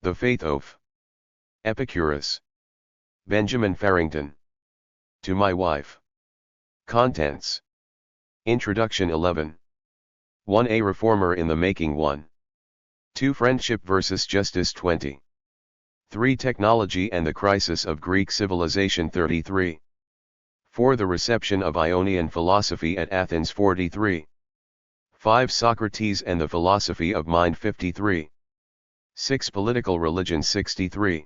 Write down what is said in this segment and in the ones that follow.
The Faith of Epicurus Benjamin Farrington. To my wife. Contents. Introduction 11. 1. A reformer in the making 1. 2. Friendship versus justice 20. 3. Technology and the crisis of Greek civilization 33. 4. The reception of Ionian philosophy at Athens 43. 5. Socrates and the philosophy of mind 53. 6. Political religion 63.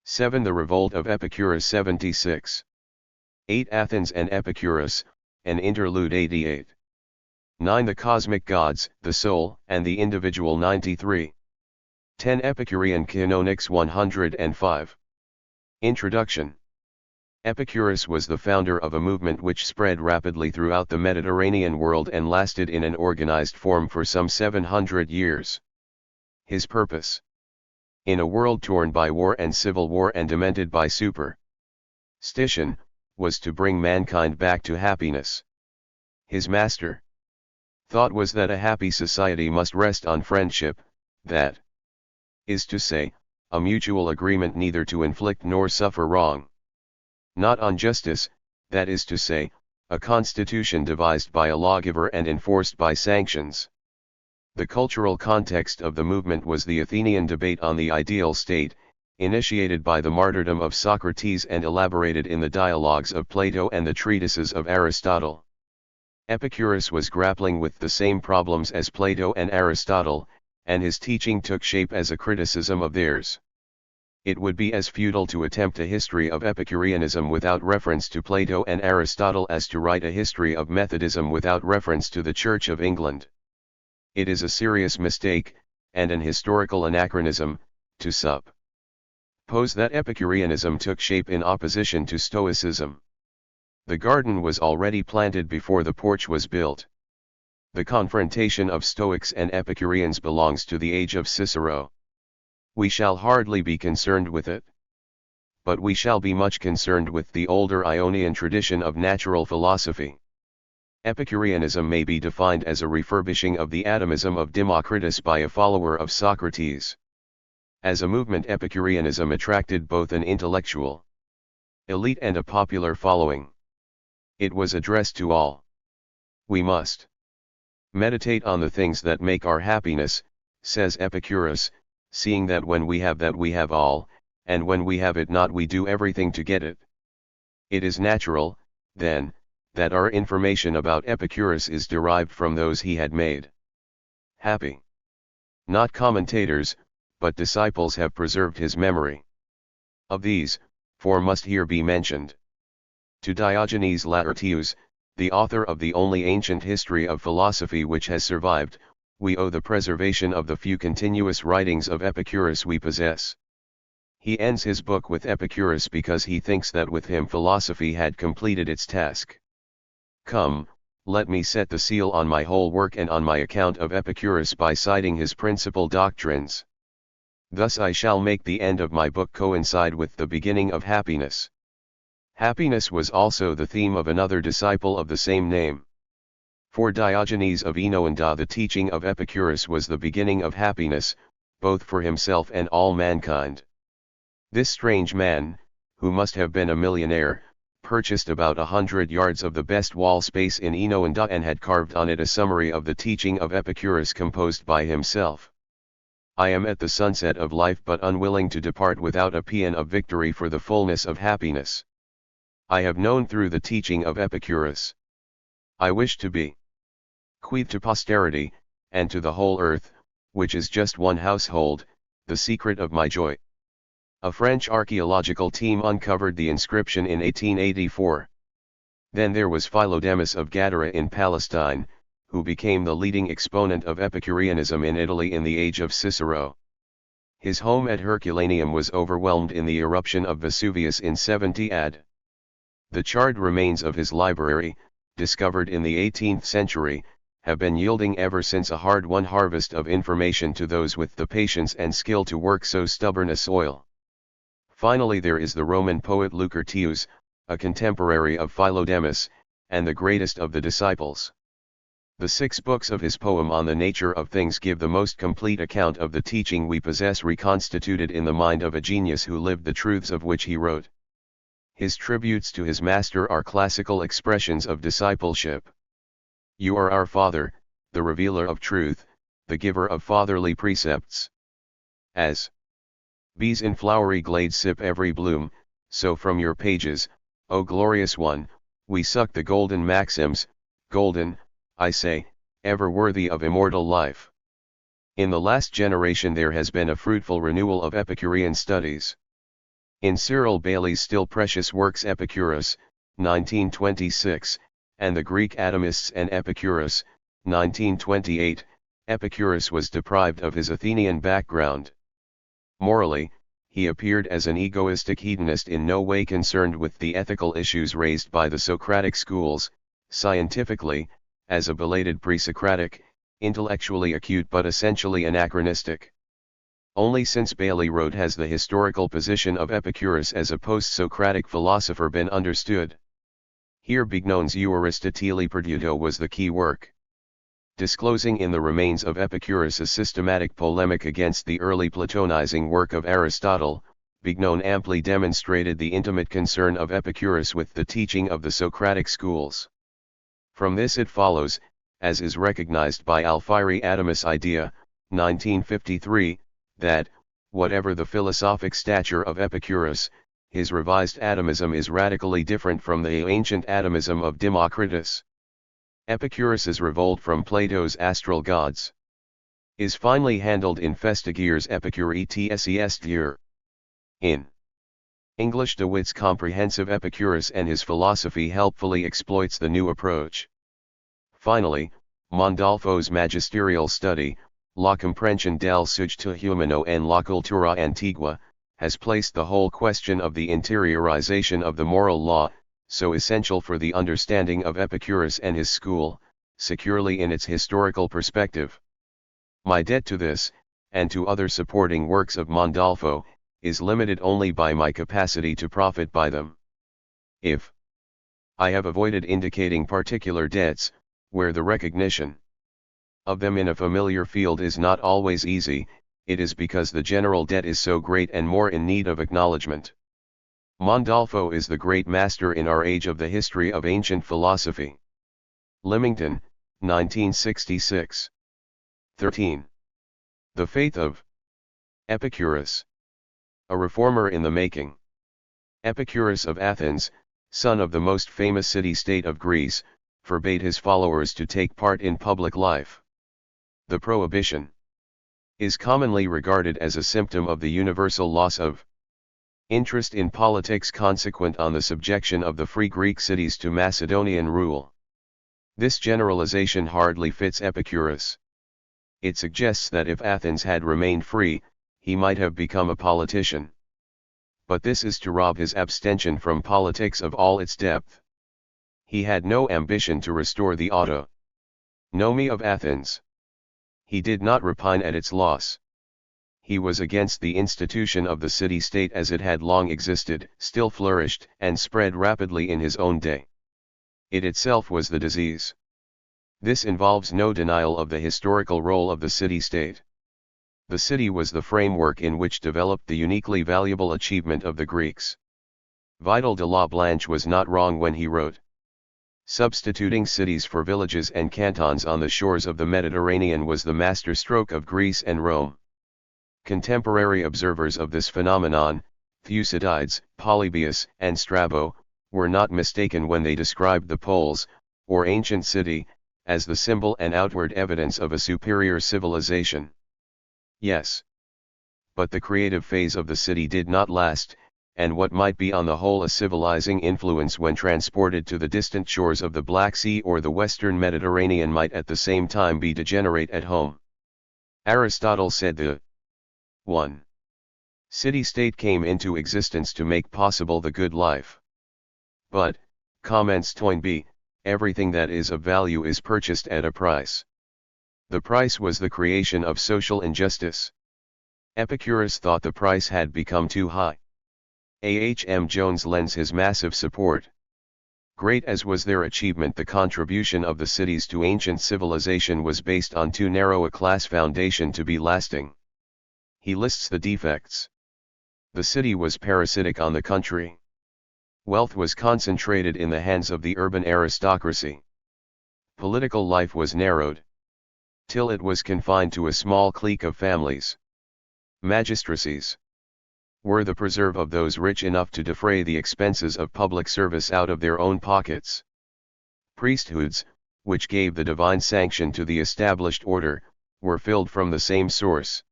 7. The revolt of Epicurus 76. 8. Athens and Epicurus, an interlude 88. 9. The cosmic gods, the soul, and the individual 93. 10. Epicurean canonics 105. Introduction. Epicurus was the founder of a movement which spread rapidly throughout the Mediterranean world and lasted in an organized form for some 700 years. His purpose? In a world torn by war and civil war and demented by superstition, was to bring mankind back to happiness. His master thought was that a happy society must rest on friendship, that is to say, a mutual agreement neither to inflict nor suffer wrong. Not on justice, that is to say, a constitution devised by a lawgiver and enforced by sanctions. The cultural context of the movement was the Athenian debate on the ideal state, initiated by the martyrdom of Socrates and elaborated in the dialogues of Plato and the treatises of Aristotle. Epicurus was grappling with the same problems as Plato and Aristotle, and his teaching took shape as a criticism of theirs. It would be as futile to attempt a history of Epicureanism without reference to Plato and Aristotle as to write a history of Methodism without reference to the Church of England. It is a serious mistake, and an historical anachronism, to suppose that Epicureanism took shape in opposition to Stoicism. The garden was already planted before the porch was built. The confrontation of Stoics and Epicureans belongs to the age of Cicero. We shall hardly be concerned with it. But we shall be much concerned with the older Ionian tradition of natural philosophy. Epicureanism may be defined as a refurbishing of the atomism of Democritus by a follower of Socrates. As a movement, Epicureanism attracted both an intellectual elite and a popular following. It was addressed to all. We must meditate on the things that make our happiness, says Epicurus, seeing that when we have that we have all, and when we have it not we do everything to get it. It is natural, then, that our information about Epicurus is derived from those he had made happy. Not commentators, but disciples have preserved his memory. Of these, 4 must here be mentioned. To Diogenes Laertius, the author of the only ancient history of philosophy which has survived, we owe the preservation of the few continuous writings of Epicurus we possess. He ends his book with Epicurus because he thinks that with him philosophy had completed its task. Come, let me set the seal on my whole work and on my account of Epicurus by citing his principal doctrines. Thus I shall make the end of my book coincide with the beginning of happiness. Happiness was also the theme of another disciple of the same name. For Diogenes of Oenoanda, the teaching of Epicurus was the beginning of happiness, both for himself and all mankind. This strange man, who must have been a millionaire, purchased about 100 yards of the best wall space in Oenoanda and had carved on it a summary of the teaching of Epicurus composed by himself. I am at the sunset of life but unwilling to depart without a paean of victory for the fullness of happiness. I have known through the teaching of Epicurus. I wish to be bequeathed to posterity, and to the whole earth, which is just one household, the secret of my joy. A French archaeological team uncovered the inscription in 1884. Then there was Philodemus of Gadara in Palestine, who became the leading exponent of Epicureanism in Italy in the age of Cicero. His home at Herculaneum was overwhelmed in the eruption of Vesuvius in 70 AD. The charred remains of his library, discovered in the 18th century, have been yielding ever since a hard-won harvest of information to those with the patience and skill to work so stubborn a soil. Finally there is the Roman poet Lucretius, a contemporary of Philodemus, and the greatest of the disciples. The 6 books of his poem On the Nature of Things give the most complete account of the teaching we possess reconstituted in the mind of a genius who lived the truths of which he wrote. His tributes to his master are classical expressions of discipleship. You are our Father, the revealer of truth, the giver of fatherly precepts. As bees in flowery glades sip every bloom, so from your pages, O glorious one, we suck the golden maxims, golden, I say, ever worthy of immortal life. In the last generation there has been a fruitful renewal of Epicurean studies. In Cyril Bailey's still precious works Epicurus, 1926, and the Greek atomists and Epicurus, 1928, Epicurus was deprived of his Athenian background. Morally, he appeared as an egoistic hedonist in no way concerned with the ethical issues raised by the Socratic schools, scientifically, as a belated pre-Socratic, intellectually acute but essentially anachronistic. Only since Bailey wrote has the historical position of Epicurus as a post-Socratic philosopher been understood. Here Bignon's Aristoteli Perduto was the key work. Disclosing in the remains of Epicurus a systematic polemic against the early Platonizing work of Aristotle, Bignon amply demonstrated the intimate concern of Epicurus with the teaching of the Socratic schools. From this it follows, as is recognized by Alfieri Adamus Idea, 1953, that, whatever the philosophic stature of Epicurus, his revised atomism is radically different from the ancient atomism of Democritus. Epicurus's revolt from Plato's astral gods is finely handled in Festagir's Epicurus. In English, de Witt's comprehensive Epicurus and his philosophy helpfully exploits the new approach. Finally, Mondolfo's magisterial study, La comprensión del sujeto humano en la cultura antigua, has placed the whole question of the interiorization of the moral law, so essential for the understanding of Epicurus and his school, securely in its historical perspective. My debt to this, and to other supporting works of Mondolfo, is limited only by my capacity to profit by them. If I have avoided indicating particular debts, where the recognition of them in a familiar field is not always easy, it is because the general debt is so great and more in need of acknowledgement. Mondolfo is the great master in our age of the history of ancient philosophy. Lymington, 1966. 13. The faith of Epicurus. A reformer in the making. Epicurus of Athens, son of the most famous city-state of Greece, forbade his followers to take part in public life. The prohibition is commonly regarded as a symptom of the universal loss of interest in politics consequent on the subjection of the free Greek cities to Macedonian rule. This generalization hardly fits Epicurus. It suggests that if Athens had remained free, he might have become a politician. But this is to rob his abstention from politics of all its depth. He had no ambition to restore the autonomy of Athens. He did not repine at its loss. He was against the institution of the city-state as it had long existed, still flourished, and spread rapidly in his own day. It itself was the disease. This involves no denial of the historical role of the city-state. The city was the framework in which developed the uniquely valuable achievement of the Greeks. Vidal de la Blanche was not wrong when he wrote, substituting cities for villages and cantons on the shores of the Mediterranean was the masterstroke of Greece and Rome. Contemporary observers of this phenomenon, Thucydides, Polybius, and Strabo, were not mistaken when they described the polis, or ancient city, as the symbol and outward evidence of a superior civilization. Yes. But the creative phase of the city did not last, and what might be on the whole a civilizing influence when transported to the distant shores of the Black Sea or the western Mediterranean might at the same time be degenerate at home. Aristotle said the 1. City-state came into existence to make possible the good life. But, comments Toynbee, everything that is of value is purchased at a price. The price was the creation of social injustice. Epicurus thought the price had become too high. A. H. M. Jones lends his massive support. Great as was their achievement, the contribution of the cities to ancient civilization was based on too narrow a class foundation to be lasting. He lists the defects. The city was parasitic on the country. Wealth was concentrated in the hands of the urban aristocracy. Political life was narrowed, till it was confined to a small clique of families. Magistracies were the preserve of those rich enough to defray the expenses of public service out of their own pockets. Priesthoods, which gave the divine sanction to the established order, were filled from the same source.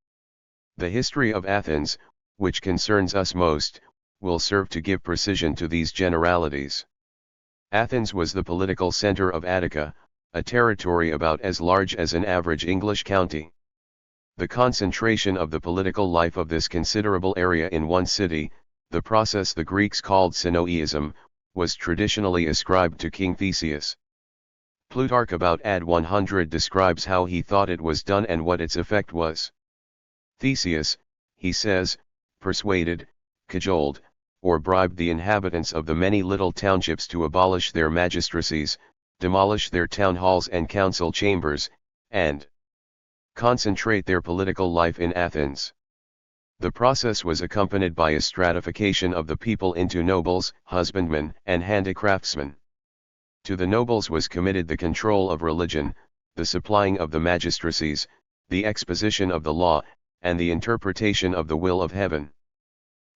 The history of Athens, which concerns us most, will serve to give precision to these generalities. Athens was the political center of Attica, a territory about as large as an average English county. The concentration of the political life of this considerable area in one city, the process the Greeks called synoeism, was traditionally ascribed to King Theseus. Plutarch about AD 100 describes how he thought it was done and what its effect was. Theseus, he says, persuaded, cajoled, or bribed the inhabitants of the many little townships to abolish their magistracies, demolish their town halls and council chambers, and concentrate their political life in Athens. The process was accompanied by a stratification of the people into nobles, husbandmen, and handicraftsmen. To the nobles was committed the control of religion, the supplying of the magistracies, the exposition of the law, and the interpretation of the will of heaven.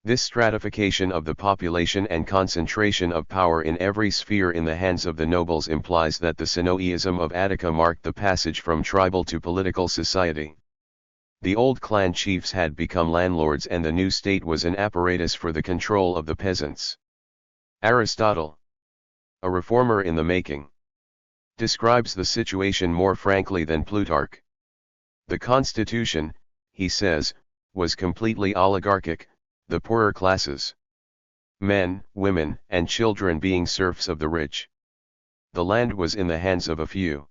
This stratification of the population and concentration of power in every sphere in the hands of the nobles implies that the synoeism of Attica marked the passage from tribal to political society. The old clan chiefs had become landlords and the new state was an apparatus for the control of the peasants. Aristotle, a reformer in the making, describes the situation more frankly than Plutarch. The constitution, he says, was completely oligarchic, the poorer classes, men, women, and children being serfs of the rich. The land was in the hands of a few.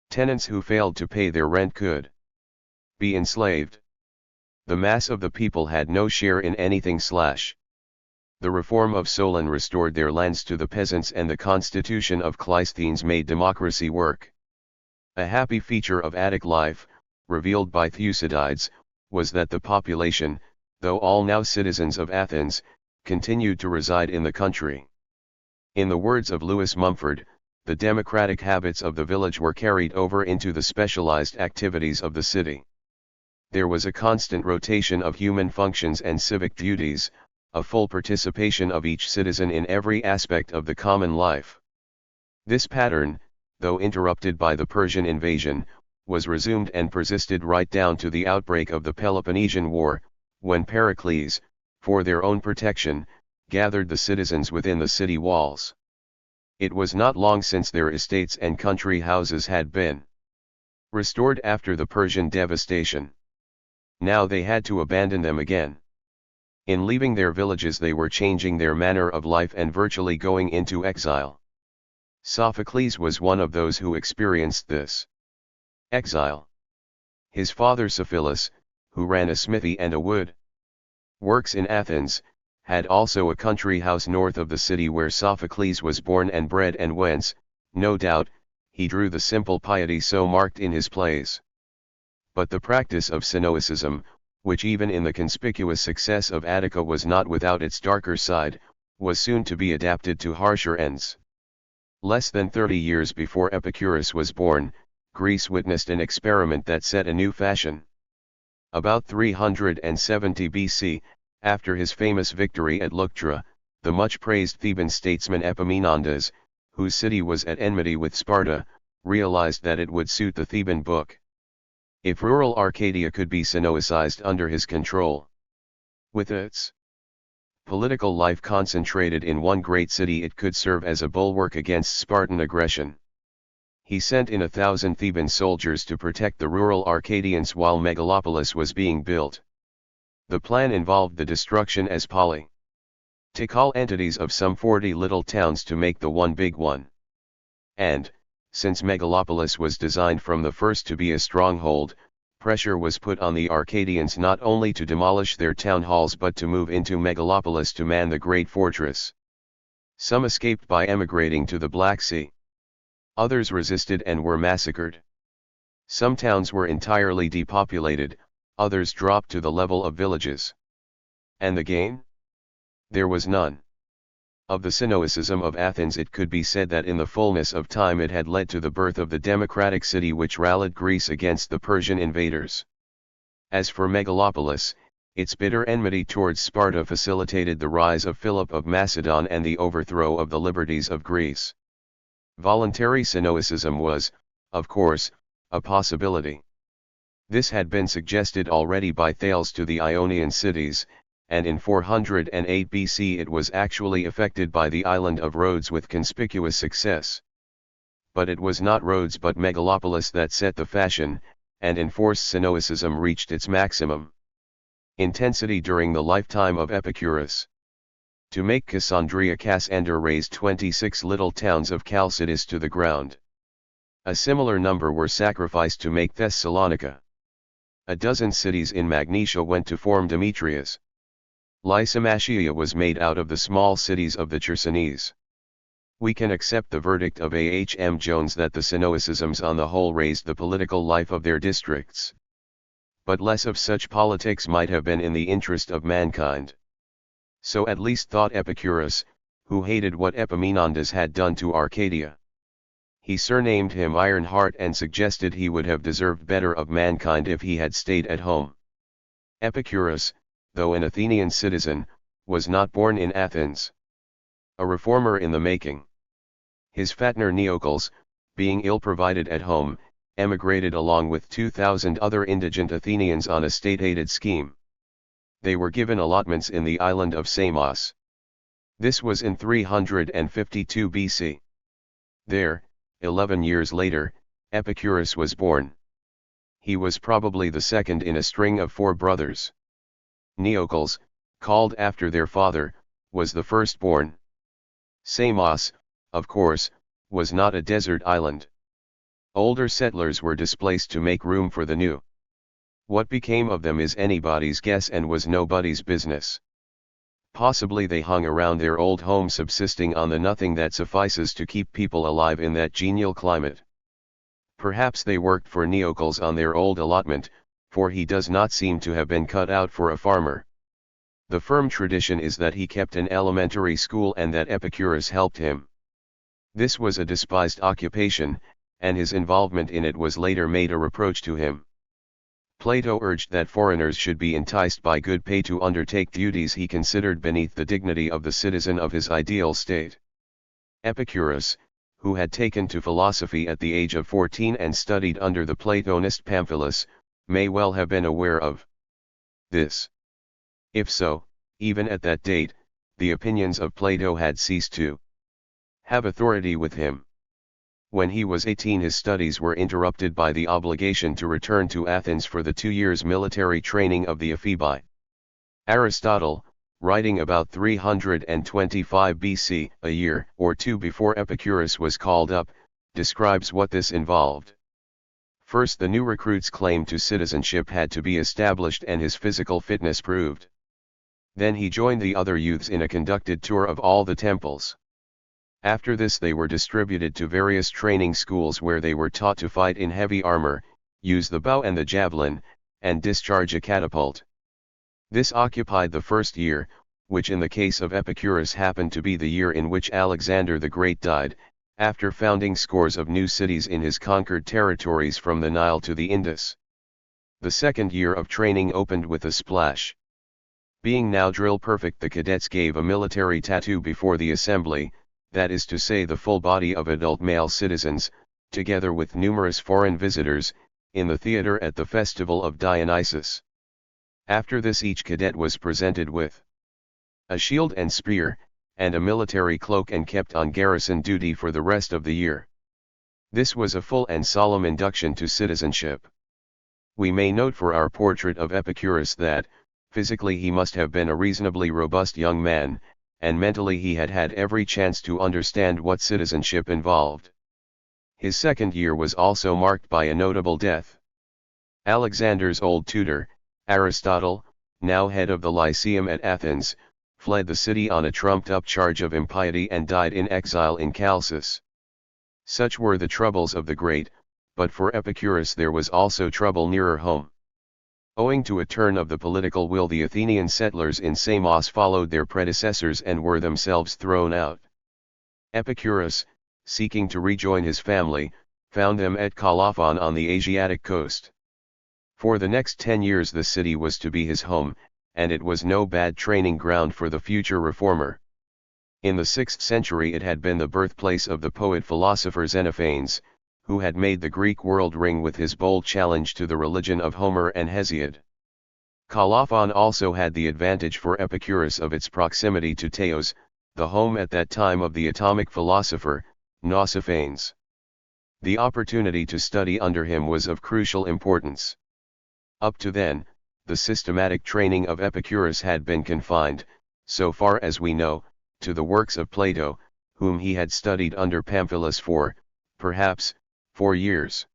Tenants who failed to pay their rent could be enslaved. The mass of the people had no share in anything. The reform of Solon restored their lands to the peasants and the constitution of Cleisthenes made democracy work. A happy feature of Attic life, revealed by Thucydides, was that the population, though all now citizens of Athens, continued to reside in the country. In the words of Lewis Mumford, the democratic habits of the village were carried over into the specialized activities of the city. There was a constant rotation of human functions and civic duties, a full participation of each citizen in every aspect of the common life. This pattern, though interrupted by the Persian invasion, was resumed and persisted right down to the outbreak of the Peloponnesian War, when Pericles, for their own protection, gathered the citizens within the city walls. It was not long since their estates and country houses had been restored after the Persian devastation. Now they had to abandon them again. In leaving their villages they were changing their manner of life and virtually going into exile. Sophocles was one of those who experienced this exile. His father Sophilus, who ran a smithy and a wood works in Athens, had also a country house north of the city where Sophocles was born and bred and whence, no doubt, he drew the simple piety so marked in his plays. But the practice of synoeism, which even in the conspicuous success of Attica was not without its darker side, was soon to be adapted to harsher ends. Less than 30 years before Epicurus was born, Greece witnessed an experiment that set a new fashion. About 370 BC, after his famous victory at Leuctra, the much-praised Theban statesman Epaminondas, whose city was at enmity with Sparta, realized that it would suit the Theban book if rural Arcadia could be synoicized under his control. With its political life concentrated in one great city, it could serve as a bulwark against Spartan aggression. He sent in 1,000 Theban soldiers to protect the rural Arcadians while Megalopolis was being built. The plan involved the destruction as political entities of some 40 little towns to make the one big one. And, since Megalopolis was designed from the first to be a stronghold, pressure was put on the Arcadians not only to demolish their town halls but to move into Megalopolis to man the great fortress. Some escaped by emigrating to the Black Sea. Others resisted and were massacred. Some towns were entirely depopulated, others dropped to the level of villages. And the gain? There was none. Of the Stoicism of Athens it could be said that in the fullness of time it had led to the birth of the democratic city which rallied Greece against the Persian invaders. As for Megalopolis, its bitter enmity towards Sparta facilitated the rise of Philip of Macedon and the overthrow of the liberties of Greece. Voluntary Stoicism was, of course, a possibility. This had been suggested already by Thales to the Ionian cities, and in 408 BC it was actually effected by the island of Rhodes with conspicuous success. But it was not Rhodes but Megalopolis that set the fashion, and enforced Stoicism reached its maximum intensity during the lifetime of Epicurus. To make Cassandria, Cassander razed 26 little towns of Chalcidice to the ground. A similar number were sacrificed to make Thessalonica. A dozen cities in Magnesia went to form Demetrias. Lysimachia was made out of the small cities of the Chersonese. We can accept the verdict of A.H.M. Jones that the Stoicisms on the whole raised the political life of their districts. But less of such politics might have been in the interest of mankind. So at least thought Epicurus, who hated what Epaminondas had done to Arcadia. He surnamed him Ironheart and suggested he would have deserved better of mankind if he had stayed at home. Epicurus, though an Athenian citizen, was not born in Athens. A reformer in the making. His fatner Neocles, being ill-provided at home, emigrated along with 2,000 other indigent Athenians on a state-aided scheme. They were given allotments in the island of Samos. This was in 352 BC. There, 11 years later, Epicurus was born. He was probably the second in a string of 4 brothers. Neocles, called after their father, was the firstborn. Samos, of course, was not a desert island. Older settlers were displaced to make room for the new. What became of them is anybody's guess and was nobody's business. Possibly they hung around their old home subsisting on the nothing that suffices to keep people alive in that genial climate. Perhaps they worked for Neocles on their old allotment, for he does not seem to have been cut out for a farmer. The firm tradition is that he kept an elementary school and that Epicurus helped him. This was a despised occupation, and his involvement in it was later made a reproach to him. Plato urged that foreigners should be enticed by good pay to undertake duties he considered beneath the dignity of the citizen of his ideal state. Epicurus, who had taken to philosophy at the age of 14 and studied under the Platonist Pamphilus, may well have been aware of this. If so, even at that date, the opinions of Plato had ceased to have authority with him. When he was 18 his studies were interrupted by the obligation to return to Athens for the 2 years military training of the Ephebi. Aristotle, writing about 325 BC, a year or 2 before Epicurus was called up, describes what this involved. First, the new recruit's claim to citizenship had to be established and his physical fitness proved. Then he joined the other youths in a conducted tour of all the temples. After this they were distributed to various training schools where they were taught to fight in heavy armor, use the bow and the javelin, and discharge a catapult. This occupied the first year, which in the case of Epicurus happened to be the year in which Alexander the Great died, after founding scores of new cities in his conquered territories from the Nile to the Indus. The second year of training opened with a splash. Being now drill perfect, the cadets gave a military tattoo before the assembly, that is to say the full body of adult male citizens, together with numerous foreign visitors, in the theater at the festival of Dionysus. After this each cadet was presented with a shield and spear, and a military cloak and kept on garrison duty for the rest of the year. This was a full and solemn induction to citizenship. We may note for our portrait of Epicurus that, physically he must have been a reasonably robust young man, and mentally he had had every chance to understand what citizenship involved. His second year was also marked by a notable death. Alexander's old tutor, Aristotle, now head of the Lyceum at Athens, fled the city on a trumped-up charge of impiety and died in exile in Chalcis. Such were the troubles of the great, but for Epicurus there was also trouble nearer home. Owing to a turn of the political will, the Athenian settlers in Samos followed their predecessors and were themselves thrown out. Epicurus, seeking to rejoin his family, found them at Colophon on the Asiatic coast. For the next 10 years the city was to be his home, and it was no bad training ground for the future reformer. In the 6th century it had been the birthplace of the poet-philosopher Xenophanes, who had made the Greek world ring with his bold challenge to the religion of Homer and Hesiod. Colophon also had the advantage for Epicurus of its proximity to Teos, the home at that time of the atomic philosopher, Nausiphanes. The opportunity to study under him was of crucial importance. Up to then, the systematic training of Epicurus had been confined, so far as we know, to the works of Plato, whom he had studied under Pamphilus for, perhaps, 4 years.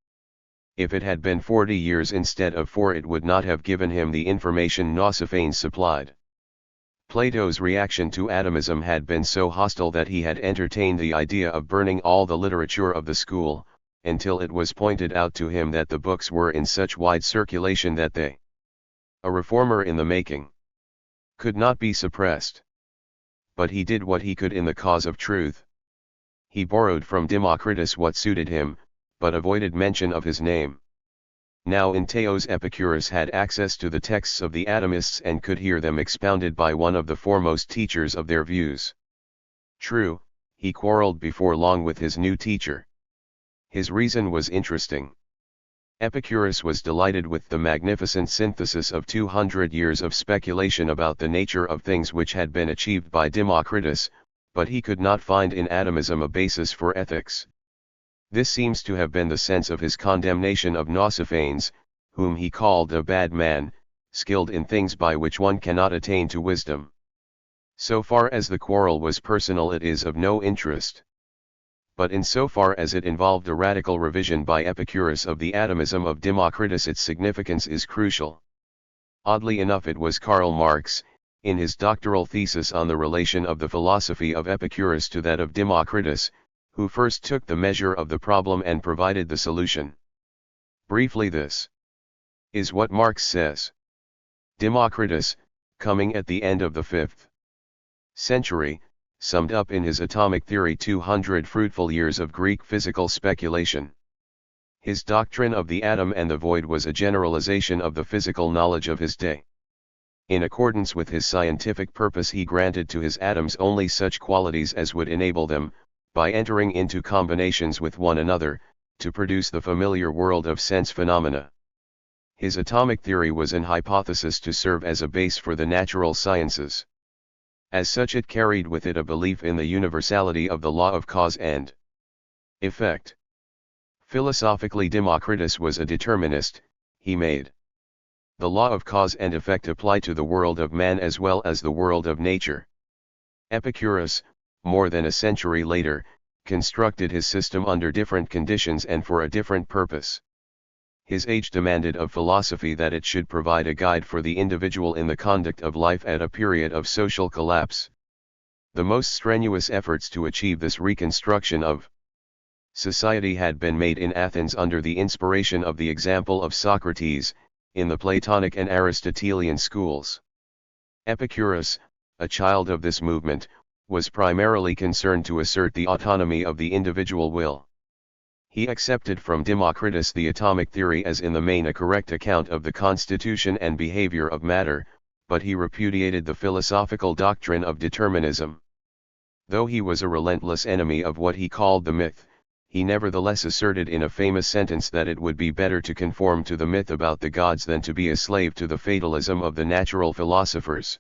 If it had been 40 years instead of 4, it would not have given him the information Nausiphanes supplied. Plato's reaction to atomism had been so hostile that he had entertained the idea of burning all the literature of the school, until it was pointed out to him that the books were in such wide circulation that they, a reformer in the making, could not be suppressed. But he did what he could in the cause of truth. He borrowed from Democritus what suited him, but avoided mention of his name. Now in Teos Epicurus had access to the texts of the atomists and could hear them expounded by one of the foremost teachers of their views. True, he quarreled before long with his new teacher. His reason was interesting. Epicurus was delighted with the magnificent synthesis of 200 years of speculation about the nature of things which had been achieved by Democritus, but he could not find in atomism a basis for ethics. This seems to have been the sense of his condemnation of Nausiphanes, whom he called a bad man, skilled in things by which one cannot attain to wisdom. So far as the quarrel was personal, it is of no interest. But in so far as it involved a radical revision by Epicurus of the atomism of Democritus, its significance is crucial. Oddly enough, it was Karl Marx, in his doctoral thesis on the relation of the philosophy of Epicurus to that of Democritus, who first took the measure of the problem and provided the solution. Briefly, this is what Marx says. Democritus, coming at the end of the 5th century, summed up in his atomic theory 200 fruitful years of Greek physical speculation. His doctrine of the atom and the void was a generalization of the physical knowledge of his day. In accordance with his scientific purpose, he granted to his atoms only such qualities as would enable them, by entering into combinations with one another, to produce the familiar world of sense phenomena. His atomic theory was an hypothesis to serve as a base for the natural sciences. As such, it carried with it a belief in the universality of the law of cause and effect. Philosophically, Democritus was a determinist. He made the law of cause and effect apply to the world of man as well as the world of nature. Epicurus, more than a century later, constructed his system under different conditions and for a different purpose. His age demanded of philosophy that it should provide a guide for the individual in the conduct of life at a period of social collapse. The most strenuous efforts to achieve this reconstruction of society had been made in Athens under the inspiration of the example of Socrates, in the Platonic and Aristotelian schools. Epicurus, a child of this movement, was primarily concerned to assert the autonomy of the individual will. He accepted from Democritus the atomic theory as in the main a correct account of the constitution and behavior of matter, but he repudiated the philosophical doctrine of determinism. Though he was a relentless enemy of what he called the myth, he nevertheless asserted in a famous sentence that it would be better to conform to the myth about the gods than to be a slave to the fatalism of the natural philosophers.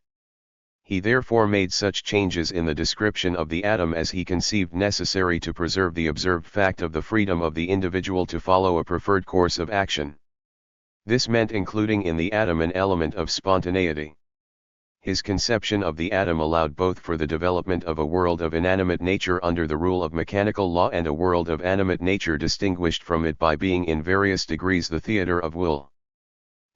He therefore made such changes in the description of the atom as he conceived necessary to preserve the observed fact of the freedom of the individual to follow a preferred course of action. This meant including in the atom an element of spontaneity. His conception of the atom allowed both for the development of a world of inanimate nature under the rule of mechanical law and a world of animate nature distinguished from it by being in various degrees the theater of will.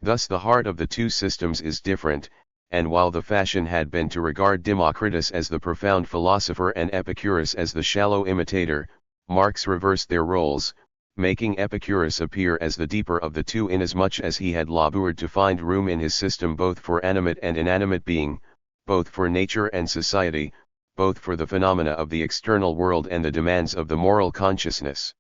Thus the heart of the two systems is different, and while the fashion had been to regard Democritus as the profound philosopher and Epicurus as the shallow imitator, Marx reversed their roles, making Epicurus appear as the deeper of the two inasmuch as he had labored to find room in his system both for animate and inanimate being, both for nature and society, both for the phenomena of the external world and the demands of the moral consciousness.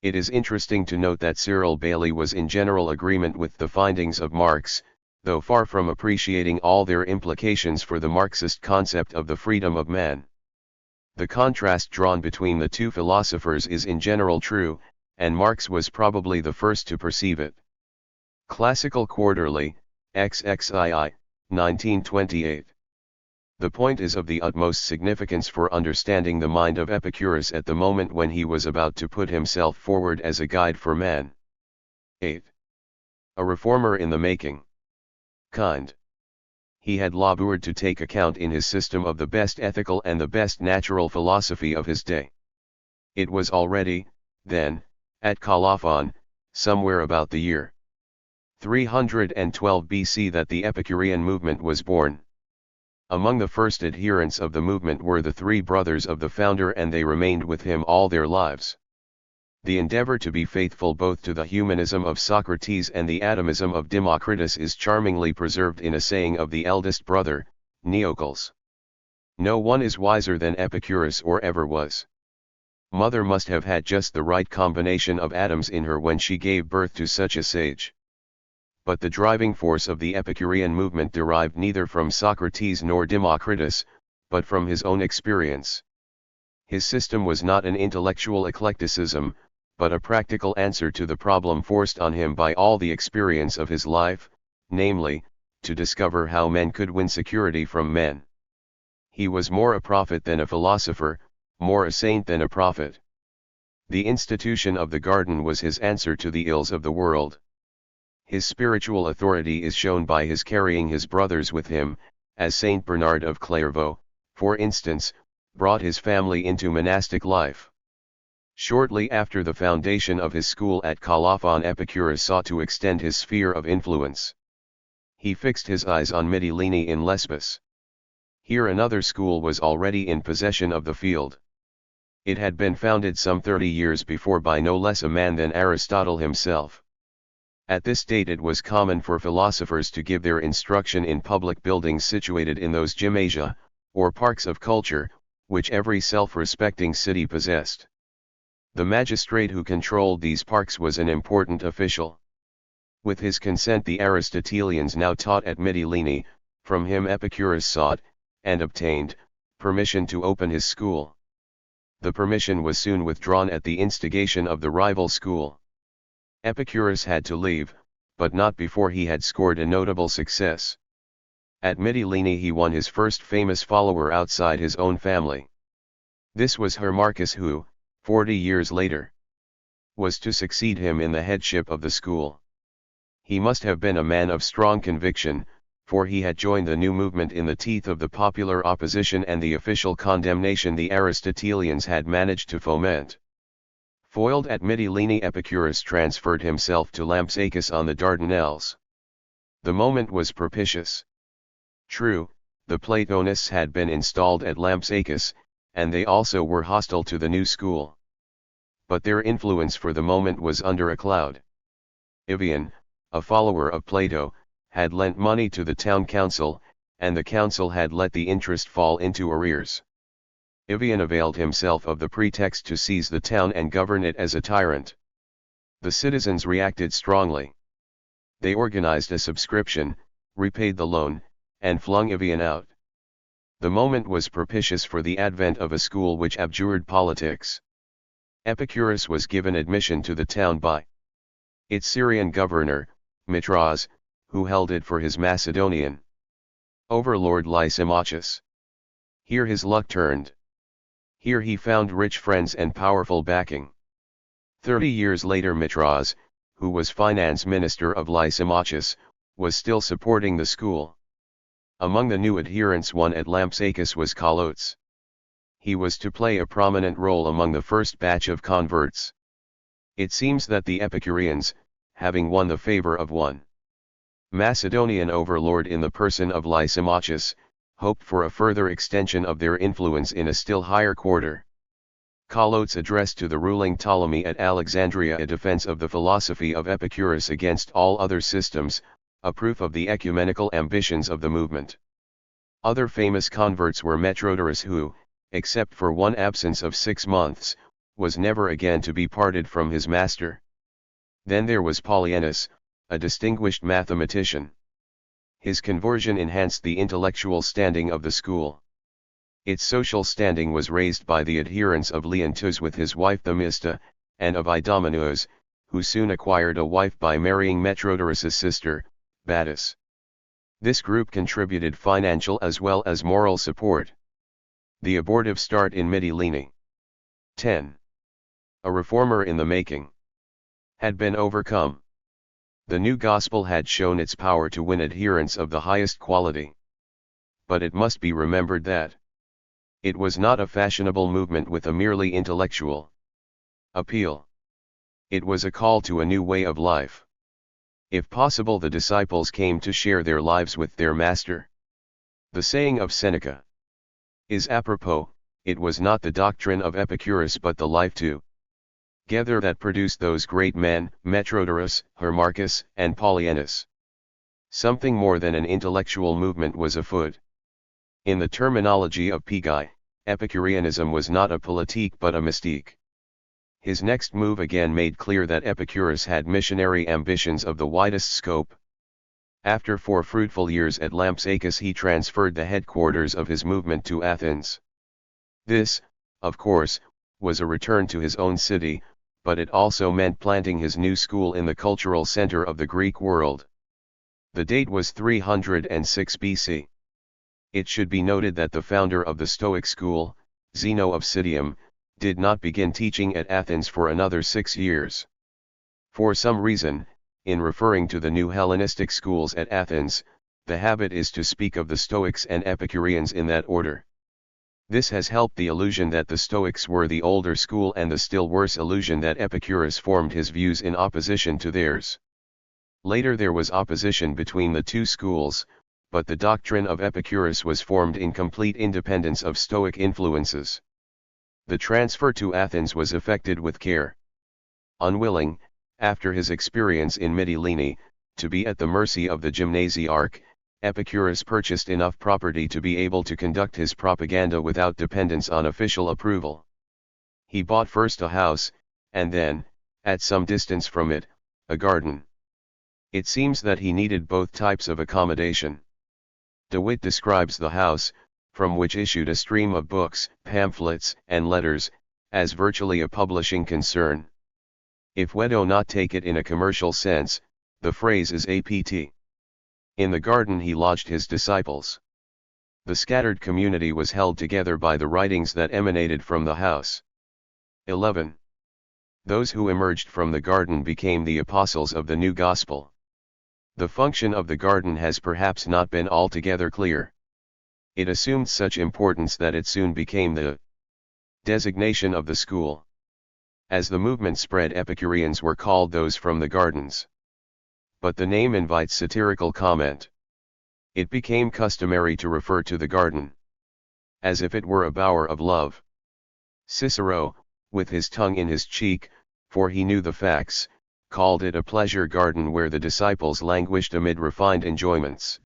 It is interesting to note that Cyril Bailey was in general agreement with the findings of Marx, though far from appreciating all their implications for the Marxist concept of the freedom of man. The contrast drawn between the two philosophers is in general true, and Marx was probably the first to perceive it. Classical Quarterly, XXII, 1928. The point is of the utmost significance for understanding the mind of Epicurus at the moment when he was about to put himself forward as a guide for man. 8. A reformer in the making. Kind. He had labored to take account in his system of the best ethical and the best natural philosophy of his day. It was already, then, at Colophon, somewhere about the year 312 BC that the Epicurean movement was born. Among the first adherents of the movement were the three brothers of the founder, and they remained with him all their lives. The endeavor to be faithful both to the humanism of Socrates and the atomism of Democritus is charmingly preserved in a saying of the eldest brother, Neocles. No one is wiser than Epicurus or ever was. Mother must have had just the right combination of atoms in her when she gave birth to such a sage. But the driving force of the Epicurean movement derived neither from Socrates nor Democritus, but from his own experience. His system was not an intellectual eclecticism, but a practical answer to the problem forced on him by all the experience of his life, namely, to discover how men could win security from men. He was more a prophet than a philosopher, more a saint than a prophet. The institution of the garden was his answer to the ills of the world. His spiritual authority is shown by his carrying his brothers with him, as Saint Bernard of Clairvaux, for instance, brought his family into monastic life. Shortly after the foundation of his school at Colophon, Epicurus sought to extend his sphere of influence. He fixed his eyes on Mytilene in Lesbos. Here another school was already in possession of the field. It had been founded some 30 years before by no less a man than Aristotle himself. At this date it was common for philosophers to give their instruction in public buildings situated in those gymnasia, or parks of culture, which every self-respecting city possessed. The magistrate who controlled these parks was an important official. With his consent the Aristotelians now taught at Mytilene, from him Epicurus sought, and obtained, permission to open his school. The permission was soon withdrawn at the instigation of the rival school. Epicurus had to leave, but not before he had scored a notable success. At Mytilene he won his first famous follower outside his own family. This was Hermarchus who, 40 years later, was to succeed him in the headship of the school. He must have been a man of strong conviction, for he had joined the new movement in the teeth of the popular opposition and the official condemnation the Aristotelians had managed to foment. Foiled at Mytilene, Epicurus transferred himself to Lampsacus on the Dardanelles. The moment was propitious. True, the Platonists had been installed at Lampsacus, and they also were hostile to the new school. But their influence for the moment was under a cloud. Ivian, a follower of Plato, had lent money to the town council, and the council had let the interest fall into arrears. Ivian availed himself of the pretext to seize the town and govern it as a tyrant. The citizens reacted strongly. They organized a subscription, repaid the loan, and flung Ivian out. The moment was propitious for the advent of a school which abjured politics. Epicurus was given admission to the town by its Syrian governor, Mitras, who held it for his Macedonian overlord Lysimachus. Here his luck turned. Here he found rich friends and powerful backing. 30 years later Mitras, who was finance minister of Lysimachus, was still supporting the school. Among the new adherents one at Lampsacus was Calotes. He was to play a prominent role among the first batch of converts. It seems that the Epicureans, having won the favor of one Macedonian overlord in the person of Lysimachus, hoped for a further extension of their influence in a still higher quarter. Colotes addressed to the ruling Ptolemy at Alexandria a defense of the philosophy of Epicurus against all other systems, a proof of the ecumenical ambitions of the movement. Other famous converts were Metrodorus who, except for one absence of 6 months, was never again to be parted from his master. Then there was Polyaenus, a distinguished mathematician. His conversion enhanced the intellectual standing of the school. Its social standing was raised by the adherence of Leontus with his wife Themista, and of Idomeneus, who soon acquired a wife by marrying Metrodorus's sister, Battus. This group contributed financial as well as moral support. The abortive start in Mytilene. 10. A reformer in the making had been overcome. The new gospel had shown its power to win adherents of the highest quality. But it must be remembered that it was not a fashionable movement with a merely intellectual appeal. It was a call to a new way of life. If possible, the disciples came to share their lives with their master. The saying of Seneca is apropos, it was not the doctrine of Epicurus but the life together that produced those great men, Metrodorus, Hermarchus, and Polyaenus. Something more than an intellectual movement was afoot. In the terminology of Pigai, Epicureanism was not a politique but a mystique. His next move again made clear that Epicurus had missionary ambitions of the widest scope. After 4 fruitful years at Lampsacus, he transferred the headquarters of his movement to Athens. This, of course, was a return to his own city, but it also meant planting his new school in the cultural center of the Greek world. The date was 306 BC. It should be noted that the founder of the Stoic school, Zeno of Citium, did not begin teaching at Athens for another 6 years. For some reason, in referring to the new Hellenistic schools at Athens, the habit is to speak of the Stoics and Epicureans in that order. This has helped the illusion that the Stoics were the older school and the still worse illusion that Epicurus formed his views in opposition to theirs. Later there was opposition between the two schools, but the doctrine of Epicurus was formed in complete independence of Stoic influences. The transfer to Athens was effected with care. Unwilling, after his experience in Mytilene, to be at the mercy of the gymnasiarch, Epicurus purchased enough property to be able to conduct his propaganda without dependence on official approval. He bought first a house, and then, at some distance from it, a garden. It seems that he needed both types of accommodation. De Witt describes the house, from which issued a stream of books, pamphlets, and letters, as virtually a publishing concern. If we do not take it in a commercial sense, the phrase is apt. In the garden he lodged his disciples. The scattered community was held together by the writings that emanated from the house. 11. Those who emerged from the garden became the apostles of the new gospel. The function of the garden has perhaps not been altogether clear. It assumed such importance that it soon became the designation of the school. As the movement spread, Epicureans were called those from the gardens. But the name invites satirical comment. It became customary to refer to the garden as if it were a bower of love. Cicero, with his tongue in his cheek, for he knew the facts, called it a pleasure garden where the disciples languished amid refined enjoyments.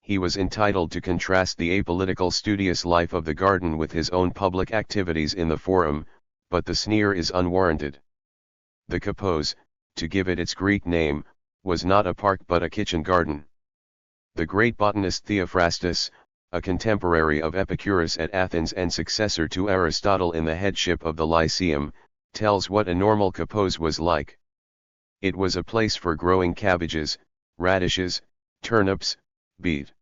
He was entitled to contrast the apolitical studious life of the garden with his own public activities in the forum, but the sneer is unwarranted. The Kapos, to give it its Greek name, was not a park but a kitchen garden. The great botanist Theophrastus, a contemporary of Epicurus at Athens and successor to Aristotle in the headship of the Lyceum, tells what a normal Kapos was like. It was a place for growing cabbages, radishes, turnips, beet,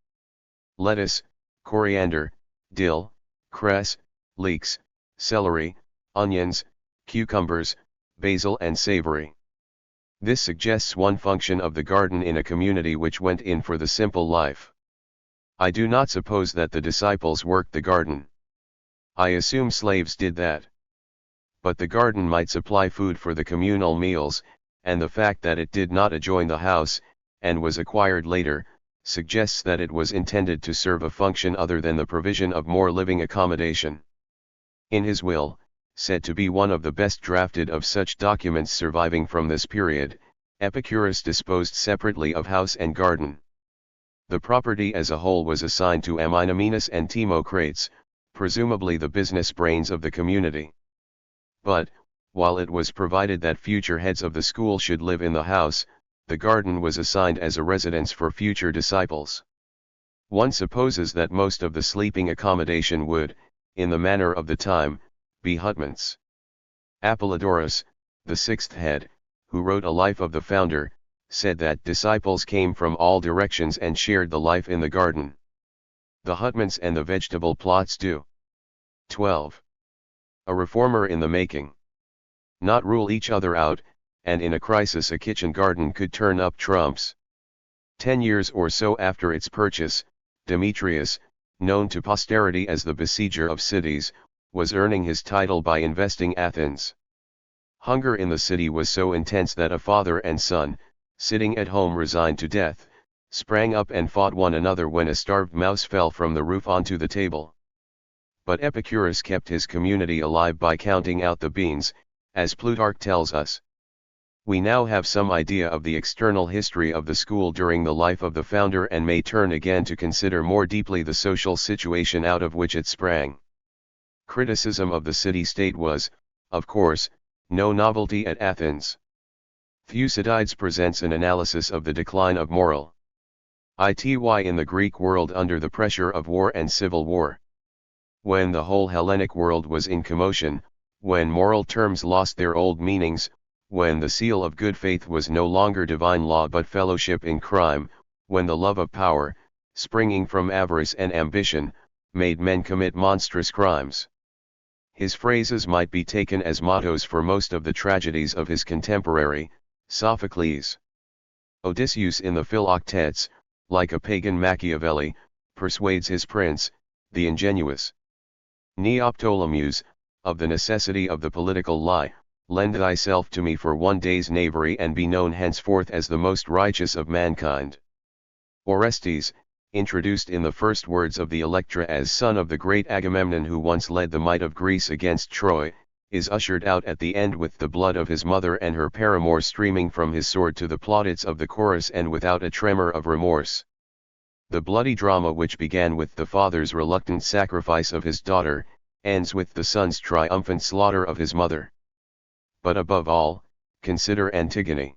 lettuce, coriander, dill, cress, leeks, celery, onions, cucumbers, basil and savory. This suggests one function of the garden in a community which went in for the simple life. I do not suppose that the disciples worked the garden. I assume slaves did that. But the garden might supply food for the communal meals, and the fact that it did not adjoin the house, and was acquired later, suggests that it was intended to serve a function other than the provision of more living accommodation. In his will, said to be one of the best drafted of such documents surviving from this period, Epicurus disposed separately of house and garden. The property as a whole was assigned to Aminomenus and Timocrates, presumably the business brains of the community. But, while it was provided that future heads of the school should live in the house, the garden was assigned as a residence for future disciples. One supposes that most of the sleeping accommodation would, in the manner of the time, be hutments. Apollodorus, the sixth head, who wrote a life of the founder, said that disciples came from all directions and shared the life in the garden. The hutments and the vegetable plots do. 12. A reformer in the making. Not rule each other out, and in a crisis a kitchen garden could turn up trumps. 10 years or so after its purchase, Demetrius, known to posterity as the besieger of cities, was earning his title by investing Athens. Hunger in the city was so intense that a father and son, sitting at home resigned to death, sprang up and fought one another when a starved mouse fell from the roof onto the table. But Epicurus kept his community alive by counting out the beans, as Plutarch tells us. We now have some idea of the external history of the school during the life of the founder and may turn again to consider more deeply the social situation out of which it sprang. Criticism of the city-state was, of course, no novelty at Athens. Thucydides presents an analysis of the decline of moral ity in the Greek world under the pressure of war and civil war. When the whole Hellenic world was in commotion, when moral terms lost their old meanings, when the seal of good faith was no longer divine law but fellowship in crime, when the love of power, springing from avarice and ambition, made men commit monstrous crimes. His phrases might be taken as mottos for most of the tragedies of his contemporary, Sophocles. Odysseus in the Philoctetes, like a pagan Machiavelli, persuades his prince, the ingenuous Neoptolemus, of the necessity of the political lie, lend thyself to me for one day's knavery and be known henceforth as the most righteous of mankind. Orestes, introduced in the first words of the Electra as son of the great Agamemnon who once led the might of Greece against Troy, is ushered out at the end with the blood of his mother and her paramour streaming from his sword to the plaudits of the chorus and without a tremor of remorse. The bloody drama which began with the father's reluctant sacrifice of his daughter, ends with the son's triumphant slaughter of his mother. But above all, consider Antigone.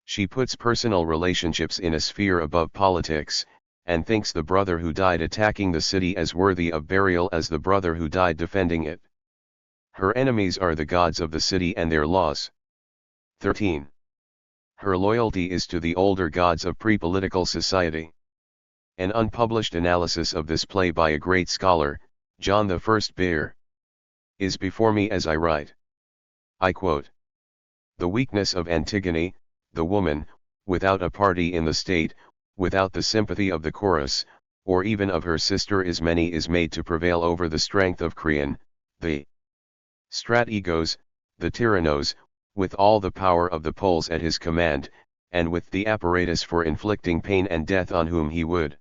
She puts personal relationships in a sphere above politics, and thinks the brother who died attacking the city as worthy of burial as the brother who died defending it. Her enemies are the gods of the city and their laws. 13. Her loyalty is to the older gods of pre-political society. An unpublished analysis of this play by a great scholar, John I Beer, is before me as I write. I quote: "The weakness of Antigone, the woman, without a party in the state, without the sympathy of the chorus, or even of her sister is made to prevail over the strength of Creon, the strategos, the tyrannos, with all the power of the Poles at his command, and with the apparatus for inflicting pain and death on whom he would.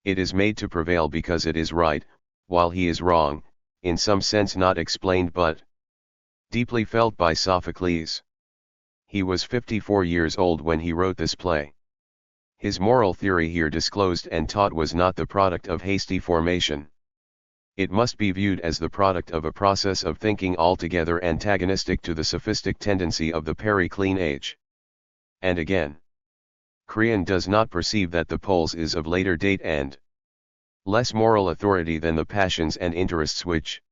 It is made to prevail because it is right, while he is wrong, in some sense not explained but deeply felt by Sophocles. He was 54 years old when he wrote this play. His moral theory here disclosed and taught was not the product of hasty formation. It must be viewed as the product of a process of thinking altogether antagonistic to the sophistic tendency of the Periclean age. And again, Creon does not perceive that the Poles is of later date and less moral authority than the passions and interests which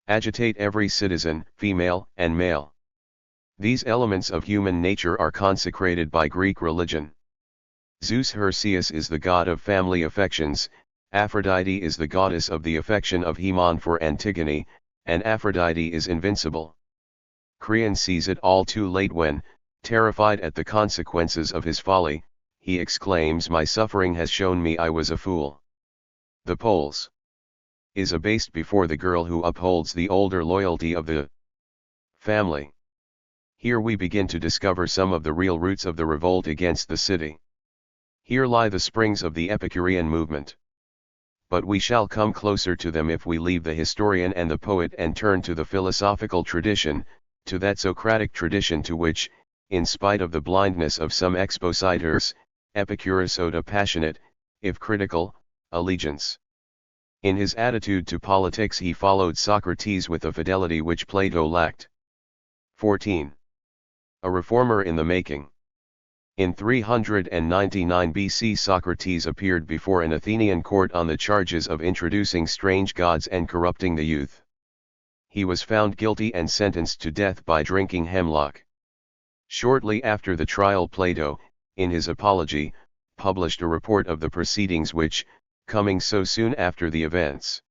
agitate every citizen, female and male. These elements of human nature are consecrated by Greek religion. Zeus Hersius is the god of family affections, Aphrodite is the goddess of the affection of Haemon for Antigone, and Aphrodite is invincible. Creon sees it all too late when, terrified at the consequences of his folly, he exclaims, "My suffering has shown me I was a fool." The Poles is abased before the girl who upholds the older loyalty of the family. Here we begin to discover some of the real roots of the revolt against the city. Here lie the springs of the Epicurean movement. But we shall come closer to them if we leave the historian and the poet and turn to the philosophical tradition, to that Socratic tradition to which, in spite of the blindness of some expositors, Epicurus owed a passionate, if critical, allegiance. In his attitude to politics he followed Socrates with a fidelity which Plato lacked. 14. A reformer in the making. In 399 BC Socrates appeared before an Athenian court on the charges of introducing strange gods and corrupting the youth. He was found guilty and sentenced to death by drinking hemlock. Shortly after the trial Plato, in his Apology, published a report of the proceedings which, coming so soon after the events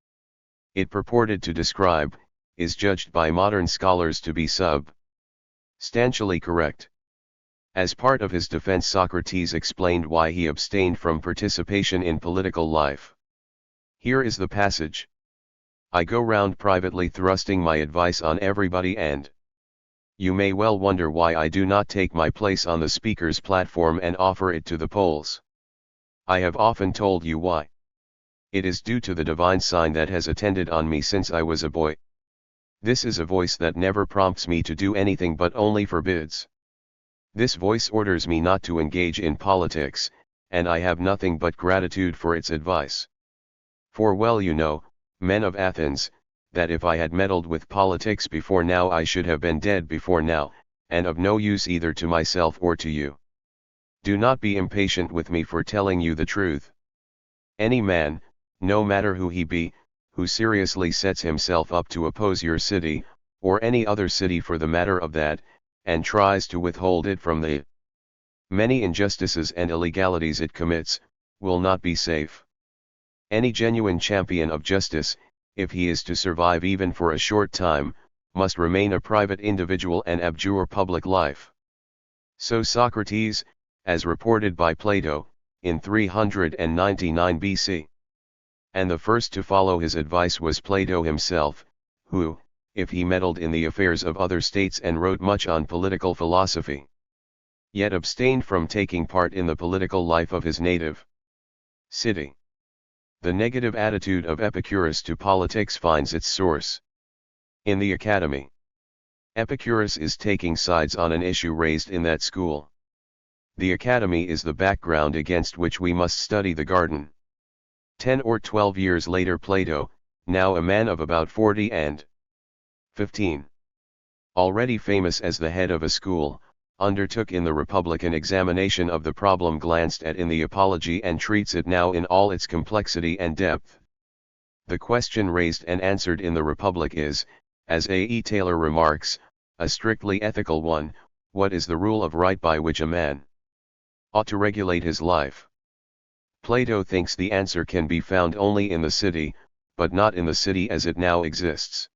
it purported to describe, is judged by modern scholars to be substantially correct. As part of his defense Socrates explained why he abstained from participation in political life. Here is the passage. I go round privately thrusting my advice on everybody, and you may well wonder why I do not take my place on the speaker's platform and offer it to the polls. I have often told you why. It is due to the divine sign that has attended on me since I was a boy. This is a voice that never prompts me to do anything but only forbids. This voice orders me not to engage in politics, and I have nothing but gratitude for its advice. For well you know, men of Athens, that if I had meddled with politics before now I should have been dead before now, and of no use either to myself or to you. Do not be impatient with me for telling you the truth. Any man, no matter who he be, who seriously sets himself up to oppose your city, or any other city for the matter of that, and tries to withhold it from the many injustices and illegalities it commits, will not be safe. Any genuine champion of justice, if he is to survive even for a short time, must remain a private individual and abjure public life. So Socrates, as reported by Plato, in 399 BC. And the first to follow his advice was Plato himself, who, if he meddled in the affairs of other states and wrote much on political philosophy, yet abstained from taking part in the political life of his native city. The negative attitude of Epicurus to politics finds its source in the Academy. Epicurus is taking sides on an issue raised in that school. The Academy is the background against which we must study the garden. 10 or 12 years later Plato, now a man of about 40 and 15, already famous as the head of a school, undertook in the Republican examination of the problem glanced at in the Apology and treats it now in all its complexity and depth. The question raised and answered in the Republic is, as A. E. Taylor remarks, a strictly ethical one: what is the rule of right by which a man ought to regulate his life? Plato thinks the answer can be found only in the city, but not in the city as it now exists.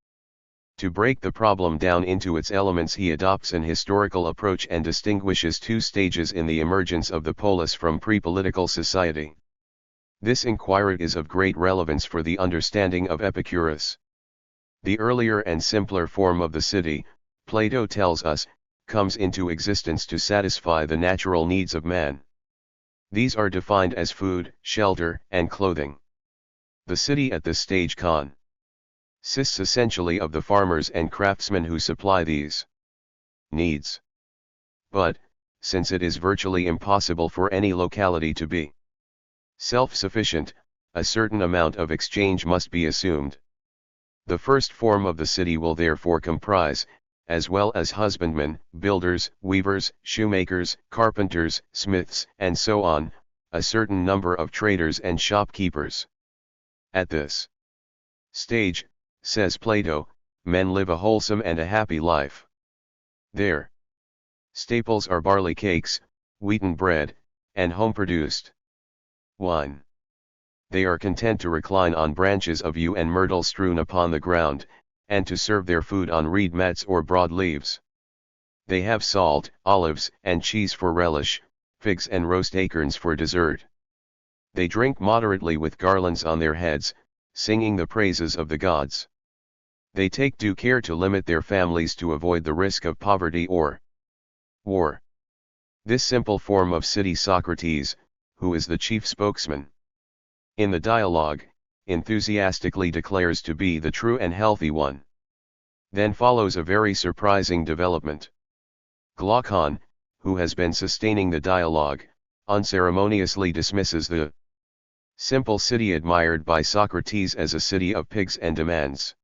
To break the problem down into its elements he adopts an historical approach and distinguishes two stages in the emergence of the polis from pre-political society. This inquiry is of great relevance for the understanding of Epicurus. The earlier and simpler form of the city, Plato tells us, comes into existence to satisfy the natural needs of man. These are defined as food, shelter, and clothing. The city at this stage consists essentially of the farmers and craftsmen who supply these needs. But, since it is virtually impossible for any locality to be self-sufficient, a certain amount of exchange must be assumed. The first form of the city will therefore comprise, as well as husbandmen, builders, weavers, shoemakers, carpenters, smiths, and so on, a certain number of traders and shopkeepers. At this stage, says Plato, men live a wholesome and a happy life. Their staples are barley cakes, wheaten bread, and home-produced wine. They are content to recline on branches of yew and myrtle strewn upon the ground, and to serve their food on reed mats or broad leaves. They have salt, olives, and cheese for relish, figs and roast acorns for dessert. They drink moderately with garlands on their heads, singing the praises of the gods. They take due care to limit their families to avoid the risk of poverty or war. This simple form of city Socrates, who is the chief spokesman in the dialogue, enthusiastically declares to be the true and healthy one. Then follows a very surprising development. Glaucon, who has been sustaining the dialogue, unceremoniously dismisses the simple city admired by Socrates as a city of pigs and demands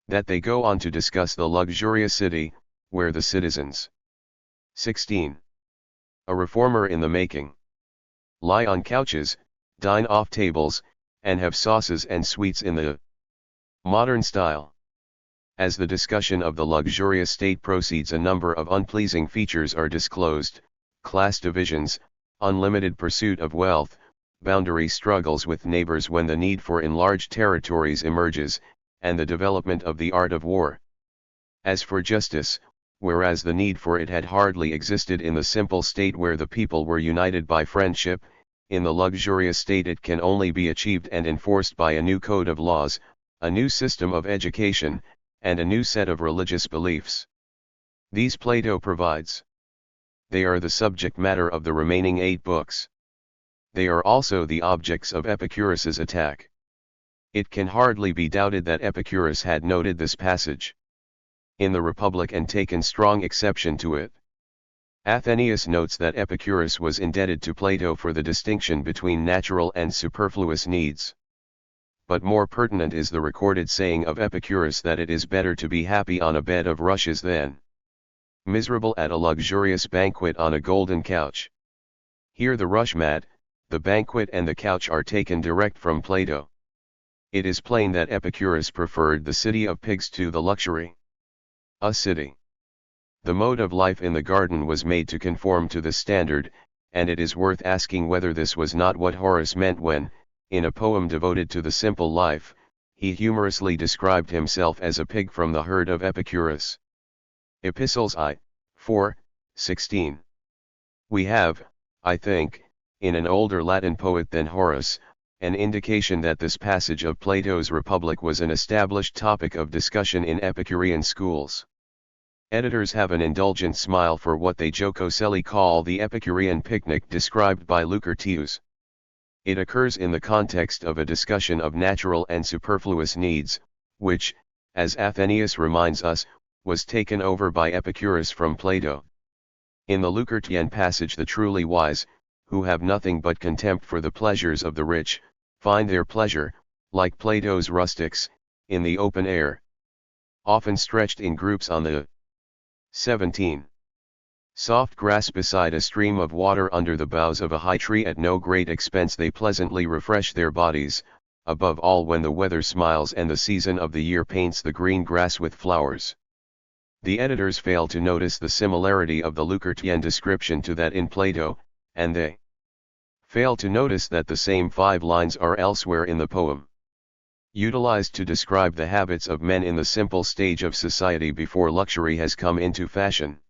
that they go on to discuss the luxurious city, where the citizens 16. A reformer in the making. Lie on couches, dine off tables, and have sauces and sweets in the modern style. As the discussion of the luxurious state proceeds, a number of unpleasing features are disclosed: class divisions, unlimited pursuit of wealth, boundary struggles with neighbors when the need for enlarged territories emerges, and the development of the art of war. As for justice, whereas the need for it had hardly existed in the simple state where the people were united by friendship, in the luxurious state it can only be achieved and enforced by a new code of laws, a new system of education, and a new set of religious beliefs. These Plato provides. They are the subject matter of the remaining 8 books. They are also the objects of Epicurus's attack. It can hardly be doubted that Epicurus had noted this passage in the Republic and taken strong exception to it. Athenaeus notes that Epicurus was indebted to Plato for the distinction between natural and superfluous needs. But more pertinent is the recorded saying of Epicurus that it is better to be happy on a bed of rushes than miserable at a luxurious banquet on a golden couch. Here the rush mat, the banquet and the couch are taken direct from Plato. It is plain that Epicurus preferred the city of pigs to the luxury a city. The mode of life in the garden was made to conform to this standard, and it is worth asking whether this was not what Horace meant when, in a poem devoted to the simple life, he humorously described himself as a pig from the herd of Epicurus. Epistles I, 4, 16. We have, I think, in an older Latin poet than Horace, an indication that this passage of Plato's Republic was an established topic of discussion in Epicurean schools. Editors have an indulgent smile for what they jocosely call the Epicurean picnic described by Lucretius. It occurs in the context of a discussion of natural and superfluous needs, which, as Athenaeus reminds us, was taken over by Epicurus from Plato. In the Lucretian passage, the truly wise, who have nothing but contempt for the pleasures of the rich, find their pleasure, like Plato's rustics, in the open air, often stretched in groups on the 17. Soft grass beside a stream of water under the boughs of a high tree. At no great expense they pleasantly refresh their bodies, above all when the weather smiles and the season of the year paints the green grass with flowers. The editors fail to notice the similarity of the Lucretian description to that in Plato, and they fail to notice that the same 5 lines are elsewhere in the poem utilized to describe the habits of men in the simple stage of society before luxury has come into fashion.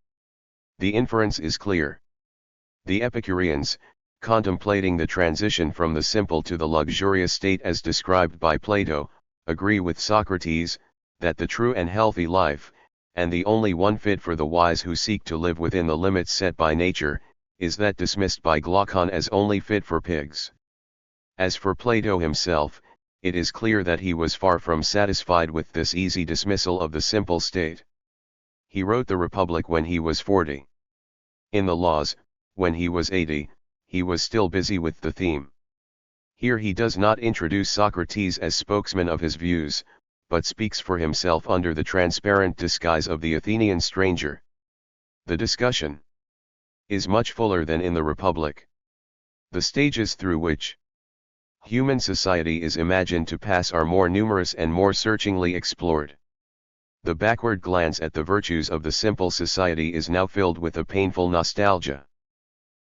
The inference is clear. The Epicureans, contemplating the transition from the simple to the luxurious state as described by Plato, agree with Socrates, that the true and healthy life, and the only one fit for the wise who seek to live within the limits set by nature, is that dismissed by Glaucon as only fit for pigs. As for Plato himself, it is clear that he was far from satisfied with this easy dismissal of the simple state. He wrote the Republic when he was 40. In the Laws, when he was 80, he was still busy with the theme. Here he does not introduce Socrates as spokesman of his views, but speaks for himself under the transparent disguise of the Athenian stranger. The discussion is much fuller than in the Republic. The stages through which human society is imagined to pass are more numerous and more searchingly explored. The backward glance at the virtues of the simple society is now filled with a painful nostalgia.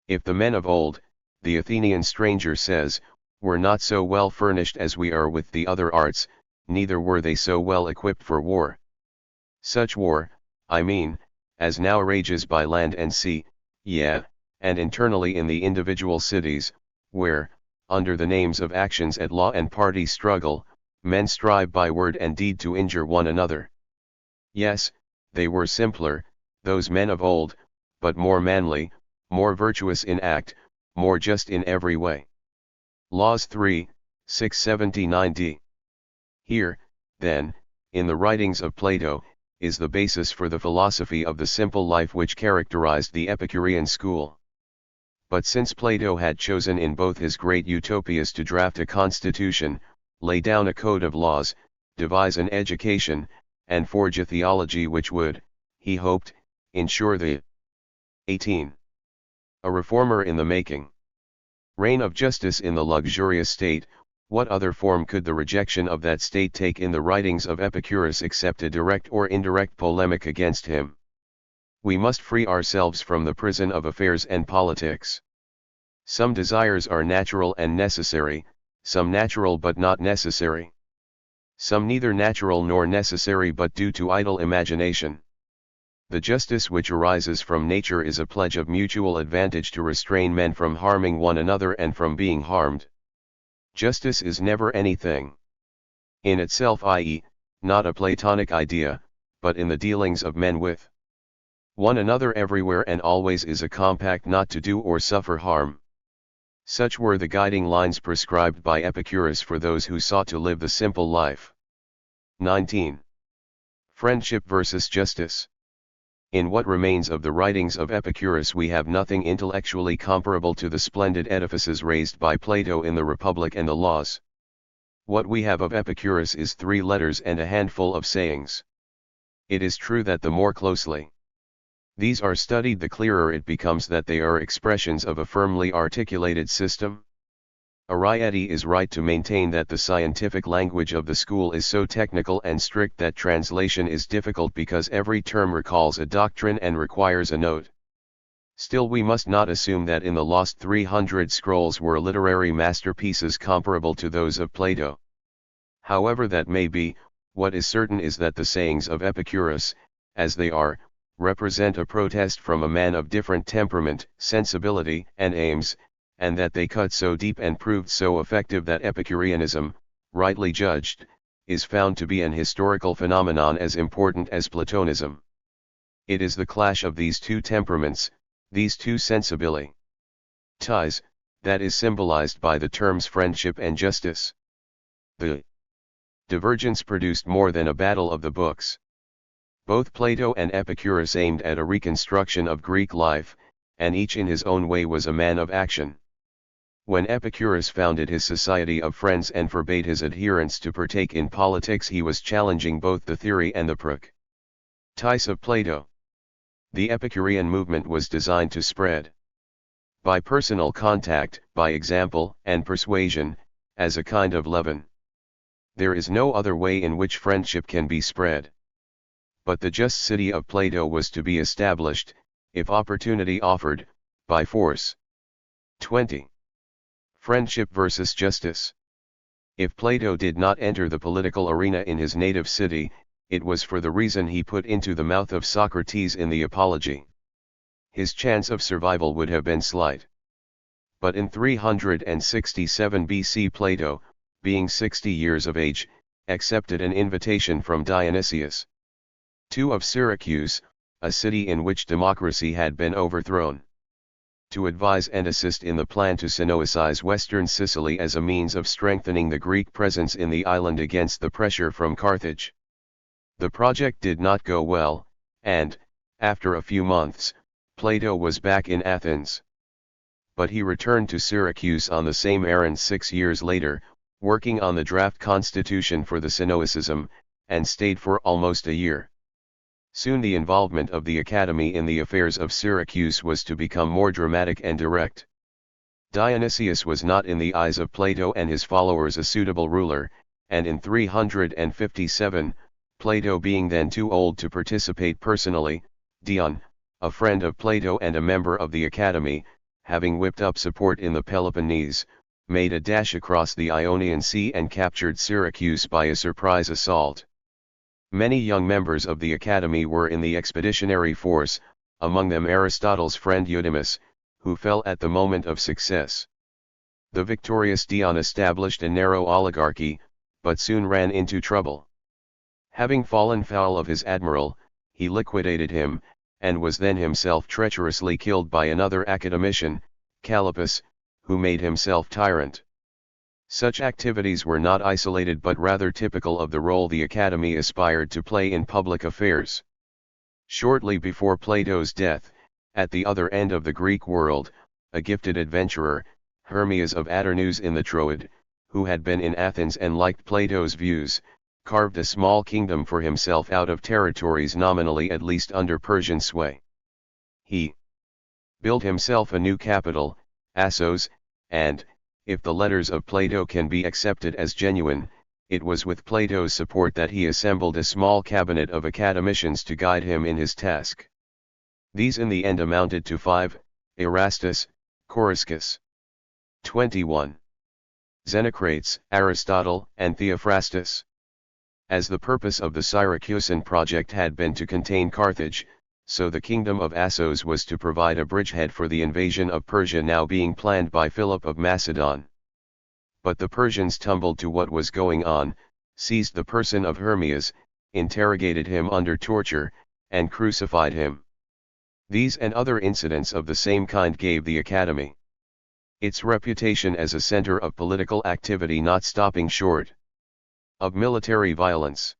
If the men of old, the Athenian stranger says, were not so well furnished as we are with the other arts, neither were they so well equipped for war. Such war, I mean, as now rages by land and sea, and internally in the individual cities, where, under the names of actions at law and party struggle, Men strive by word and deed to injure one another. Yes, they were simpler, those men of old, but more manly, more virtuous in act, more just in every way. Laws 3, 679d. Here, then, in the writings of Plato, is the basis for the philosophy of the simple life which characterized the Epicurean school. But since Plato had chosen in both his great utopias to draft a constitution, lay down a code of laws, devise an education, and forge a theology which would, he hoped, ensure the 18. A reformer in the making. Reign of justice in the luxurious state. What other form could the rejection of that state take in the writings of Epicurus except a direct or indirect polemic against him? We must free ourselves from the prison of affairs and politics. Some desires are natural and necessary, some natural but not necessary. Some neither natural nor necessary but due to idle imagination. The justice which arises from nature is a pledge of mutual advantage to restrain men from harming one another and from being harmed. Justice is never anything in itself, i.e., not a Platonic idea, but in the dealings of men with one another everywhere and always is a compact not to do or suffer harm. Such were the guiding lines prescribed by Epicurus for those who sought to live the simple life. 19. Friendship versus justice. In what remains of the writings of Epicurus we have nothing intellectually comparable to the splendid edifices raised by Plato in the Republic and the Laws. What we have of Epicurus is 3 letters and a handful of sayings. It is true that the more closely these are studied, the clearer it becomes that they are expressions of a firmly articulated system. Arrietty is right to maintain that the scientific language of the school is so technical and strict that translation is difficult because every term recalls a doctrine and requires a note. Still, we must not assume that in the lost 300 scrolls were literary masterpieces comparable to those of Plato. However that may be, what is certain is that the sayings of Epicurus, as they are, represent a protest from a man of different temperament, sensibility, and aims, and that they cut so deep and proved so effective that Epicureanism, rightly judged, is found to be an historical phenomenon as important as Platonism. It is the clash of these two temperaments, these two sensibilities, that is symbolized by the terms friendship and justice. The divergence produced more than a battle of the books. Both Plato and Epicurus aimed at a reconstruction of Greek life, and each in his own way was a man of action. When Epicurus founded his society of friends and forbade his adherents to partake in politics, he was challenging both the theory and the practice of Plato. The Epicurean movement was designed to spread by personal contact, by example and persuasion, as a kind of leaven. There is no other way in which friendship can be spread. But the just city of Plato was to be established, if opportunity offered, by force. 20. Friendship versus justice. If Plato did not enter the political arena in his native city, it was for the reason he put into the mouth of Socrates in the Apology. His chance of survival would have been slight. But in 367 BC Plato, being 60 years of age, accepted an invitation from Dionysius II of Syracuse, a city in which democracy had been overthrown, to advise and assist in the plan to Sinoicize western Sicily as a means of strengthening the Greek presence in the island against the pressure from Carthage. The project did not go well, and, after a few months, Plato was back in Athens. But he returned to Syracuse on the same errand 6 years later, working on the draft constitution for the Sinoicism, and stayed for almost a year. Soon the involvement of the academy in the affairs of Syracuse was to become more dramatic and direct. Dionysius was not in the eyes of Plato and his followers a suitable ruler, and in 357, Plato being then too old to participate personally, Dion, a friend of Plato and a member of the academy, having whipped up support in the Peloponnese, made a dash across the Ionian Sea and captured Syracuse by a surprise assault. Many young members of the academy were in the expeditionary force, among them Aristotle's friend Eudemus, who fell at the moment of success. The victorious Dion established a narrow oligarchy, but soon ran into trouble. Having fallen foul of his admiral, he liquidated him, and was then himself treacherously killed by another academician, Callippus, who made himself tyrant. Such activities were not isolated but rather typical of the role the Academy aspired to play in public affairs. Shortly before Plato's death, at the other end of the Greek world, a gifted adventurer, Hermias of Aternus in the Troad, who had been in Athens and liked Plato's views, carved a small kingdom for himself out of territories nominally at least under Persian sway. He built himself a new capital, Assos, and, if the letters of Plato can be accepted as genuine, it was with Plato's support that he assembled a small cabinet of academicians to guide him in his task. These in the end amounted to 5, Erastus, Coriscus, 21, Xenocrates, Aristotle, and Theophrastus. As the purpose of the Syracusan project had been to contain Carthage, so the kingdom of Assos was to provide a bridgehead for the invasion of Persia now being planned by Philip of Macedon. But the Persians tumbled to what was going on, seized the person of Hermias, interrogated him under torture, and crucified him. These and other incidents of the same kind gave the Academy its reputation as a center of political activity not stopping short of military violence.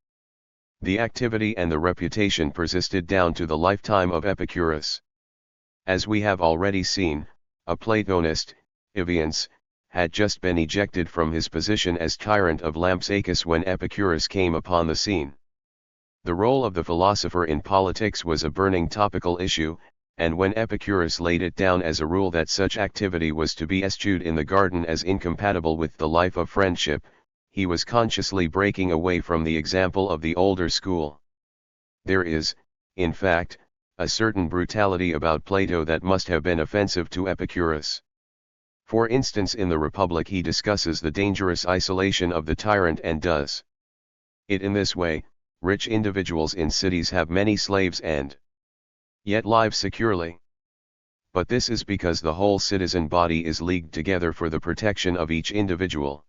The activity and the reputation persisted down to the lifetime of Epicurus. As we have already seen, a Platonist, Evians, had just been ejected from his position as tyrant of Lampsacus when Epicurus came upon the scene. The role of the philosopher in politics was a burning topical issue, and when Epicurus laid it down as a rule that such activity was to be eschewed in the garden as incompatible with the life of friendship, he was consciously breaking away from the example of the older school. There is, in fact, a certain brutality about Plato that must have been offensive to Epicurus. For instance, in the Republic he discusses the dangerous isolation of the tyrant and does it in this way: rich individuals in cities have many slaves and yet live securely. But this is because the whole citizen body is leagued together for the protection of each individual.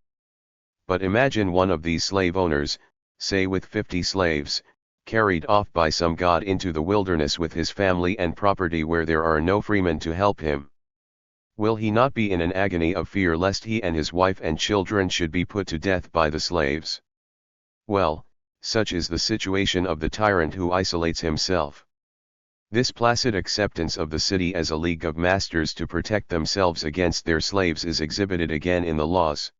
But imagine one of these slave owners, say with 50 slaves, carried off by some god into the wilderness with his family and property where there are no freemen to help him. Will he not be in an agony of fear lest he and his wife and children should be put to death by the slaves? Well, such is the situation of the tyrant who isolates himself. This placid acceptance of the city as a league of masters to protect themselves against their slaves is exhibited again in the laws.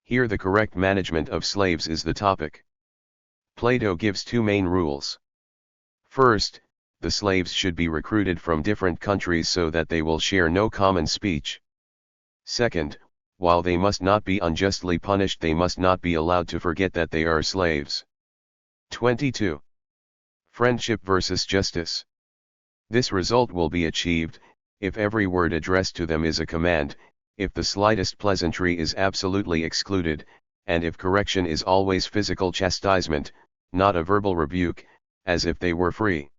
Here the correct management of slaves is the topic. Plato gives two main rules. First, the slaves should be recruited from different countries so that they will share no common speech. Second, while they must not be unjustly punished, they must not be allowed to forget that they are slaves. 22. Friendship versus justice. This result will be achieved, if every word addressed to them is a command, if the slightest pleasantry is absolutely excluded, and if correction is always physical chastisement, not a verbal rebuke, as if they were free.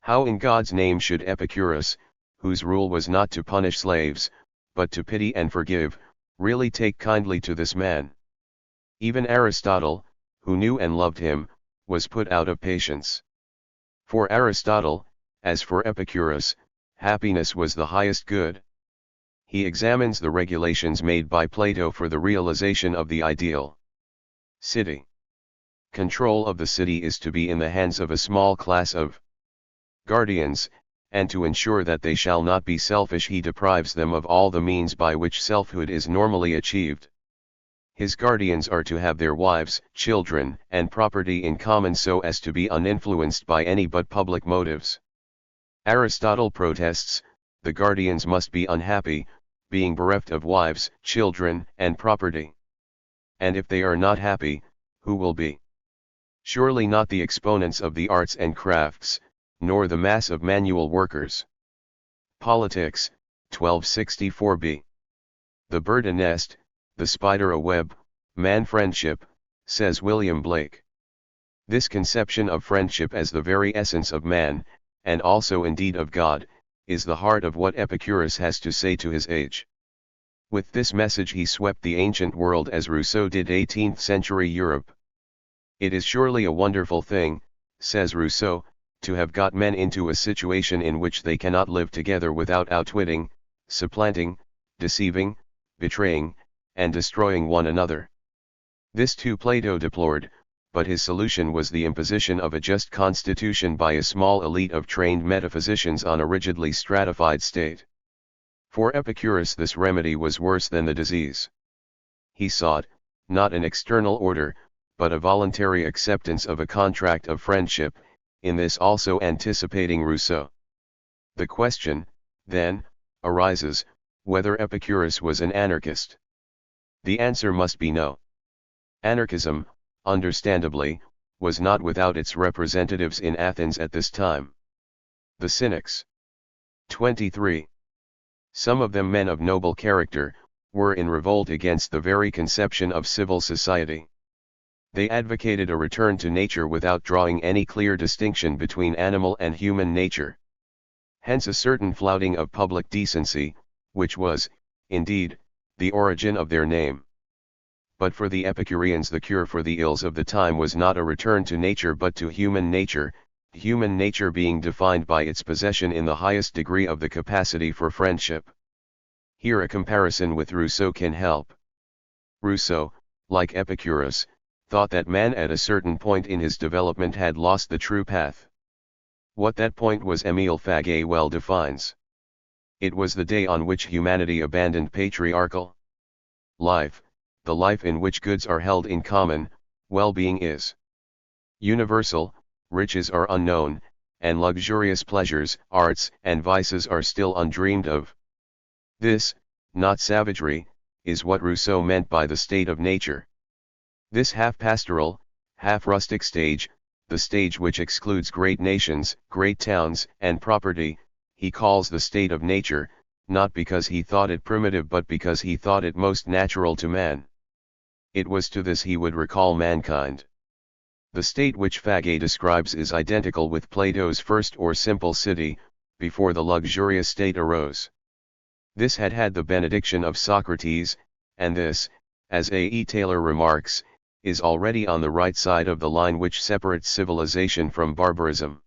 How in God's name should Epicurus, whose rule was not to punish slaves, but to pity and forgive, really take kindly to this man? Even Aristotle, who knew and loved him, was put out of patience. For Aristotle, as for Epicurus, happiness was the highest good. He examines the regulations made by Plato for the realization of the ideal city. Control of the city is to be in the hands of a small class of guardians, and to ensure that they shall not be selfish he deprives them of all the means by which selfhood is normally achieved. His guardians are to have their wives, children, and property in common so as to be uninfluenced by any but public motives. Aristotle protests, the guardians must be unhappy, being bereft of wives, children, and property. And if they are not happy, who will be? Surely not the exponents of the arts and crafts, nor the mass of manual workers. Politics, 1264b. The bird a nest, the spider a web, man friendship, says William Blake. This conception of friendship as the very essence of man, and also indeed of God, is the heart of what Epicurus has to say to his age. With this message he swept the ancient world as Rousseau did 18th century Europe. It is surely a wonderful thing, says Rousseau, to have got men into a situation in which they cannot live together without outwitting, supplanting, deceiving, betraying, and destroying one another. This too Plato deplored, but his solution was the imposition of a just constitution by a small elite of trained metaphysicians on a rigidly stratified state. For Epicurus this remedy was worse than the disease. He sought, not an external order, but a voluntary acceptance of a contract of friendship, in this also anticipating Rousseau. The question, then, arises, whether Epicurus was an anarchist. The answer must be no. Anarchism, understandably, was not without its representatives in Athens at this time. The Cynics. 23. Some of them men of noble character, were in revolt against the very conception of civil society. They advocated a return to nature without drawing any clear distinction between animal and human nature. Hence a certain flouting of public decency, which was, indeed, the origin of their name. But for the Epicureans the cure for the ills of the time was not a return to nature but to human nature being defined by its possession in the highest degree of the capacity for friendship. Here a comparison with Rousseau can help. Rousseau, like Epicurus, thought that man at a certain point in his development had lost the true path. What that point was Émile Faguet well defines. It was the day on which humanity abandoned patriarchal life, the life in which goods are held in common, well-being is universal, riches are unknown, and luxurious pleasures, arts, and vices are still undreamed of. This, not savagery, is what Rousseau meant by the state of nature. This half-pastoral, half-rustic stage, the stage which excludes great nations, great towns, and property, he calls the state of nature, not because he thought it primitive but because he thought it most natural to man. It was to this he would recall mankind. The state which Faguet describes is identical with Plato's first or simple city, before the luxurious state arose. This had had the benediction of Socrates, and this, as A. E. Taylor remarks, is already on the right side of the line which separates civilization from barbarism.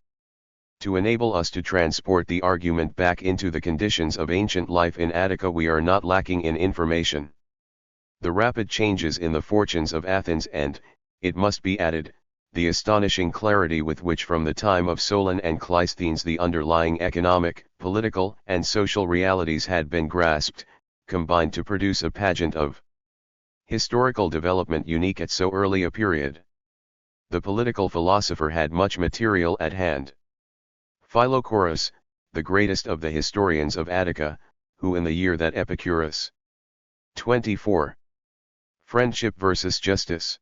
To enable us to transport the argument back into the conditions of ancient life in Attica we are not lacking in information. The rapid changes in the fortunes of Athens and, it must be added, the astonishing clarity with which from the time of Solon and Cleisthenes the underlying economic, political, and social realities had been grasped, combined to produce a pageant of historical development unique at so early a period. The political philosopher had much material at hand. Philochorus, the greatest of the historians of Attica, who in the year that Epicurus 24. Friendship versus Justice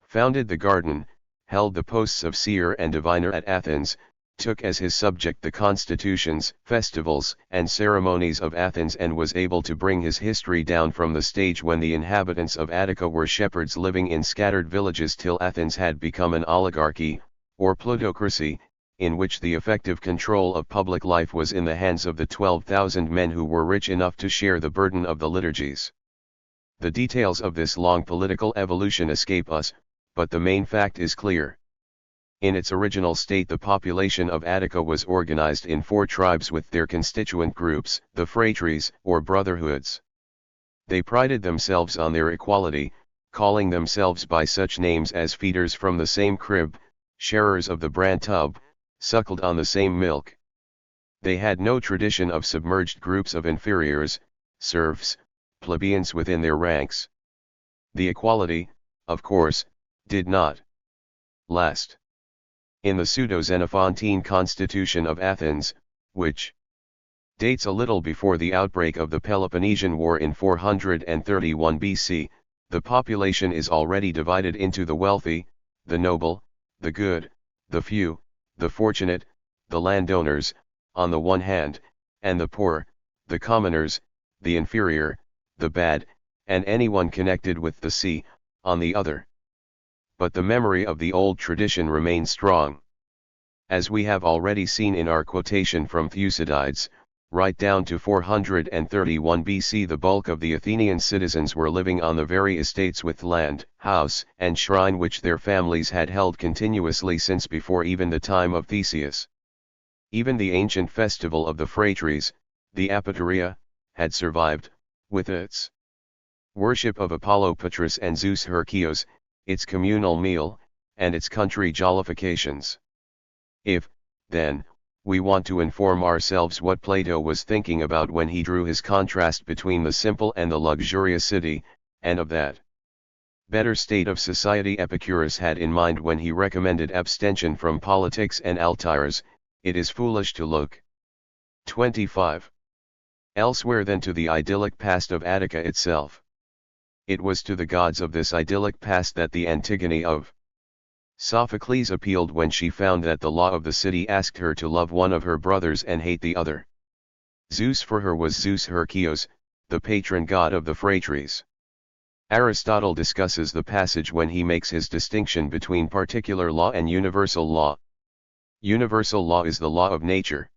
founded the garden, held the posts of seer and diviner at Athens, took as his subject the constitutions, festivals, and ceremonies of Athens and was able to bring his history down from the stage when the inhabitants of Attica were shepherds living in scattered villages till Athens had become an oligarchy, or plutocracy, in which the effective control of public life was in the hands of the 12,000 men who were rich enough to share the burden of the liturgies. The details of this long political evolution escape us, but the main fact is clear. In its original state the population of Attica was organized in 4 tribes with their constituent groups, the phratries, or brotherhoods. They prided themselves on their equality, calling themselves by such names as feeders from the same crib, sharers of the bran tub, suckled on the same milk. They had no tradition of submerged groups of inferiors, serfs, plebeians within their ranks. The equality, of course, did not last. In the pseudo-Xenophantine constitution of Athens, which dates a little before the outbreak of the Peloponnesian War in 431 BC, the population is already divided into the wealthy, the noble, the good, the few, the fortunate, the landowners, on the one hand, and the poor, the commoners, the inferior, the bad, and anyone connected with the sea, on the other. But the memory of the old tradition remains strong. As we have already seen in our quotation from Thucydides, right down to 431 BC the bulk of the Athenian citizens were living on the very estates with land, house, and shrine which their families had held continuously since before even the time of Theseus. Even the ancient festival of the phratries, the Apoteria, had survived, with its worship of Apollo Patris and Zeus Herkios, its communal meal, and its country jollifications. If, then, we want to inform ourselves what Plato was thinking about when he drew his contrast between the simple and the luxurious city, and of that better state of society Epicurus had in mind when he recommended abstention from politics and altires, it is foolish to look 25. Elsewhere than to the idyllic past of Attica itself. It was to the gods of this idyllic past that the Antigone of Sophocles appealed when she found that the law of the city asked her to love one of her brothers and hate the other. Zeus for her was Zeus Herkios, the patron god of the phratries. Aristotle discusses the passage when he makes his distinction between particular law and universal law. Universal law is the law of nature.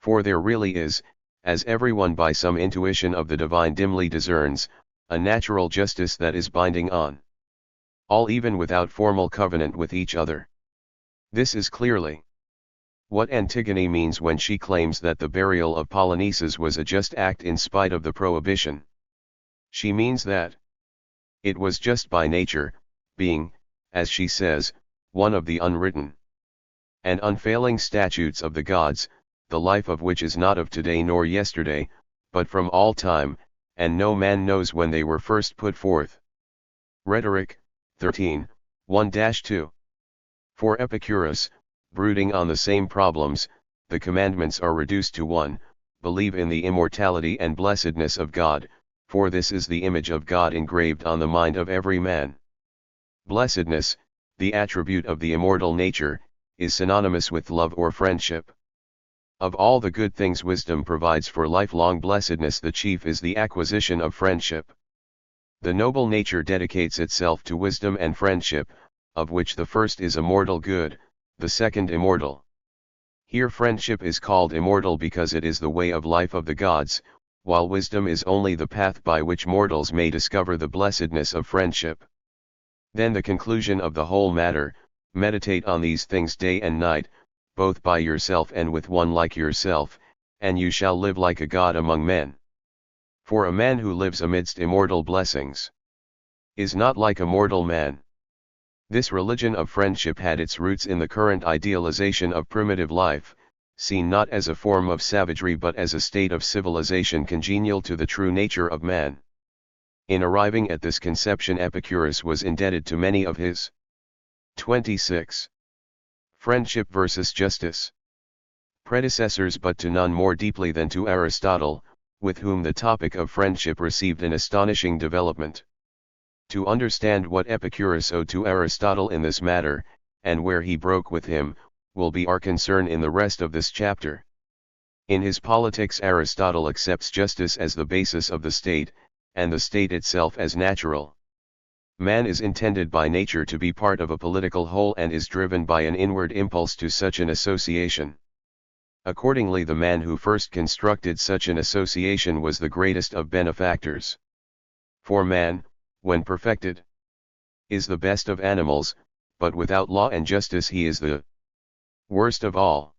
For there really is, as everyone by some intuition of the divine dimly discerns, a natural justice that is binding on all even without formal covenant with each other. This is clearly what Antigone means when she claims that the burial of Polynices was a just act in spite of the prohibition. She means that it was just by nature, being, as she says, one of the unwritten and unfailing statutes of the gods, the life of which is not of today nor yesterday, but from all time, and no man knows when they were first put forth. Rhetoric, 13, 1-2. For Epicurus, brooding on the same problems, the commandments are reduced to one: believe in the immortality and blessedness of God, for this is the image of God engraved on the mind of every man. Blessedness, the attribute of the immortal nature, is synonymous with love or friendship. Of all the good things wisdom provides for lifelong blessedness, the chief is the acquisition of friendship. The noble nature dedicates itself to wisdom and friendship, of which the first is a mortal good, the second immortal. Here friendship is called immortal because it is the way of life of the gods, while wisdom is only the path by which mortals may discover the blessedness of friendship. Then the conclusion of the whole matter: meditate on these things day and night, both by yourself and with one like yourself, and you shall live like a god among men. For a man who lives amidst immortal blessings is not like a mortal man. This religion of friendship had its roots in the current idealization of primitive life, seen not as a form of savagery but as a state of civilization congenial to the true nature of man. In arriving at this conception, Epicurus was indebted to many of his 26. Friendship versus justice predecessors, but to none more deeply than to Aristotle, with whom the topic of friendship received an astonishing development. To understand what Epicurus owed to Aristotle in this matter, and where he broke with him, will be our concern in the rest of this chapter. In his Politics, Aristotle accepts justice as the basis of the state, and the state itself as natural. Man is intended by nature to be part of a political whole and is driven by an inward impulse to such an association. Accordingly, the man who first constructed such an association was the greatest of benefactors. For man, when perfected, is the best of animals, but without law and justice he is the worst of all.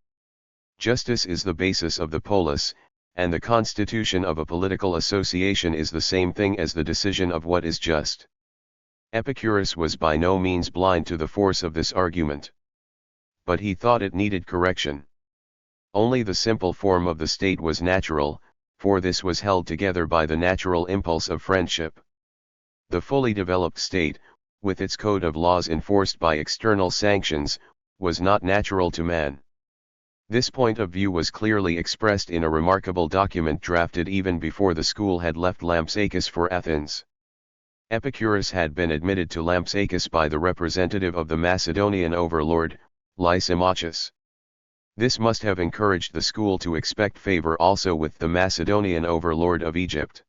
Justice is the basis of the polis, and the constitution of a political association is the same thing as the decision of what is just. Epicurus was by no means blind to the force of this argument, but he thought it needed correction. Only the simple form of the state was natural, for this was held together by the natural impulse of friendship. The fully developed state, with its code of laws enforced by external sanctions, was not natural to man. This point of view was clearly expressed in a remarkable document drafted even before the school had left Lampsacus for Athens. Epicurus had been admitted to Lampsacus by the representative of the Macedonian overlord, Lysimachus. This must have encouraged the school to expect favor also with the Macedonian overlord of Egypt.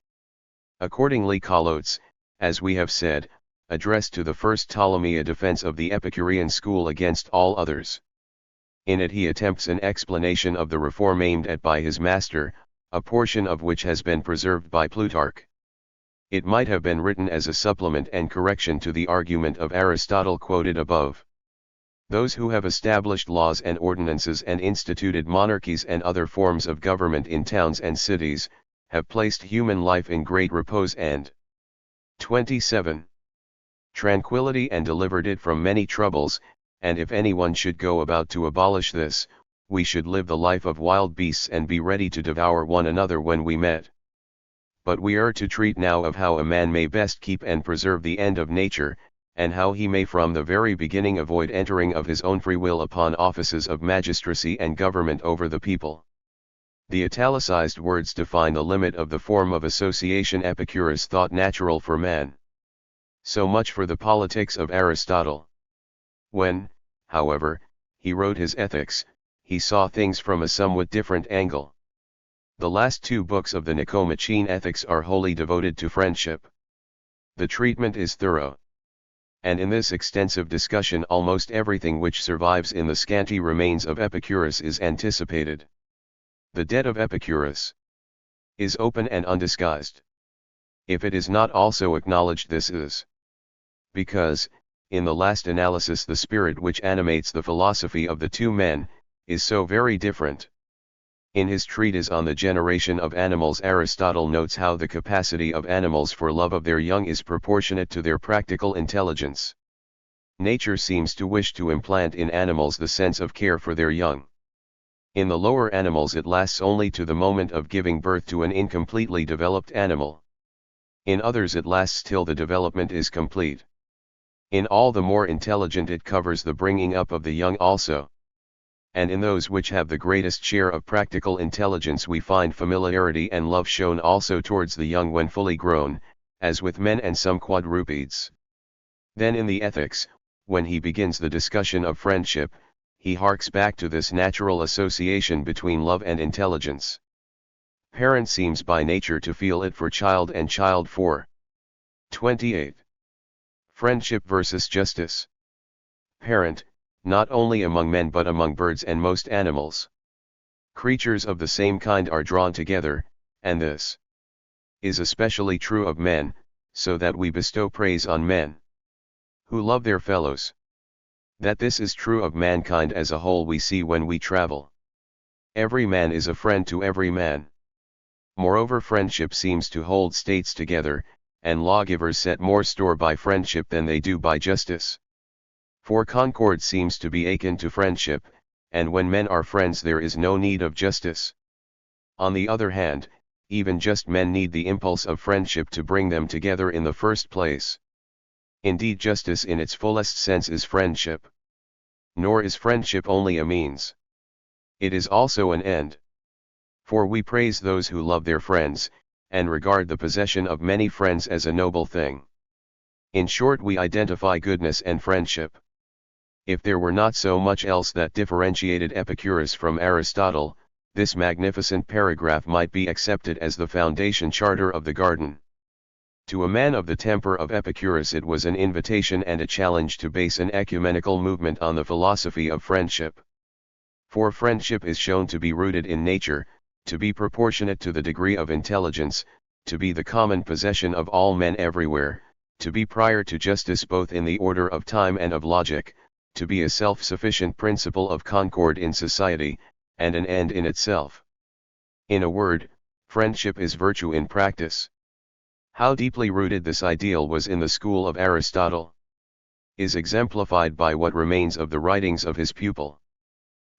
Accordingly, Calotes, as we have said, addressed to the first Ptolemy a defense of the Epicurean school against all others. In it he attempts an explanation of the reform aimed at by his master, a portion of which has been preserved by Plutarch. It might have been written as a supplement and correction to the argument of Aristotle quoted above. Those who have established laws and ordinances and instituted monarchies and other forms of government in towns and cities, have placed human life in great repose and 27. Tranquility and delivered it from many troubles, and if anyone should go about to abolish this, we should live the life of wild beasts and be ready to devour one another when we met. But we are to treat now of how a man may best keep and preserve the end of nature, and how he may from the very beginning avoid entering of his own free will upon offices of magistracy and government over the people. The italicized words define the limit of the form of association Epicurus thought natural for man. So much for the politics of Aristotle. When, however, he wrote his Ethics, he saw things from a somewhat different angle. The last two books of the Nicomachean Ethics are wholly devoted to friendship. The treatment is thorough. And in this extensive discussion almost everything which survives in the scanty remains of Epicurus is anticipated. The debt of Epicurus is open and undisguised. If it is not also acknowledged, this is because, in the last analysis, the spirit which animates the philosophy of the two men is so very different. In his treatise on the generation of animals, Aristotle notes how the capacity of animals for love of their young is proportionate to their practical intelligence. Nature seems to wish to implant in animals the sense of care for their young. In the lower animals it lasts only to the moment of giving birth to an incompletely developed animal. In others it lasts till the development is complete. In all the more intelligent it covers the bringing up of the young also. And in those which have the greatest share of practical intelligence we find familiarity and love shown also towards the young when fully grown, as with men and some quadrupeds. Then in the Ethics, when he begins the discussion of friendship, he harks back to this natural association between love and intelligence. Parent seems by nature to feel it for child and child for 28. Friendship versus justice. Parent, not only among men but among birds and most animals. Creatures of the same kind are drawn together, and this is especially true of men, so that we bestow praise on men who love their fellows. That this is true of mankind as a whole we see when we travel. Every man is a friend to every man. Moreover, friendship seems to hold states together, and lawgivers set more store by friendship than they do by justice. For concord seems to be akin to friendship, and when men are friends there is no need of justice. On the other hand, even just men need the impulse of friendship to bring them together in the first place. Indeed, justice in its fullest sense is friendship. Nor is friendship only a means. It is also an end. For we praise those who love their friends, and regard the possession of many friends as a noble thing. In short, we identify goodness and friendship. If there were not so much else that differentiated Epicurus from Aristotle, this magnificent paragraph might be accepted as the foundation charter of the garden. To a man of the temper of Epicurus it was an invitation and a challenge to base an ecumenical movement on the philosophy of friendship. For friendship is shown to be rooted in nature, to be proportionate to the degree of intelligence, to be the common possession of all men everywhere, to be prior to justice both in the order of time and of logic, to be a self-sufficient principle of concord in society, and an end in itself. In a word, friendship is virtue in practice. How deeply rooted this ideal was in the school of Aristotle is exemplified by what remains of the writings of his pupil.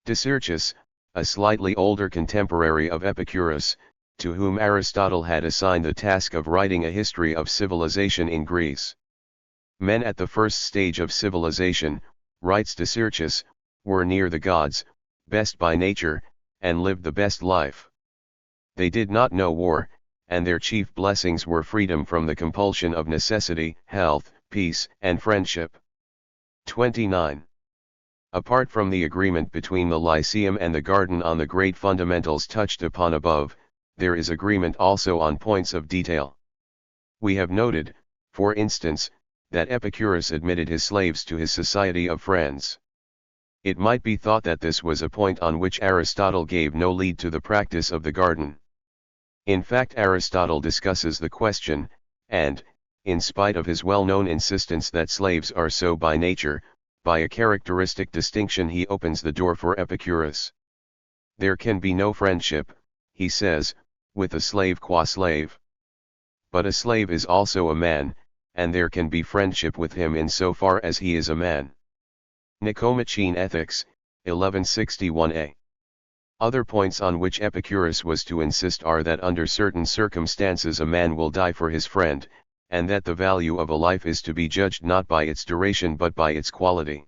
Dicerchus, a slightly older contemporary of Epicurus, to whom Aristotle had assigned the task of writing a history of civilization in Greece. Men at the first stage of civilization, writes Dicerchus, were near the gods, best by nature, and lived the best life. They did not know war, and their chief blessings were freedom from the compulsion of necessity, health, peace, and friendship. 29. Apart from the agreement between the Lyceum and the garden on the great fundamentals touched upon above, there is agreement also on points of detail. We have noted, for instance, that Epicurus admitted his slaves to his society of friends. It might be thought that this was a point on which Aristotle gave no lead to the practice of the garden. In fact, Aristotle discusses the question, and, in spite of his well-known insistence that slaves are so by nature, by a characteristic distinction he opens the door for Epicurus. There can be no friendship, he says, with a slave qua slave. But a slave is also a man, and there can be friendship with him in so far as he is a man. Nicomachean Ethics, 1161a. Other points on which Epicurus was to insist are that under certain circumstances a man will die for his friend, and that the value of a life is to be judged not by its duration but by its quality.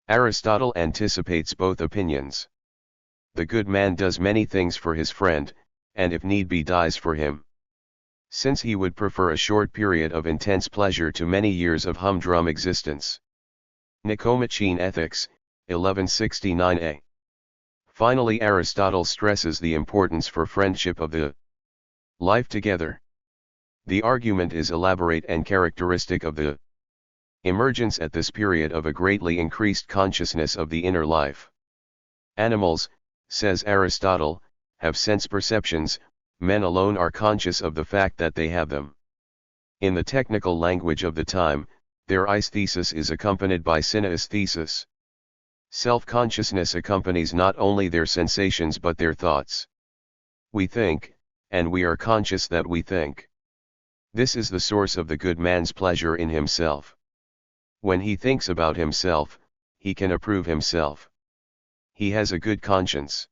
Aristotle anticipates both opinions. The good man does many things for his friend, and if need be dies for him. Since he would prefer a short period of intense pleasure to many years of humdrum existence. Nicomachean Ethics, 1169a. Finally, Aristotle stresses the importance for friendship of the life together. The argument is elaborate and characteristic of the emergence at this period of a greatly increased consciousness of the inner life. Animals, says Aristotle, have sense perceptions, men alone are conscious of the fact that they have them. In the technical language of the time, their aesthesis is accompanied by synaesthesis. Self-consciousness accompanies not only their sensations but their thoughts. We think, and we are conscious that we think. This is the source of the good man's pleasure in himself. When he thinks about himself, he can approve himself. He has a good conscience.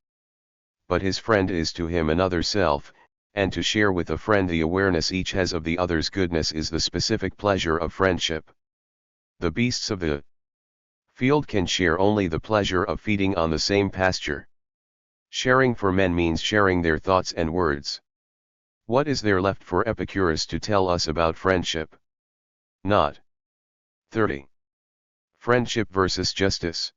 But his friend is to him another self, and to share with a friend the awareness each has of the other's goodness is the specific pleasure of friendship. The beasts of the field can share only the pleasure of feeding on the same pasture. Sharing for men means sharing their thoughts and words. What is there left for Epicurus to tell us about friendship? Not 30. Friendship versus justice.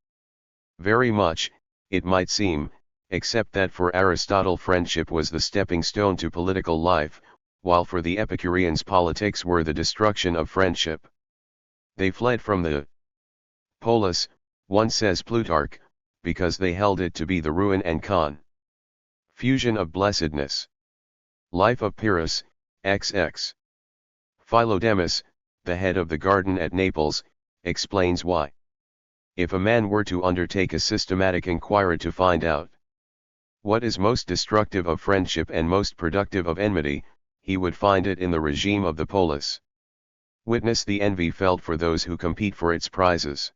Very much, it might seem, except that for Aristotle friendship was the stepping stone to political life, while for the Epicureans politics were the destruction of friendship. They fled from the polis, one says Plutarch, because they held it to be the ruin and confusion of blessedness. Life of Pyrrhus, XX. Philodemus, the head of the garden at Naples, explains why. If a man were to undertake a systematic inquiry to find out what is most destructive of friendship and most productive of enmity, he would find it in the regime of the polis. Witness the envy felt for those who compete for its prizes.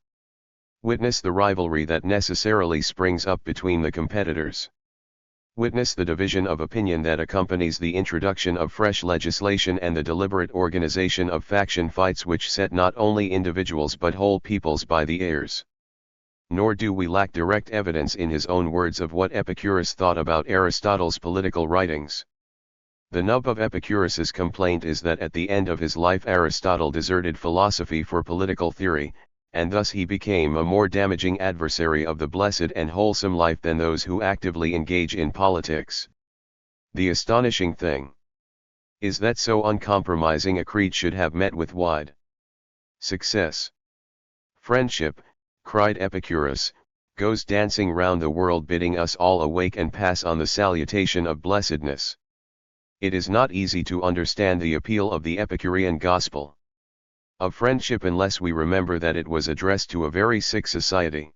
Witness the rivalry that necessarily springs up between the competitors. Witness the division of opinion that accompanies the introduction of fresh legislation and the deliberate organization of faction fights which set not only individuals but whole peoples by the ears. Nor do we lack direct evidence in his own words of what Epicurus thought about Aristotle's political writings. The nub of Epicurus's complaint is that at the end of his life Aristotle deserted philosophy for political theory, and thus he became a more damaging adversary of the blessed and wholesome life than those who actively engage in politics. The astonishing thing is that so uncompromising a creed should have met with wide success. Friendship, cried Epicurus, goes dancing round the world bidding us all awake and pass on the salutation of blessedness. It is not easy to understand the appeal of the Epicurean gospel of friendship unless we remember that it was addressed to a very sick society.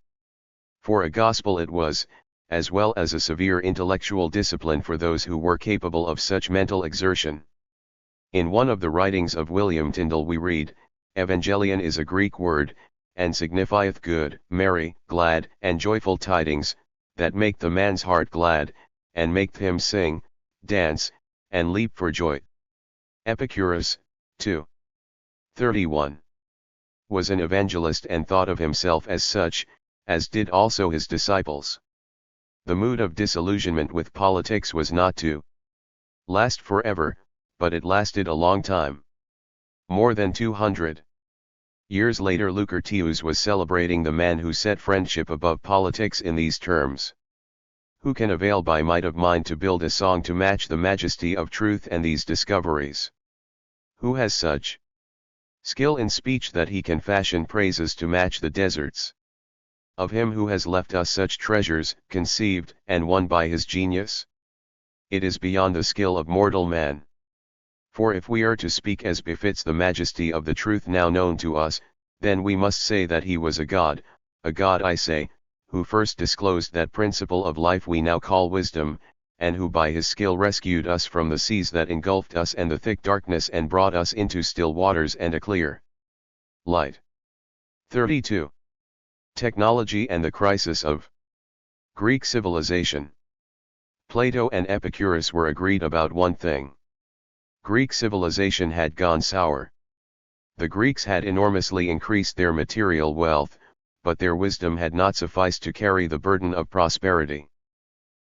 For a gospel it was, as well as a severe intellectual discipline for those who were capable of such mental exertion. In one of the writings of William Tyndale we read, Evangelion is a Greek word, and signifieth good, merry, glad, and joyful tidings, that make the man's heart glad, and make him sing, dance, and leap for joy. Epicurus, 2. 31. Was an evangelist and thought of himself as such, as did also his disciples. The mood of disillusionment with politics was not to last forever, but it lasted a long time. More than 200 years later Lucretius was celebrating the man who set friendship above politics in these terms. Who can avail by might of mind to build a song to match the majesty of truth and these discoveries? Who has such skill in speech that he can fashion praises to match the deserts of him who has left us such treasures, conceived and won by his genius? it is beyond the skill of mortal man. For if we are to speak as befits the majesty of the truth now known to us, then we must say that he was a God I say, who first disclosed that principle of life we now call wisdom, and who by his skill rescued us from the seas that engulfed us and the thick darkness and brought us into still waters and a clear light. 32. Technology and the crisis of Greek civilization. Plato and Epicurus were agreed about one thing. Greek civilization had gone sour. The Greeks had enormously increased their material wealth, but their wisdom had not sufficed to carry the burden of prosperity.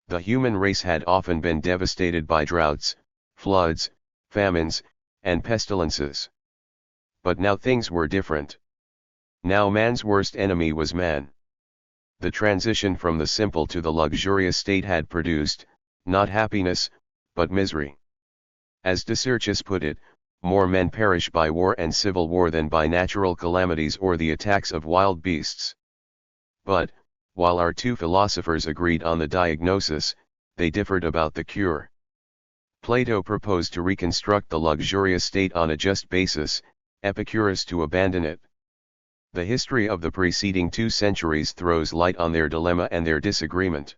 The human race had often been devastated by droughts, floods, famines, and pestilences. But now things were different. Now man's worst enemy was man. The transition from the simple to the luxurious state had produced, not happiness, but misery. As Epicurus put it, more men perish by war and civil war than by natural calamities or the attacks of wild beasts. But, while our two philosophers agreed on the diagnosis, they differed about the cure. Plato proposed to reconstruct the luxurious state on a just basis, Epicurus to abandon it. The history of the preceding 2 centuries throws light on their dilemma and their disagreement.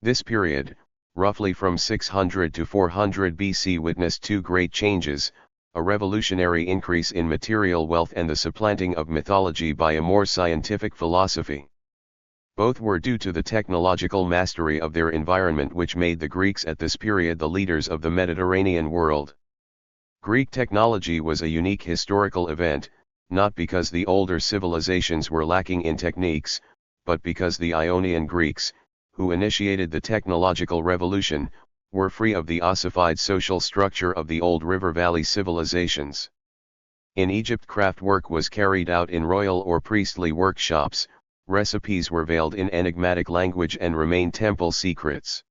This period, roughly from 600 to 400 BC, witnessed 2 great changes, a revolutionary increase in material wealth and the supplanting of mythology by a more scientific philosophy. Both were due to the technological mastery of their environment, which made the Greeks at this period the leaders of the Mediterranean world. Greek technology was a unique historical event, not because the older civilizations were lacking in techniques, but because the Ionian Greeks, who initiated the technological revolution, were free of the ossified social structure of the old river valley civilizations. In Egypt, craft work was carried out in royal or priestly workshops, recipes were veiled in enigmatic language and remained temple secrets.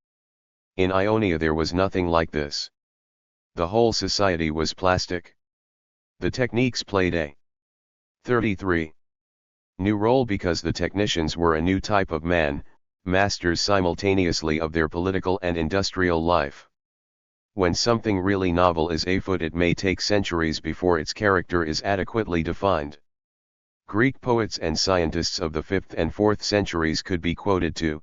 In Ionia there was nothing like this. The whole society was plastic. The techniques played a 33. New role because the technicians were a new type of man, masters simultaneously of their political and industrial life. When something really novel is afoot, it may take centuries before its character is adequately defined. Greek poets and scientists of the 5th and 4th centuries could be quoted to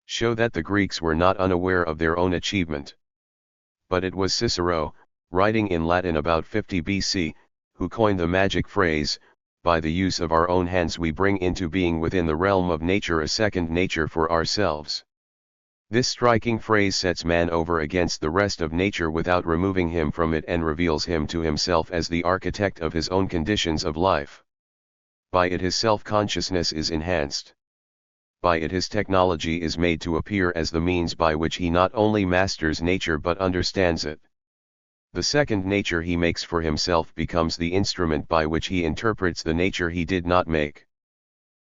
show that the Greeks were not unaware of their own achievement. But it was Cicero, writing in Latin about 50 BC, who coined the magic phrase, "By the use of our own hands we bring into being within the realm of nature a second nature for ourselves." This striking phrase sets man over against the rest of nature without removing him from it, and reveals him to himself as the architect of his own conditions of life. By it his self-consciousness is enhanced. By it his technology is made to appear as the means by which he not only masters nature but understands it. The second nature he makes for himself becomes the instrument by which he interprets the nature he did not make.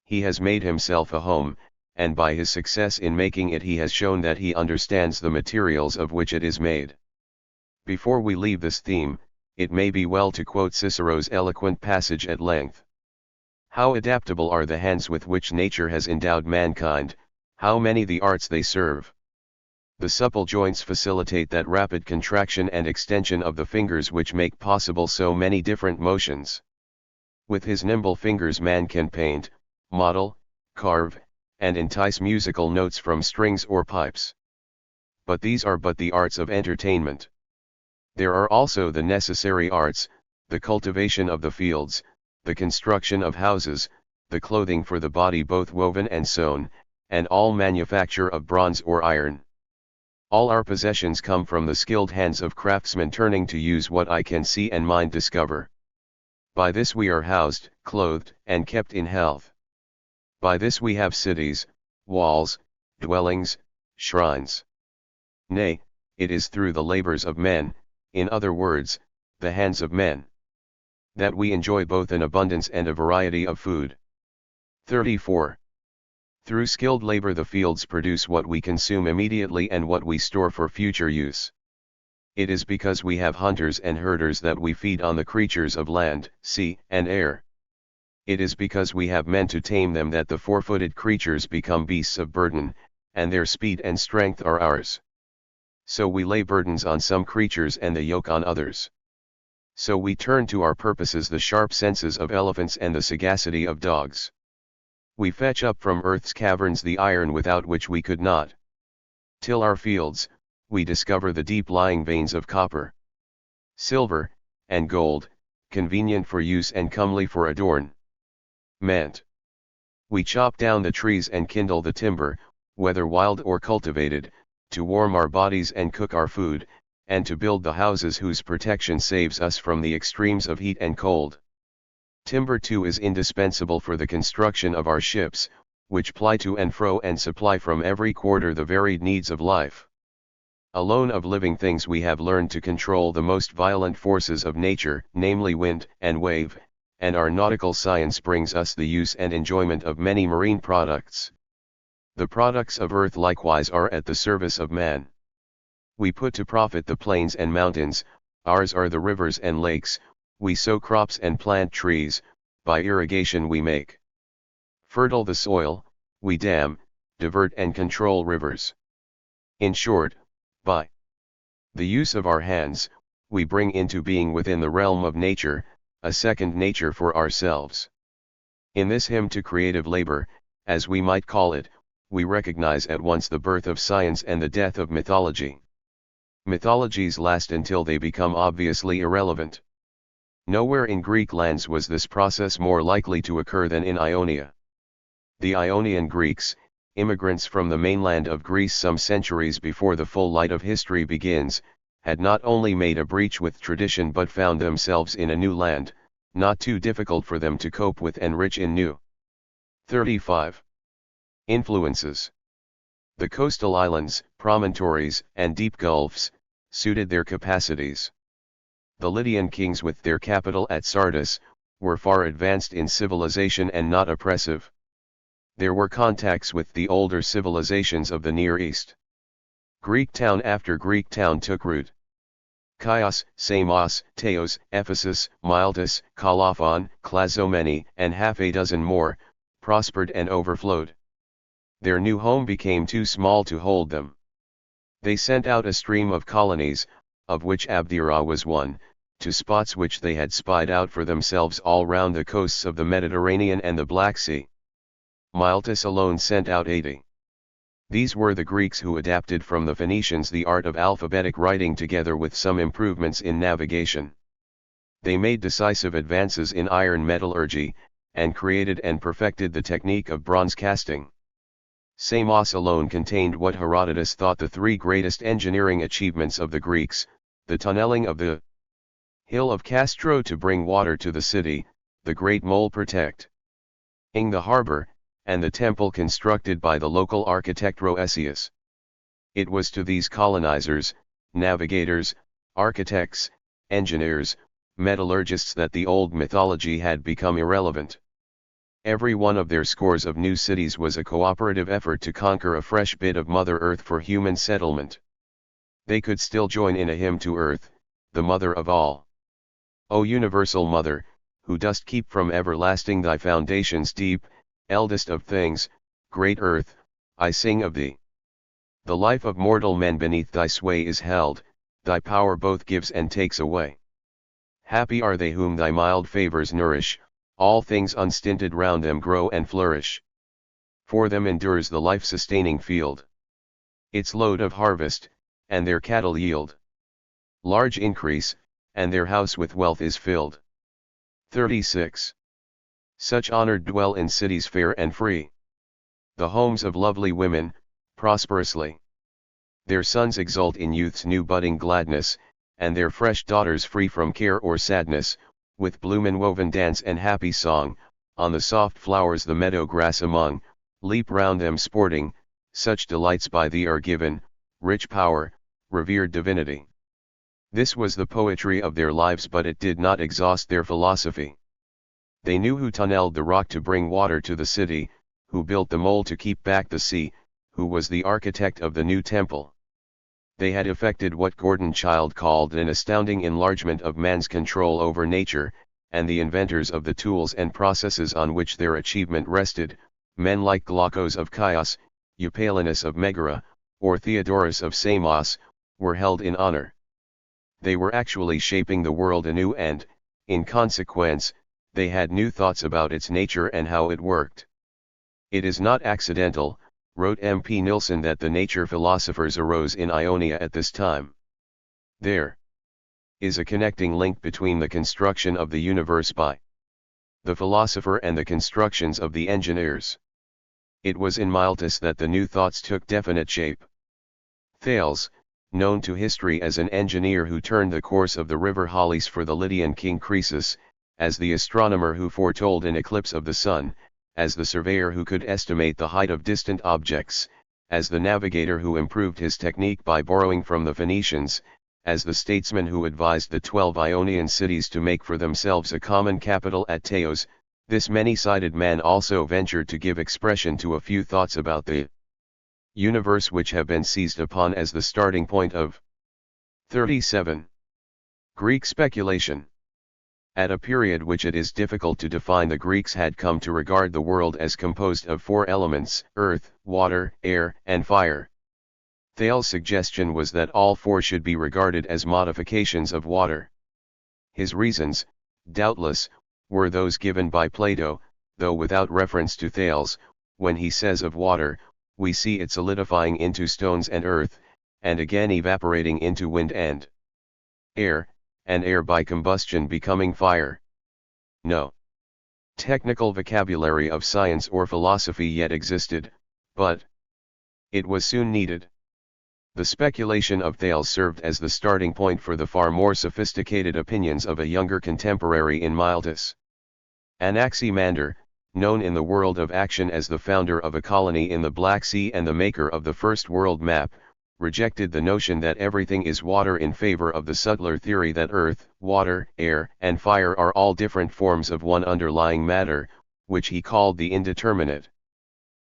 He has made himself a home, and by his success in making it he has shown that he understands the materials of which it is made. Before we leave this theme, it may be well to quote Cicero's eloquent passage at length. How adaptable are the hands with which nature has endowed mankind, how many the arts they serve. The supple joints facilitate that rapid contraction and extension of the fingers which make possible so many different motions. With his nimble fingers man can paint, model, carve, and entice musical notes from strings or pipes. But these are but the arts of entertainment. There are also the necessary arts, the cultivation of the fields, the construction of houses, the clothing for the body both woven and sewn, and all manufacture of bronze or iron. All our possessions come from the skilled hands of craftsmen turning to use what eye can see and mind discover. By this we are housed, clothed, and kept in health. By this we have cities, walls, dwellings, shrines. Nay, it is through the labors of men, in other words, the hands of men, that we enjoy both an abundance and a variety of food. 34. Through skilled labor the fields produce what we consume immediately and what we store for future use. It is because we have hunters and herders that we feed on the creatures of land, sea, and air. It is because we have men to tame them that the four-footed creatures become beasts of burden, and their speed and strength are ours. So we lay burdens on some creatures and the yoke on others. So we turn to our purposes the sharp senses of elephants and the sagacity of dogs. We fetch up from earth's caverns the iron without which we could not till our fields. We discover the deep-lying veins of copper, silver, and gold, convenient for use and comely for adornment. We chop down the trees and kindle the timber, whether wild or cultivated, to warm our bodies and cook our food, and to build the houses whose protection saves us from the extremes of heat and cold. Timber too is indispensable for the construction of our ships, which ply to and fro and supply from every quarter the varied needs of life. Alone of living things we have learned to control the most violent forces of nature, namely wind and wave, and our nautical science brings us the use and enjoyment of many marine products. The products of earth likewise are at the service of man. We put to profit the plains and mountains, ours are the rivers and lakes, we sow crops and plant trees, by irrigation we make fertile the soil, we dam, divert and control rivers. In short, by the use of our hands, we bring into being within the realm of nature, a second nature for ourselves. In this hymn to creative labor, as we might call it, we recognize at once the birth of science and the death of mythology. Mythologies last until they become obviously irrelevant. Nowhere in Greek lands was this process more likely to occur than in Ionia. The Ionian Greeks, immigrants from the mainland of Greece some centuries before the full light of history begins, had not only made a breach with tradition but found themselves in a new land, not too difficult for them to cope with and rich in new. 35. Influences. The coastal islands, promontories, and deep gulfs, suited their capacities. The Lydian kings with their capital at Sardis, were far advanced in civilization and not oppressive. There were contacts with the older civilizations of the Near East. Greek town after Greek town took root. Chios, Samos, Teos, Ephesus, Miletus, Colophon, Clazomene, and half a dozen more, prospered and overflowed. Their new home became too small to hold them. They sent out a stream of colonies, of which Abdera was one, to spots which they had spied out for themselves all round the coasts of the Mediterranean and the Black Sea. Miletus alone sent out 80. These were the Greeks who adapted from the Phoenicians the art of alphabetic writing together with some improvements in navigation. They made decisive advances in iron metallurgy, and created and perfected the technique of bronze casting. Samos alone contained what Herodotus thought the three greatest engineering achievements of the Greeks: the tunneling of the hill of Castro to bring water to the city, the great mole protecting the harbor, and the temple constructed by the local architect Rhoesius. It was to these colonizers, navigators, architects, engineers, metallurgists that the old mythology had become irrelevant. Every one of their scores of new cities was a cooperative effort to conquer a fresh bit of Mother Earth for human settlement. They could still join in a hymn to Earth, the mother of all. O universal mother, who dost keep from everlasting thy foundations deep, eldest of things, great Earth, I sing of thee. The life of mortal men beneath thy sway is held, thy power both gives and takes away. Happy are they whom thy mild favors nourish, all things unstinted round them grow and flourish. For them endures the life-sustaining field. Its load of harvest, and their cattle yield large increase, and their house with wealth is filled. 36. Such honored dwell in cities fair and free. The homes of lovely women, prosperously. Their sons exult in youth's new budding gladness, and their fresh daughters free from care or sadness, with bloom enwoven dance and happy song, on the soft flowers the meadow grass among, leap round them sporting, such delights by thee are given, rich power, revered divinity. This was the poetry of their lives, but it did not exhaust their philosophy. They knew who tunneled the rock to bring water to the city, who built the mole to keep back the sea, who was the architect of the new temple. They had effected what Gordon Childe called an astounding enlargement of man's control over nature, and the inventors of the tools and processes on which their achievement rested, men like Glaucus of Chios, Eupalinus of Megara, or Theodorus of Samos, were held in honor. They were actually shaping the world anew and, in consequence, they had new thoughts about its nature and how it worked. It is not accidental, wrote M.P. Nilsson, that the nature philosophers arose in Ionia at this time. There is a connecting link between the construction of the universe by the philosopher and the constructions of the engineers. It was in Miletus that the new thoughts took definite shape. Thales, known to history as an engineer who turned the course of the river Halys for the Lydian king Croesus, as the astronomer who foretold an eclipse of the sun, as the surveyor who could estimate the height of distant objects, as the navigator who improved his technique by borrowing from the Phoenicians, as the statesman who advised the 12 Ionian cities to make for themselves a common capital at Teos, this many-sided man also ventured to give expression to a few thoughts about the universe which have been seized upon as the starting point of 37. Greek speculation. At a period which it is difficult to define, the Greeks had come to regard the world as composed of 4 elements: earth, water, air, and fire. Thales' suggestion was that all 4 should be regarded as modifications of water. His reasons, doubtless, were those given by Plato, though without reference to Thales. When he says of water, we see it solidifying into stones and earth, and again evaporating into wind and air, and air by combustion becoming fire. No technical vocabulary of science or philosophy yet existed, but it was soon needed. The speculation of Thales served as the starting point for the far more sophisticated opinions of a younger contemporary in Miletus. Anaximander, known in the world of action as the founder of a colony in the Black Sea and the maker of the first world map, rejected the notion that everything is water in favor of the subtler theory that earth, water, air, and fire are all different forms of one underlying matter, which he called the indeterminate.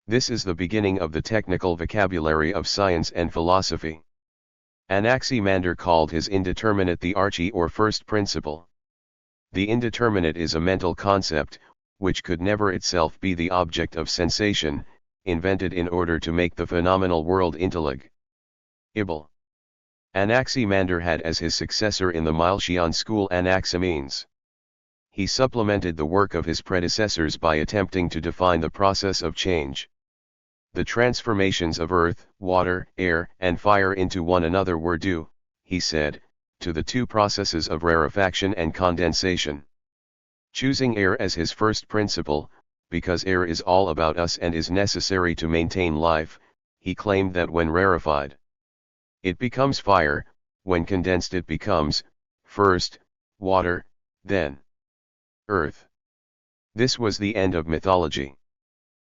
This is the beginning of the technical vocabulary of science and philosophy. Anaximander called his indeterminate the arche or first principle. The indeterminate is a mental concept, which could never itself be the object of sensation, invented in order to make the phenomenal world intelligible. Anaximander had as his successor in the Milesian school Anaximenes. He supplemented the work of his predecessors by attempting to define the process of change. The transformations of earth, water, air, and fire into one another were due, he said, to the 2 processes of rarefaction and condensation. Choosing air as his first principle, because air is all about us and is necessary to maintain life, he claimed that when rarefied, it becomes fire; when condensed it becomes, first, water, then earth. This was the end of mythology.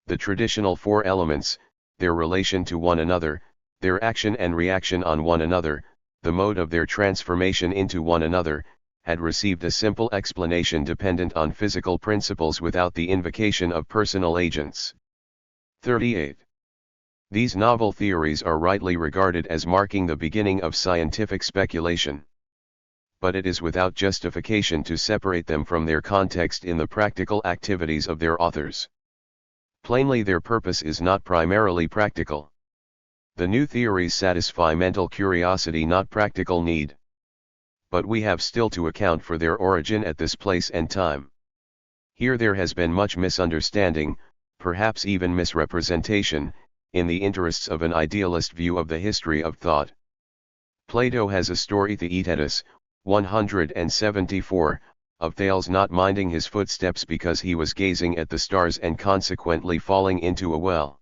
The traditional 4 elements, their relation to one another, their action and reaction on one another, the mode of their transformation into one another, had received a simple explanation dependent on physical principles without the invocation of personal agents. 38. These novel theories are rightly regarded as marking the beginning of scientific speculation. But it is without justification to separate them from their context in the practical activities of their authors. Plainly, their purpose is not primarily practical. The new theories satisfy mental curiosity, not practical need. But we have still to account for their origin at this place and time. Here there has been much misunderstanding, perhaps even misrepresentation, in the interests of an idealist view of the history of thought. Plato has a story, Theaetetus, 174, of Thales not minding his footsteps because he was gazing at the stars and consequently falling into a well.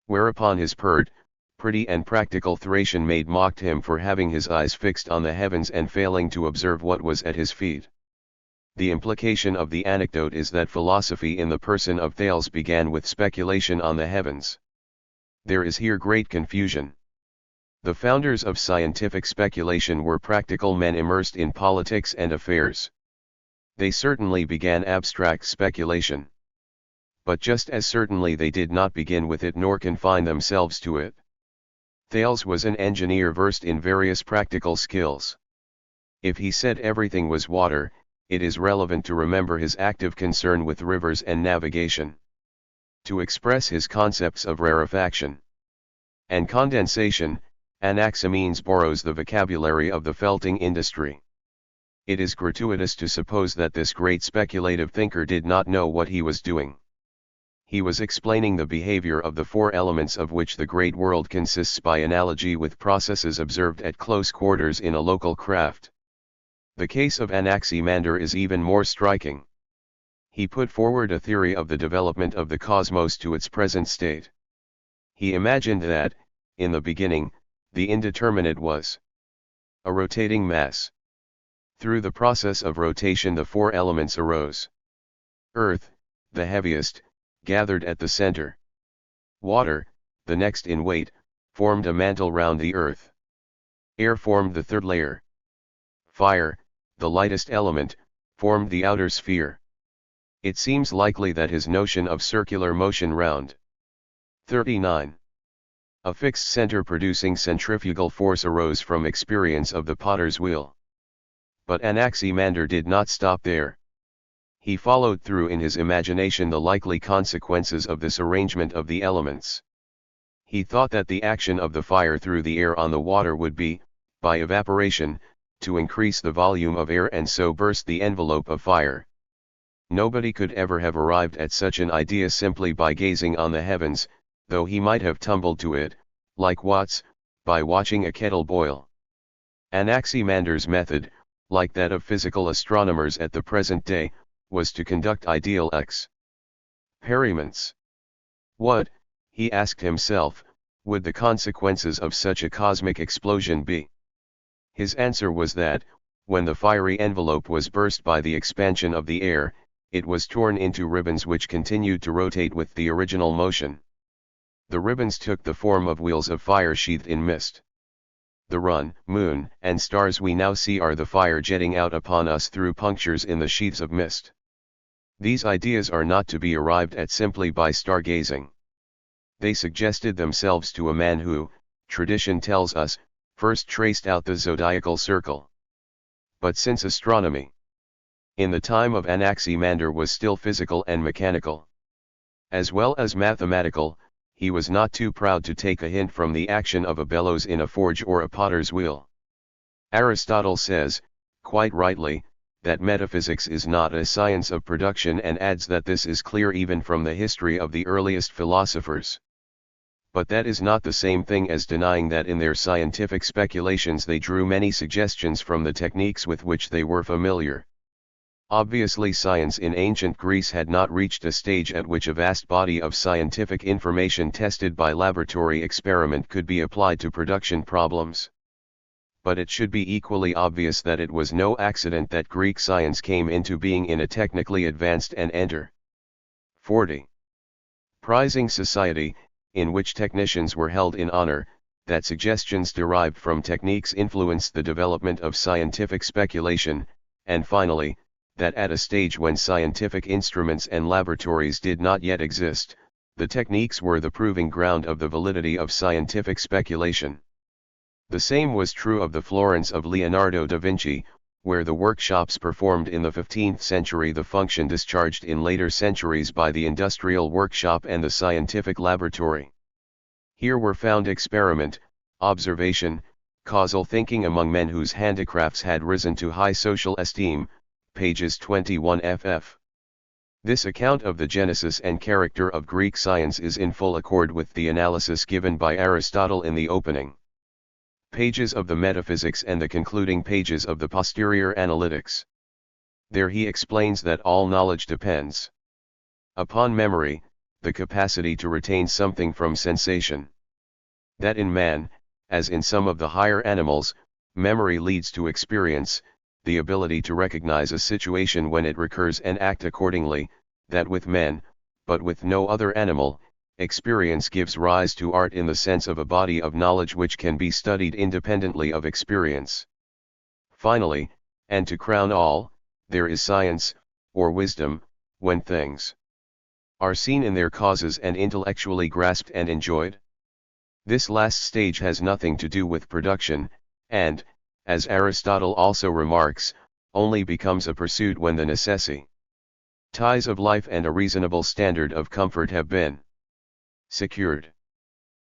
Whereupon his pert, pretty and practical Thracian maid mocked him for having his eyes fixed on the heavens and failing to observe what was at his feet. The implication of the anecdote is that philosophy in the person of Thales began with speculation on the heavens. There is here great confusion. The founders of scientific speculation were practical men immersed in politics and affairs. They certainly began abstract speculation. But just as certainly they did not begin with it nor confine themselves to it. Thales was an engineer versed in various practical skills. If he said everything was water, it is relevant to remember his active concern with rivers and navigation. To express his concepts of rarefaction and condensation, Anaximenes borrows the vocabulary of the felting industry. It is gratuitous to suppose that this great speculative thinker did not know what he was doing. He was explaining the behavior of the four elements of which the great world consists by analogy with processes observed at close quarters in a local craft. The case of Anaximander is even more striking. He put forward a theory of the development of the cosmos to its present state. He imagined that, in the beginning, the indeterminate was a rotating mass. Through the process of rotation the four elements arose. Earth, the heaviest, gathered at the center. Water, the next in weight, formed a mantle round the earth. Air formed the third layer. Fire, the lightest element, formed the outer sphere. It seems likely that his notion of circular motion round 39. A fixed center producing centrifugal force arose from experience of the potter's wheel. But Anaximander did not stop there. He followed through in his imagination the likely consequences of this arrangement of the elements. He thought that the action of the fire through the air on the water would be, by evaporation, to increase the volume of air and so burst the envelope of fire. Nobody could ever have arrived at such an idea simply by gazing on the heavens, though he might have tumbled to it, like Watts, by watching a kettle boil. Anaximander's method, like that of physical astronomers at the present day, was to conduct ideal experiments. What, he asked himself, would the consequences of such a cosmic explosion be? His answer was that, when the fiery envelope was burst by the expansion of the air, it was torn into ribbons which continued to rotate with the original motion. The ribbons took the form of wheels of fire sheathed in mist. The sun, moon, and stars we now see are the fire jetting out upon us through punctures in the sheaths of mist. These ideas are not to be arrived at simply by stargazing. They suggested themselves to a man who, tradition tells us, first traced out the zodiacal circle. But since astronomy, in the time of Anaximander, was still physical and mechanical, as well as mathematical, he was not too proud to take a hint from the action of a bellows in a forge or a potter's wheel. Aristotle says, quite rightly, that metaphysics is not a science of production, and adds that this is clear even from the history of the earliest philosophers. But that is not the same thing as denying that in their scientific speculations they drew many suggestions from the techniques with which they were familiar. Obviously, science in ancient Greece had not reached a stage at which a vast body of scientific information tested by laboratory experiment could be applied to production problems. But it should be equally obvious that it was no accident that Greek science came into being in a technically advanced and 40. Prizing society, in which technicians were held in honor, that suggestions derived from techniques influenced the development of scientific speculation, and finally, that at a stage when scientific instruments and laboratories did not yet exist, the techniques were the proving ground of the validity of scientific speculation. The same was true of the Florence of Leonardo da Vinci, where the workshops performed in the 15th century the function discharged in later centuries by the industrial workshop and the scientific laboratory. Here were found experiment, observation, causal thinking among men whose handicrafts had risen to high social esteem, pages 21 ff. This account of the genesis and character of Greek science is in full accord with the analysis given by Aristotle in the opening pages of the Metaphysics and the concluding pages of the Posterior Analytics. There he explains that all knowledge depends upon memory, the capacity to retain something from sensation. That in man, as in some of the higher animals, memory leads to experience, the ability to recognize a situation when it recurs and act accordingly, that with men, but with no other animal, experience gives rise to art in the sense of a body of knowledge which can be studied independently of experience. Finally, and to crown all, there is science, or wisdom, when things are seen in their causes and intellectually grasped and enjoyed. This last stage has nothing to do with production, and, as Aristotle also remarks, only becomes a pursuit when the necessities of life and a reasonable standard of comfort have been secured.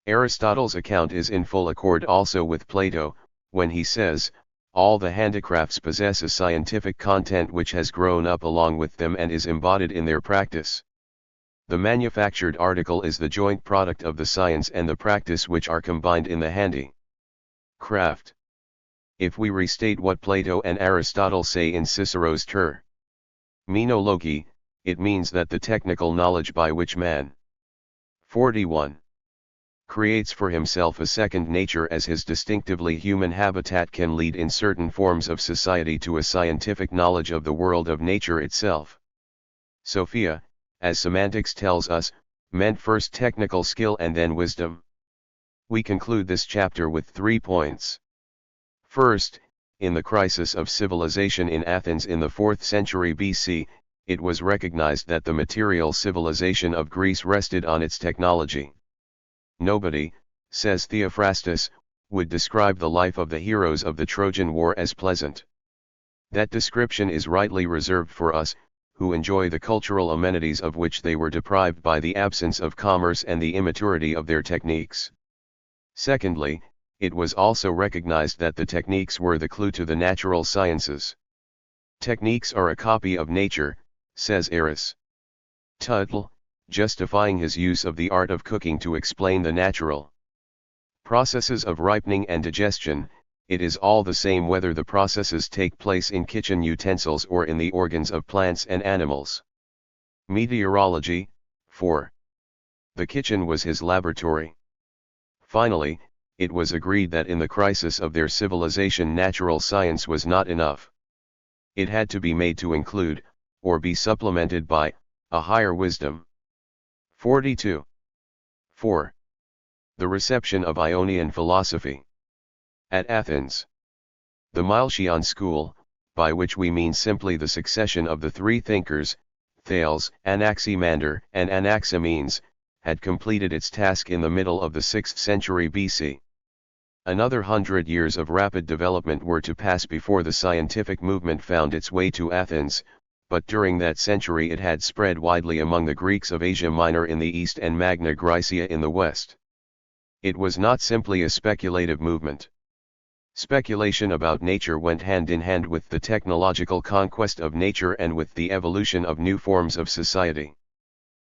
Aristotle's account is in full accord also with Plato, when he says, all the handicrafts possess a scientific content which has grown up along with them and is embodied in their practice. The manufactured article is the joint product of the science and the practice which are combined in the handicraft. If we restate what Plato and Aristotle say in Cicero's Terminology, it means that the technical knowledge by which man 41 creates for himself a second nature as his distinctively human habitat can lead in certain forms of society to a scientific knowledge of the world of nature itself. Sophia, as semantics tells us, meant first technical skill and then wisdom. We conclude this chapter with 3 points. First, in the crisis of civilization in Athens in the 4th century BC, it was recognized that the material civilization of Greece rested on its technology. Nobody, says Theophrastus, would describe the life of the heroes of the Trojan War as pleasant. That description is rightly reserved for us, who enjoy the cultural amenities of which they were deprived by the absence of commerce and the immaturity of their techniques. Secondly, it was also recognized that the techniques were the clue to the natural sciences. Techniques are a copy of nature, says Aristotle, justifying his use of the art of cooking to explain the natural processes of ripening and digestion. It is all the same whether the processes take place in kitchen utensils or in the organs of plants and animals. Meteorology, 4. The kitchen was his laboratory. Finally, it was agreed that in the crisis of their civilization natural science was not enough. It had to be made to include, or be supplemented by, a higher wisdom. 42. 4. The reception of Ionian philosophy. At Athens, the Milesian school, by which we mean simply the succession of the three thinkers, Thales, Anaximander, and Anaximenes, had completed its task in the middle of the 6th century BC. Another 100 years of rapid development were to pass before the scientific movement found its way to Athens, but during that century it had spread widely among the Greeks of Asia Minor in the east and Magna Graecia in the west. It was not simply a speculative movement. Speculation about nature went hand in hand with the technological conquest of nature and with the evolution of new forms of society.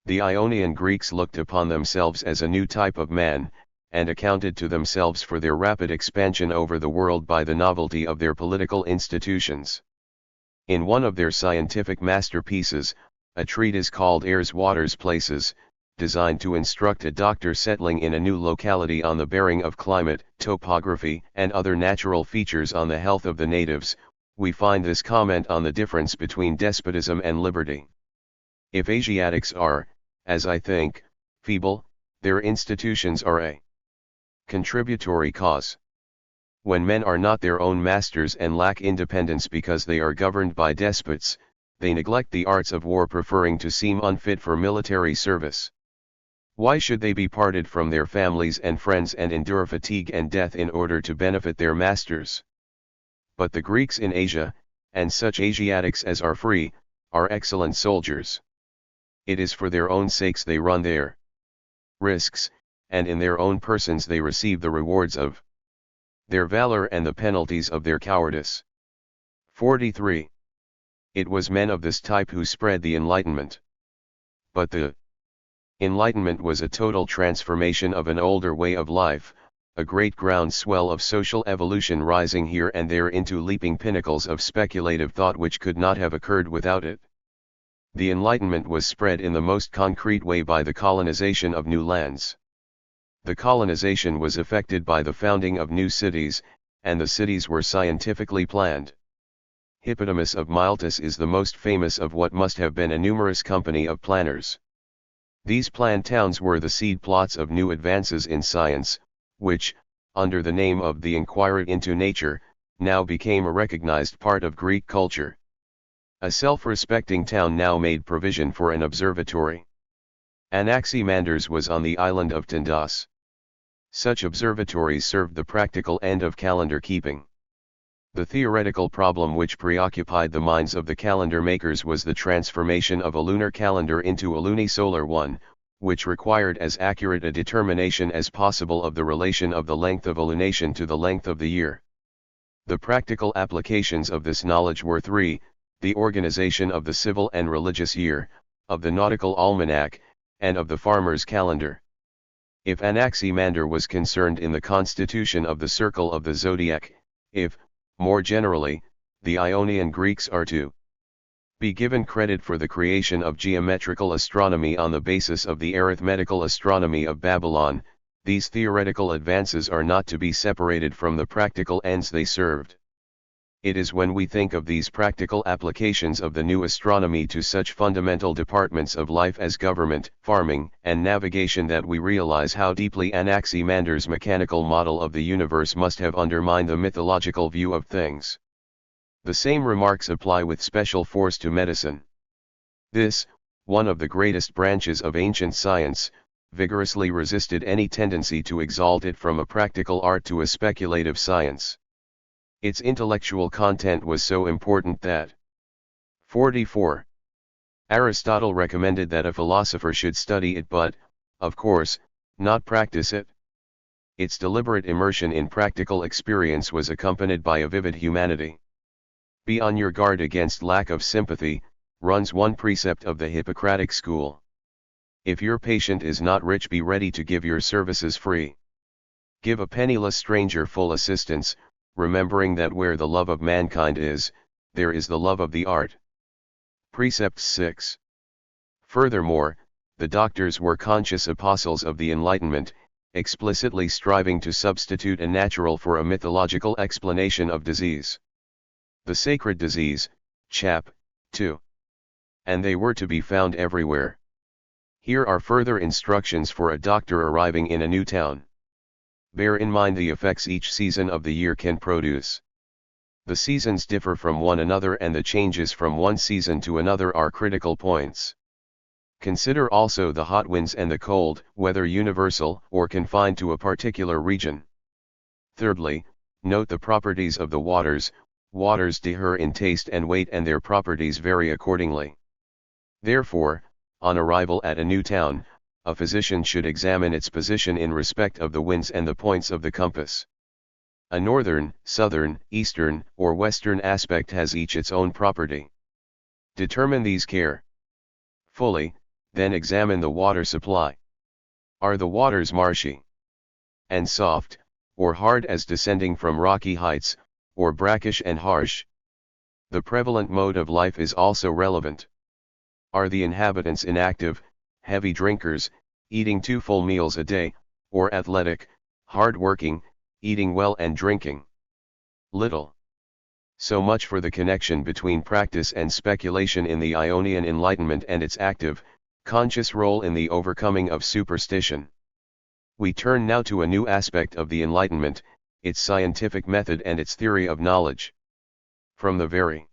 The Ionian Greeks looked upon themselves as a new type of man, and accounted to themselves for their rapid expansion over the world by the novelty of their political institutions. In one of their scientific masterpieces, a treatise called Airs, Waters, Places, designed to instruct a doctor settling in a new locality on the bearing of climate, topography, and other natural features on the health of the natives, we find this comment on the difference between despotism and liberty. If Asiatics are, as I think, feeble, their institutions are a contributory cause. When men are not their own masters and lack independence because they are governed by despots, they neglect the arts of war, preferring to seem unfit for military service. Why should they be parted from their families and friends and endure fatigue and death in order to benefit their masters? But the Greeks in Asia, and such Asiatics as are free, are excellent soldiers. It is for their own sakes they run their risks, and in their own persons they receive the rewards of their valor and the penalties of their cowardice. 43. It was men of this type who spread the Enlightenment. But the Enlightenment was a total transformation of an older way of life, a great groundswell of social evolution rising here and there into leaping pinnacles of speculative thought which could not have occurred without it. The Enlightenment was spread in the most concrete way by the colonization of new lands. The colonization was effected by the founding of new cities, and the cities were scientifically planned. Hippodamus of Miletus is the most famous of what must have been a numerous company of planners. These planned towns were the seed plots of new advances in science, which, under the name of the Inquiry into Nature, now became a recognized part of Greek culture. A self-respecting town now made provision for an observatory. Anaximander's was on the island of Tyndas. Such observatories served the practical end of calendar keeping. The theoretical problem which preoccupied the minds of the calendar makers was the transformation of a lunar calendar into a lunisolar one, which required as accurate a determination as possible of the relation of the length of a lunation to the length of the year. The practical applications of this knowledge were three: the organization of the civil and religious year, of the nautical almanac, and of the farmer's calendar. If Anaximander was concerned in the constitution of the circle of the zodiac, if, more generally, the Ionian Greeks are to be given credit for the creation of geometrical astronomy on the basis of the arithmetical astronomy of Babylon, these theoretical advances are not to be separated from the practical ends they served. It is when we think of these practical applications of the new astronomy to such fundamental departments of life as government, farming, and navigation that we realize how deeply Anaximander's mechanical model of the universe must have undermined the mythological view of things. The same remarks apply with special force to medicine. This, one of the greatest branches of ancient science, vigorously resisted any tendency to exalt it from a practical art to a speculative science. Its intellectual content was so important that 44. Aristotle recommended that a philosopher should study it but, of course, not practice it. Its deliberate immersion in practical experience was accompanied by a vivid humanity. Be on your guard against lack of sympathy, runs one precept of the Hippocratic school. If your patient is not rich, be ready to give your services free. Give a penniless stranger full assistance, remembering that where the love of mankind is, there is the love of the art. Precept 6. Furthermore, the doctors were conscious apostles of the Enlightenment, explicitly striving to substitute a natural for a mythological explanation of disease. The sacred disease, chap. 2. And they were to be found everywhere. Here are further instructions for a doctor arriving in a new town. Bear in mind the effects each season of the year can produce. The seasons differ from one another and the changes from one season to another are critical points. Consider also the hot winds and the cold, whether universal or confined to a particular region. Thirdly, note the properties of the waters. Waters differ in taste and weight and their properties vary accordingly. Therefore, on arrival at a new town, a physician should examine its position in respect of the winds and the points of the compass. A northern, southern, eastern, or western aspect has each its own property. Determine these carefully, then examine the water supply. Are the waters marshy and soft, or hard as descending from rocky heights, or brackish and harsh? The prevalent mode of life is also relevant. Are the inhabitants inactive, heavy drinkers, eating 2 full meals a day, or athletic, hard-working, eating well and drinking little? So much for the connection between practice and speculation in the Ionian Enlightenment and its active, conscious role in the overcoming of superstition. We turn now to a new aspect of the Enlightenment, its scientific method and its theory of knowledge. From the very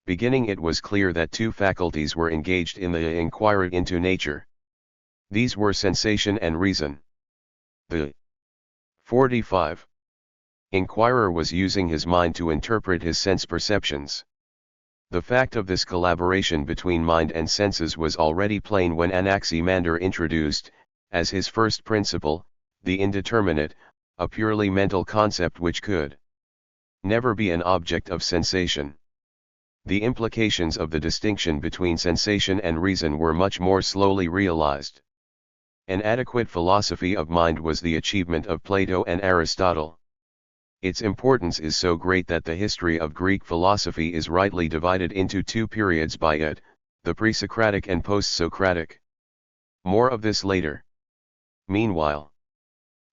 beginning it was clear that 2 faculties were engaged in the inquiry into nature. These were sensation and reason. The 45. Inquirer was using his mind to interpret his sense perceptions. The fact of this collaboration between mind and senses was already plain when Anaximander introduced, as his first principle, the indeterminate, a purely mental concept which could never be an object of sensation. The implications of the distinction between sensation and reason were much more slowly realized. An adequate philosophy of mind was the achievement of Plato and Aristotle. Its importance is so great that the history of Greek philosophy is rightly divided into 2 periods by it, the pre-Socratic and post-Socratic. More of this later. Meanwhile,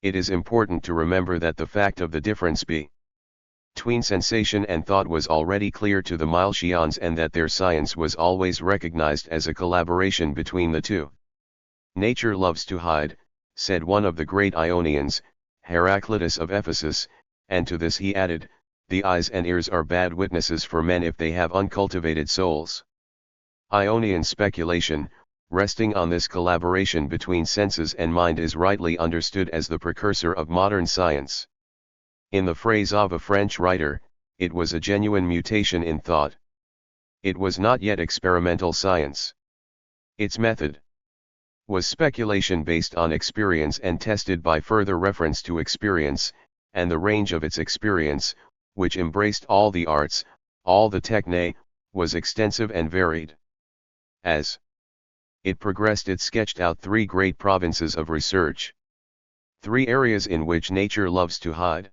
it is important to remember that the fact of the difference between sensation and thought was already clear to the Milesians and that their science was always recognized as a collaboration between the two. Nature loves to hide, said one of the great Ionians, Heraclitus of Ephesus, and to this he added, the eyes and ears are bad witnesses for men if they have uncultivated souls. Ionian speculation, resting on this collaboration between senses and mind, is rightly understood as the precursor of modern science. In the phrase of a French writer, it was a genuine mutation in thought. It was not yet experimental science. Its method was speculation based on experience and tested by further reference to experience, and the range of its experience, which embraced all the arts, all the techne, was extensive and varied. As it progressed, it sketched out three great provinces of research. Three areas in which nature loves to hide.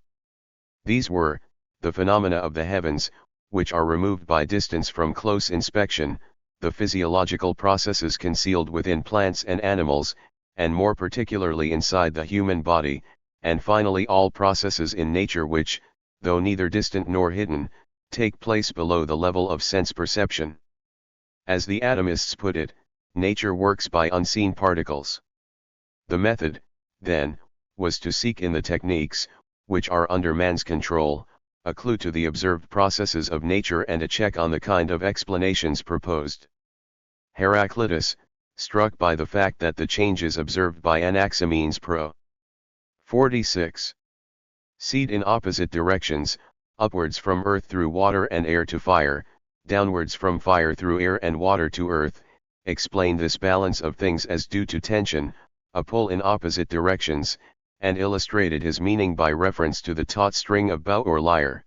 These were, the phenomena of the heavens, which are removed by distance from close inspection, the physiological processes concealed within plants and animals, and more particularly inside the human body, and finally all processes in nature which, though neither distant nor hidden, take place below the level of sense perception. As the atomists put it, nature works by unseen particles. The method, then, was to seek in the techniques, which are under man's control, a clue to the observed processes of nature and a check on the kind of explanations proposed. Heraclitus, struck by the fact that the changes observed by Anaximenes pro. 46. Seed in opposite directions, upwards from earth through water and air to fire, downwards from fire through air and water to earth, explained this balance of things as due to tension, a pull in opposite directions, and illustrated his meaning by reference to the taut string of bow or lyre.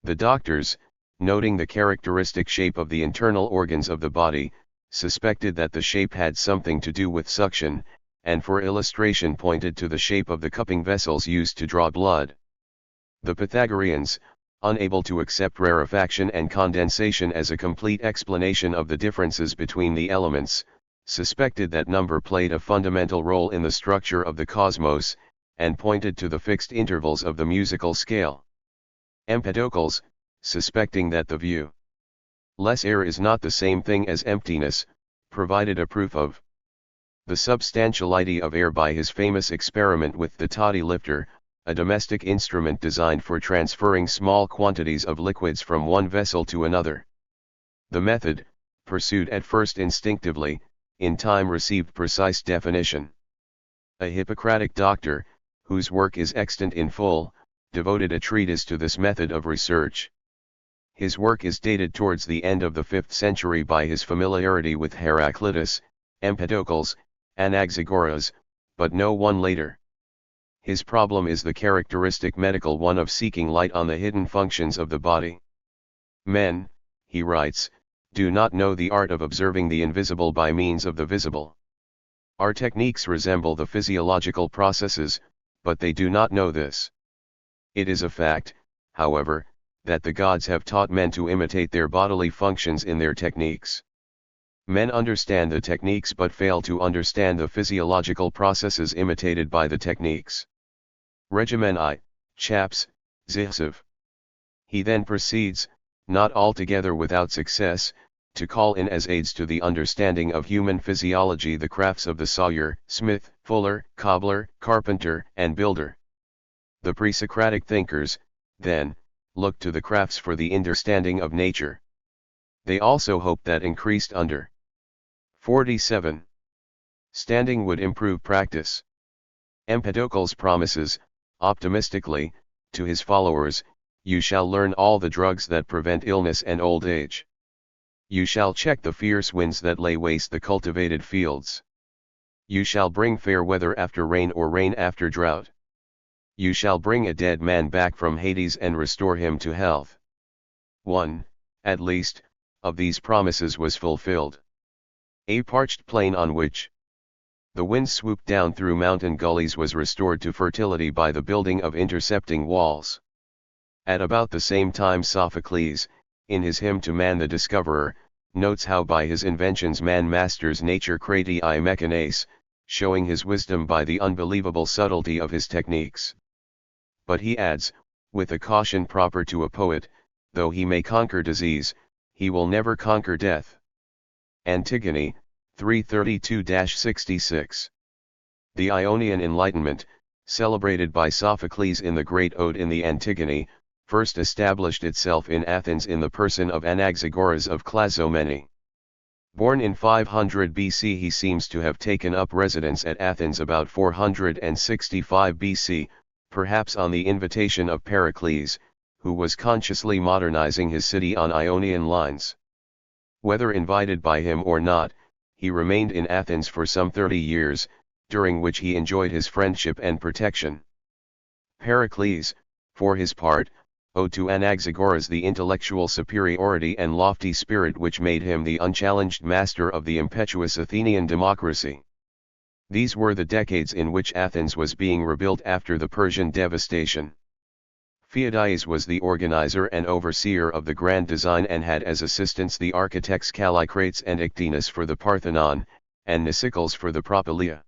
The doctors, noting the characteristic shape of the internal organs of the body, suspected that the shape had something to do with suction, and for illustration pointed to the shape of the cupping vessels used to draw blood. The Pythagoreans, unable to accept rarefaction and condensation as a complete explanation of the differences between the elements, suspected that number played a fundamental role in the structure of the cosmos, and pointed to the fixed intervals of the musical scale. Empedocles, suspecting that the view less air is not the same thing as emptiness, provided a proof of the substantiality of air by his famous experiment with the toddy lifter, a domestic instrument designed for transferring small quantities of liquids from one vessel to another. The method, pursued at first instinctively, in time received precise definition. A Hippocratic doctor, whose work is extant in full, devoted a treatise to this method of research. His work is dated towards the end of the 5th century by his familiarity with Heraclitus, Empedocles, Anaxagoras, but no one later. His problem is the characteristic medical one of seeking light on the hidden functions of the body. Men, he writes, do not know the art of observing the invisible by means of the visible. Our techniques resemble the physiological processes, but they do not know this. It is a fact, however, that the gods have taught men to imitate their bodily functions in their techniques. Men understand the techniques but fail to understand the physiological processes imitated by the techniques. Regimen I, chaps, zihsiv. He then proceeds, not altogether without success, to call in as aids to the understanding of human physiology the crafts of the sawyer, smith, fuller, cobbler, carpenter, and builder. The pre-Socratic thinkers, then, looked to the crafts for the understanding of nature. They also hoped that increased under 47. Standing would improve practice. Empedocles promises, optimistically, to his followers, you shall learn all the drugs that prevent illness and old age. You shall check the fierce winds that lay waste the cultivated fields. You shall bring fair weather after rain or rain after drought. You shall bring a dead man back from Hades and restore him to health. One, at least, of these promises was fulfilled. A parched plain on which the winds swooped down through mountain gullies was restored to fertility by the building of intercepting walls. At about the same time Sophocles, in his hymn to Man the Discoverer, notes how by his inventions man masters nature kratii mechanes, showing his wisdom by the unbelievable subtlety of his techniques. But he adds, with a caution proper to a poet, though he may conquer disease, he will never conquer death. Antigone, 332-66. The Ionian Enlightenment, celebrated by Sophocles in the great ode in the Antigone, first established itself in Athens in the person of Anaxagoras of Clazomene. Born in 500 BC, he seems to have taken up residence at Athens about 465 BC, perhaps on the invitation of Pericles, who was consciously modernizing his city on Ionian lines. Whether invited by him or not, he remained in Athens for some 30 years, during which he enjoyed his friendship and protection. Pericles, for his part, owed to Anaxagoras the intellectual superiority and lofty spirit which made him the unchallenged master of the impetuous Athenian democracy. These were the decades in which Athens was being rebuilt after the Persian devastation. Phidias was the organizer and overseer of the grand design and had as assistants the architects Callicrates and Ictinus for the Parthenon, and Nicicles for the Propylaea.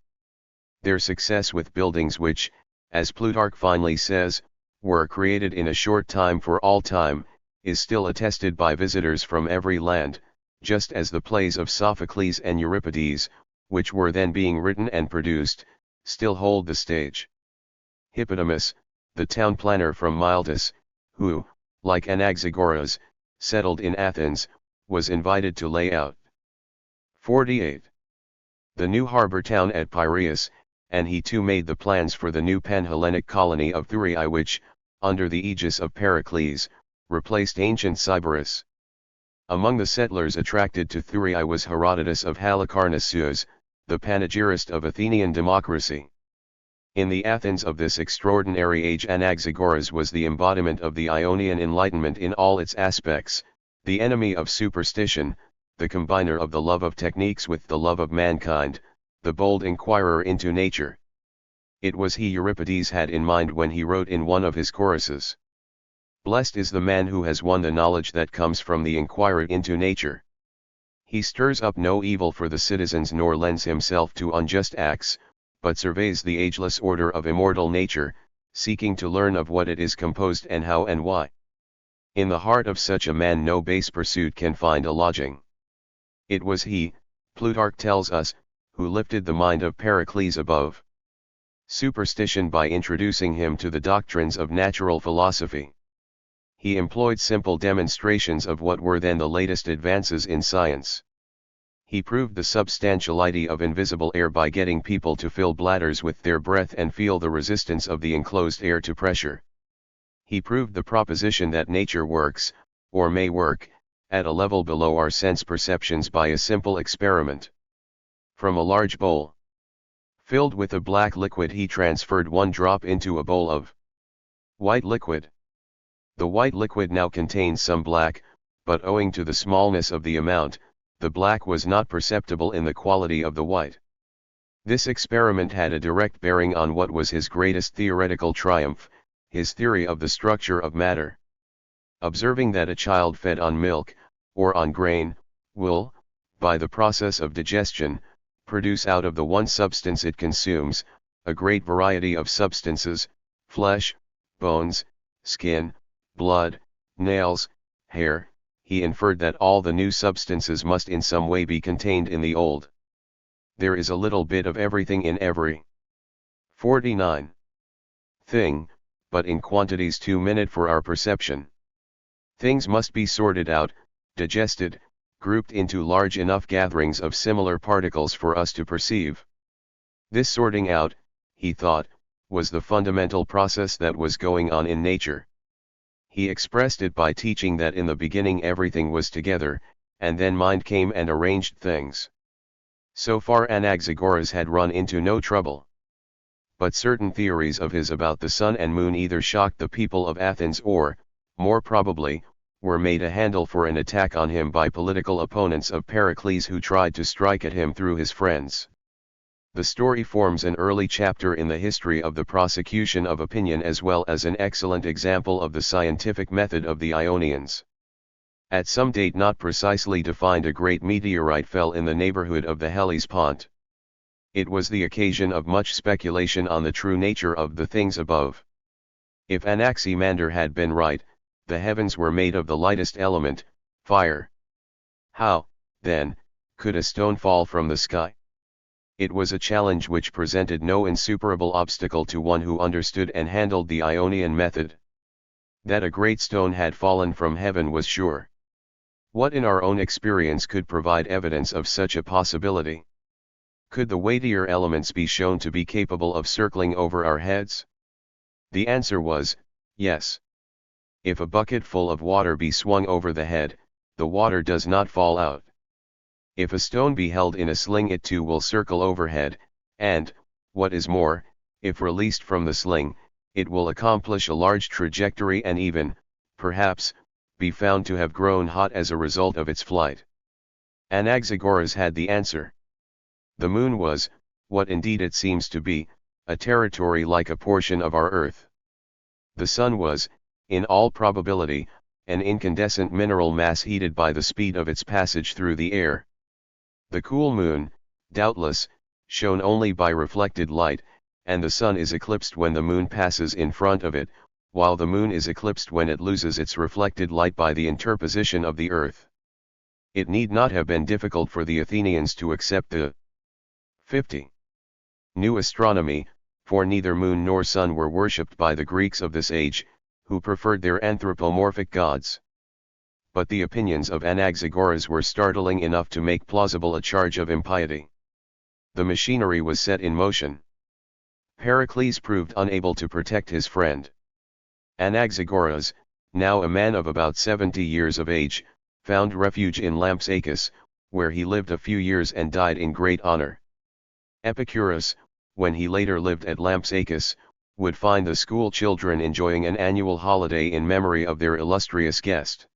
Their success with buildings which, as Plutarch finely says, were created in a short time for all time, is still attested by visitors from every land, just as the plays of Sophocles and Euripides, which were then being written and produced, still hold the stage. Hippodamus, the town planner from Miletus, who, like Anaxagoras, settled in Athens, was invited to lay out 48. The new harbor town at Piraeus, and he too made the plans for the new Pan-Hellenic colony of Thurii which, under the aegis of Pericles, replaced ancient Sybaris. Among the settlers attracted to Thurii was Herodotus of Halicarnassus, the panegyrist of Athenian democracy. In the Athens of this extraordinary age Anaxagoras was the embodiment of the Ionian Enlightenment in all its aspects, the enemy of superstition, the combiner of the love of techniques with the love of mankind, the bold inquirer into nature. It was he Euripides had in mind when he wrote in one of his choruses, "Blessed is the man who has won the knowledge that comes from the inquiry into nature. He stirs up no evil for the citizens nor lends himself to unjust acts, but surveys the ageless order of immortal nature, seeking to learn of what it is composed and how and why. In the heart of such a man no base pursuit can find a lodging." It was he, Plutarch tells us, who lifted the mind of Pericles above superstition by introducing him to the doctrines of natural philosophy. He employed simple demonstrations of what were then the latest advances in science. He proved the substantiality of invisible air by getting people to fill bladders with their breath and feel the resistance of the enclosed air to pressure. He proved the proposition that nature works, or may work, at a level below our sense perceptions by a simple experiment. From a large bowl filled with a black liquid he transferred one drop into a bowl of white liquid. The white liquid now contains some black, but owing to the smallness of the amount, the black was not perceptible in the quality of the white. This experiment had a direct bearing on what was his greatest theoretical triumph, his theory of the structure of matter. Observing that a child fed on milk, or on grain, will, by the process of digestion, produce out of the one substance it consumes, a great variety of substances, flesh, bones, skin, blood, nails, hair, he inferred that all the new substances must in some way be contained in the old. There is a little bit of everything in every 49 thing, but in quantities too minute for our perception. Things must be sorted out, digested, grouped into large enough gatherings of similar particles for us to perceive. This sorting out, he thought, was the fundamental process that was going on in nature. He expressed it by teaching that in the beginning everything was together, and then mind came and arranged things. So far Anaxagoras had run into no trouble. But certain theories of his about the sun and moon either shocked the people of Athens or, more probably, were made a handle for an attack on him by political opponents of Pericles who tried to strike at him through his friends. The story forms an early chapter in the history of the prosecution of opinion as well as an excellent example of the scientific method of the Ionians. At some date not precisely defined a great meteorite fell in the neighborhood of the Hellespont. It was the occasion of much speculation on the true nature of the things above. If Anaximander had been right, the heavens were made of the lightest element, fire. How, then, could a stone fall from the sky? It was a challenge which presented no insuperable obstacle to one who understood and handled the Ionian method. That a great stone had fallen from heaven was sure. What in our own experience could provide evidence of such a possibility? Could the weightier elements be shown to be capable of circling over our heads? The answer was, yes. If a bucket full of water be swung over the head, the water does not fall out. If a stone be held in a sling, it too will circle overhead, and, what is more, if released from the sling, it will accomplish a large trajectory and even, perhaps, be found to have grown hot as a result of its flight. Anaxagoras had the answer. The moon was, what indeed it seems to be, a territory like a portion of our earth. The sun was, in all probability, an incandescent mineral mass heated by the speed of its passage through the air. The cool moon, doubtless, shone only by reflected light, and the sun is eclipsed when the moon passes in front of it, while the moon is eclipsed when it loses its reflected light by the interposition of the earth. It need not have been difficult for the Athenians to accept the 50. New astronomy, for neither moon nor sun were worshipped by the Greeks of this age, who preferred their anthropomorphic gods. But the opinions of Anaxagoras were startling enough to make plausible a charge of impiety. The machinery was set in motion. Pericles proved unable to protect his friend. Anaxagoras, now a man of about 70 years of age, found refuge in Lampsacus, where he lived a few years and died in great honor. Epicurus, when he later lived at Lampsacus, would find the school children enjoying an annual holiday in memory of their illustrious guest.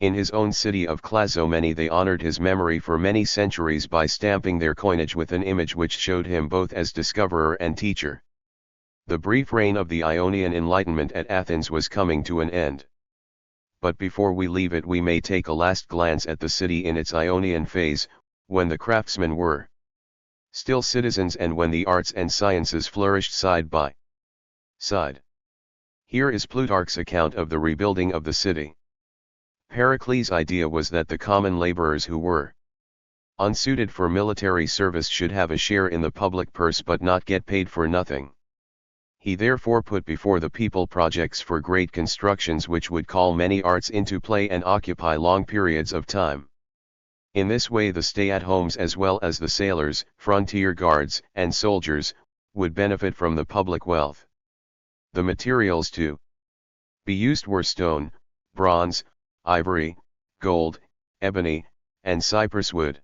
In his own city of Clazomene they honored his memory for many centuries by stamping their coinage with an image which showed him both as discoverer and teacher. The brief reign of the Ionian Enlightenment at Athens was coming to an end. But before we leave it we may take a last glance at the city in its Ionian phase, when the craftsmen were still citizens and when the arts and sciences flourished side by side. Here is Plutarch's account of the rebuilding of the city. Pericles' idea was that the common laborers who were unsuited for military service should have a share in the public purse but not get paid for nothing. He therefore put before the people projects for great constructions which would call many arts into play and occupy long periods of time. In this way the stay-at-homes as well as the sailors, frontier guards, and soldiers, would benefit from the public wealth. The materials to be used were stone, bronze, ivory, gold, ebony, and cypress wood.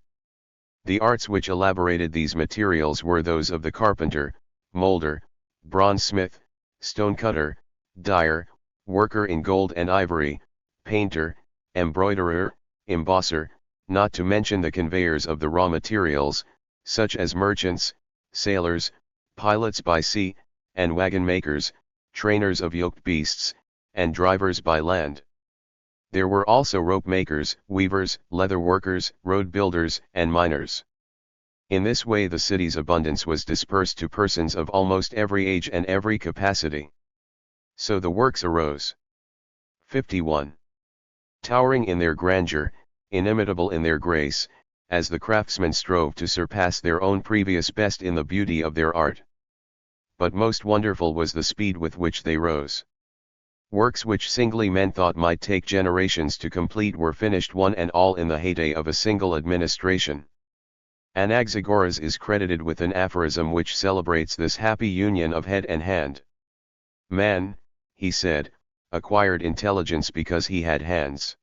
The arts which elaborated these materials were those of the carpenter, molder, bronzesmith, stonecutter, dyer, worker in gold and ivory, painter, embroiderer, embosser, not to mention the conveyors of the raw materials, such as merchants, sailors, pilots by sea, and wagon makers, trainers of yoked beasts, and drivers by land. There were also rope makers, weavers, leather workers, road builders, and miners. In this way the city's abundance was dispersed to persons of almost every age and every capacity. So the works arose. 51. Towering in their grandeur, inimitable in their grace, as the craftsmen strove to surpass their own previous best in the beauty of their art. But most wonderful was the speed with which they rose. Works which singly men thought might take generations to complete were finished one and all in the heyday of a single administration. Anaxagoras is credited with an aphorism which celebrates this happy union of head and hand. Man, he said, acquired intelligence because he had hands.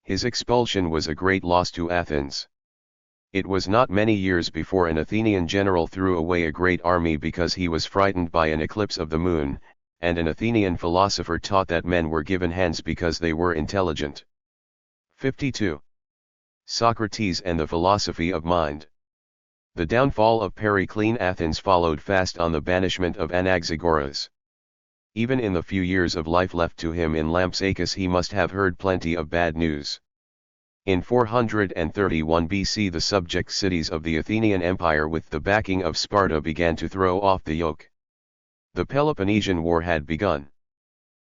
His expulsion was a great loss to Athens. It was not many years before an Athenian general threw away a great army because he was frightened by an eclipse of the moon, and an Athenian philosopher taught that men were given hands because they were intelligent. 52. Socrates and the philosophy of mind. The downfall of Periclean Athens followed fast on the banishment of Anaxagoras. Even in the few years of life left to him in Lampsacus he must have heard plenty of bad news. In 431 BC the subject cities of the Athenian Empire with the backing of Sparta began to throw off the yoke. The Peloponnesian War had begun.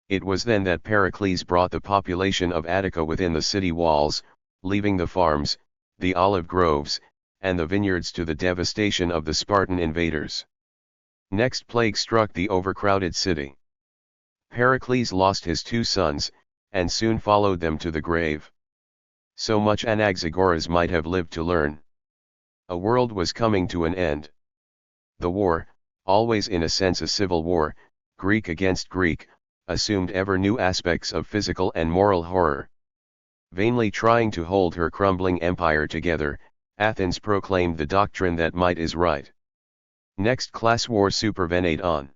It was then that Pericles brought the population of Attica within the city walls, leaving the farms, the olive groves, and the vineyards to the devastation of the Spartan invaders. Next plague struck the overcrowded city. Pericles lost his 2 sons, and soon followed them to the grave. So much Anaxagoras might have lived to learn. A world was coming to an end. The war, always in a sense a civil war, Greek against Greek, assumed ever new aspects of physical and moral horror. Vainly trying to hold her crumbling empire together, Athens proclaimed the doctrine that might is right. Next, class war supervened on.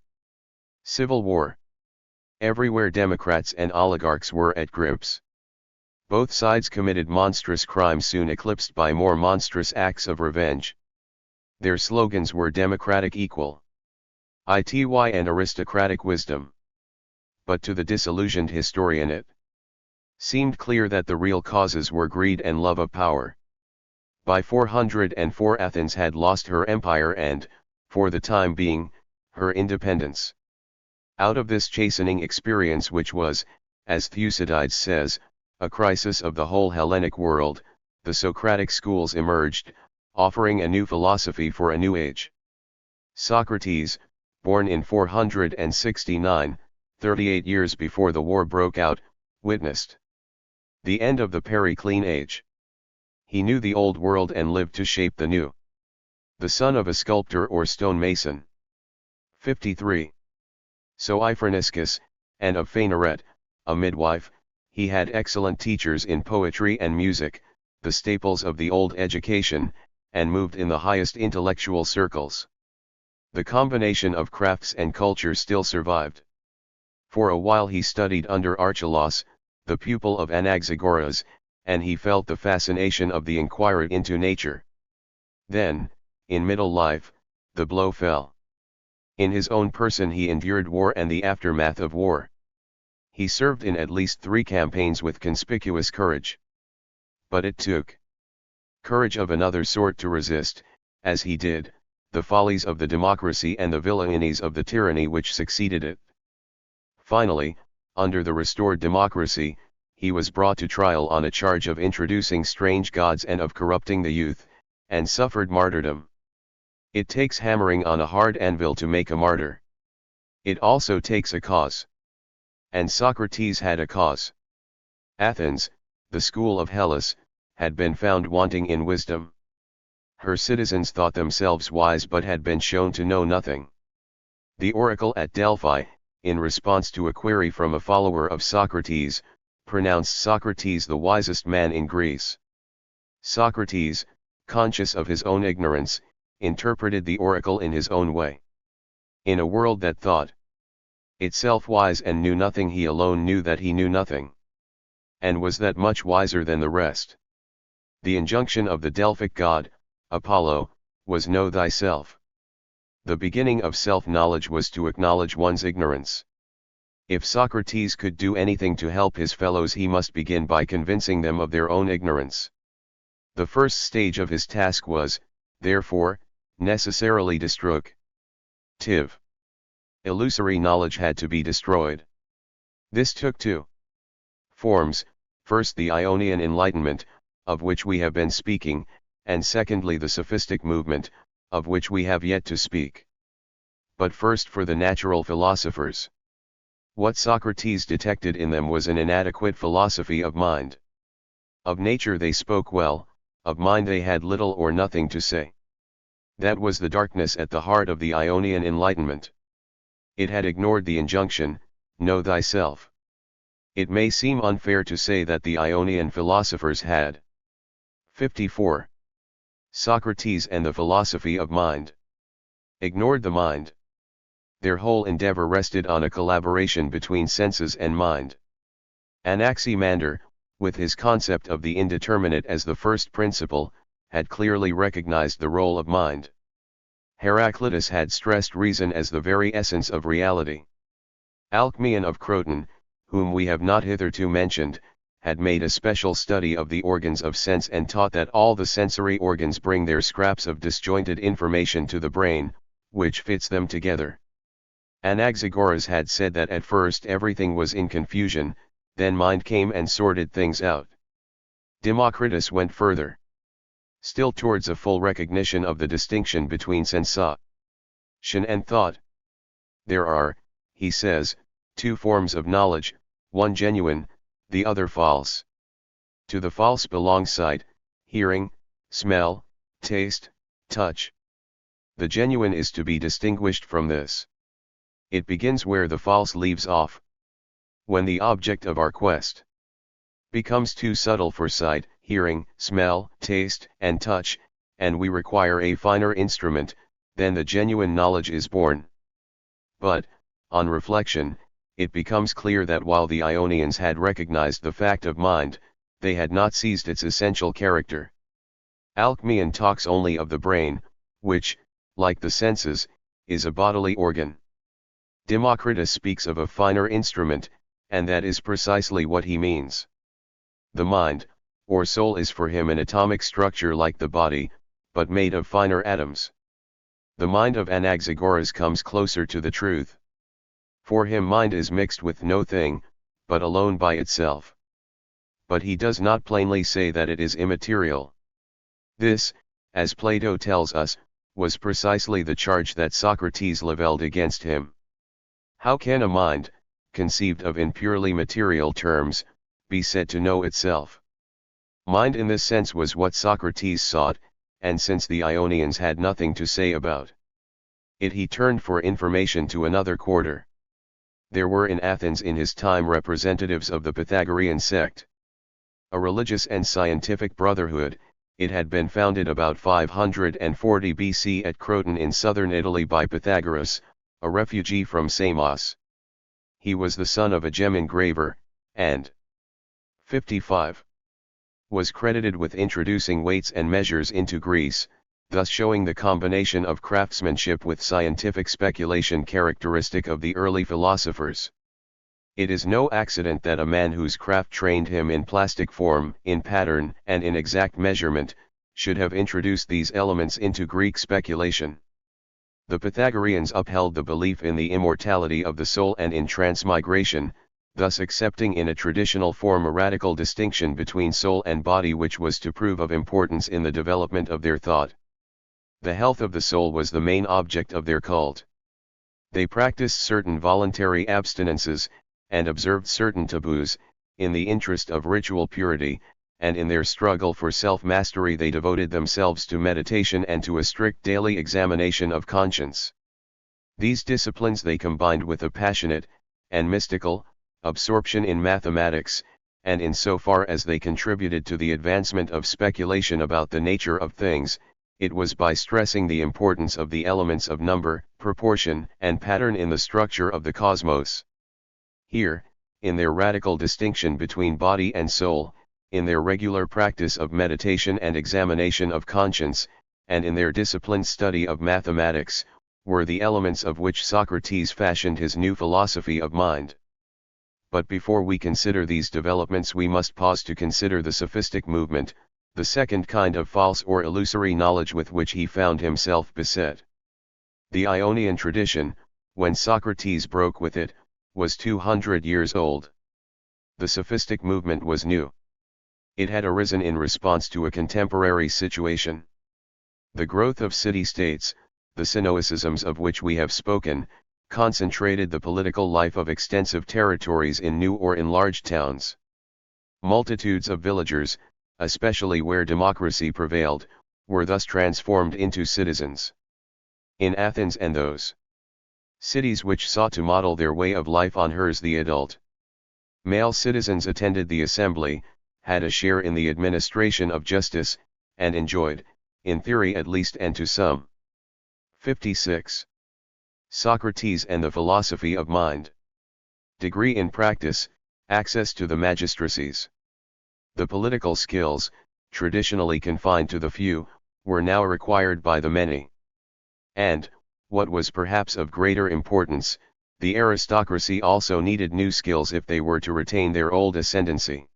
Civil war. Everywhere democrats and oligarchs were at grips. Both sides committed monstrous crimes soon eclipsed by more monstrous acts of revenge. Their slogans were democratic equal, ity and aristocratic wisdom. But to the disillusioned historian it seemed clear that the real causes were greed and love of power. By 404 Athens had lost her empire and, for the time being, her independence. Out of this chastening experience, which was, as Thucydides says, a crisis of the whole Hellenic world, the Socratic schools emerged, offering a new philosophy for a new age. Socrates, born in 469, 38 years before the war broke out, witnessed the end of the Periclean age. He knew the old world and lived to shape the new. The son of a sculptor or stonemason. 53. So Iphroniscus, and of Phainaret, a midwife, he had excellent teachers in poetry and music, the staples of the old education, and moved in the highest intellectual circles. The combination of crafts and culture still survived. For a while he studied under Archelaus, the pupil of Anaxagoras, and he felt the fascination of the inquiry into nature. Then, in middle life, the blow fell. In his own person he endured war and the aftermath of war. He served in at least 3 campaigns with conspicuous courage. But it took courage of another sort to resist, as he did, the follies of the democracy and the villainies of the tyranny which succeeded it. Finally, under the restored democracy, he was brought to trial on a charge of introducing strange gods and of corrupting the youth, and suffered martyrdom. It takes hammering on a hard anvil to make a martyr. It also takes a cause. And Socrates had a cause. Athens, the school of Hellas, had been found wanting in wisdom. Her citizens thought themselves wise but had been shown to know nothing. The oracle at Delphi, in response to a query from a follower of Socrates, pronounced Socrates the wisest man in Greece. Socrates, conscious of his own ignorance, interpreted the oracle in his own way. In a world that thought itself wise and knew nothing, he alone knew that he knew nothing, and was that much wiser than the rest. The injunction of the Delphic god, Apollo, was know thyself. The beginning of self-knowledge was to acknowledge one's ignorance. If Socrates could do anything to help his fellows, he must begin by convincing them of their own ignorance. The first stage of his task was, therefore, necessarily destructive. Illusory knowledge had to be destroyed. This took 2 forms, first the Ionian Enlightenment, of which we have been speaking, and secondly the sophistic movement, of which we have yet to speak. But first for the natural philosophers. What Socrates detected in them was an inadequate philosophy of mind. Of nature they spoke well, of mind they had little or nothing to say. That was the darkness at the heart of the Ionian Enlightenment. It had ignored the injunction, know thyself. It may seem unfair to say that the Ionian philosophers had 54. Socrates and the philosophy of mind ignored the mind. Their whole endeavor rested on a collaboration between senses and mind. Anaximander, with his concept of the indeterminate as the first principle, had clearly recognized the role of mind. Heraclitus had stressed reason as the very essence of reality. Alcmaeon of Croton, whom we have not hitherto mentioned, had made a special study of the organs of sense and taught that all the sensory organs bring their scraps of disjointed information to the brain, which fits them together. Anaxagoras had said that at first everything was in confusion, then mind came and sorted things out. Democritus went further still towards a full recognition of the distinction between sensation and thought. There are, he says, 2 forms of knowledge, one genuine, the other false. To the false belong sight, hearing, smell, taste, touch. The genuine is to be distinguished from this. It begins where the false leaves off. When the object of our quest becomes too subtle for sight, hearing, smell, taste, and touch, and we require a finer instrument, then the genuine knowledge is born. But, on reflection, it becomes clear that while the Ionians had recognized the fact of mind, they had not seized its essential character. Alcmaeon talks only of the brain, which, like the senses, is a bodily organ. Democritus speaks of a finer instrument, and that is precisely what he means. The mind, or soul, is for him an atomic structure like the body, but made of finer atoms. The mind of Anaxagoras comes closer to the truth. For him mind is mixed with no thing, but alone by itself. But he does not plainly say that it is immaterial. This, as Plato tells us, was precisely the charge that Socrates levelled against him. How can a mind, conceived of in purely material terms, be said to know itself? Mind in this sense was what Socrates sought, and since the Ionians had nothing to say about it, he turned for information to another quarter. There were in Athens in his time representatives of the Pythagorean sect. A religious and scientific brotherhood, it had been founded about 540 BC at Croton in southern Italy by Pythagoras, a refugee from Samos. He was the son of a gem engraver, and 55. Was credited with introducing weights and measures into Greece, thus showing the combination of craftsmanship with scientific speculation characteristic of the early philosophers. It is no accident that a man whose craft trained him in plastic form, in pattern, and in exact measurement, should have introduced these elements into Greek speculation. The Pythagoreans upheld the belief in the immortality of the soul and in transmigration, thus accepting in a traditional form a radical distinction between soul and body which was to prove of importance in the development of their thought. The health of the soul was the main object of their cult. They practiced certain voluntary abstinences, and observed certain taboos, in the interest of ritual purity, and in their struggle for self-mastery they devoted themselves to meditation and to a strict daily examination of conscience. These disciplines they combined with a passionate, and mystical, absorption in mathematics, and in so far as they contributed to the advancement of speculation about the nature of things, it was by stressing the importance of the elements of number, proportion, and pattern in the structure of the cosmos. Here, in their radical distinction between body and soul, in their regular practice of meditation and examination of conscience, and in their disciplined study of mathematics, were the elements of which Socrates fashioned his new philosophy of mind. But before we consider these developments we must pause to consider the sophistic movement, the second kind of false or illusory knowledge with which he found himself beset. The Ionian tradition, when Socrates broke with it, was 200 years old. The sophistic movement was new. It had arisen in response to a contemporary situation. The growth of city-states, the synoecisms of which we have spoken, concentrated the political life of extensive territories in new or enlarged towns. Multitudes of villagers, especially where democracy prevailed, were thus transformed into citizens. In Athens and those cities which sought to model their way of life on hers, the adult male citizens attended the assembly, had a share in the administration of justice, and enjoyed, in theory at least and to some, 56. Socrates and the philosophy of mind. Degree in practice, access to the magistracies. The political skills, traditionally confined to the few, were now required by the many. And, what was perhaps of greater importance, the aristocracy also needed new skills if they were to retain their old ascendancy.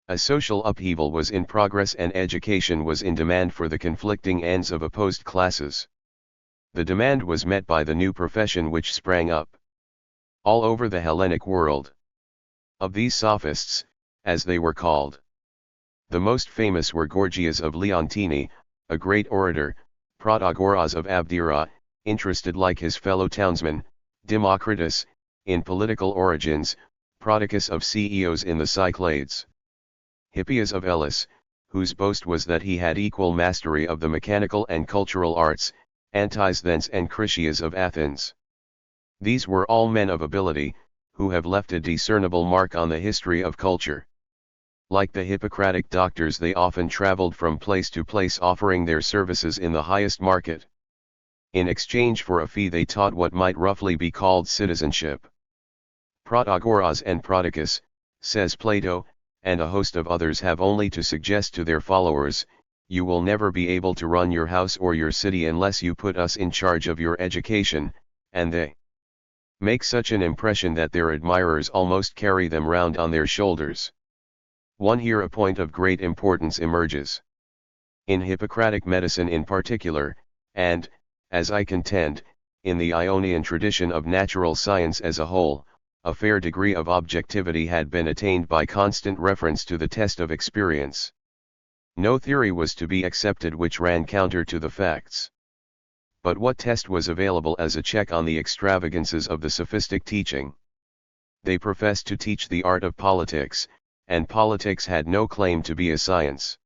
A social upheaval was in progress and education was in demand for the conflicting ends of opposed classes. The demand was met by the new profession which sprang up all over the Hellenic world. Of these sophists, as they were called, the most famous were Gorgias of Leontini, a great orator, Protagoras of Abdera, interested like his fellow townsmen, Democritus, in political origins, Prodicus of Ceos in the Cyclades, Hippias of Elis, whose boast was that he had equal mastery of the mechanical and cultural arts, Antisthenes and Critias of Athens. These were all men of ability, who have left a discernible mark on the history of culture. Like the Hippocratic doctors, they often traveled from place to place offering their services in the highest market. In exchange for a fee they taught what might roughly be called citizenship. Protagoras and Prodicus, says Plato, and a host of others have only to suggest to their followers, you will never be able to run your house or your city unless you put us in charge of your education, and they make such an impression that their admirers almost carry them round on their shoulders. Here a point of great importance emerges. In Hippocratic medicine in particular, and, as I contend, in the Ionian tradition of natural science as a whole, a fair degree of objectivity had been attained by constant reference to the test of experience. No theory was to be accepted which ran counter to the facts. But what test was available as a check on the extravagances of the sophistic teaching? They professed to teach the art of politics, and politics had no claim to be a science.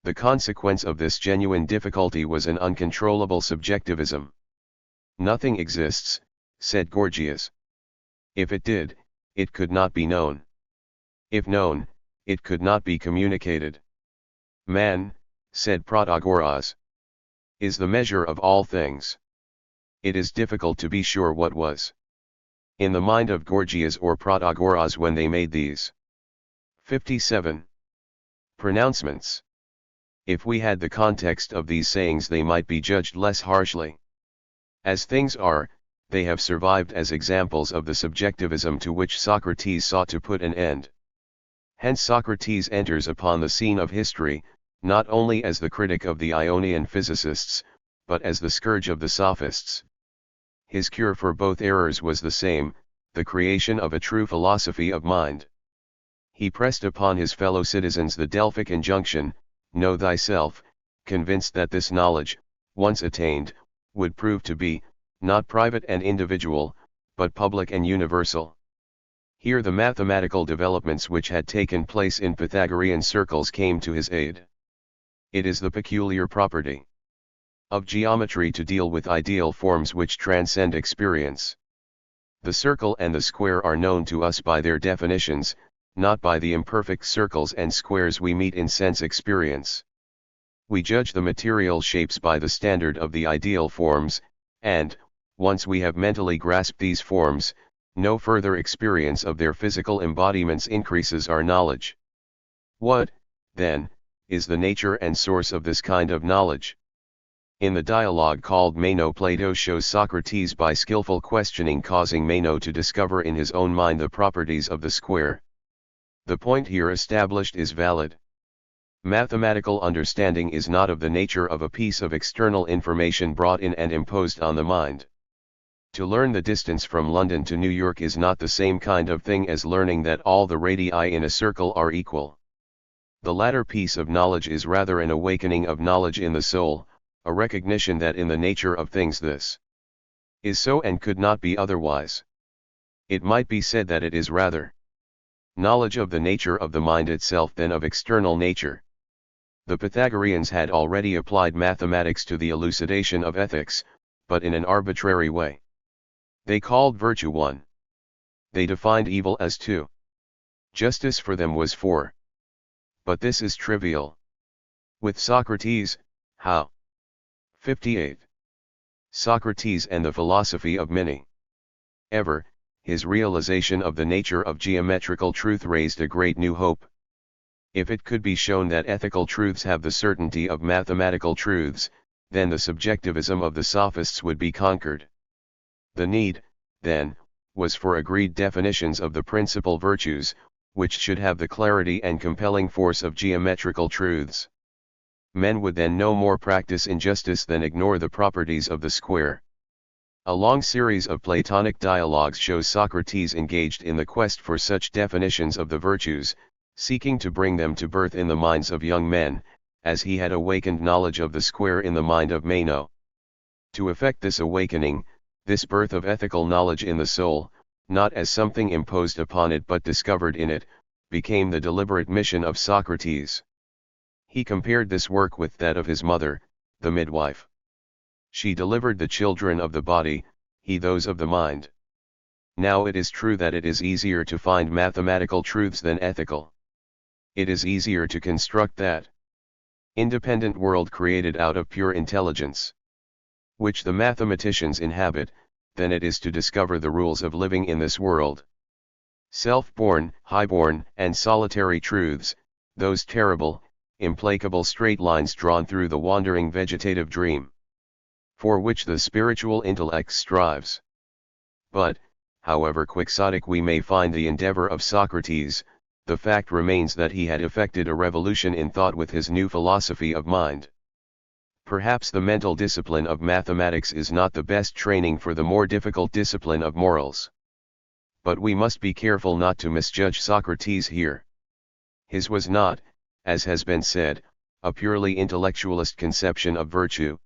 The consequence of this genuine difficulty was an uncontrollable subjectivism. Nothing exists, said Gorgias. If it did, it could not be known. If known, it could not be communicated. Man, said Protagoras, is the measure of all things. It is difficult to be sure what was in the mind of Gorgias or Protagoras when they made these 57 pronouncements. If we had the context of these sayings, they might be judged less harshly. As things are, they have survived as examples of the subjectivism to which Socrates sought to put an end. Hence Socrates enters upon the scene of history, not only as the critic of the Ionian physicists, but as the scourge of the sophists. His cure for both errors was the same, the creation of a true philosophy of mind. He pressed upon his fellow citizens the Delphic injunction, know thyself, convinced that this knowledge, once attained, would prove to be, not private and individual, but public and universal. Here the mathematical developments which had taken place in Pythagorean circles came to his aid. It is the peculiar property of geometry to deal with ideal forms which transcend experience. The circle and the square are known to us by their definitions, not by the imperfect circles and squares we meet in sense experience. We judge the material shapes by the standard of the ideal forms, and, once we have mentally grasped these forms, no further experience of their physical embodiments increases our knowledge. What, then, is the nature and source of this kind of knowledge? In the dialogue called Meno, Plato shows Socrates by skillful questioning causing Meno to discover in his own mind the properties of the square. The point here established is valid. Mathematical understanding is not of the nature of a piece of external information brought in and imposed on the mind. To learn the distance from London to New York is not the same kind of thing as learning that all the radii in a circle are equal. The latter piece of knowledge is rather an awakening of knowledge in the soul, a recognition that in the nature of things this is so and could not be otherwise. It might be said that it is rather knowledge of the nature of the mind itself than of external nature. The Pythagoreans had already applied mathematics to the elucidation of ethics, but in an arbitrary way. They called virtue 1. They defined evil as 2. Justice for them was 4. But this is trivial. With Socrates, how? 58. Socrates and the philosophy of many. Ever, his realization of the nature of geometrical truth raised a great new hope. If it could be shown that ethical truths have the certainty of mathematical truths, then the subjectivism of the sophists would be conquered. The need, then, was for agreed definitions of the principal virtues, which should have the clarity and compelling force of geometrical truths. Men would then no more practice injustice than ignore the properties of the square. A long series of Platonic dialogues shows Socrates engaged in the quest for such definitions of the virtues, seeking to bring them to birth in the minds of young men, as he had awakened knowledge of the square in the mind of Meno. To effect this awakening, this birth of ethical knowledge in the soul, not as something imposed upon it but discovered in it, became the deliberate mission of Socrates. He compared this work with that of his mother, the midwife. She delivered the children of the body, he those of the mind. Now it is true that it is easier to find mathematical truths than ethical. it is easier to construct that independent world created out of pure intelligence, which the mathematicians inhabit, than it is to discover the rules of living in this world. Self-born, high-born, and solitary truths, those terrible, implacable straight lines drawn through the wandering vegetative dream, for which the spiritual intellect strives. But, however quixotic we may find the endeavor of Socrates, the fact remains that he had effected a revolution in thought with his new philosophy of mind. Perhaps the mental discipline of mathematics is not the best training for the more difficult discipline of morals. But we must be careful not to misjudge Socrates here. His was not, as has been said, a purely intellectualist conception of virtue.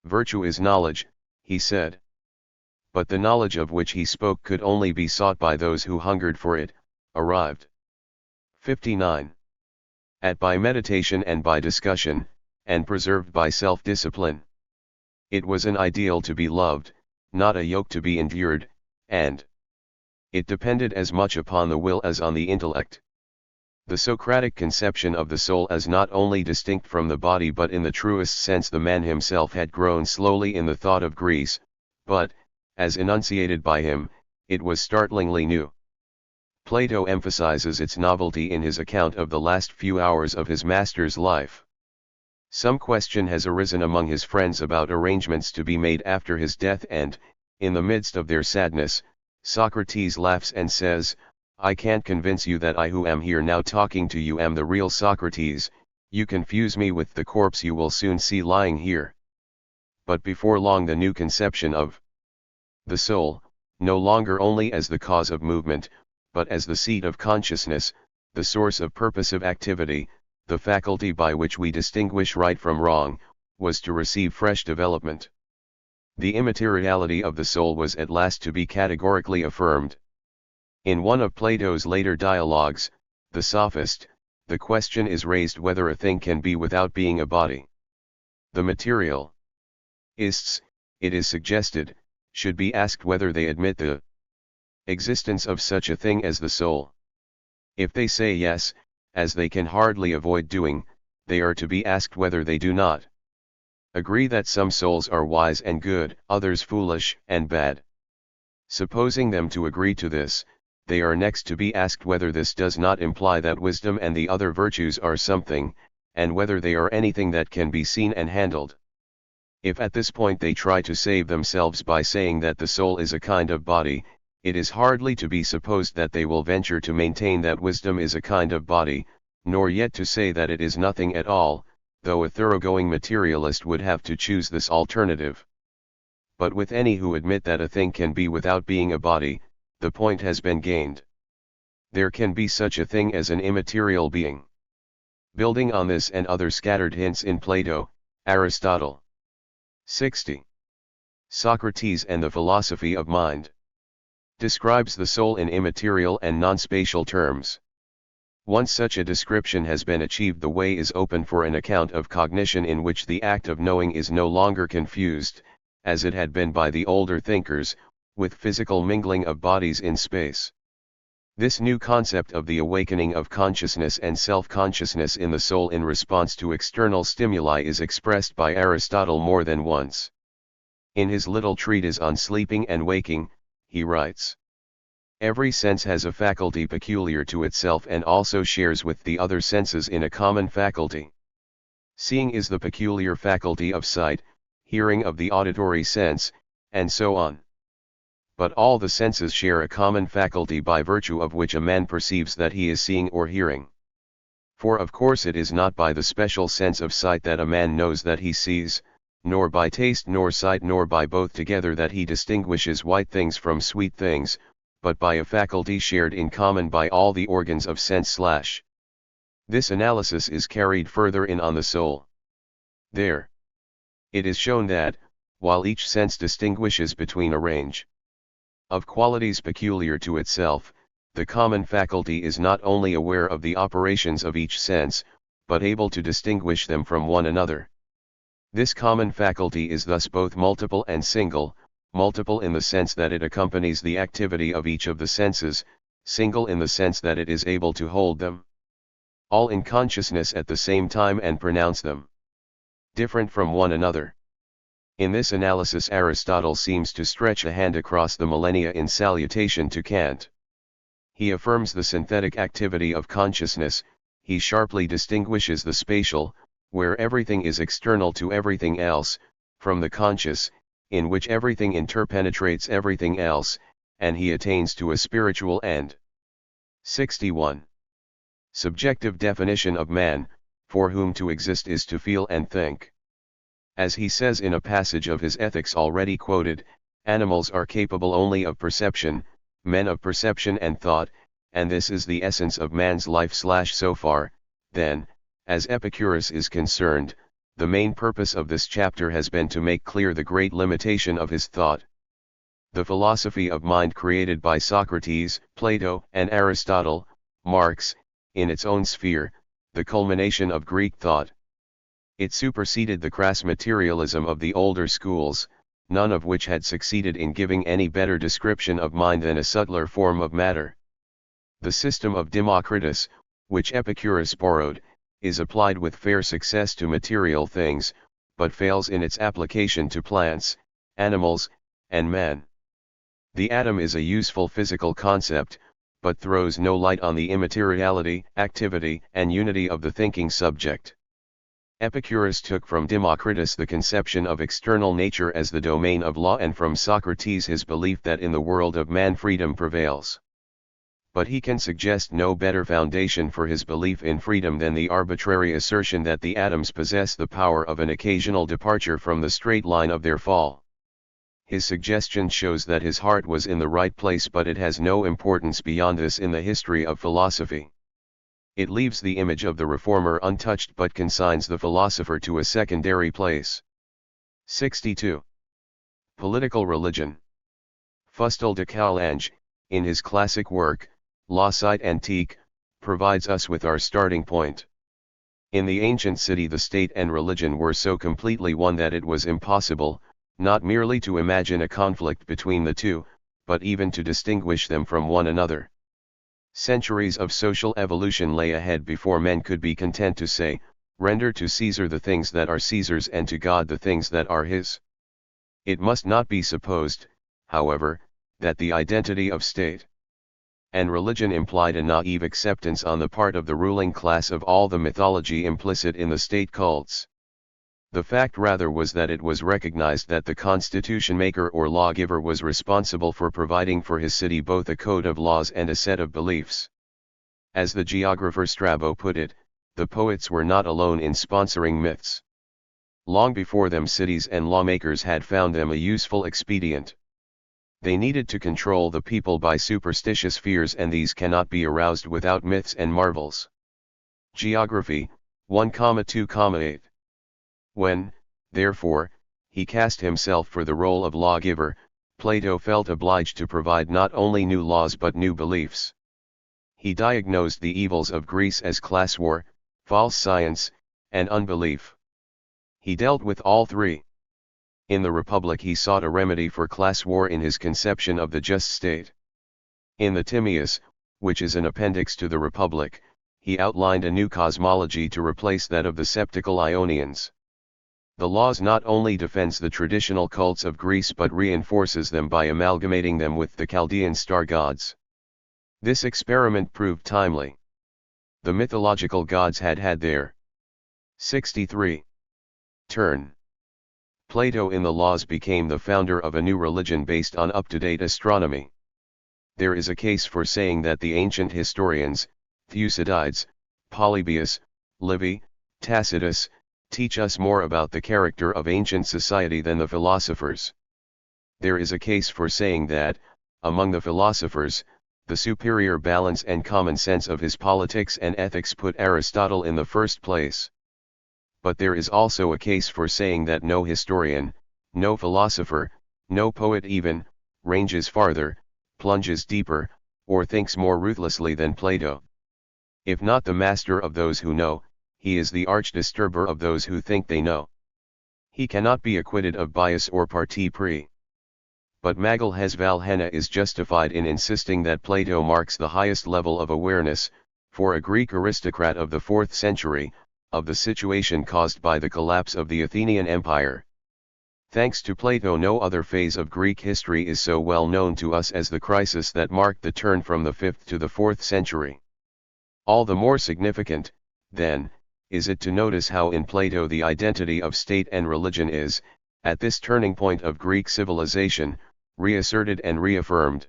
Virtue is knowledge, he said. But the knowledge of which he spoke could only be sought by those who hungered for it, arrived. 59. At by meditation and by discussion, and preserved by self-discipline. It was an ideal to be loved, not a yoke to be endured, and it depended as much upon the will as on the intellect. The Socratic conception of the soul as not only distinct from the body but in the truest sense the man himself had grown slowly in the thought of Greece, but, as enunciated by him, it was startlingly new. Plato emphasizes its novelty in his account of the last few hours of his master's life. Some question has arisen among his friends about arrangements to be made after his death and, in the midst of their sadness, Socrates laughs and says, "I can't convince you that I who am here now talking to you am the real Socrates, you confuse me with the corpse you will soon see lying here." But before long the new conception of the soul, no longer only as the cause of movement, but as the seat of consciousness, the source of purposive activity, the faculty by which we distinguish right from wrong, was to receive fresh development. The immateriality of the soul was at last to be categorically affirmed. In one of Plato's later dialogues, The Sophist, the question is raised whether a thing can be without being a body. The materialists, it is suggested, should be asked whether they admit the existence of such a thing as the soul. If they say yes, as they can hardly avoid doing, they are to be asked whether they do not agree that some souls are wise and good, others foolish and bad. Supposing them to agree to this, they are next to be asked whether this does not imply that wisdom and the other virtues are something, and whether they are anything that can be seen and handled. If at this point they try to save themselves by saying that the soul is a kind of body, it is hardly to be supposed that they will venture to maintain that wisdom is a kind of body, nor yet to say that it is nothing at all, though a thoroughgoing materialist would have to choose this alternative. But with any who admit that a thing can be without being a body, the point has been gained. There can be such a thing as an immaterial being. Building on this and other scattered hints in Plato, Aristotle. 60. Socrates and the philosophy of mind. Describes the soul in immaterial and non-spatial terms. Once such a description has been achieved, the way is open for an account of cognition in which the act of knowing is no longer confused, as it had been by the older thinkers, with physical mingling of bodies in space. This new concept of the awakening of consciousness and self-consciousness in the soul in response to external stimuli is expressed by Aristotle more than once. In his little treatise on sleeping and waking, he writes, "Every sense has a faculty peculiar to itself and also shares with the other senses in a common faculty. Seeing is the peculiar faculty of sight, hearing of the auditory sense, and so on. But all the senses share a common faculty by virtue of which a man perceives that he is seeing or hearing. For of course it is not by the special sense of sight that a man knows that he sees, nor by taste nor sight nor by both together that he distinguishes white things from sweet things, but by a faculty shared in common by all the organs of sense / This analysis is carried further in on the soul. There, it is shown that, while each sense distinguishes between a range of qualities peculiar to itself, the common faculty is not only aware of the operations of each sense, but able to distinguish them from one another. This common faculty is thus both multiple and single, multiple in the sense that it accompanies the activity of each of the senses, single in the sense that it is able to hold them all in consciousness at the same time, and pronounce them different from one another. In this analysis, Aristotle seems to stretch a hand across the millennia in salutation to Kant. He affirms the synthetic activity of consciousness. He sharply distinguishes the spatial, where everything is external to everything else, from the conscious, in which everything interpenetrates everything else, and he attains to a spiritual end. 61. Subjective definition of man, for whom to exist is to feel and think. As he says in a passage of his Ethics already quoted, animals are capable only of perception, men of perception and thought, and this is the essence of man's life. So far, then, as Epicurus is concerned, the main purpose of this chapter has been to make clear the great limitation of his thought. The philosophy of mind created by Socrates, Plato, and Aristotle, marks, in its own sphere, the culmination of Greek thought. It superseded the crass materialism of the older schools, none of which had succeeded in giving any better description of mind than a subtler form of matter. The system of Democritus, which Epicurus borrowed, is applied with fair success to material things, but fails in its application to plants, animals, and man. The atom is a useful physical concept, but throws no light on the immateriality, activity, and unity of the thinking subject. Epicurus took from Democritus the conception of external nature as the domain of law, and from Socrates his belief that in the world of man freedom prevails. But he can suggest no better foundation for his belief in freedom than the arbitrary assertion that the atoms possess the power of an occasional departure from the straight line of their fall. His suggestion shows that his heart was in the right place, but it has no importance beyond this in the history of philosophy. It leaves the image of the reformer untouched, but consigns the philosopher to a secondary place. 62. Political religion. Fustel de Coulanges, in his classic work, La Cite Antique, provides us with our starting point. In the ancient city, the state and religion were so completely one that it was impossible, not merely to imagine a conflict between the two, but even to distinguish them from one another. Centuries of social evolution lay ahead before men could be content to say, "Render to Caesar the things that are Caesar's, and to God the things that are his." It must not be supposed, however, that the identity of state and religion implied a naive acceptance on the part of the ruling class of all the mythology implicit in the state cults. The fact rather was that it was recognized that the constitution maker or lawgiver was responsible for providing for his city both a code of laws and a set of beliefs. As the geographer Strabo put it, the poets were not alone in sponsoring myths. Long before them, cities and lawmakers had found them a useful expedient. They needed to control the people by superstitious fears, and these cannot be aroused without myths and marvels. Geography, 1,2,8. When, therefore, he cast himself for the role of lawgiver, Plato felt obliged to provide not only new laws but new beliefs. He diagnosed the evils of Greece as class war, false science, and unbelief. He dealt with all three. In the Republic he sought a remedy for class war in his conception of the just state. In the Timaeus, which is an appendix to the Republic, he outlined a new cosmology to replace that of the sceptical Ionians. The Laws not only defends the traditional cults of Greece but reinforces them by amalgamating them with the Chaldean star gods. This experiment proved timely. The mythological gods had their 63 turn. Plato in the Laws became the founder of a new religion based on up-to-date astronomy. There is a case for saying that the ancient historians, Thucydides, Polybius, Livy, Tacitus, teach us more about the character of ancient society than the philosophers. There is a case for saying that, among the philosophers, the superior balance and common sense of his politics and ethics put Aristotle in the first place. But there is also a case for saying that no historian, no philosopher, no poet even, ranges farther, plunges deeper, or thinks more ruthlessly than Plato. If not the master of those who know, he is the arch-disturber of those who think they know. He cannot be acquitted of bias or parti pris. But Magalhaes Valhenna is justified in insisting that Plato marks the highest level of awareness, For a Greek aristocrat of the 4th century, of the situation caused by the collapse of the Athenian Empire. Thanks to Plato, no other phase of Greek history is so well known to us as the crisis that marked the turn from the 5th to the 4th century. All the more significant, then, is it to notice how in Plato the identity of state and religion is, at this turning point of Greek civilization, reasserted and reaffirmed.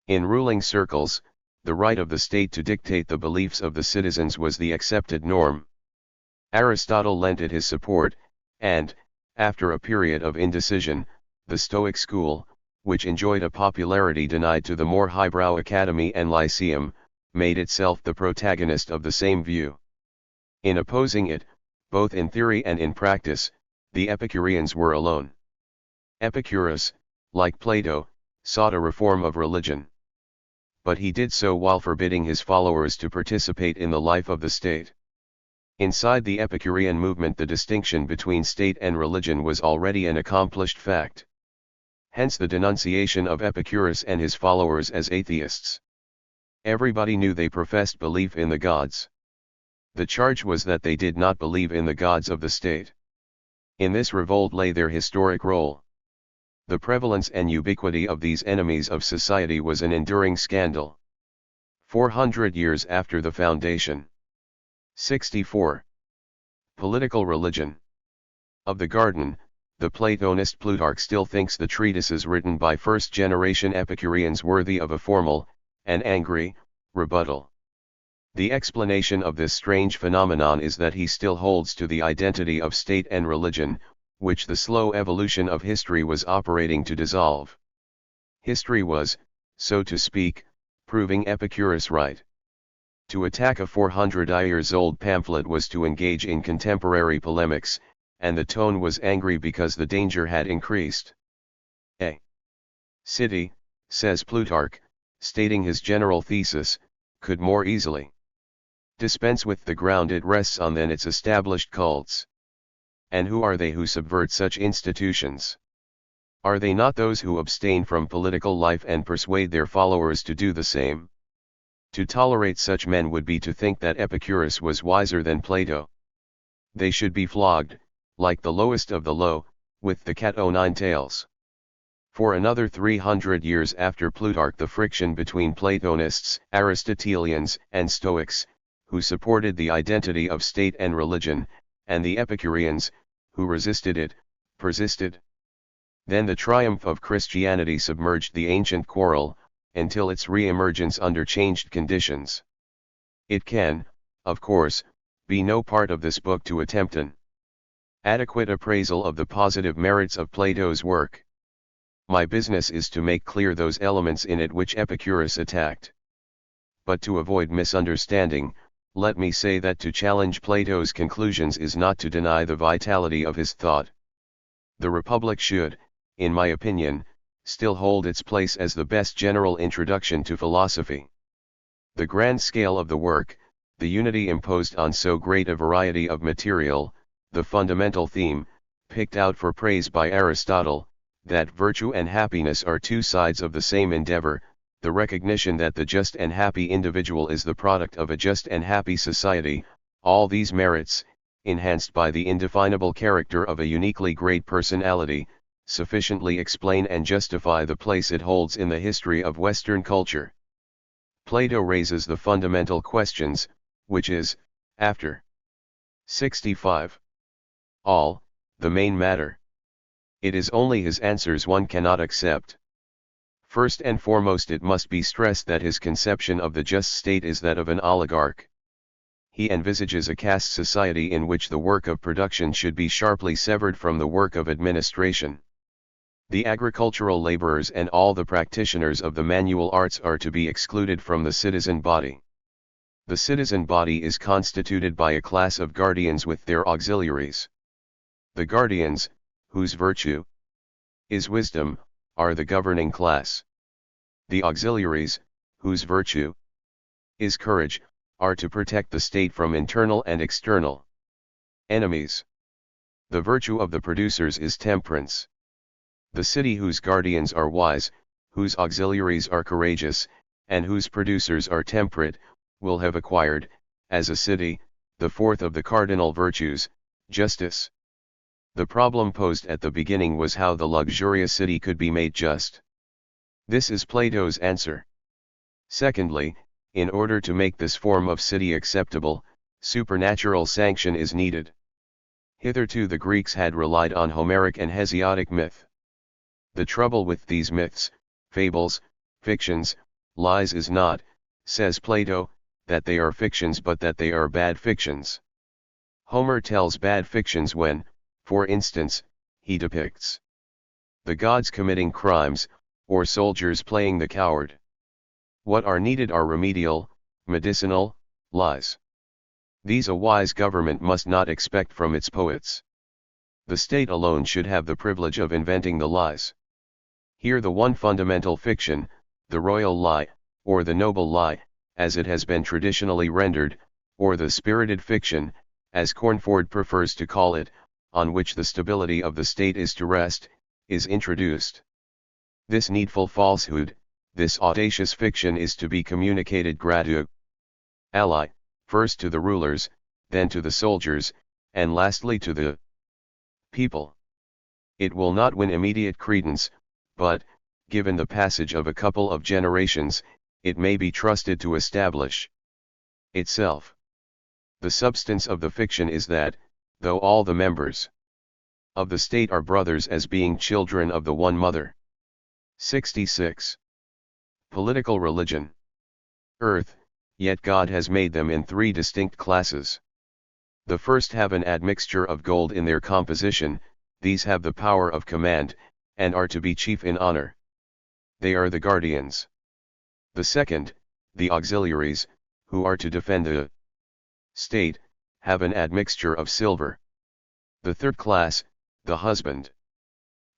In ruling circles, the right of the state to dictate the beliefs of the citizens was the accepted norm. Aristotle lent it his support, and, after a period of indecision, the Stoic school, which enjoyed a popularity denied to the more highbrow academy and lyceum, made itself the protagonist of the same view. In opposing it, both in theory and in practice, the Epicureans were alone. Epicurus, like Plato, sought a reform of religion. But he did so while forbidding his followers to participate in the life of the state. Inside the Epicurean movement, the distinction between state and religion was already an accomplished fact. Hence the denunciation of Epicurus and his followers as atheists. Everybody knew they professed belief in the gods. The charge was that they did not believe in the gods of the state. In this revolt lay their historic role. The prevalence and ubiquity of these enemies of society was an enduring scandal. 400 years after the foundation. 64. Political religion. Of the Garden, the Platonist Plutarch still thinks the treatises written by first-generation Epicureans worthy of a formal, and angry, rebuttal. The explanation of this strange phenomenon is that he still holds to the identity of state and religion, which the slow evolution of history was operating to dissolve. History was, so to speak, proving Epicurus right. To attack a 400-years-old pamphlet was to engage in contemporary polemics, and the tone was angry because the danger had increased. A city, says Plutarch, stating his general thesis, could more easily dispense with the ground it rests on than its established cults. And who are they who subvert such institutions? Are they not those who abstain from political life and persuade their followers to do the same? To tolerate such men would be to think that Epicurus was wiser than Plato. They should be flogged, like the lowest of the low, with the cat o' nine tails. For another 300 years after Plutarch, the friction between Platonists, Aristotelians, and Stoics, who supported the identity of state and religion, and the Epicureans, who resisted it, persisted. Then the triumph of Christianity submerged the ancient quarrel, until its re-emergence under changed conditions. It can, of course, be no part of this book to attempt an adequate appraisal of the positive merits of Plato's work. My business is to make clear those elements in it which Epicurus attacked. But to avoid misunderstanding, let me say that to challenge Plato's conclusions is not to deny the vitality of his thought. The Republic should, in my opinion, still hold its place as the best general introduction to philosophy. The grand scale of the work, the unity imposed on so great a variety of material, the fundamental theme, picked out for praise by Aristotle, that virtue and happiness are two sides of the same endeavor, the recognition that the just and happy individual is the product of a just and happy society, all these merits, enhanced by the indefinable character of a uniquely great personality, sufficiently explain and justify the place it holds in the history of Western culture. Plato raises the fundamental questions, which is, after 65. All, the main matter. It is only his answers one cannot accept. First and foremost, it must be stressed that his conception of the just state is that of an oligarch. He envisages a caste society in which the work of production should be sharply severed from the work of administration. The agricultural laborers and all the practitioners of the manual arts are to be excluded from the citizen body. The citizen body is constituted by a class of guardians with their auxiliaries. The guardians, whose virtue is wisdom, are the governing class. The auxiliaries, whose virtue is courage, are to protect the state from internal and external enemies. The virtue of the producers is temperance. The city whose guardians are wise, whose auxiliaries are courageous, and whose producers are temperate, will have acquired, as a city, the fourth of the cardinal virtues, justice. The problem posed at the beginning was how the luxurious city could be made just. This is Plato's answer. Secondly, in order to make this form of city acceptable, supernatural sanction is needed. Hitherto the Greeks had relied on Homeric and Hesiodic myth. The trouble with these myths, fables, fictions, lies is not, says Plato, that they are fictions but that they are bad fictions. Homer tells bad fictions when, for instance, he depicts the gods committing crimes, or soldiers playing the coward. What are needed are remedial, medicinal, lies. These a wise government must not expect from its poets. The state alone should have the privilege of inventing the lies. Here the one fundamental fiction, the royal lie, or the noble lie, as it has been traditionally rendered, or the spirited fiction, as Cornford prefers to call it, on which the stability of the state is to rest, is introduced. This needful falsehood, this audacious fiction is to be communicated gradually, first to the rulers, then to the soldiers, and lastly to the people. It will not win immediate credence, but, given the passage of a couple of generations, it may be trusted to establish itself. The substance of the fiction is that, though all the members of the state are brothers as being children of the one mother. 66. Political religion. Earth, yet God has made them in three distinct classes. The first have an admixture of gold in their composition, these have the power of command, and are to be chief in honor. They are the guardians. The second, the auxiliaries, who are to defend the state, have an admixture of silver. The third class, the husband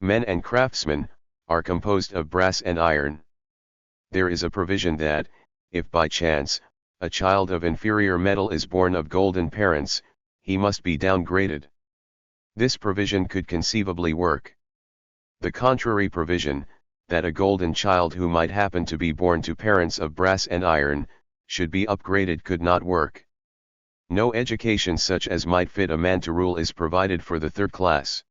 men and craftsmen, are composed of brass and iron. There is a provision that, if by chance, a child of inferior metal is born of golden parents, he must be downgraded. This provision could conceivably work. The contrary provision, that a golden child who might happen to be born to parents of brass and iron, should be upgraded could not work. No education such as might fit a man to rule is provided for the third class.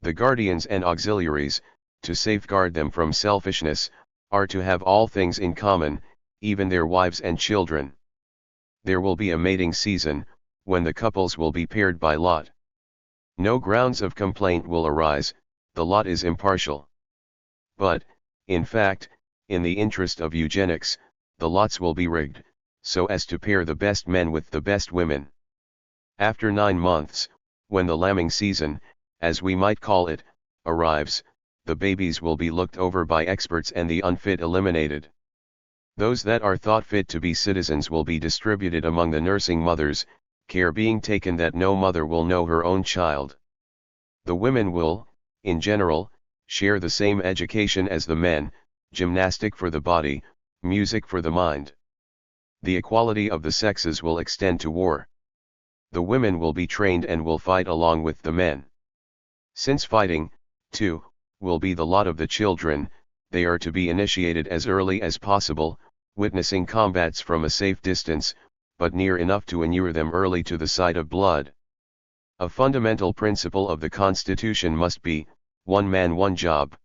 The guardians and auxiliaries, to safeguard them from selfishness, are to have all things in common, even their wives and children. There will be a mating season, when the couples will be paired by lot. No grounds of complaint will arise, the lot is impartial. But, in fact, in the interest of eugenics, the lots will be rigged, so as to pair the best men with the best women. After 9 months, when the lambing season, as we might call it, arrives, the babies will be looked over by experts and the unfit eliminated. Those that are thought fit to be citizens will be distributed among the nursing mothers, care being taken that no mother will know her own child. The women will, in general, share the same education as the men, gymnastic for the body, music for the mind. The equality of the sexes will extend to war. The women will be trained and will fight along with the men. Since fighting, too, will be the lot of the children, they are to be initiated as early as possible, witnessing combats from a safe distance, but near enough to inure them early to the sight of blood. A fundamental principle of the Constitution must be, one man one job.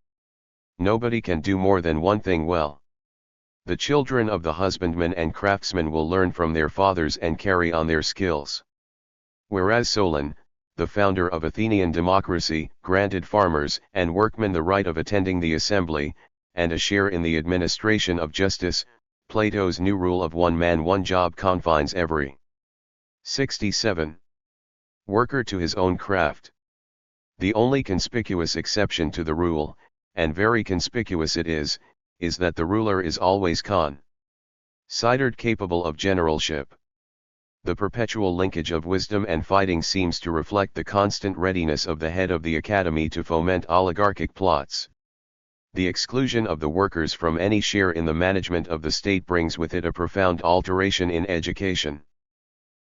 Nobody can do more than one thing well. The children of the husbandmen and craftsmen will learn from their fathers and carry on their skills. Whereas Solon, the founder of Athenian democracy, granted farmers and workmen the right of attending the assembly, and a share in the administration of justice, Plato's new rule of one man one job confines every 67 worker to his own craft. The only conspicuous exception to the rule, and very conspicuous it is that the ruler is always considered capable of generalship. The perpetual linkage of wisdom and fighting seems to reflect the constant readiness of the head of the academy to foment oligarchic plots. The exclusion of the workers from any share in the management of the state brings with it a profound alteration in education.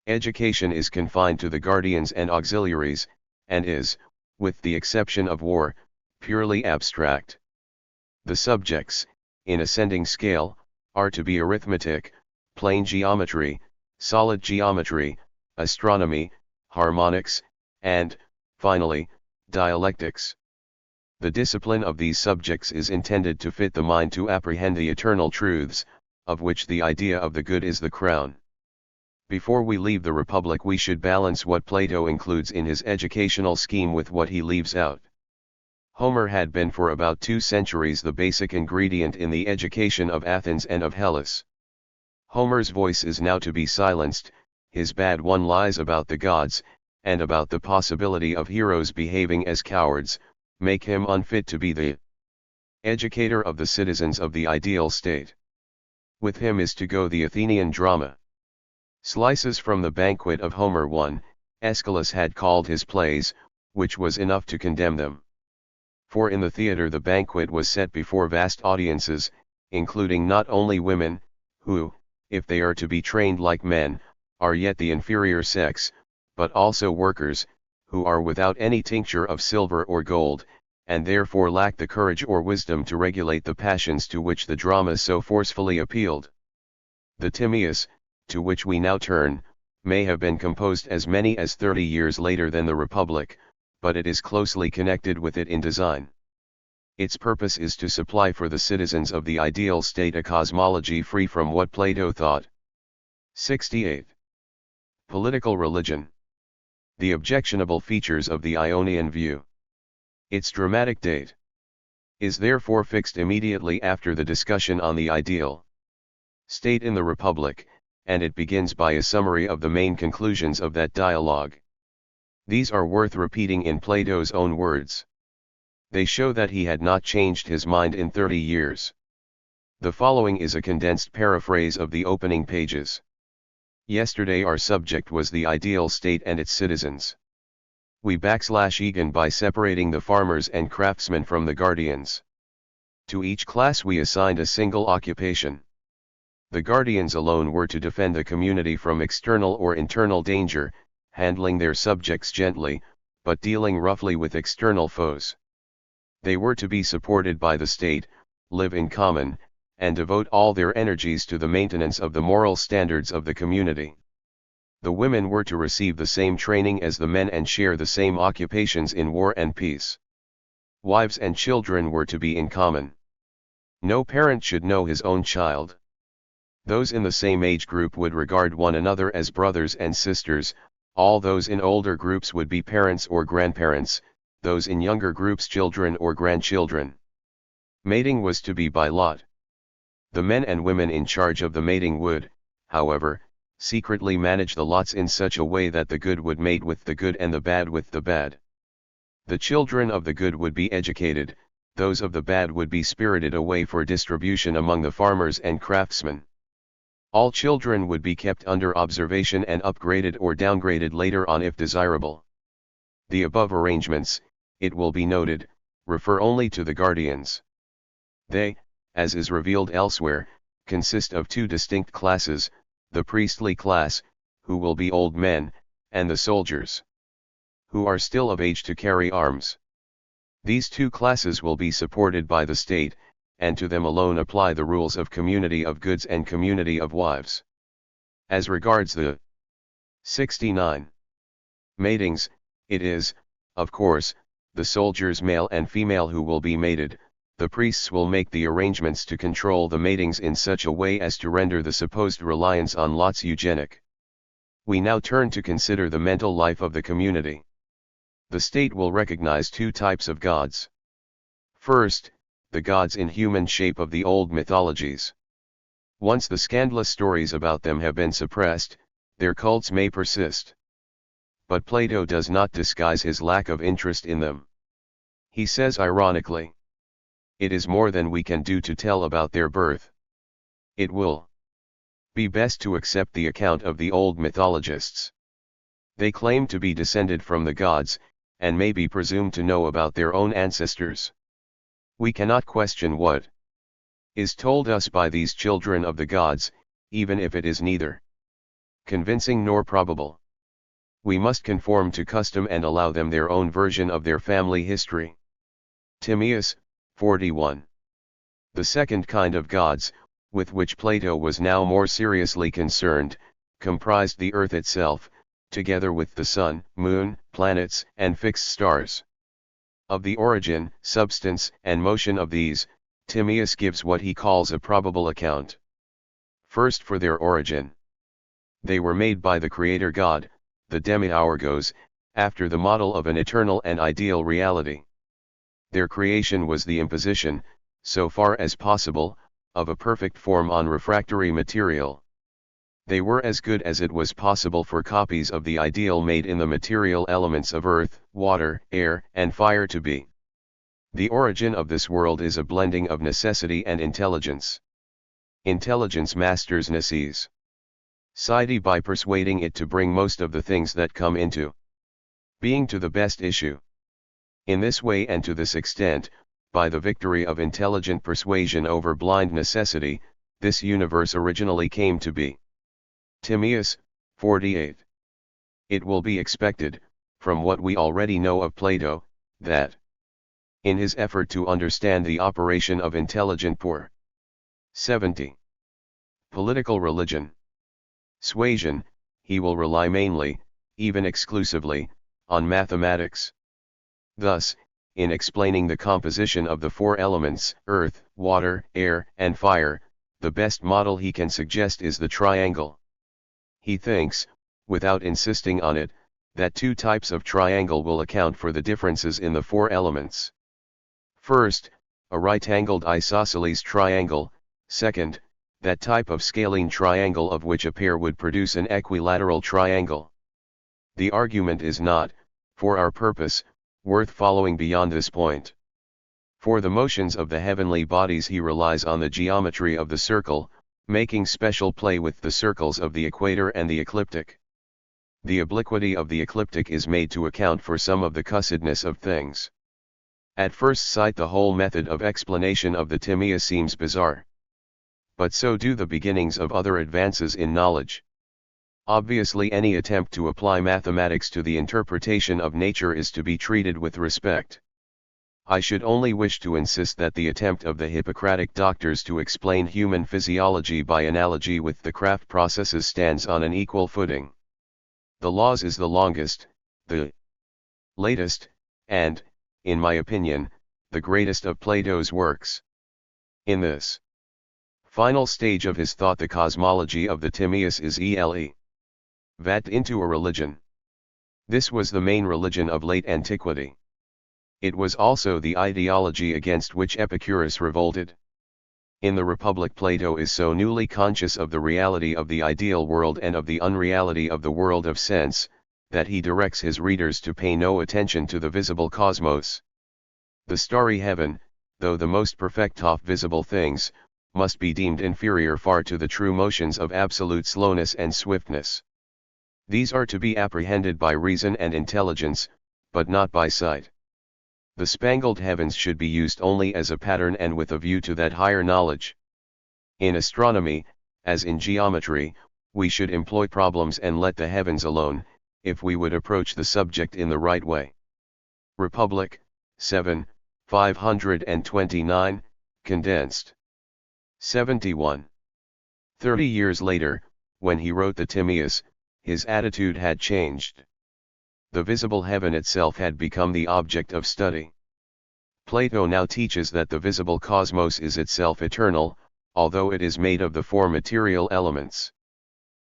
Education is confined to the guardians and auxiliaries, and is, with the exception of war, purely abstract. The subjects, in ascending scale, are to be arithmetic, plane geometry, solid geometry, astronomy, harmonics, and, finally, dialectics. The discipline of these subjects is intended to fit the mind to apprehend the eternal truths, of which the idea of the good is the crown. Before we leave the Republic, we should balance what Plato includes in his educational scheme with what he leaves out. Homer had been for about 2 centuries the basic ingredient in the education of Athens and of Hellas. Homer's voice is now to be silenced, his bad one lies about the gods, and about the possibility of heroes behaving as cowards, make him unfit to be the educator of the citizens of the ideal state. With him is to go the Athenian drama. Slices from the banquet of Homer 1, Aeschylus had called his plays, which was enough to condemn them. For in the theatre the banquet was set before vast audiences, including not only women, who, if they are to be trained like men, are yet the inferior sex, but also workers, who are without any tincture of silver or gold, and therefore lack the courage or wisdom to regulate the passions to which the drama so forcefully appealed. The Timaeus, to which we now turn, may have been composed as many as 30 years later than the Republic, but it is closely connected with it in design. Its purpose is to supply for the citizens of the ideal state a cosmology free from what Plato thought. 68. Political religion. The objectionable features of the Ionian view. Its dramatic date is therefore fixed immediately after the discussion on the ideal state in the Republic, and it begins by a summary of the main conclusions of that dialogue. These are worth repeating in Plato's own words. They show that he had not changed his mind in 30 years. The following is a condensed paraphrase of the opening pages. Yesterday our subject was the ideal state and its citizens. We began by separating the farmers and craftsmen from the guardians. To each class we assigned a single occupation. The guardians alone were to defend the community from external or internal danger, handling their subjects gently, but dealing roughly with external foes. They were to be supported by the state, live in common, and devote all their energies to the maintenance of the moral standards of the community. The women were to receive the same training as the men and share the same occupations in war and peace. Wives and children were to be in common. No parent should know his own child. Those in the same age group would regard one another as brothers and sisters. All those in older groups would be parents or grandparents, those in younger groups children or grandchildren. Mating was to be by lot. The men and women in charge of the mating would, however, secretly manage the lots in such a way that the good would mate with the good and the bad with the bad. The children of the good would be educated, those of the bad would be spirited away for distribution among the farmers and craftsmen. All children would be kept under observation and upgraded or downgraded later on if desirable. The above arrangements, it will be noted, refer only to the guardians. They, as is revealed elsewhere, consist of 2 distinct classes, the priestly class, who will be old men, and the soldiers, who are still of age to carry arms. These 2 classes will be supported by the state, and to them alone apply the rules of community of goods and community of wives. As regards the 69 matings, it is, of course, the soldiers male and female who will be mated. The priests will make the arrangements to control the matings in such a way as to render the supposed reliance on lots eugenic. We now turn to consider the mental life of the community. The state will recognize 2 types of gods. First, the gods in human shape of the old mythologies. Once the scandalous stories about them have been suppressed, their cults may persist. But Plato does not disguise his lack of interest in them. He says ironically, "It is more than we can do to tell about their birth. It will be best to accept the account of the old mythologists. They claim to be descended from the gods, and may be presumed to know about their own ancestors. We cannot question what is told us by these children of the gods, even if it is neither convincing nor probable. We must conform to custom and allow them their own version of their family history." Timaeus, 41. The second kind of gods, with which Plato was now more seriously concerned, comprised the earth itself, together with the sun, moon, planets, and fixed stars. Of the origin, substance, and motion of these, Timaeus gives what he calls a probable account. First, for their origin. They were made by the Creator God, the Demiurgos, after the model of an eternal and ideal reality. Their creation was the imposition, so far as possible, of a perfect form on refractory material. They were as good as it was possible for copies of the ideal made in the material elements of earth, water, air, and fire to be. The origin of this world is a blending of necessity and intelligence. Intelligence masters necessity by persuading it to bring most of the things that come into being to the best issue. In this way and to this extent, by the victory of intelligent persuasion over blind necessity, this universe originally came to be. Timaeus, 48. It will be expected, from what we already know of Plato, that, in his effort to understand the operation of intelligent 70. Political religion. Suasion, he will rely mainly, even exclusively, on mathematics. Thus, in explaining the composition of the four elements, earth, water, air, and fire, the best model he can suggest is the triangle. He thinks, without insisting on it, that two types of triangle will account for the differences in the four elements. First, a right-angled isosceles triangle; second, that type of scalene triangle of which a pair would produce an equilateral triangle. The argument is not, for our purpose, worth following beyond this point. For the motions of the heavenly bodies he relies on the geometry of the circle, making special play with the circles of the equator and the ecliptic. The obliquity of the ecliptic is made to account for some of the cussedness of things. At first sight the whole method of explanation of the Timaeus seems bizarre. But so do the beginnings of other advances in knowledge. Obviously any attempt to apply mathematics to the interpretation of nature is to be treated with respect. I should only wish to insist that the attempt of the Hippocratic doctors to explain human physiology by analogy with the craft processes stands on an equal footing. The Laws is the longest, the latest, and, in my opinion, the greatest of Plato's works. In this final stage of his thought the cosmology of the Timaeus is vat into a religion. This was the main religion of late antiquity. It was also the ideology against which Epicurus revolted. In the Republic Plato is so newly conscious of the reality of the ideal world and of the unreality of the world of sense, that he directs his readers to pay no attention to the visible cosmos. The starry heaven, though the most perfect of visible things, must be deemed inferior far to the true motions of absolute slowness and swiftness. These are to be apprehended by reason and intelligence, but not by sight. The spangled heavens should be used only as a pattern and with a view to that higher knowledge. In astronomy, as in geometry, we should employ problems and let the heavens alone, if we would approach the subject in the right way. Republic, 7, 529, condensed. 71. 30 years later, when he wrote the Timaeus, his attitude had changed. The visible heaven itself had become the object of study. Plato now teaches that the visible cosmos is itself eternal, although it is made of the four material elements.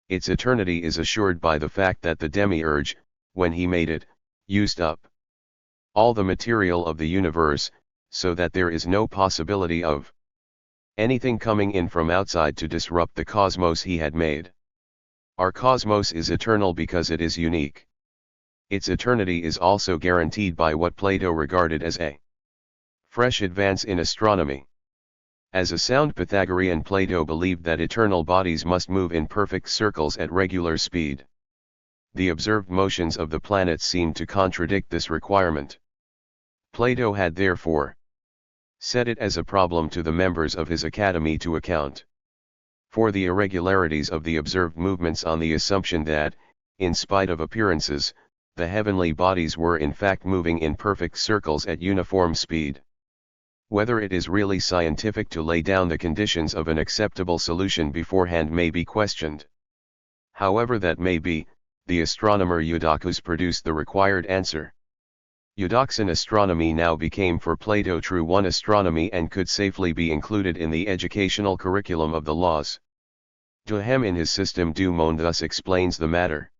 Its eternity is assured by the fact that the demiurge, when he made it, used up all the material of the universe, so that there is no possibility of anything coming in from outside to disrupt the cosmos he had made. Our cosmos is eternal because it is unique. Its eternity is also guaranteed by what Plato regarded as a fresh advance in astronomy. As a sound Pythagorean, Plato believed that eternal bodies must move in perfect circles at regular speed. The observed motions of the planets seemed to contradict this requirement. Plato had therefore set it as a problem to the members of his academy to account for the irregularities of the observed movements on the assumption that, in spite of appearances, the heavenly bodies were in fact moving in perfect circles at uniform speed. Whether it is really scientific to lay down the conditions of an acceptable solution beforehand may be questioned. However that may be, the astronomer Eudoxus produced the required answer. Eudoxian astronomy now became for Plato true one astronomy and could safely be included in the educational curriculum of the laws. Duhem in his System du Monde thus explains the matter.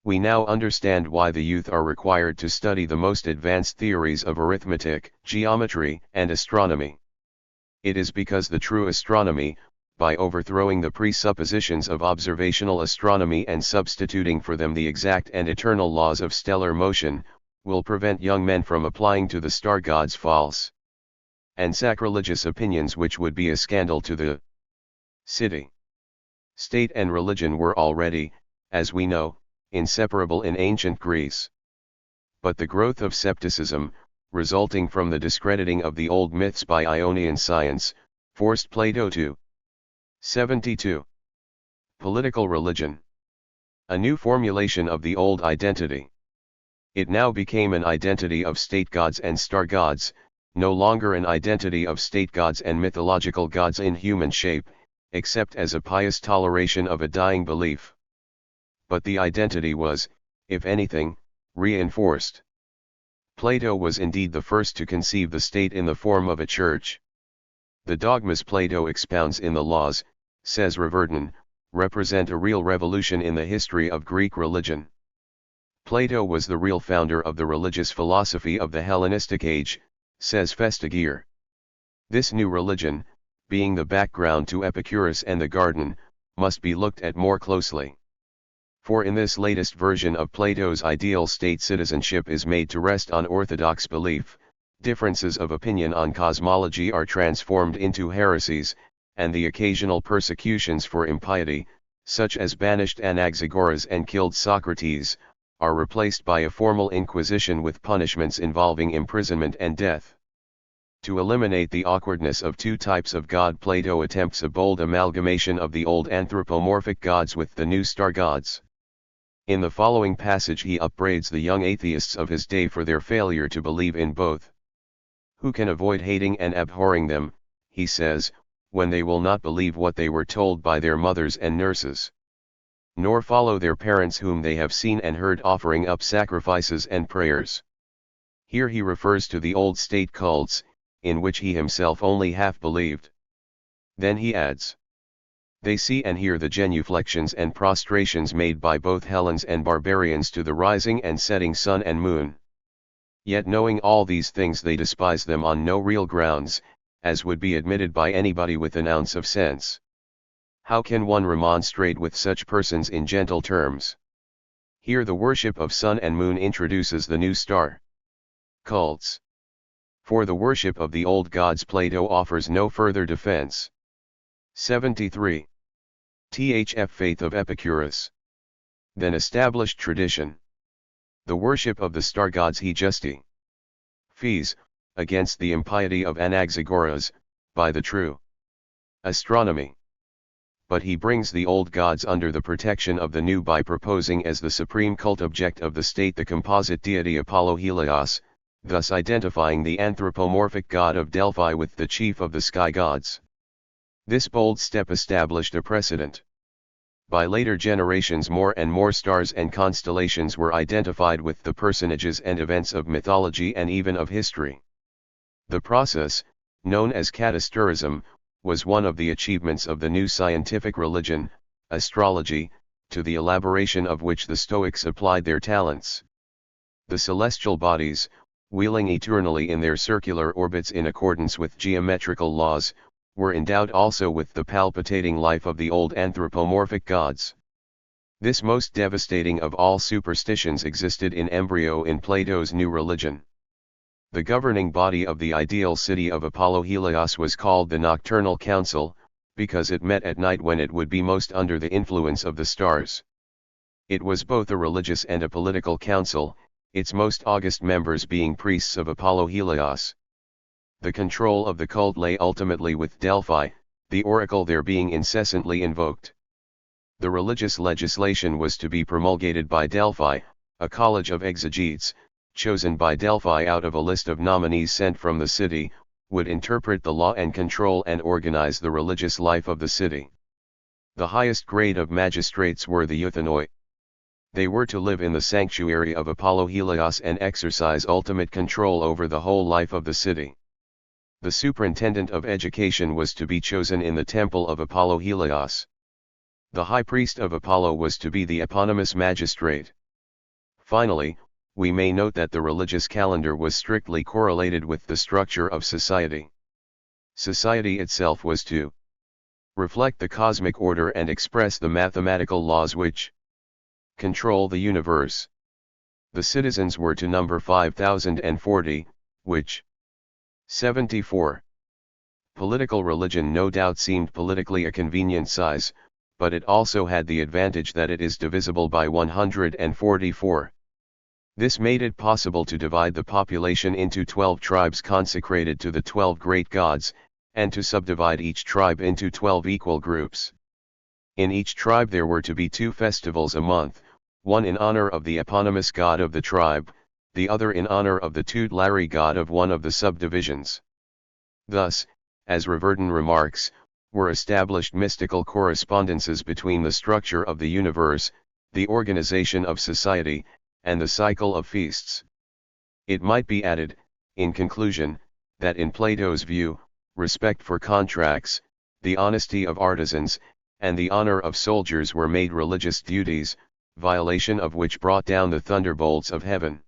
We now understand why the youth are required to study the most advanced theories of arithmetic, geometry, and astronomy. It is because the true astronomy, by overthrowing the presuppositions of observational astronomy and substituting for them the exact and eternal laws of stellar motion, will prevent young men from applying to the star gods false and sacrilegious opinions which would be a scandal to the city. State and religion were already, as we know, inseparable in ancient Greece. But the growth of scepticism, resulting from the discrediting of the old myths by Ionian science, forced Plato to 72. Political religion. A new formulation of the old identity. It now became an identity of state gods and star gods, no longer an identity of state gods and mythological gods in human shape, except as a pious toleration of a dying belief. But the identity was, if anything, reinforced. Plato was indeed the first to conceive the state in the form of a church. The dogmas Plato expounds in the laws, says Reverton, represent a real revolution in the history of Greek religion. Plato was the real founder of the religious philosophy of the Hellenistic age, says Vestager. This new religion, being the background to Epicurus and the garden, must be looked at more closely. For in this latest version of Plato's ideal state citizenship is made to rest on orthodox belief, differences of opinion on cosmology are transformed into heresies, and the occasional persecutions for impiety, such as banished Anaxagoras and killed Socrates, are replaced by a formal inquisition with punishments involving imprisonment and death. To eliminate the awkwardness of two types of god, Plato attempts a bold amalgamation of the old anthropomorphic gods with the new star gods. In the following passage he upbraids the young atheists of his day for their failure to believe in both. Who can avoid hating and abhorring them, he says, when they will not believe what they were told by their mothers and nurses, nor follow their parents whom they have seen and heard offering up sacrifices and prayers. Here he refers to the old state cults, in which he himself only half believed. Then he adds, they see and hear the genuflections and prostrations made by both Hellenes and barbarians to the rising and setting sun and moon. Yet knowing all these things they despise them on no real grounds, as would be admitted by anybody with an ounce of sense. How can one remonstrate with such persons in gentle terms? Here the worship of sun and moon introduces the new star cults. For the worship of the old gods Plato offers no further defense. 73. THF Faith of Epicurus. Then established tradition. The worship of the star gods he justi fees, against the impiety of Anaxagoras, by the true astronomy. But he brings the old gods under the protection of the new by proposing as the supreme cult object of the state the composite deity Apollo Helios, thus identifying the anthropomorphic god of Delphi with the chief of the sky gods. This bold step established a precedent. By later generations more and more stars and constellations were identified with the personages and events of mythology and even of history. The process, known as catasterism, was one of the achievements of the new scientific religion, astrology, to the elaboration of which the Stoics applied their talents. The celestial bodies, wheeling eternally in their circular orbits in accordance with geometrical laws, were endowed also with the palpitating life of the old anthropomorphic gods. This most devastating of all superstitions existed in embryo in Plato's new religion. The governing body of the ideal city of Apollo Helios was called the Nocturnal Council, because it met at night when it would be most under the influence of the stars. It was both a religious and a political council, its most august members being priests of Apollo Helios. The control of the cult lay ultimately with Delphi, the oracle there being incessantly invoked. The religious legislation was to be promulgated by Delphi, a college of exegetes, chosen by Delphi out of a list of nominees sent from the city, would interpret the law and control and organize the religious life of the city. The highest grade of magistrates were the euthenoi. They were to live in the sanctuary of Apollo Helios and exercise ultimate control over the whole life of the city. The superintendent of education was to be chosen in the temple of Apollo Helios. The high priest of Apollo was to be the eponymous magistrate. Finally, we may note that the religious calendar was strictly correlated with the structure of society. Society itself was to reflect the cosmic order and express the mathematical laws which control the universe. The citizens were to number 5,040, which 74. Political religion no doubt seemed politically a convenient size, but it also had the advantage that it is divisible by 144. This made it possible to divide the population into 12 tribes consecrated to the 12 great gods, and to subdivide each tribe into 12 equal groups. In each tribe there were to be 2 festivals a month, one in honor of the eponymous god of the tribe, the other in honor of the tutelary god of one of the subdivisions. Thus, as Reverden remarks, were established mystical correspondences between the structure of the universe, the organization of society, and the cycle of feasts. It might be added, in conclusion, that in Plato's view, respect for contracts, the honesty of artisans, and the honor of soldiers were made religious duties, violation of which brought down the thunderbolts of heaven.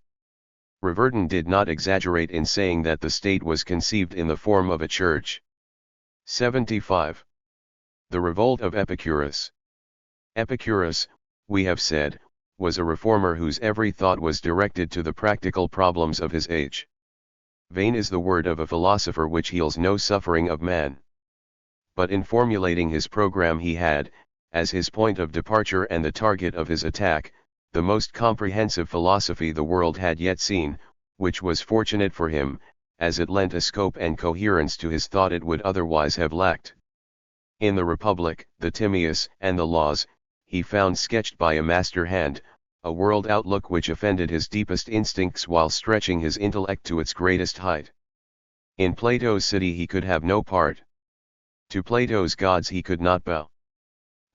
Reverden did not exaggerate in saying that the state was conceived in the form of a church. 75. The revolt of Epicurus. Epicurus, we have said, was a reformer whose every thought was directed to the practical problems of his age. Vain is the word of a philosopher which heals no suffering of man. But in formulating his program he had, as his point of departure and the target of his attack, the most comprehensive philosophy the world had yet seen, which was fortunate for him, as it lent a scope and coherence to his thought it would otherwise have lacked. In the Republic, the Timaeus, and the Laws, he found sketched by a master hand, a world outlook which offended his deepest instincts while stretching his intellect to its greatest height. In Plato's city he could have no part. To Plato's gods he could not bow.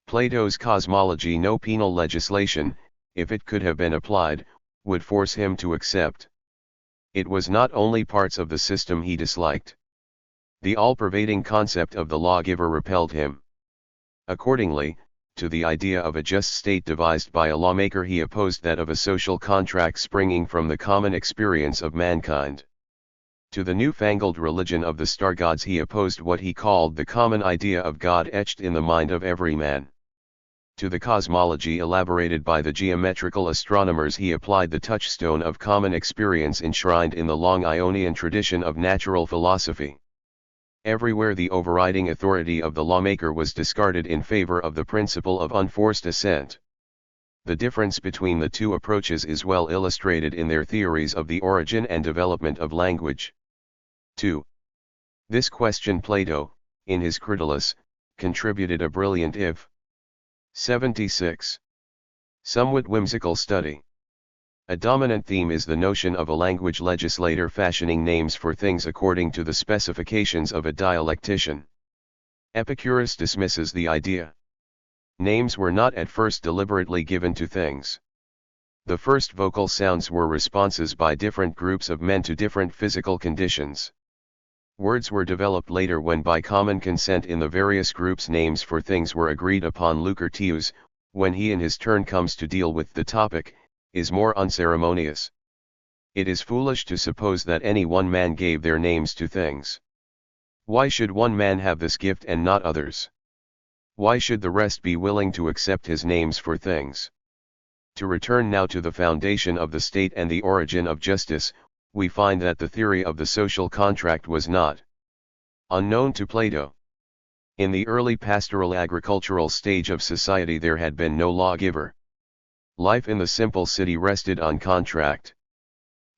Plato's cosmology no penal legislation, if it could have been applied, would force him to accept. It was not only parts of the system he disliked. The all-pervading concept of the lawgiver repelled him. Accordingly, to the idea of a just state devised by a lawmaker he opposed that of a social contract springing from the common experience of mankind. To the newfangled religion of the star gods he opposed what he called the common idea of God etched in the mind of every man. To the cosmology elaborated by the geometrical astronomers he applied the touchstone of common experience enshrined in the long Ionian tradition of natural philosophy. Everywhere the overriding authority of the lawmaker was discarded in favor of the principle of unforced assent. The difference between the two approaches is well illustrated in their theories of the origin and development of language. 2. This question Plato, in his Critylus, contributed a brilliant if. 76. Somewhat whimsical study. A dominant theme is the notion of a language legislator fashioning names for things according to the specifications of a dialectician. Epicurus dismisses the idea. Names were not at first deliberately given to things. The first vocal sounds were responses by different groups of men to different physical conditions. Words were developed later when by common consent in the various groups names for things were agreed upon. Lucretius, when he in his turn comes to deal with the topic, is more unceremonious. It is foolish to suppose that any one man gave their names to things. Why should one man have this gift and not others? Why should the rest be willing to accept his names for things? To return now to the foundation of the state and the origin of justice, we find that the theory of the social contract was not unknown to Plato. In the early pastoral agricultural stage of society there had been no lawgiver. Life in the simple city rested on contract.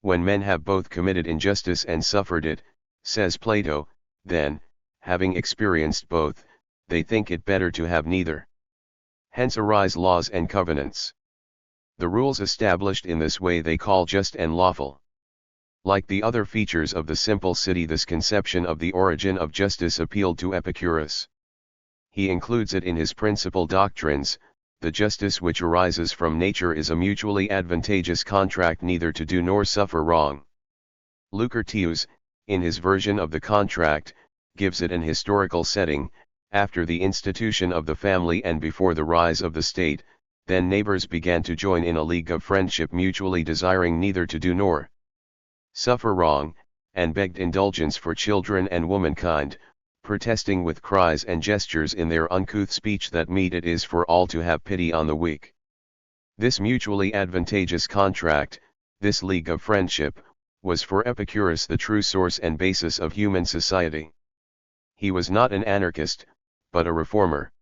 When men have both committed injustice and suffered it, says Plato, then, having experienced both, they think it better to have neither. Hence arise laws and covenants. The rules established in this way they call just and lawful. Like the other features of the simple city, this conception of the origin of justice appealed to Epicurus. He includes it in his principal doctrines. The justice which arises from nature is a mutually advantageous contract neither to do nor suffer wrong. Lucretius, in his version of the contract, gives it an historical setting. After the institution of the family and before the rise of the state, then neighbors began to join in a league of friendship, mutually desiring neither to do nor suffer wrong, and begged indulgence for children and womankind, protesting with cries and gestures in their uncouth speech that meet it is for all to have pity on the weak. This mutually advantageous contract, this league of friendship, was for Epicurus the true source and basis of human society. He was not an anarchist, but a reformer.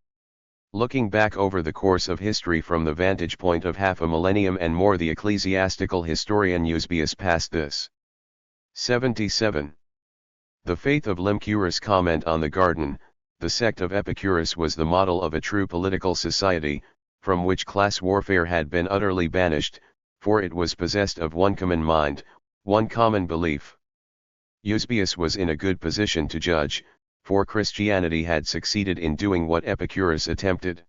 Looking back over the course of history from the vantage point of half a millennium and more, the ecclesiastical historian Eusebius passed this. 77. The faith of Epicurus. Comment on the Garden. The sect of Epicurus was the model of a true political society, from which class warfare had been utterly banished, for it was possessed of one common mind, one common belief. Eusebius was in a good position to judge, for Christianity had succeeded in doing what Epicurus attempted.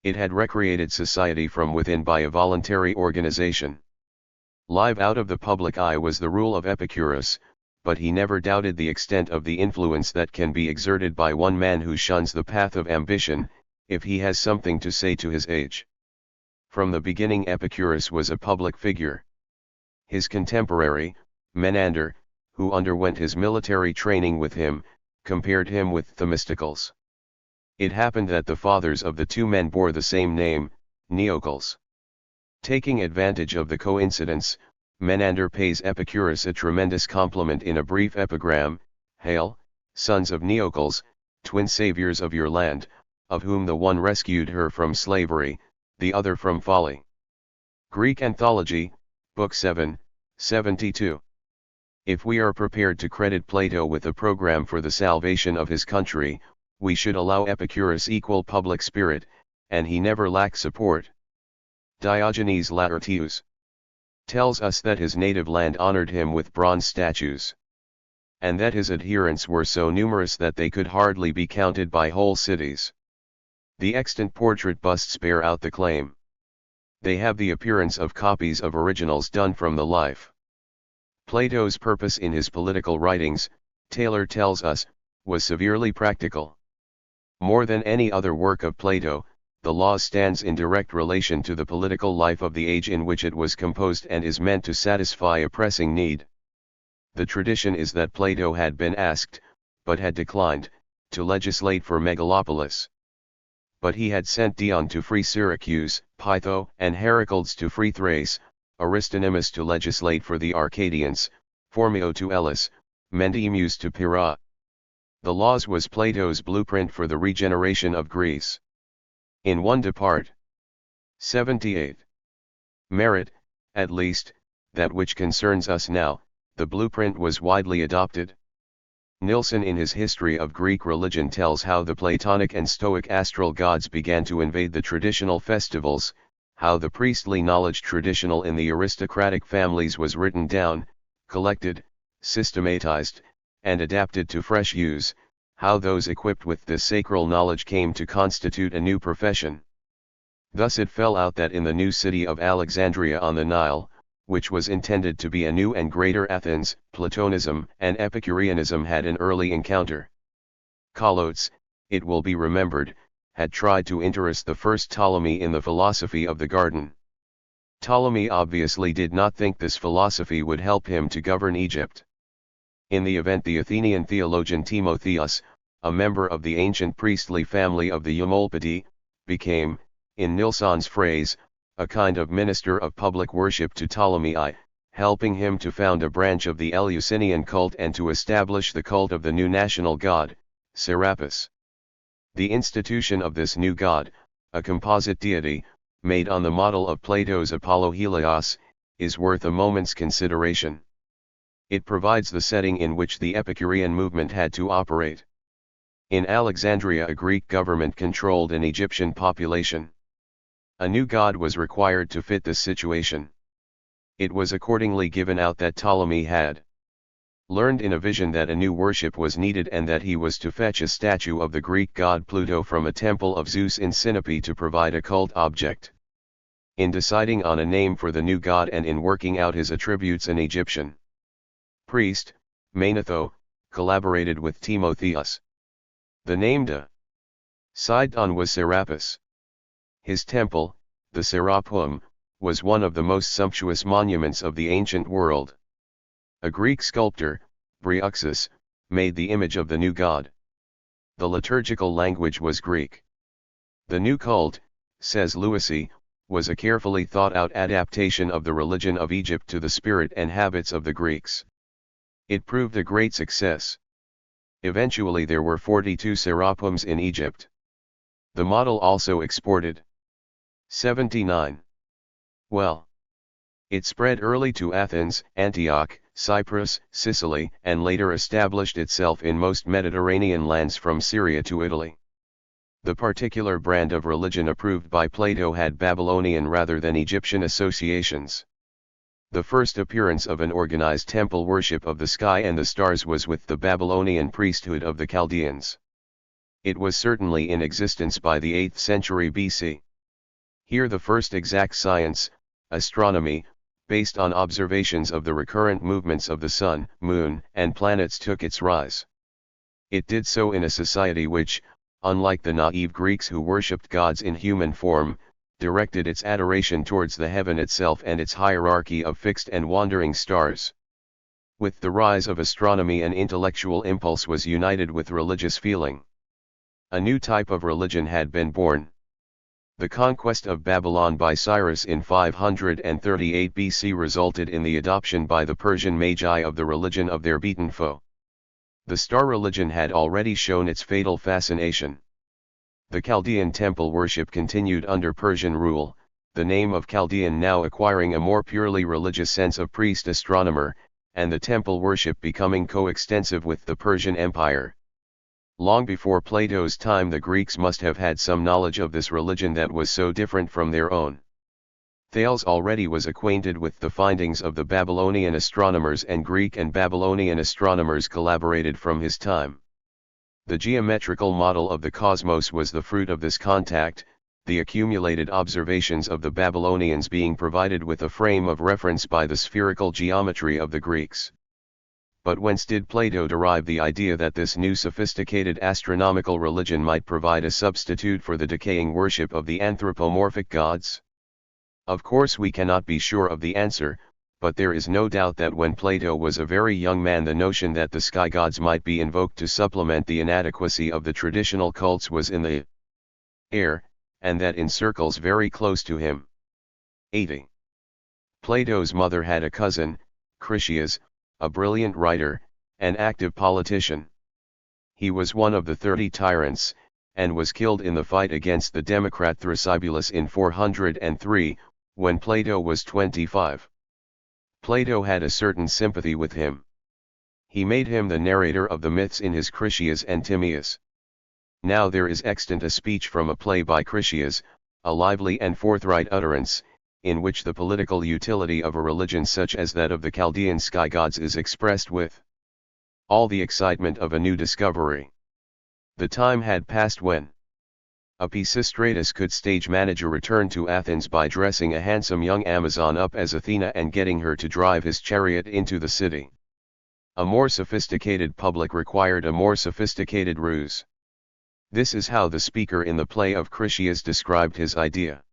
It had recreated society from within by a voluntary organization. Live out of the public eye was the rule of Epicurus, but he never doubted the extent of the influence that can be exerted by one man who shuns the path of ambition, if he has something to say to his age. From the beginning Epicurus was a public figure. His contemporary, Menander, who underwent his military training with him, compared him with Themistocles. It happened that the fathers of the two men bore the same name, Neocles. Taking advantage of the coincidence, Menander pays Epicurus a tremendous compliment in a brief epigram: "Hail, sons of Neocles, twin saviors of your land, of whom the one rescued her from slavery, the other from folly." Greek Anthology, Book 7, 72. If we are prepared to credit Plato with a program for the salvation of his country, we should allow Epicurus equal public spirit, and he never lacked support. Diogenes Laertius tells us that his native land honored him with bronze statues, and that his adherents were so numerous that they could hardly be counted by whole cities. The extant portrait busts bear out the claim. They have the appearance of copies of originals done from the life. Plato's purpose in his political writings, Taylor tells us, was severely practical. More than any other work of Plato, the Laws stands in direct relation to the political life of the age in which it was composed and is meant to satisfy a pressing need. The tradition is that Plato had been asked, but had declined, to legislate for Megalopolis. But he had sent Dion to free Syracuse, Pytho and Heracles to free Thrace, Aristonymus to legislate for the Arcadians, Phormio to Elis, Mendemus to Pyrrha. The Laws was Plato's blueprint for the regeneration of Greece. In one depart. 78. Merit, at least, that which concerns us now, the blueprint was widely adopted. Nilsson in his History of Greek Religion tells how the Platonic and Stoic astral gods began to invade the traditional festivals, how the priestly knowledge traditional in the aristocratic families was written down, collected, systematized, and adapted to fresh use, how those equipped with this sacral knowledge came to constitute a new profession. Thus it fell out that in the new city of Alexandria on the Nile, which was intended to be a new and greater Athens, Platonism and Epicureanism had an early encounter. Calotes, it will be remembered, had tried to interest the first Ptolemy in the philosophy of the garden. Ptolemy obviously did not think this philosophy would help him to govern Egypt. In the event, the Athenian theologian Timotheus, a member of the ancient priestly family of the Eumolpidi, became, in Nilsson's phrase, a kind of minister of public worship to Ptolemy I, helping him to found a branch of the Eleusinian cult and to establish the cult of the new national god, Serapis. The institution of this new god, a composite deity, made on the model of Plato's Apollo Helios, is worth a moment's consideration. It provides the setting in which the Epicurean movement had to operate. In Alexandria, a Greek government controlled an Egyptian population. A new god was required to fit this situation. It was accordingly given out that Ptolemy had learned in a vision that a new worship was needed and that he was to fetch a statue of the Greek god Pluto from a temple of Zeus in Sinope to provide a cult object. In deciding on a name for the new god and in working out his attributes, an Egyptian priest, Manetho, collaborated with Timotheus. The name de Sidon was Serapis. His temple, the Serapeum, was one of the most sumptuous monuments of the ancient world. A Greek sculptor, Breuxus, made the image of the new god. The liturgical language was Greek. The new cult, says Louisy, was a carefully thought-out adaptation of the religion of Egypt to the spirit and habits of the Greeks. It proved a great success. Eventually there were 42 serapeums in Egypt. The model also exported. 79. Well, it spread early to Athens, Antioch, Cyprus, Sicily, and later established itself in most Mediterranean lands from Syria to Italy. The particular brand of religion approved by Plato had Babylonian rather than Egyptian associations. The first appearance of an organized temple worship of the sky and the stars was with the Babylonian priesthood of the Chaldeans. It was certainly in existence by the 8th century BC. Here the first exact science, astronomy, based on observations of the recurrent movements of the sun, moon, and planets took its rise. It did so in a society which, unlike the naive Greeks who worshipped gods in human form, directed its adoration towards the heaven itself and its hierarchy of fixed and wandering stars. With the rise of astronomy, an intellectual impulse was united with religious feeling. A new type of religion had been born. The conquest of Babylon by Cyrus in 538 BC resulted in the adoption by the Persian Magi of the religion of their beaten foe. The star religion had already shown its fatal fascination. The Chaldean temple worship continued under Persian rule, the name of Chaldean now acquiring a more purely religious sense of priest-astronomer, and the temple worship becoming coextensive with the Persian Empire. Long before Plato's time the Greeks must have had some knowledge of this religion that was so different from their own. Thales already was acquainted with the findings of the Babylonian astronomers, and Greek and Babylonian astronomers collaborated from his time. The geometrical model of the cosmos was the fruit of this contact, the accumulated observations of the Babylonians being provided with a frame of reference by the spherical geometry of the Greeks. But whence did Plato derive the idea that this new sophisticated astronomical religion might provide a substitute for the decaying worship of the anthropomorphic gods? Of course we cannot be sure of the answer, but there is no doubt that when Plato was a very young man the notion that the sky gods might be invoked to supplement the inadequacy of the traditional cults was in the air, and that in circles very close to him. 80. Plato's mother had a cousin, Critias, a brilliant writer, and active politician. He was one of the 30 tyrants, and was killed in the fight against the democrat Thrasybulus in 403, when Plato was 25. Plato had a certain sympathy with him. He made him the narrator of the myths in his Critias and Timaeus. Now there is extant a speech from a play by Critias, a lively and forthright utterance, in which the political utility of a religion such as that of the Chaldean sky gods is expressed with all the excitement of a new discovery. The time had passed when Pisistratus could stage manage a return to Athens by dressing a handsome young Amazon up as Athena and getting her to drive his chariot into the city. A more sophisticated public required a more sophisticated ruse. This is how the speaker in the play of Critias described his idea.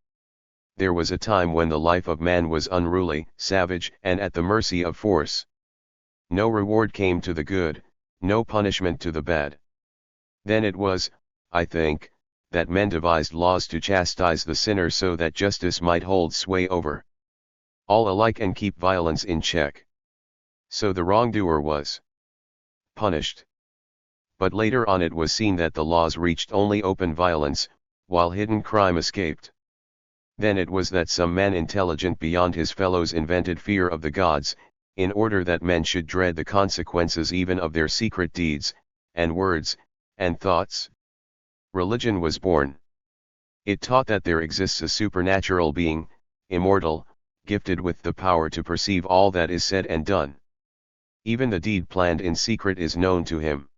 There was a time when the life of man was unruly, savage, and at the mercy of force. No reward came to the good, no punishment to the bad. Then it was, I think, that men devised laws to chastise the sinner so that justice might hold sway over all alike and keep violence in check. So the wrongdoer was punished. But later on it was seen that the laws reached only open violence, while hidden crime escaped. Then it was that some man intelligent beyond his fellows invented fear of the gods, in order that men should dread the consequences even of their secret deeds, and words, and thoughts. Religion was born. It taught that there exists a supernatural being, immortal, gifted with the power to perceive all that is said and done. Even the deed planned in secret is known to him.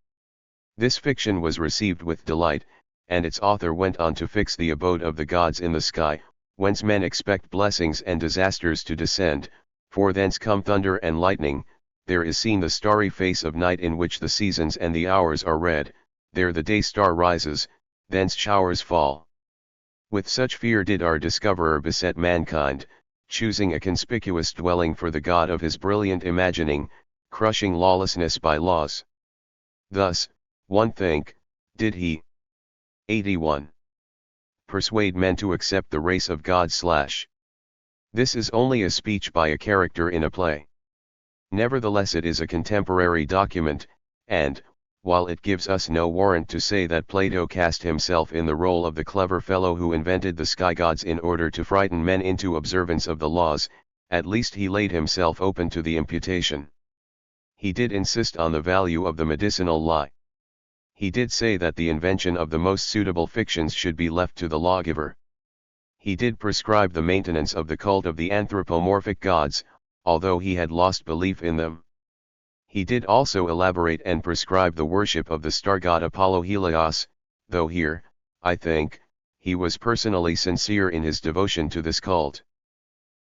This fiction was received with delight, and its author went on to fix the abode of the gods in the sky, whence men expect blessings and disasters to descend, for thence come thunder and lightning, there is seen the starry face of night in which the seasons and the hours are read, there the day star rises, thence showers fall. With such fear did our discoverer beset mankind, choosing a conspicuous dwelling for the god of his brilliant imagining, crushing lawlessness by laws. Thus, one think, did he. 81. Persuade men to accept the race of God / This is only a speech by a character in a play. Nevertheless it is a contemporary document, and, while it gives us no warrant to say that Plato cast himself in the role of the clever fellow who invented the sky gods in order to frighten men into observance of the laws, at least he laid himself open to the imputation. He did insist on the value of the medicinal lie. He did say that the invention of the most suitable fictions should be left to the lawgiver. He did prescribe the maintenance of the cult of the anthropomorphic gods, although he had lost belief in them. He did also elaborate and prescribe the worship of the star god Apollo Helios, though here, I think, he was personally sincere in his devotion to this cult.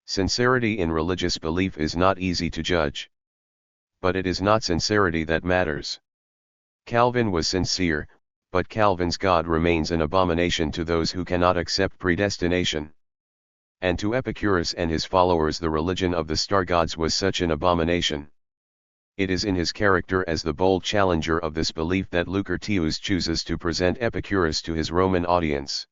Sincerity in religious belief is not easy to judge. But it is not sincerity that matters. Calvin was sincere, but Calvin's God remains an abomination to those who cannot accept predestination. And to Epicurus and his followers the religion of the star gods was such an abomination. It is in his character as the bold challenger of this belief that Lucretius chooses to present Epicurus to his Roman audience.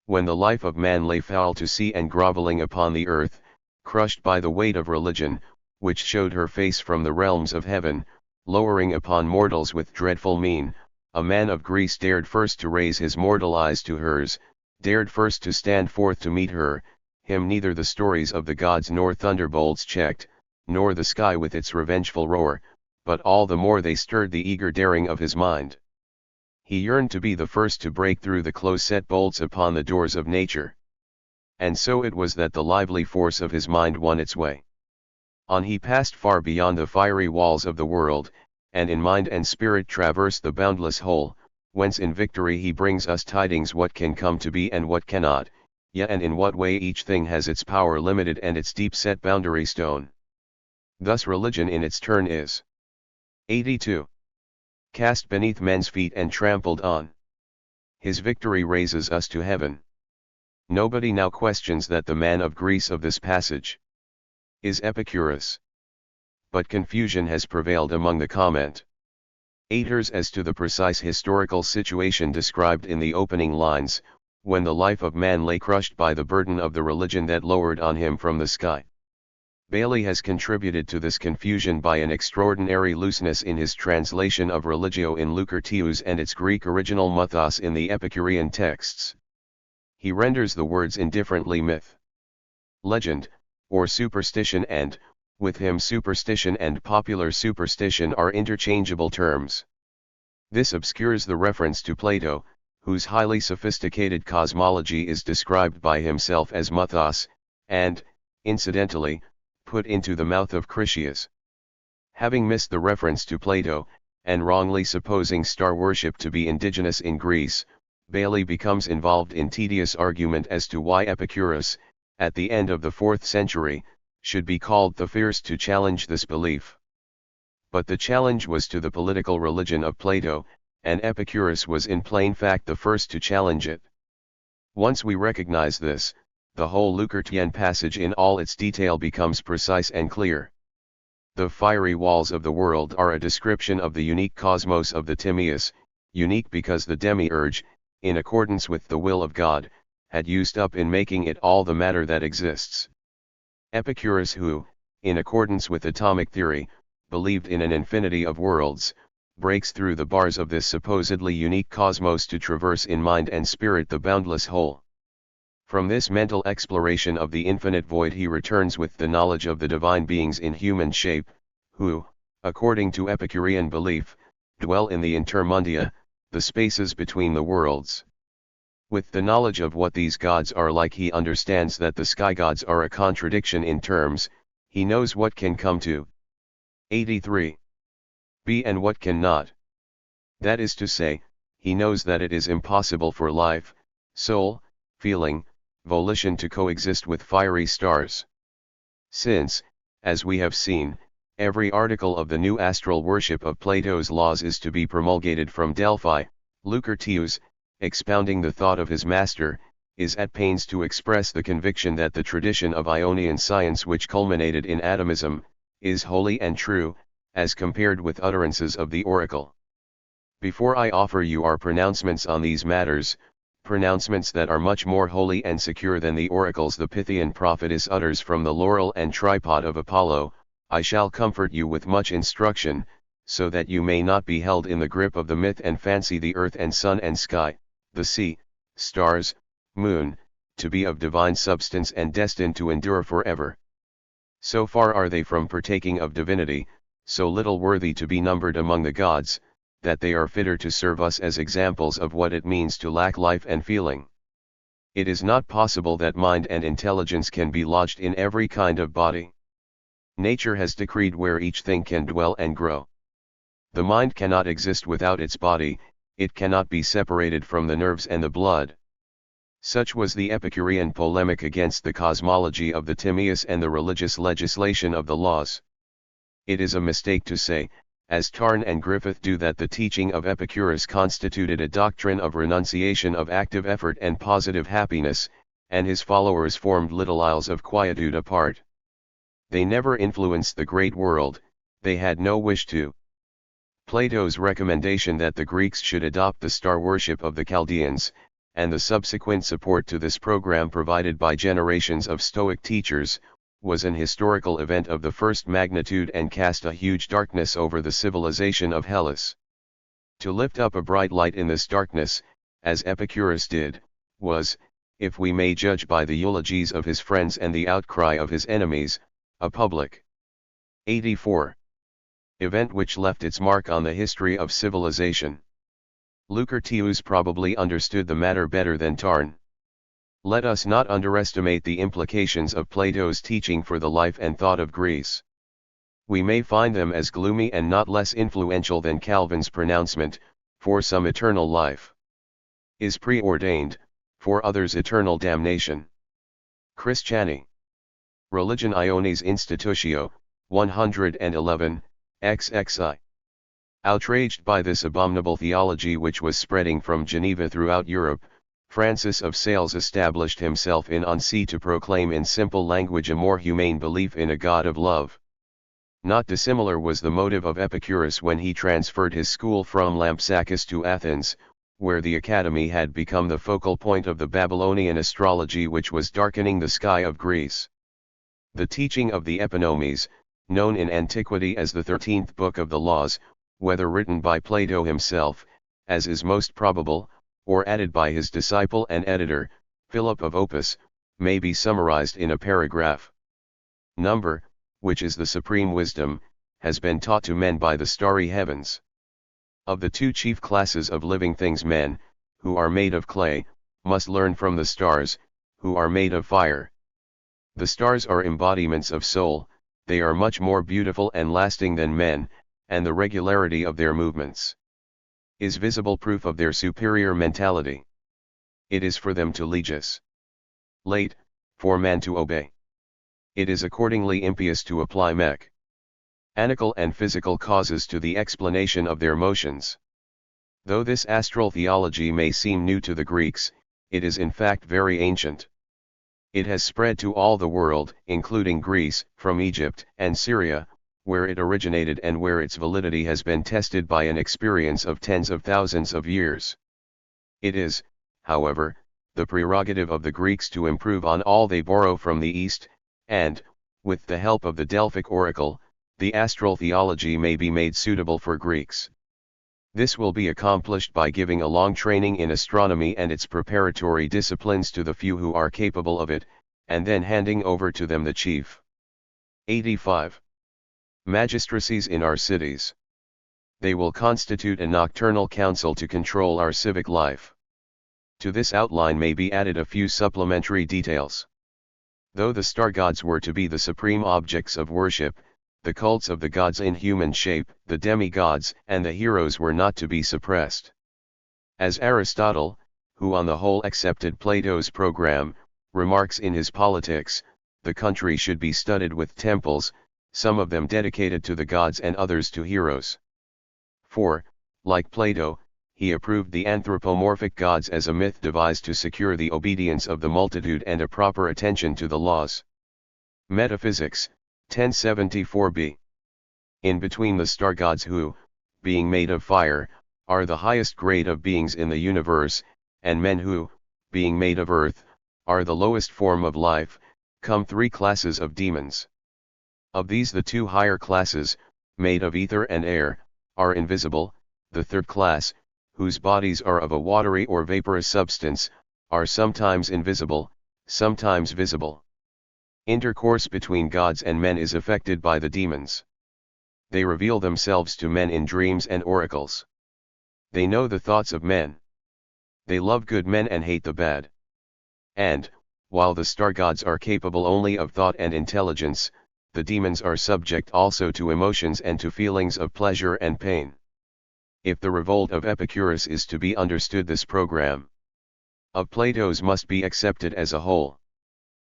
When the life of man lay foul to see and groveling upon the earth, crushed by the weight of religion, which showed her face from the realms of heaven, lowering upon mortals with dreadful mien, a man of Greece dared first to raise his mortal eyes to hers, dared first to stand forth to meet her, him neither the stories of the gods nor thunderbolts checked, nor the sky with its revengeful roar, but all the more they stirred the eager daring of his mind. He yearned to be the first to break through the close-set bolts upon the doors of nature. And so it was that the lively force of his mind won its way. On he passed far beyond the fiery walls of the world, and in mind and spirit traversed the boundless whole, whence in victory he brings us tidings what can come to be and what cannot, yea and in what way each thing has its power limited and its deep-set boundary stone. Thus religion in its turn is 82. Cast beneath men's feet and trampled on. His victory raises us to heaven. Nobody now questions that the man of Greece of this passage is Epicurus. But confusion has prevailed among the commentators as to the precise historical situation described in the opening lines, when the life of man lay crushed by the burden of the religion that lowered on him from the sky. Bailey has contributed to this confusion by an extraordinary looseness in his translation of religio in Lucretius and its Greek original mythos in the Epicurean texts. He renders the words indifferently myth, legend, or superstition, and, with him superstition and popular superstition are interchangeable terms. This obscures the reference to Plato, whose highly sophisticated cosmology is described by himself as mythos, and, incidentally, put into the mouth of Critias. Having missed the reference to Plato, and wrongly supposing star worship to be indigenous in Greece, Bailey becomes involved in tedious argument as to why Epicurus, at the end of the 4th century, should be called the first to challenge this belief. But the challenge was to the political religion of Plato, and Epicurus was in plain fact the first to challenge it. Once we recognize this, the whole Lucretian passage in all its detail becomes precise and clear. The fiery walls of the world are a description of the unique cosmos of the Timaeus, unique because the demiurge, in accordance with the will of God, had used up in making it all the matter that exists. Epicurus, who, in accordance with atomic theory, believed in an infinity of worlds, breaks through the bars of this supposedly unique cosmos to traverse in mind and spirit the boundless whole. From this mental exploration of the infinite void he returns with the knowledge of the divine beings in human shape, who, according to Epicurean belief, dwell in the intermundia, the spaces between the worlds. With the knowledge of what these gods are like, he understands that the sky gods are a contradiction in terms, he knows what can come to 83. Be and what cannot. That is to say, he knows that it is impossible for life, soul, feeling, volition to coexist with fiery stars. Since, as we have seen, every article of the new astral worship of Plato's laws is to be promulgated from Delphi, Lucretius, expounding the thought of his master, is at pains to express the conviction that the tradition of Ionian science which culminated in atomism, is holy and true, as compared with utterances of the oracle. Before I offer you our pronouncements on these matters, pronouncements that are much more holy and secure than the oracles the Pythian prophetess utters from the laurel and tripod of Apollo, I shall comfort you with much instruction, so that you may not be held in the grip of the myth and fancy the earth and sun and sky, the sea, stars, moon, to be of divine substance and destined to endure forever. So far are they from partaking of divinity, so little worthy to be numbered among the gods, that they are fitter to serve us as examples of what it means to lack life and feeling. It is not possible that mind and intelligence can be lodged in every kind of body. Nature has decreed where each thing can dwell and grow. The mind cannot exist without its body, it cannot be separated from the nerves and the blood. Such was the Epicurean polemic against the cosmology of the Timaeus and the religious legislation of the laws. It is a mistake to say, as Tarn and Griffith do, that the teaching of Epicurus constituted a doctrine of renunciation of active effort and positive happiness, and his followers formed little isles of quietude apart. They never influenced the great world, they had no wish to. Plato's recommendation that the Greeks should adopt the star worship of the Chaldeans, and the subsequent support to this program provided by generations of Stoic teachers, was an historical event of the first magnitude and cast a huge darkness over the civilization of Hellas. To lift up a bright light in this darkness, as Epicurus did, was, if we may judge by the eulogies of his friends and the outcry of his enemies, a public 84. Event which left its mark on the history of civilization. Lucretius probably understood the matter better than Tarn. Let us not underestimate the implications of Plato's teaching for the life and thought of Greece. We may find them as gloomy and not less influential than Calvin's pronouncement, for some eternal life is preordained, for others eternal damnation. Christiani. Religion Ionis Institutio, 111, XXI. Outraged by this abominable theology which was spreading from Geneva throughout Europe, Francis of Sales established himself in Annecy to proclaim in simple language a more humane belief in a God of love. Not dissimilar was the motive of Epicurus when he transferred his school from Lampsacus to Athens, where the academy had become the focal point of the Babylonian astrology which was darkening the sky of Greece. The teaching of the Epinomes, known in antiquity as the 13th book of the Laws, whether written by Plato himself, as is most probable, or added by his disciple and editor, Philip of Opus, may be summarized in a paragraph. Number, which is the supreme wisdom, has been taught to men by the starry heavens. Of the two chief classes of living things, men, who are made of clay, must learn from the stars, who are made of fire. The stars are embodiments of soul, they are much more beautiful and lasting than men, and the regularity of their movements is visible proof of their superior mentality. It is for them to legislate, for man to obey. It is accordingly impious to apply mechanical and physical causes to the explanation of their motions. Though this astral theology may seem new to the Greeks, it is in fact very ancient. It has spread to all the world, including Greece, from Egypt and Syria, where it originated and where its validity has been tested by an experience of tens of thousands of years. It is, however, the prerogative of the Greeks to improve on all they borrow from the East, and, with the help of the Delphic oracle, the astral theology may be made suitable for Greeks. This will be accomplished by giving a long training in astronomy and its preparatory disciplines to the few who are capable of it, and then handing over to them the chief 85. Magistracies in our cities. They will constitute a nocturnal council to control our civic life. To this outline may be added a few supplementary details. Though the star gods were to be the supreme objects of worship, the cults of the gods in human shape, the demigods and the heroes were not to be suppressed. As Aristotle, who on the whole accepted Plato's program, remarks in his Politics, the country should be studded with temples, some of them dedicated to the gods and others to heroes. For, like Plato, he approved the anthropomorphic gods as a myth devised to secure the obedience of the multitude and a proper attention to the laws. Metaphysics, 1074b. In between the star gods who, being made of fire, are the highest grade of beings in the universe, and men who, being made of earth, are the lowest form of life, come three classes of demons. Of these the two higher classes, made of ether and air, are invisible, the third class, whose bodies are of a watery or vaporous substance, are sometimes invisible, sometimes visible. Intercourse between gods and men is effected by the demons. They reveal themselves to men in dreams and oracles. They know the thoughts of men. They love good men and hate the bad. And, while the star gods are capable only of thought and intelligence, the demons are subject also to emotions and to feelings of pleasure and pain. If the revolt of Epicurus is to be understood, this program of Plato's must be accepted as a whole.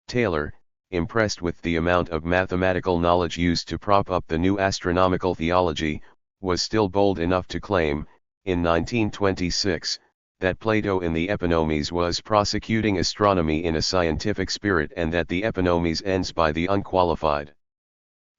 Taylor, impressed with the amount of mathematical knowledge used to prop up the new astronomical theology, was still bold enough to claim, in 1926, that Plato in the Epinomies was prosecuting astronomy in a scientific spirit and that the Epinomies ends by the unqualified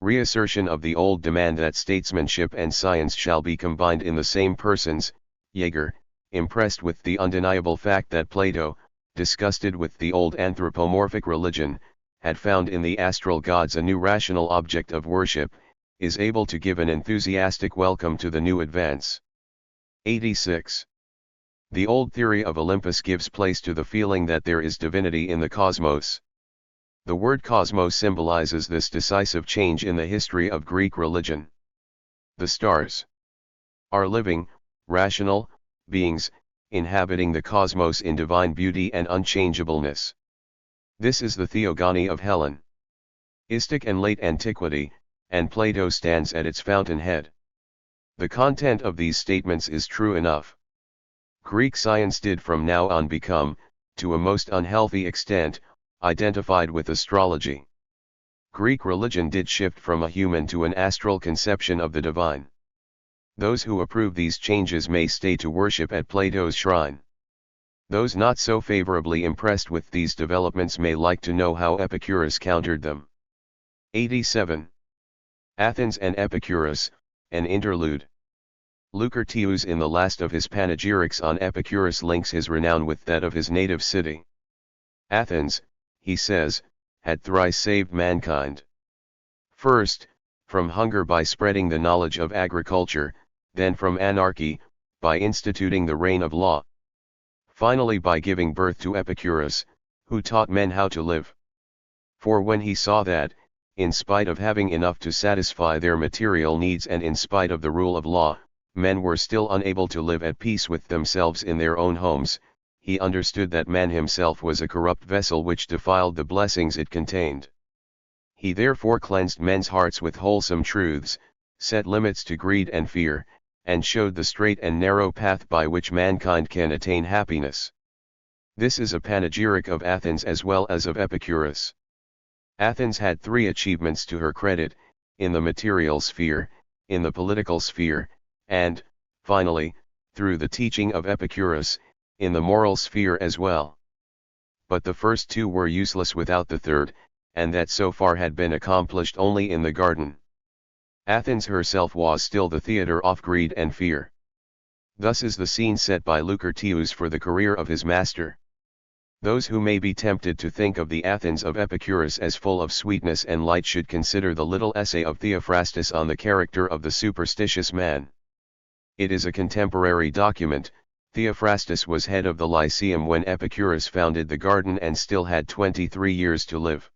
reassertion of the old demand that statesmanship and science shall be combined in the same persons. Jaeger, impressed with the undeniable fact that Plato, disgusted with the old anthropomorphic religion, had found in the astral gods a new rational object of worship, is able to give an enthusiastic welcome to the new advance. 86. The old theory of Olympus gives place to the feeling that there is divinity in the cosmos. The word cosmos symbolizes this decisive change in the history of Greek religion. The stars are living, rational beings, inhabiting the cosmos in divine beauty and unchangeableness. This is the theogony of Hellenistic and late antiquity, and Plato stands at its fountainhead. The content of these statements is true enough. Greek science did from now on become, to a most unhealthy extent, identified with astrology. Greek religion did shift from a human to an astral conception of the divine. Those who approve these changes may stay to worship at Plato's shrine. Those not so favorably impressed with these developments may like to know how Epicurus countered them. 87. Athens and Epicurus, an interlude. Lucretius in the last of his panegyrics on Epicurus links his renown with that of his native city. Athens, he says, had thrice saved mankind. First, from hunger by spreading the knowledge of agriculture, then from anarchy, by instituting the reign of law. Finally by giving birth to Epicurus, who taught men how to live. For when he saw that, in spite of having enough to satisfy their material needs and in spite of the rule of law, men were still unable to live at peace with themselves in their own homes, he understood that man himself was a corrupt vessel which defiled the blessings it contained. He therefore cleansed men's hearts with wholesome truths, set limits to greed and fear, and showed the straight and narrow path by which mankind can attain happiness. This is a panegyric of Athens as well as of Epicurus. Athens had three achievements to her credit, in the material sphere, in the political sphere, and, finally, through the teaching of Epicurus, in the moral sphere as well. But the first two were useless without the third, and that so far had been accomplished only in the garden. Athens herself was still the theatre of greed and fear. Thus is the scene set by Lucretius for the career of his master. Those who may be tempted to think of the Athens of Epicurus as full of sweetness and light should consider the little essay of Theophrastus on the character of the superstitious man. It is a contemporary document. Theophrastus was head of the Lyceum when Epicurus founded the garden and still had 23 years to live.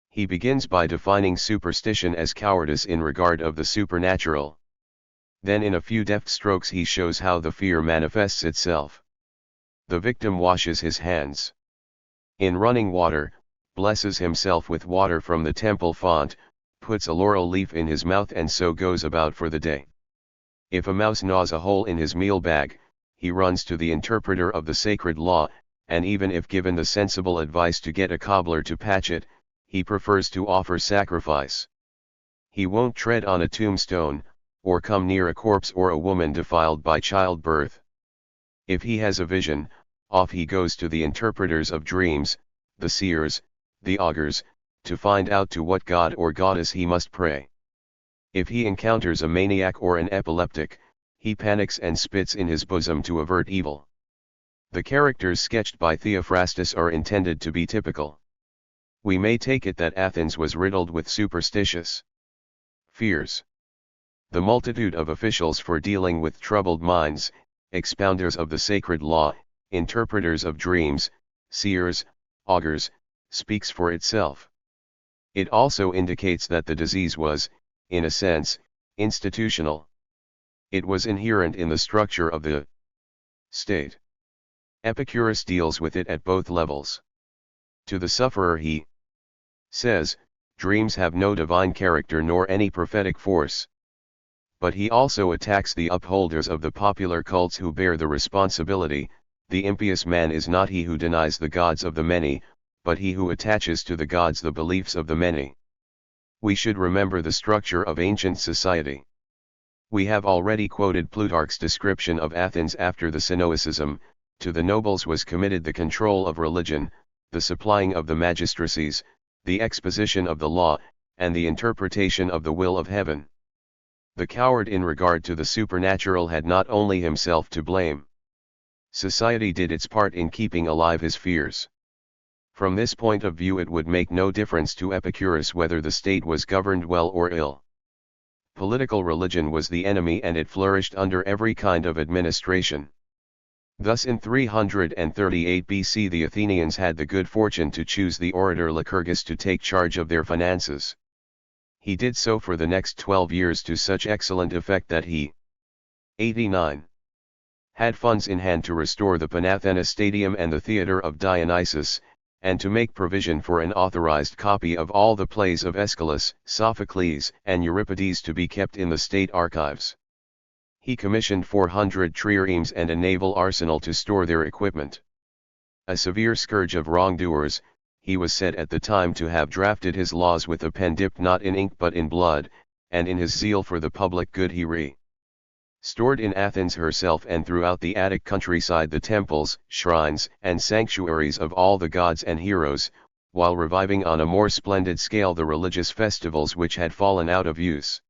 He begins by defining superstition as cowardice in regard of the supernatural. Then in a few deft strokes he shows how the fear manifests itself. The victim washes his hands in running water, blesses himself with water from the temple font, puts a laurel leaf in his mouth and so goes about for the day. If a mouse gnaws a hole in his meal bag, he runs to the interpreter of the sacred law, and even if given the sensible advice to get a cobbler to patch it, he prefers to offer sacrifice. He won't tread on a tombstone, or come near a corpse or a woman defiled by childbirth. If he has a vision, off he goes to the interpreters of dreams, the seers, the augurs, to find out to what god or goddess he must pray. If he encounters a maniac or an epileptic, he panics and spits in his bosom to avert evil. The characters sketched by Theophrastus are intended to be typical. We may take it that Athens was riddled with superstitious fears. The multitude of officials for dealing with troubled minds, expounders of the sacred law, interpreters of dreams, seers, augurs, speaks for itself. It also indicates that the disease was, in a sense, institutional. It was inherent in the structure of the state. Epicurus deals with it at both levels. To the sufferer he says, dreams have no divine character nor any prophetic force. But he also attacks the upholders of the popular cults who bear the responsibility. The impious man is not he who denies the gods of the many, but he who attaches to the gods the beliefs of the many. We should remember the structure of ancient society. We have already quoted Plutarch's description of Athens after the Cenoicism. To the nobles was committed the control of religion, the supplying of the magistracies, the exposition of the law, and the interpretation of the will of heaven. The coward in regard to the supernatural had not only himself to blame. Society did its part in keeping alive his fears. From this point of view it would make no difference to Epicurus whether the state was governed well or ill. Political religion was the enemy and it flourished under every kind of administration. Thus in 338 BC the Athenians had the good fortune to choose the orator Lycurgus to take charge of their finances. He did so for the next 12 years to such excellent effect that he 89 had funds in hand to restore the Panathenaea Stadium and the Theatre of Dionysus, and to make provision for an authorized copy of all the plays of Aeschylus, Sophocles, and Euripides to be kept in the state archives. He commissioned 400 triremes and a naval arsenal to store their equipment. A severe scourge of wrongdoers, he was said at the time to have drafted his laws with a pen dipped not in ink but in blood, and in his zeal for the public good he restored in Athens herself and throughout the Attic countryside the temples, shrines, and sanctuaries of all the gods and heroes, while reviving on a more splendid scale the religious festivals which had fallen out of use.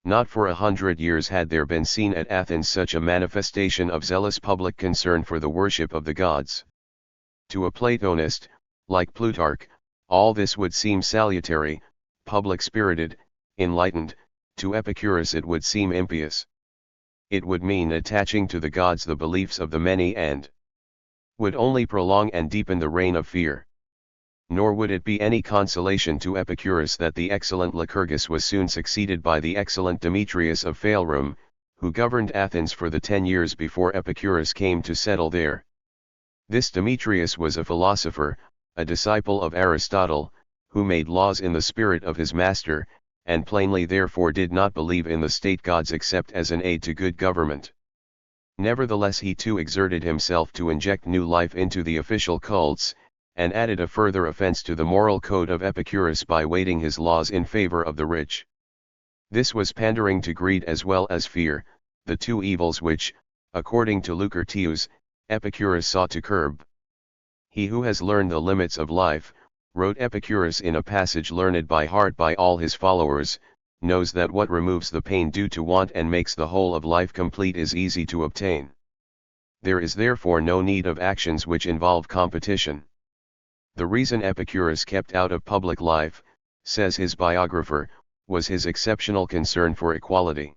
Not for 100 years had there been seen at Athens such a manifestation of zealous public concern for the worship of the gods. To a Platonist, like Plutarch, all this would seem salutary, public-spirited, enlightened. To Epicurus it would seem impious. It would mean attaching to the gods the beliefs of the many and would only prolong and deepen the reign of fear. Nor would it be any consolation to Epicurus that the excellent Lycurgus was soon succeeded by the excellent Demetrius of Phalerum, who governed Athens for the 10 years before Epicurus came to settle there. This Demetrius was a philosopher, a disciple of Aristotle, who made laws in the spirit of his master, and plainly therefore did not believe in the state gods except as an aid to good government. Nevertheless he too exerted himself to inject new life into the official cults, and added a further offense to the moral code of Epicurus by weighting his laws in favor of the rich. This was pandering to greed as well as fear, the two evils which, according to Lucretius, Epicurus sought to curb. He who has learned the limits of life, wrote Epicurus in a passage learned by heart by all his followers, knows that what removes the pain due to want and makes the whole of life complete is easy to obtain. There is therefore no need of actions which involve competition. The reason Epicurus kept out of public life, says his biographer, was his exceptional concern for equality.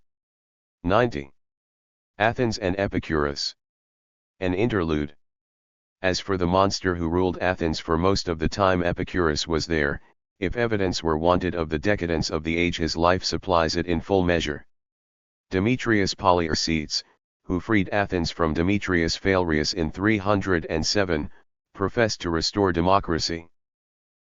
90. Athens and Epicurus. An interlude. As for the monster who ruled Athens for most of the time Epicurus was there, if evidence were wanted of the decadence of the age his life supplies it in full measure. Demetrius Poliorcetes, who freed Athens from Demetrius Phalerius in 307, professed to restore democracy.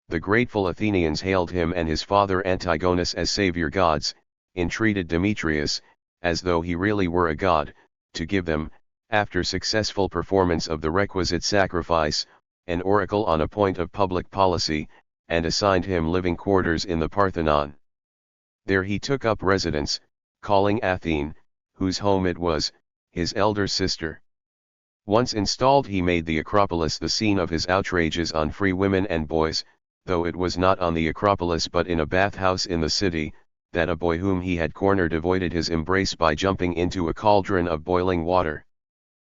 The grateful Athenians hailed him and his father Antigonus as savior gods, entreated Demetrius, as though he really were a god, to give them, after successful performance of the requisite sacrifice, an oracle on a point of public policy, and assigned him living quarters in the Parthenon. There he took up residence, calling Athene, whose home it was, his elder sister. Once installed, he made the Acropolis the scene of his outrages on free women and boys, though it was not on the Acropolis but in a bathhouse in the city, that a boy whom he had cornered avoided his embrace by jumping into a cauldron of boiling water.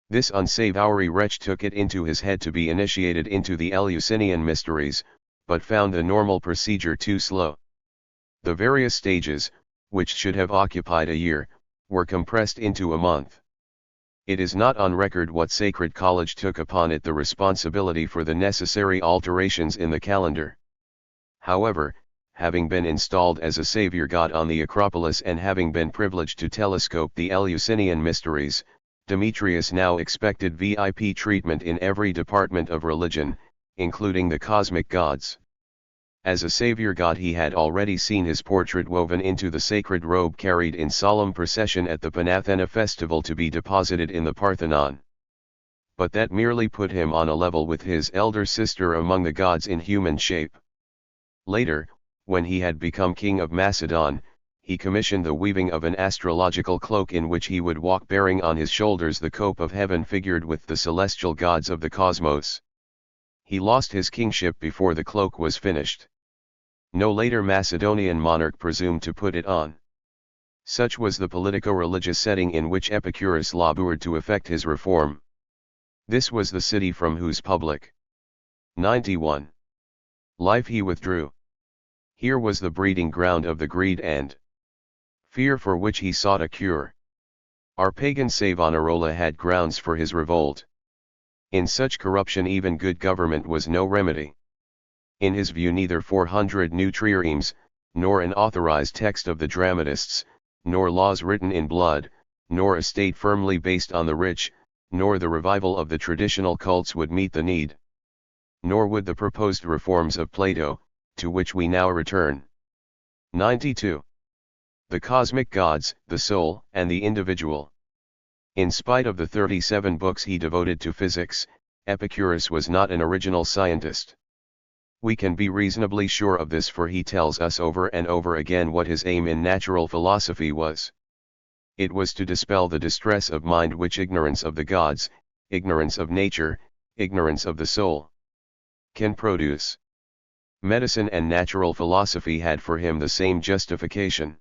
This unsavory wretch took it into his head to be initiated into the Eleusinian mysteries, but found the normal procedure too slow. The various stages, which should have occupied a year, were compressed into a month. It is not on record what sacred college took upon it the responsibility for the necessary alterations in the calendar. However, having been installed as a savior god on the Acropolis and having been privileged to telescope the Eleusinian mysteries, Demetrius now expected VIP treatment in every department of religion, including the cosmic gods. As a savior god he had already seen his portrait woven into the sacred robe carried in solemn procession at the Panathena festival to be deposited in the Parthenon. But that merely put him on a level with his elder sister among the gods in human shape. Later, when he had become king of Macedon, he commissioned the weaving of an astrological cloak in which he would walk bearing on his shoulders the cope of heaven figured with the celestial gods of the cosmos. He lost his kingship before the cloak was finished. No later Macedonian monarch presumed to put it on. Such was the politico-religious setting in which Epicurus labored to effect his reform. This was the city from whose public 91 life he withdrew. Here was the breeding ground of the greed and fear for which he sought a cure. Our pagan Savonarola had grounds for his revolt. In such corruption even good government was no remedy. In his view neither 400 new triremes, nor an authorized text of the dramatists, nor laws written in blood, nor a state firmly based on the rich, nor the revival of the traditional cults would meet the need. Nor would the proposed reforms of Plato, to which we now return. 92. The cosmic gods, the soul, and the individual. In spite of the 37 books he devoted to physics, Epicurus was not an original scientist. We can be reasonably sure of this, for he tells us over and over again what his aim in natural philosophy was. It was to dispel the distress of mind which ignorance of the gods, ignorance of nature, ignorance of the soul can produce. Medicine and natural philosophy had for him the same justification.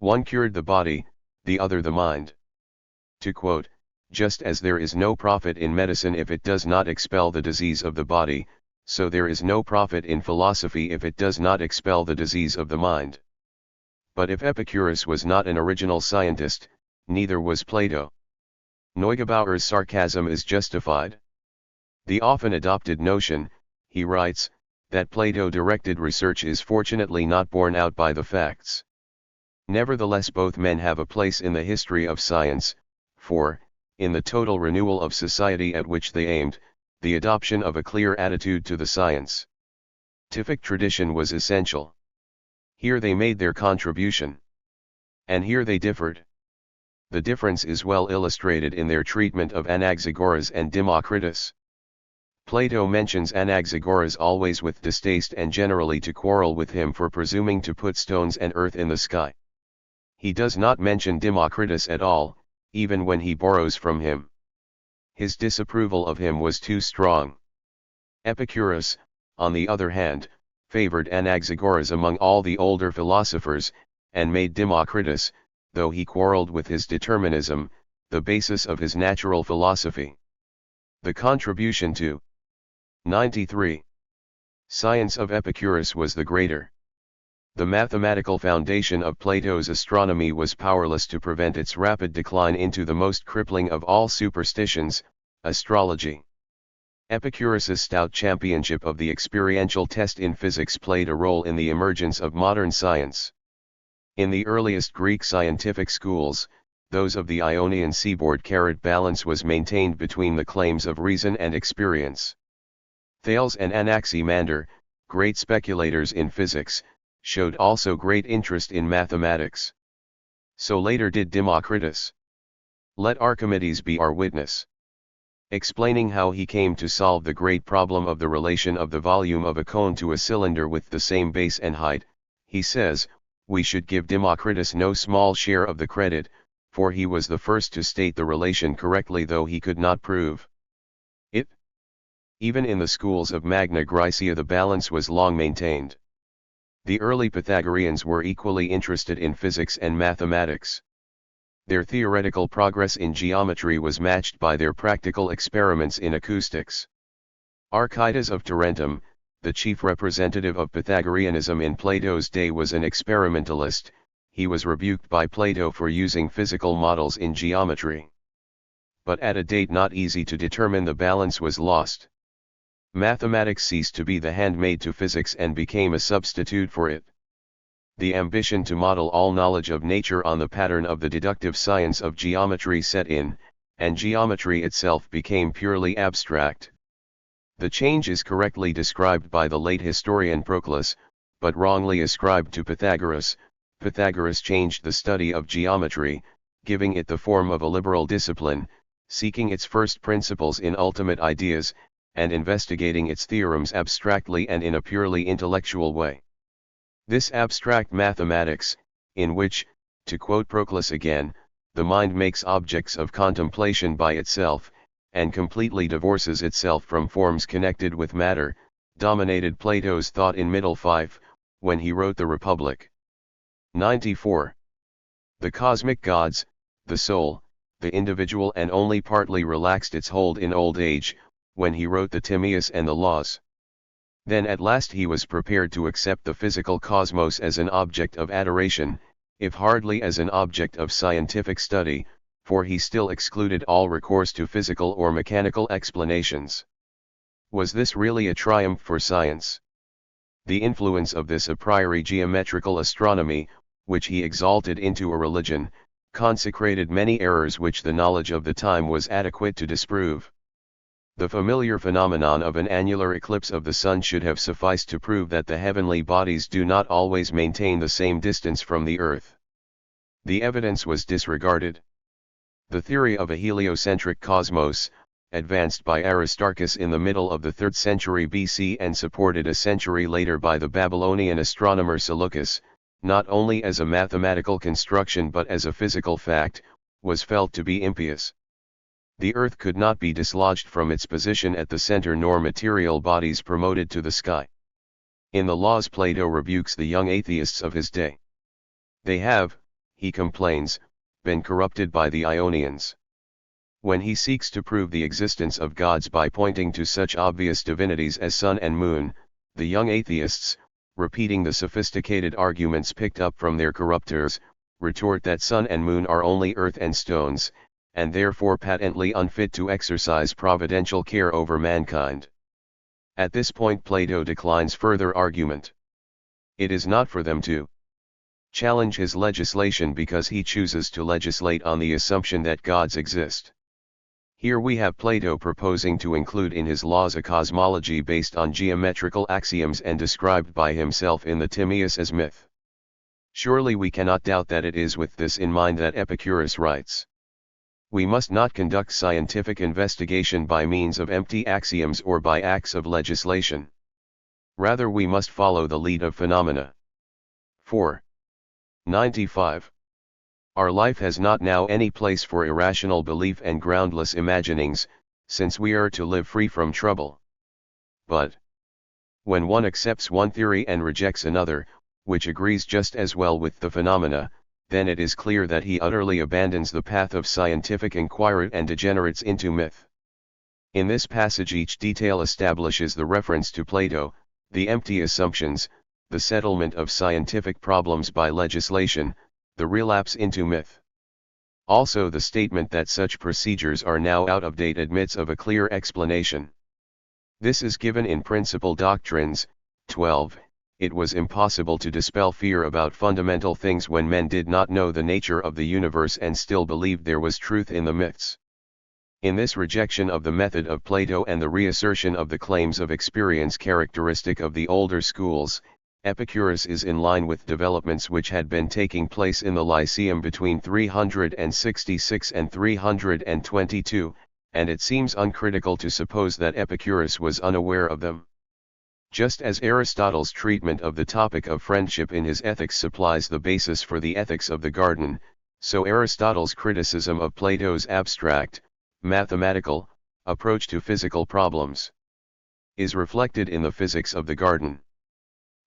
One cured the body, the other the mind. To quote, just as there is no profit in medicine if it does not expel the disease of the body, so there is no profit in philosophy if it does not expel the disease of the mind. But if Epicurus was not an original scientist, neither was Plato. Neugebauer's sarcasm is justified. The often adopted notion, he writes, that Plato-directed research is fortunately not borne out by the facts. Nevertheless, both men have a place in the history of science, for, in the total renewal of society at which they aimed, the adoption of a clear attitude to the scientific tradition was essential. Here they made their contribution. And here they differed. The difference is well illustrated in their treatment of Anaxagoras and Democritus. Plato mentions Anaxagoras always with distaste and generally to quarrel with him for presuming to put stones and earth in the sky. He does not mention Democritus at all, even when he borrows from him. His disapproval of him was too strong. Epicurus, on the other hand, favored Anaxagoras among all the older philosophers, and made Democritus, though he quarreled with his determinism, the basis of his natural philosophy. The contribution to 93. Science of Epicurus was the greater. The mathematical foundation of Plato's astronomy was powerless to prevent its rapid decline into the most crippling of all superstitions, astrology. Epicurus's stout championship of the experiential test in physics played a role in the emergence of modern science. In the earliest Greek scientific schools, those of the Ionian seaboard. Balance was maintained between the claims of reason and experience. Thales and Anaximander, great speculators in physics, showed also great interest in mathematics. So later did Democritus. Let Archimedes be our witness. Explaining how he came to solve the great problem of the relation of the volume of a cone to a cylinder with the same base and height, he says, we should give Democritus no small share of the credit, for he was the first to state the relation correctly, though he could not prove it. Even in the schools of Magna Graecia the balance was long maintained. The early Pythagoreans were equally interested in physics and mathematics. Their theoretical progress in geometry was matched by their practical experiments in acoustics. Archytas of Tarentum, the chief representative of Pythagoreanism in Plato's day, was an experimentalist. He was rebuked by Plato for using physical models in geometry. But at a date not easy to determine, the balance was lost. Mathematics ceased to be the handmaid to physics and became a substitute for it. The ambition to model all knowledge of nature on the pattern of the deductive science of geometry set in, and geometry itself became purely abstract. The change is correctly described by the late historian Proclus, but wrongly ascribed to Pythagoras. Pythagoras changed the study of geometry, giving it the form of a liberal discipline, seeking its first principles in ultimate ideas, and investigating its theorems abstractly and in a purely intellectual way. This abstract mathematics, in which, to quote Proclus again, the mind makes objects of contemplation by itself, and completely divorces itself from forms connected with matter, dominated Plato's thought in Middle Five, when he wrote the Republic. 94. The cosmic gods, the soul, the individual, and only partly relaxed its hold in old age, when he wrote the Timaeus and the Laws. Then at last he was prepared to accept the physical cosmos as an object of adoration, if hardly as an object of scientific study, for he still excluded all recourse to physical or mechanical explanations. Was this really a triumph for science? The influence of this a priori geometrical astronomy, which he exalted into a religion, consecrated many errors which the knowledge of the time was adequate to disprove. The familiar phenomenon of an annular eclipse of the sun should have sufficed to prove that the heavenly bodies do not always maintain the same distance from the earth. The evidence was disregarded. The theory of a heliocentric cosmos, advanced by Aristarchus in the middle of the 3rd century BC and supported a century later by the Babylonian astronomer Seleucus, not only as a mathematical construction but as a physical fact, was felt to be impious. The earth could not be dislodged from its position at the center nor material bodies promoted to the sky. In the Laws Plato rebukes the young atheists of his day. They have, he complains, been corrupted by the Ionians. When he seeks to prove the existence of gods by pointing to such obvious divinities as sun and moon, the young atheists, repeating the sophisticated arguments picked up from their corruptors, retort that sun and moon are only earth and stones, and therefore patently unfit to exercise providential care over mankind. At this point Plato declines further argument. It is not for them to challenge his legislation because he chooses to legislate on the assumption that gods exist. Here we have Plato proposing to include in his laws a cosmology based on geometrical axioms and described by himself in the Timaeus as myth. Surely we cannot doubt that it is with this in mind that Epicurus writes. We must not conduct scientific investigation by means of empty axioms or by acts of legislation. Rather we must follow the lead of phenomena. 4. 95. Our life has not now any place for irrational belief and groundless imaginings, since we are to live free from trouble. But when one accepts one theory and rejects another, which agrees just as well with the phenomena, then it is clear that he utterly abandons the path of scientific inquiry and degenerates into myth. In this passage each detail establishes the reference to Plato, the empty assumptions, the settlement of scientific problems by legislation, the relapse into myth. Also the statement that such procedures are now out of date admits of a clear explanation. This is given in Principal Doctrines, 12, it was impossible to dispel fear about fundamental things when men did not know the nature of the universe and still believed there was truth in the myths. In this rejection of the method of Plato and the reassertion of the claims of experience characteristic of the older schools, Epicurus is in line with developments which had been taking place in the Lyceum between 366 and 322, and it seems uncritical to suppose that Epicurus was unaware of them. Just as Aristotle's treatment of the topic of friendship in his Ethics supplies the basis for the Ethics of the Garden, so Aristotle's criticism of Plato's abstract, mathematical, approach to physical problems is reflected in the Physics of the Garden.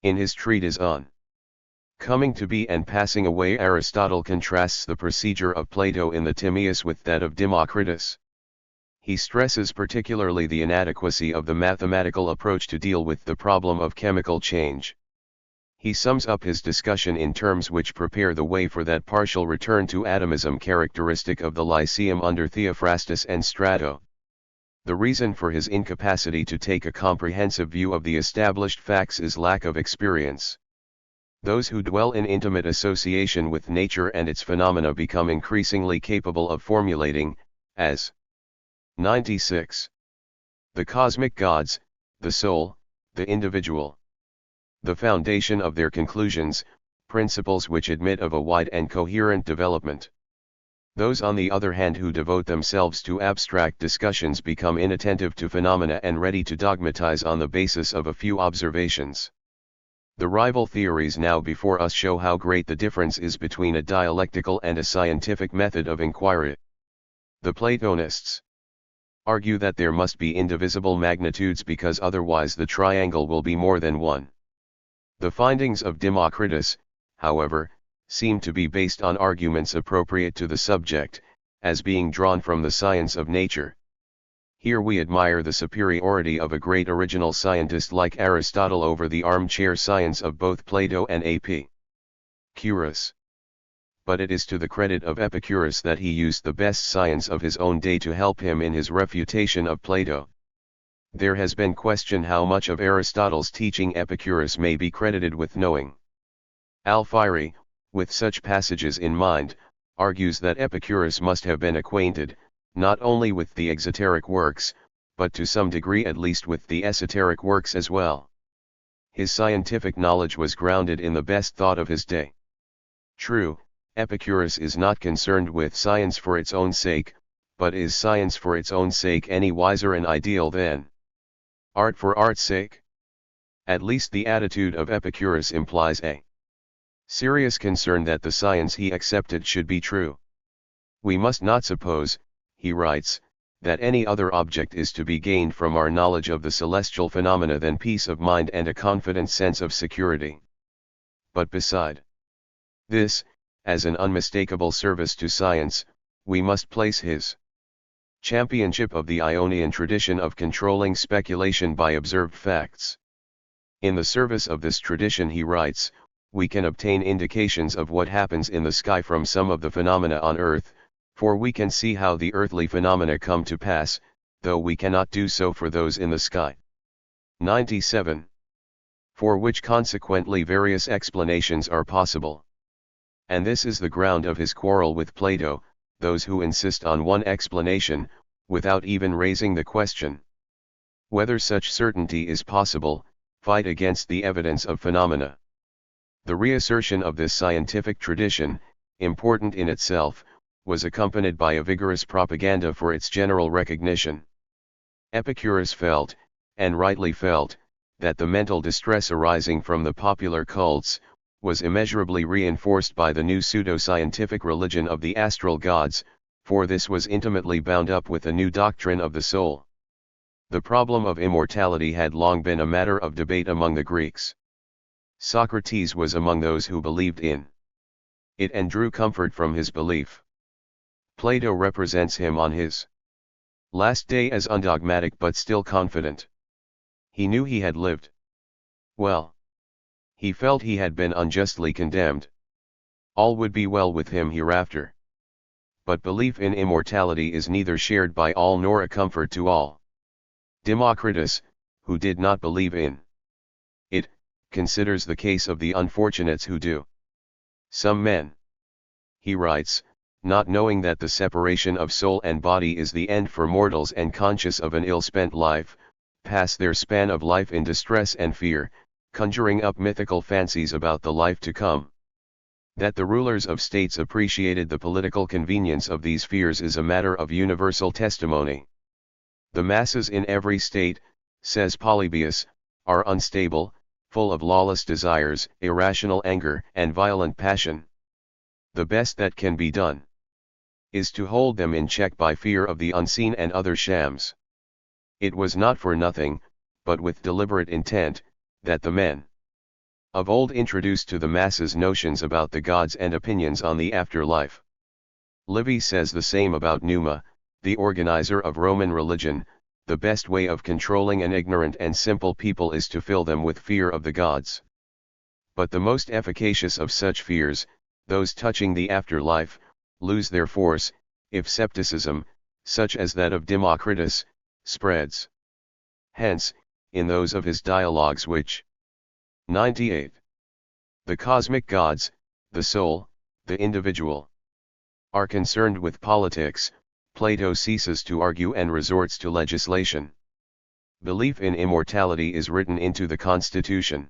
In his treatise on coming to be and passing away, Aristotle contrasts the procedure of Plato in the Timaeus with that of Democritus. He stresses particularly the inadequacy of the mathematical approach to deal with the problem of chemical change. He sums up his discussion in terms which prepare the way for that partial return to atomism characteristic of the Lyceum under Theophrastus and Strato. The reason for his incapacity to take a comprehensive view of the established facts is lack of experience. Those who dwell in intimate association with nature and its phenomena become increasingly capable of formulating, as 96. The cosmic gods, the soul, the individual. The foundation of their conclusions, principles which admit of a wide and coherent development. Those on the other hand who devote themselves to abstract discussions become inattentive to phenomena and ready to dogmatize on the basis of a few observations. The rival theories now before us show how great the difference is between a dialectical and a scientific method of inquiry. The Platonists argue that there must be indivisible magnitudes because otherwise the triangle will be more than one. The findings of Democritus, however, seem to be based on arguments appropriate to the subject, as being drawn from the science of nature. Here we admire the superiority of a great original scientist like Aristotle over the armchair science of both Plato and Epicurus. But it is to the credit of Epicurus that he used the best science of his own day to help him in his refutation of Plato. There has been question how much of Aristotle's teaching Epicurus may be credited with knowing. Alfieri, with such passages in mind, argues that Epicurus must have been acquainted, not only with the exoteric works, but to some degree at least with the esoteric works as well. His scientific knowledge was grounded in the best thought of his day. True, Epicurus is not concerned with science for its own sake, but is science for its own sake any wiser and ideal than art for art's sake? At least the attitude of Epicurus implies a serious concern that the science he accepted should be true. We must not suppose, he writes, that any other object is to be gained from our knowledge of the celestial phenomena than peace of mind and a confident sense of security. But beside this, as an unmistakable service to science, we must place his championship of the Ionian tradition of controlling speculation by observed facts. In the service of this tradition, he writes, we can obtain indications of what happens in the sky from some of the phenomena on earth, for we can see how the earthly phenomena come to pass, though we cannot do so for those in the sky. 97. For which consequently various explanations are possible. And this is the ground of his quarrel with Plato, those who insist on one explanation, without even raising the question whether such certainty is possible, fight against the evidence of phenomena. The reassertion of this scientific tradition, important in itself, was accompanied by a vigorous propaganda for its general recognition. Epicurus felt, and rightly felt, that the mental distress arising from the popular cults was immeasurably reinforced by the new pseudo-scientific religion of the astral gods, for this was intimately bound up with a new doctrine of the soul. The problem of immortality had long been a matter of debate among the Greeks. Socrates was among those who believed in it and drew comfort from his belief. Plato represents him on his last day as undogmatic but still confident. He knew he had lived well. He felt he had been unjustly condemned. All would be well with him hereafter. But belief in immortality is neither shared by all nor a comfort to all. Democritus, who did not believe in it, considers the case of the unfortunates who do. Some men, he writes, not knowing that the separation of soul and body is the end for mortals and conscious of an ill-spent life, pass their span of life in distress and fear, conjuring up mythical fancies about the life to come. That the rulers of states appreciated the political convenience of these fears is a matter of universal testimony. The masses in every state, says Polybius, are unstable, full of lawless desires, irrational anger, and violent passion. The best that can be done is to hold them in check by fear of the unseen and other shams. It was not for nothing, but with deliberate intent, that the men of old introduced to the masses notions about the gods and opinions on the afterlife. Livy says the same about Numa, the organizer of Roman religion. The best way of controlling an ignorant and simple people is to fill them with fear of the gods. But the most efficacious of such fears, those touching the afterlife, lose their force, if scepticism, such as that of Democritus, spreads. Hence, in those of his dialogues which 98. The cosmic gods, the soul, the individual, are concerned with politics, Plato ceases to argue and resorts to legislation. Belief in immortality is written into the constitution.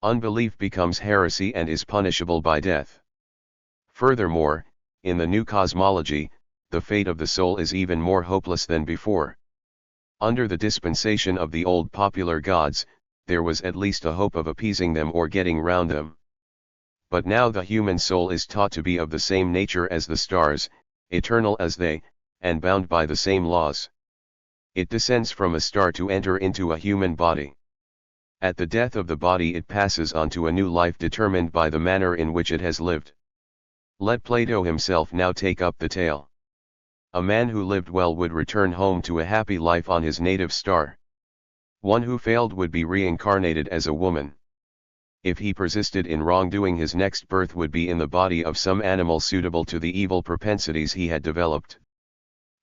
Unbelief becomes heresy and is punishable by death. Furthermore, in the new cosmology, the fate of the soul is even more hopeless than before. Under the dispensation of the old popular gods, there was at least a hope of appeasing them or getting round them. But now the human soul is taught to be of the same nature as the stars, eternal as they, and bound by the same laws. It descends from a star to enter into a human body. At the death of the body it passes on to a new life determined by the manner in which it has lived. Let Plato himself now take up the tale. A man who lived well would return home to a happy life on his native star. One who failed would be reincarnated as a woman. If he persisted in wrongdoing, his next birth would be in the body of some animal suitable to the evil propensities he had developed.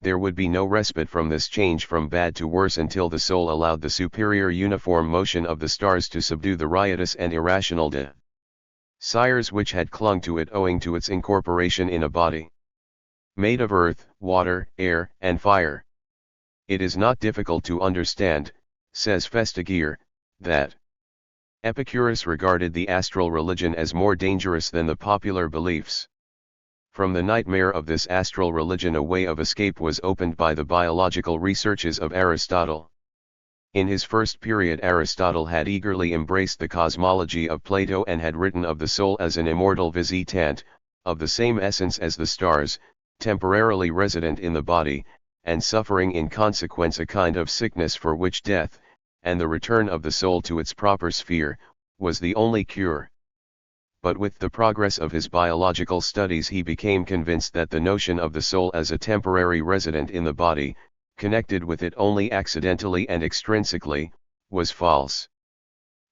There would be no respite from this change from bad to worse until the soul allowed the superior uniform motion of the stars to subdue the riotous and irrational desires which had clung to it owing to its incorporation in a body made of earth, water, air, and fire. It is not difficult to understand, says Vestager, that Epicurus regarded the astral religion as more dangerous than the popular beliefs. From the nightmare of this astral religion a way of escape was opened by the biological researches of Aristotle. In his first period Aristotle had eagerly embraced the cosmology of Plato and had written of the soul as an immortal visitant, of the same essence as the stars, temporarily resident in the body, and suffering in consequence a kind of sickness for which death, and the return of the soul to its proper sphere, was the only cure. But with the progress of his biological studies he became convinced that the notion of the soul as a temporary resident in the body, connected with it only accidentally and extrinsically, was false.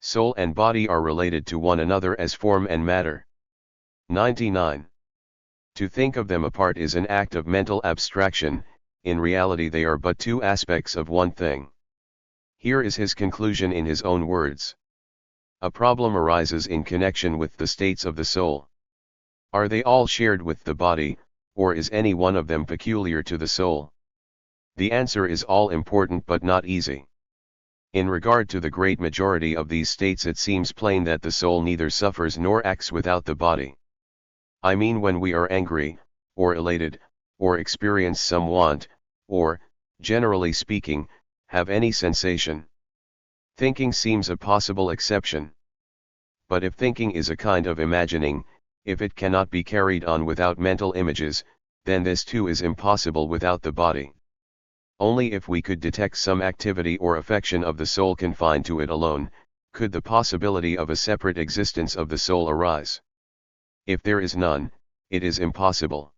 Soul and body are related to one another as form and matter. 99. To think of them apart is an act of mental abstraction. In reality they are but two aspects of one thing. Here is his conclusion in his own words. A problem arises in connection with the states of the soul. Are they all shared with the body, or is any one of them peculiar to the soul? The answer is all important but not easy. In regard to the great majority of these states it seems plain that the soul neither suffers nor acts without the body. I mean when we are angry, or elated, or experience some want, or, generally speaking, have any sensation. Thinking seems a possible exception. But if thinking is a kind of imagining, if it cannot be carried on without mental images, then this too is impossible without the body. Only if we could detect some activity or affection of the soul confined to it alone, could the possibility of a separate existence of the soul arise. If there is none, it is impossible.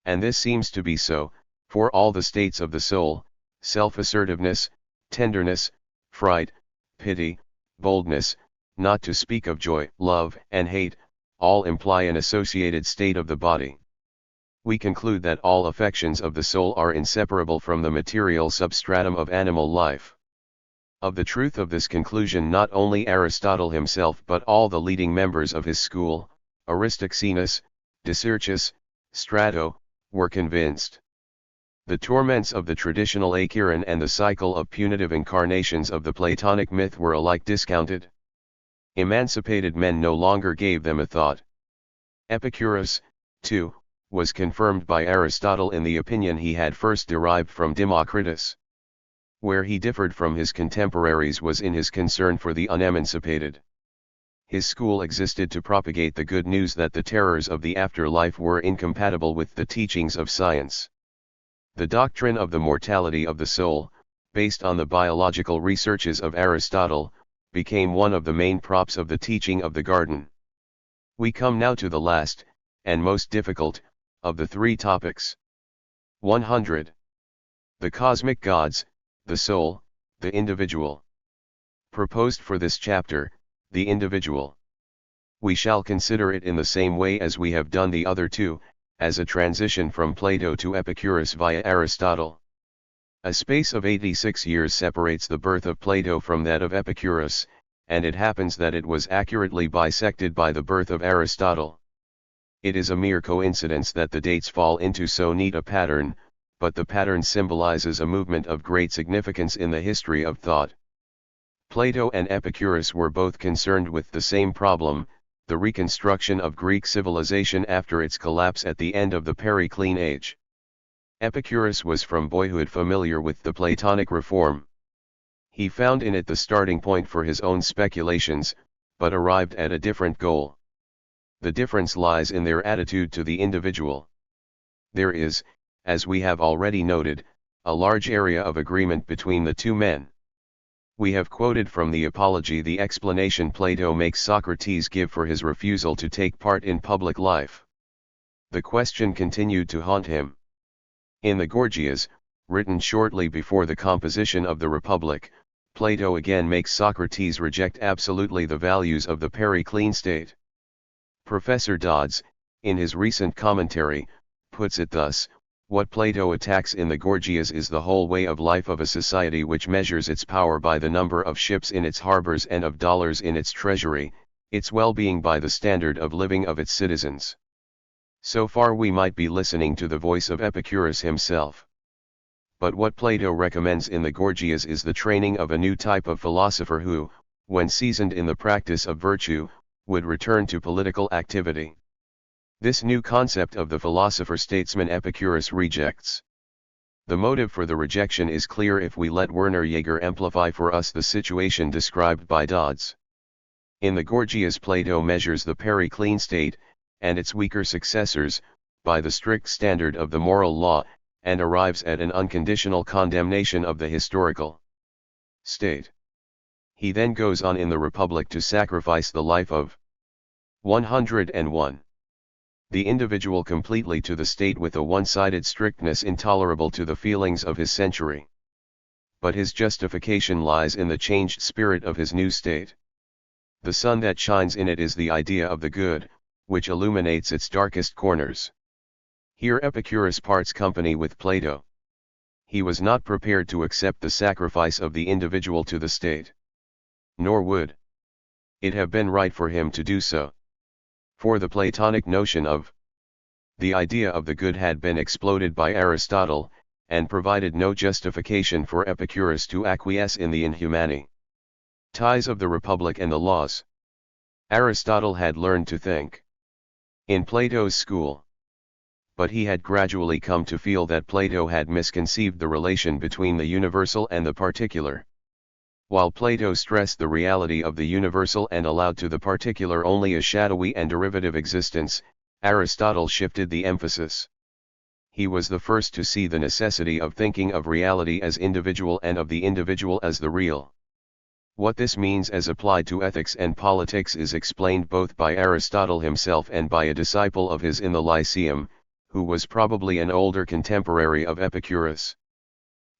And this seems to be so, for all the states of the soul, self-assertiveness, tenderness, fright, pity, boldness, not to speak of joy, love, and hate, all imply an associated state of the body. We conclude that all affections of the soul are inseparable from the material substratum of animal life. Of the truth of this conclusion not only Aristotle himself but all the leading members of his school, Aristoxenus, Dicerchus, Strato, were convinced. The torments of the traditional Acheron and the cycle of punitive incarnations of the Platonic myth were alike discounted. Emancipated men no longer gave them a thought. Epicurus, too, was confirmed by Aristotle in the opinion he had first derived from Democritus. Where he differed from his contemporaries was in his concern for the unemancipated. His school existed to propagate the good news that the terrors of the afterlife were incompatible with the teachings of science. The doctrine of the mortality of the soul, based on the biological researches of Aristotle, became one of the main props of the teaching of the garden. We come now to the last, and most difficult, of the three topics. 100. The cosmic gods, the soul, the individual. Proposed for this chapter, the individual. We shall consider it in the same way as we have done the other two, as a transition from Plato to Epicurus via Aristotle. A space of 86 years separates the birth of Plato from that of Epicurus, and it happens that it was accurately bisected by the birth of Aristotle. It is a mere coincidence that the dates fall into so neat a pattern, but the pattern symbolizes a movement of great significance in the history of thought. Plato and Epicurus were both concerned with the same problem, the reconstruction of Greek civilization after its collapse at the end of the Periclean Age. Epicurus was from boyhood familiar with the Platonic reform. He found in it the starting point for his own speculations, but arrived at a different goal. The difference lies in their attitude to the individual. There is, as we have already noted, a large area of agreement between the two men. We have quoted from the Apology the explanation Plato makes Socrates give for his refusal to take part in public life. The question continued to haunt him. In the Gorgias, written shortly before the composition of the Republic, Plato again makes Socrates reject absolutely the values of the Periclean state. Professor Dodds, in his recent commentary, puts it thus: what Plato attacks in the Gorgias is the whole way of life of a society which measures its power by the number of ships in its harbors and of dollars in its treasury, its well-being by the standard of living of its citizens. So far we might be listening to the voice of Epicurus himself. But what Plato recommends in the Gorgias is the training of a new type of philosopher who, when seasoned in the practice of virtue, would return to political activity. This new concept of the philosopher-statesman Epicurus rejects. The motive for the rejection is clear if we let Werner Jaeger amplify for us the situation described by Dodds. In the Gorgias, Plato measures the Periclean state, and its weaker successors, by the strict standard of the moral law, and arrives at an unconditional condemnation of the historical state. He then goes on in the Republic to sacrifice the life of 101. The individual completely to the state with a one-sided strictness intolerable to the feelings of his century. But his justification lies in the changed spirit of his new state. The sun that shines in it is the idea of the good, which illuminates its darkest corners. Here Epicurus parts company with Plato. He was not prepared to accept the sacrifice of the individual to the state. Nor would it have been right for him to do so. For the Platonic notion of the idea of the good had been exploded by Aristotle, and provided no justification for Epicurus to acquiesce in the inhumani ties of the Republic and the laws. Aristotle had learned to think in Plato's school. But he had gradually come to feel that Plato had misconceived the relation between the universal and the particular. While Plato stressed the reality of the universal and allowed to the particular only a shadowy and derivative existence, Aristotle shifted the emphasis. He was the first to see the necessity of thinking of reality as individual and of the individual as the real. What this means as applied to ethics and politics is explained both by Aristotle himself and by a disciple of his in the Lyceum, who was probably an older contemporary of Epicurus.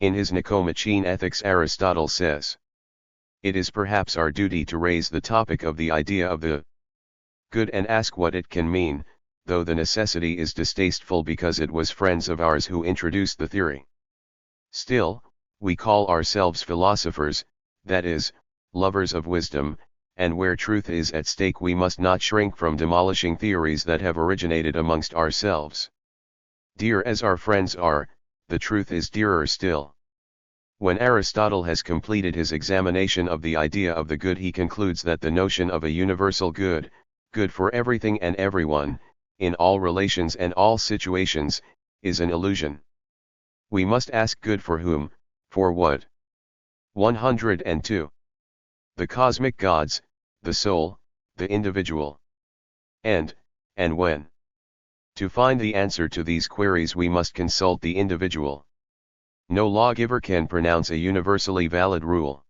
In his Nicomachean Ethics, Aristotle says, "It is perhaps our duty to raise the topic of the idea of the good and ask what it can mean, though the necessity is distasteful because it was friends of ours who introduced the theory. Still, we call ourselves philosophers, that is, lovers of wisdom, and where truth is at stake we must not shrink from demolishing theories that have originated amongst ourselves. Dear as our friends are, the truth is dearer still. When Aristotle has completed his examination of the idea of the good, he concludes that the notion of a universal good, good for everything and everyone, in all relations and all situations, is an illusion. We must ask good for whom, for what? 102. The cosmic gods, the soul, the individual. And when? To find the answer to these queries we must consult the individual. No lawgiver can pronounce a universally valid rule.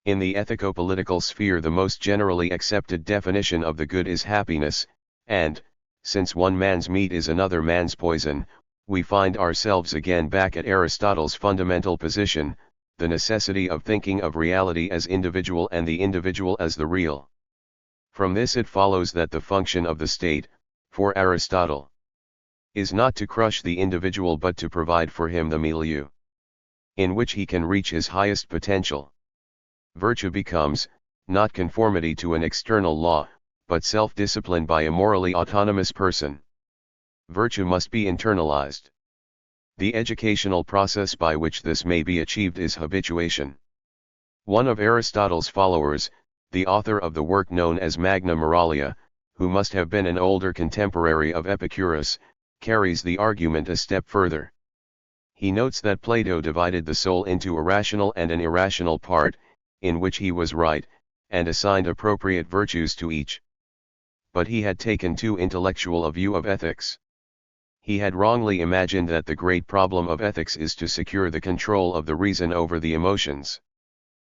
In the ethico-political sphere the most generally accepted definition of the good is happiness, and, since one man's meat is another man's poison, we find ourselves again back at Aristotle's fundamental position, the necessity of thinking of reality as individual and the individual as the real. From this it follows that the function of the state, for Aristotle, is not to crush the individual but to provide for him the milieu in which he can reach his highest potential. Virtue becomes, not conformity to an external law, but self-discipline by a morally autonomous person. Virtue must be internalized. The educational process by which this may be achieved is habituation. One of Aristotle's followers, the author of the work known as Magna Moralia, who must have been an older contemporary of Epicurus, carries the argument a step further. He notes that Plato divided the soul into a rational and an irrational part, in which he was right, and assigned appropriate virtues to each. But he had taken too intellectual a view of ethics. He had wrongly imagined that the great problem of ethics is to secure the control of the reason over the emotions.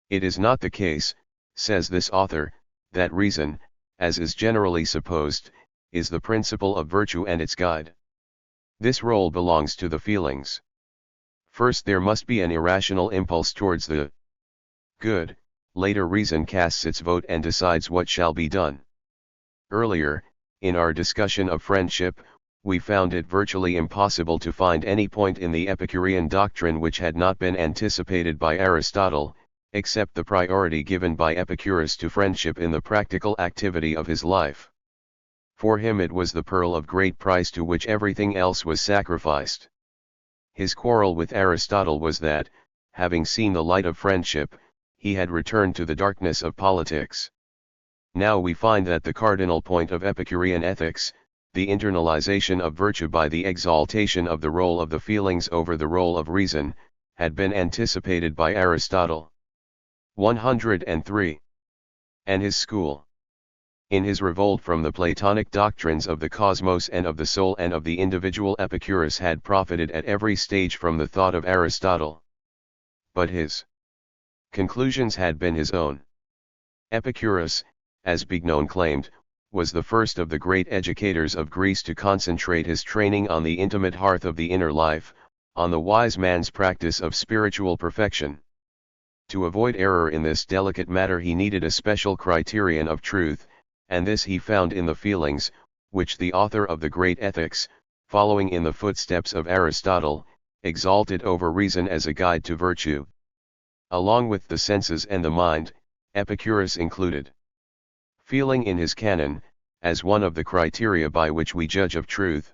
It is not the case, says this author, that reason, as is generally supposed, is the principle of virtue and its guide. This role belongs to the feelings. First there must be an irrational impulse towards the good, later reason casts its vote and decides what shall be done. Earlier, in our discussion of friendship, we found it virtually impossible to find any point in the Epicurean doctrine which had not been anticipated by Aristotle, except the priority given by Epicurus to friendship in the practical activity of his life. For him it was the pearl of great price to which everything else was sacrificed. His quarrel with Aristotle was that, having seen the light of friendship, he had returned to the darkness of politics. Now we find that the cardinal point of Epicurean ethics, the internalization of virtue by the exaltation of the role of the feelings over the role of reason, had been anticipated by Aristotle. 103. And his school. In his revolt from the Platonic doctrines of the cosmos and of the soul and of the individual, Epicurus had profited at every stage from the thought of Aristotle. But his conclusions had been his own. Epicurus, as Bignon claimed, was the first of the great educators of Greece to concentrate his training on the intimate hearth of the inner life, on the wise man's practice of spiritual perfection. To avoid error in this delicate matter he needed a special criterion of truth, and this he found in the feelings, which the author of the great Ethics, following in the footsteps of Aristotle, exalted over reason as a guide to virtue. Along with the senses and the mind, Epicurus included feeling in his canon, as one of the criteria by which we judge of truth.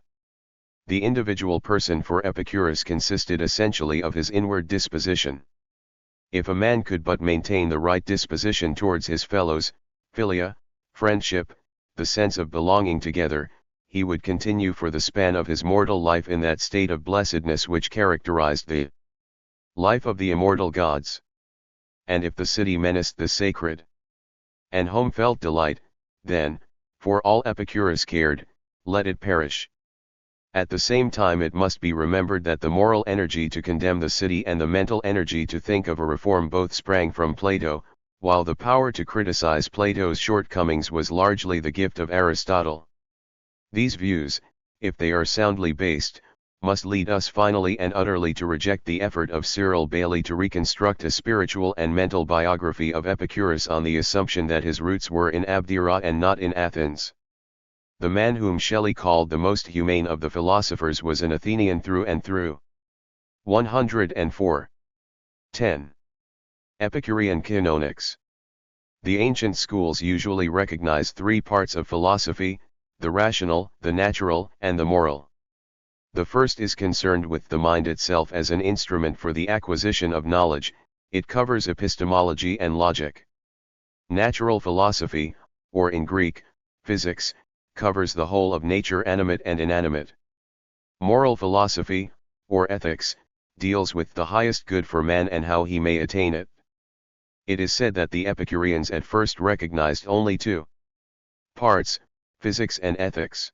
The individual person for Epicurus consisted essentially of his inward disposition. If a man could but maintain the right disposition towards his fellows, philia, friendship, the sense of belonging together, he would continue for the span of his mortal life in that state of blessedness which characterized the life of the immortal gods. And if the city menaced the sacred, and home felt delight, then, for all Epicurus cared, let it perish. At the same time it must be remembered that the moral energy to condemn the city and the mental energy to think of a reform both sprang from Plato, while the power to criticize Plato's shortcomings was largely the gift of Aristotle. These views, if they are soundly based, must lead us finally and utterly to reject the effort of Cyril Bailey to reconstruct a spiritual and mental biography of Epicurus on the assumption that his roots were in Abdera and not in Athens. The man whom Shelley called the most humane of the philosophers was an Athenian through and through. 104. 10. Epicurean canonics. The ancient schools usually recognize three parts of philosophy: the rational, the natural, and the moral. The first is concerned with the mind itself as an instrument for the acquisition of knowledge. It covers epistemology and logic. Natural philosophy, or in Greek, physics, covers the whole of nature, animate and inanimate. Moral philosophy, or ethics, deals with the highest good for man and how he may attain it. It is said that the Epicureans at first recognized only two parts, physics and ethics.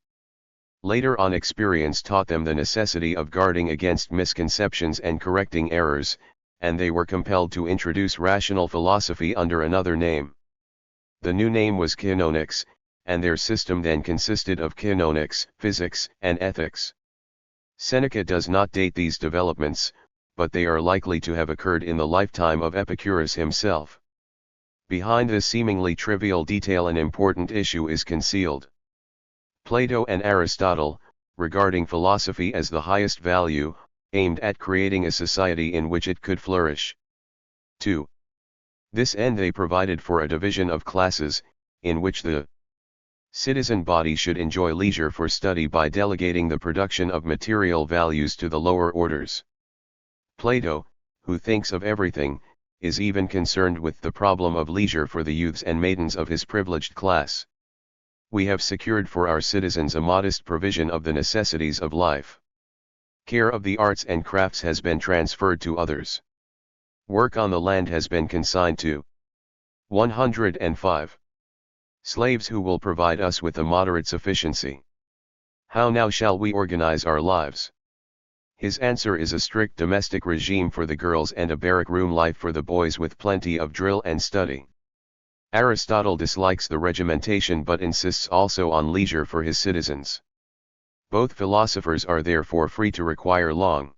Later on, experience taught them the necessity of guarding against misconceptions and correcting errors, and they were compelled to introduce rational philosophy under another name. The new name was canonics, and their system then consisted of canonics, physics, and ethics. Seneca does not date these developments, but they are likely to have occurred in the lifetime of Epicurus himself. Behind this seemingly trivial detail an important issue is concealed. Plato and Aristotle, regarding philosophy as the highest value, aimed at creating a society in which it could flourish. To this end they provided for a division of classes, in which the citizen body should enjoy leisure for study by delegating the production of material values to the lower orders. Plato, who thinks of everything, is even concerned with the problem of leisure for the youths and maidens of his privileged class. We have secured for our citizens a modest provision of the necessities of life. Care of the arts and crafts has been transferred to others. Work on the land has been consigned to 105 slaves who will provide us with a moderate sufficiency. How now shall we organize our lives? His answer is a strict domestic regime for the girls and a barrack room life for the boys with plenty of drill and study. Aristotle dislikes the regimentation but insists also on leisure for his citizens. Both philosophers are therefore free to require long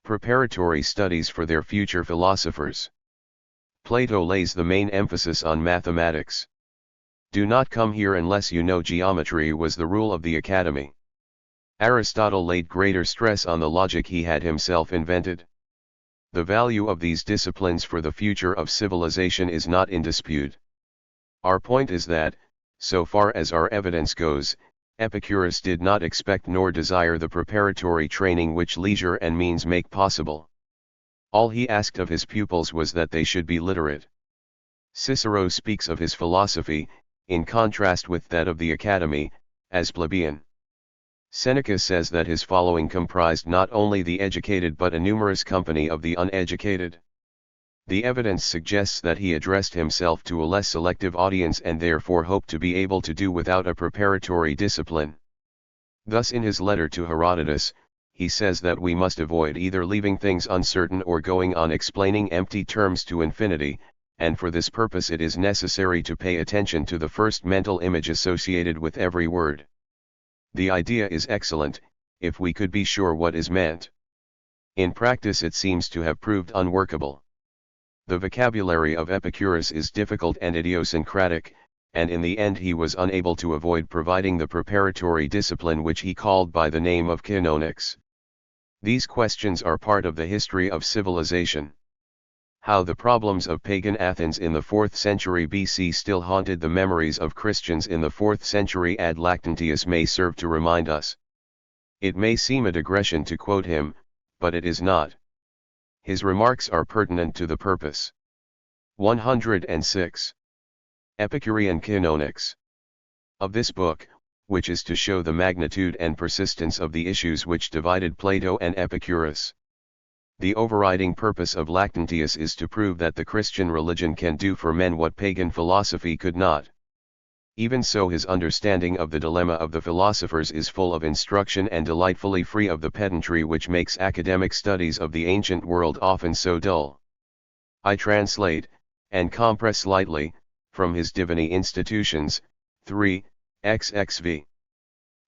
preparatory studies for their future philosophers. Plato lays the main emphasis on mathematics. Do not come here unless you know geometry was the rule of the academy. Aristotle laid greater stress on the logic he had himself invented. The value of these disciplines for the future of civilization is not in dispute. Our point is that, so far as our evidence goes, Epicurus did not expect nor desire the preparatory training which leisure and means make possible. All he asked of his pupils was that they should be literate. Cicero speaks of his philosophy, in contrast with that of the academy, as plebeian. Seneca says that his following comprised not only the educated but a numerous company of the uneducated. The evidence suggests that he addressed himself to a less selective audience and therefore hoped to be able to do without a preparatory discipline. Thus in his letter to Herodotus, he says that we must avoid either leaving things uncertain or going on explaining empty terms to infinity, and for this purpose it is necessary to pay attention to the first mental image associated with every word. The idea is excellent, if we could be sure what is meant. In practice it seems to have proved unworkable. The vocabulary of Epicurus is difficult and idiosyncratic, and in the end he was unable to avoid providing the preparatory discipline which he called by the name of canonics. These questions are part of the history of civilization. How the problems of pagan Athens in the 4th century BC still haunted the memories of Christians in the 4th century ad Lactantius may serve to remind us. It may seem a digression to quote him, but it is not. His remarks are pertinent to the purpose. 106. Epicurean Canonics. Of this book, which is to show the magnitude and persistence of the issues which divided Plato and Epicurus, the overriding purpose of Lactantius is to prove that the Christian religion can do for men what pagan philosophy could not. Even so, his understanding of the dilemma of the philosophers is full of instruction and delightfully free of the pedantry which makes academic studies of the ancient world often so dull. I translate, and compress slightly, from his Divini Institutions, 3, XXV.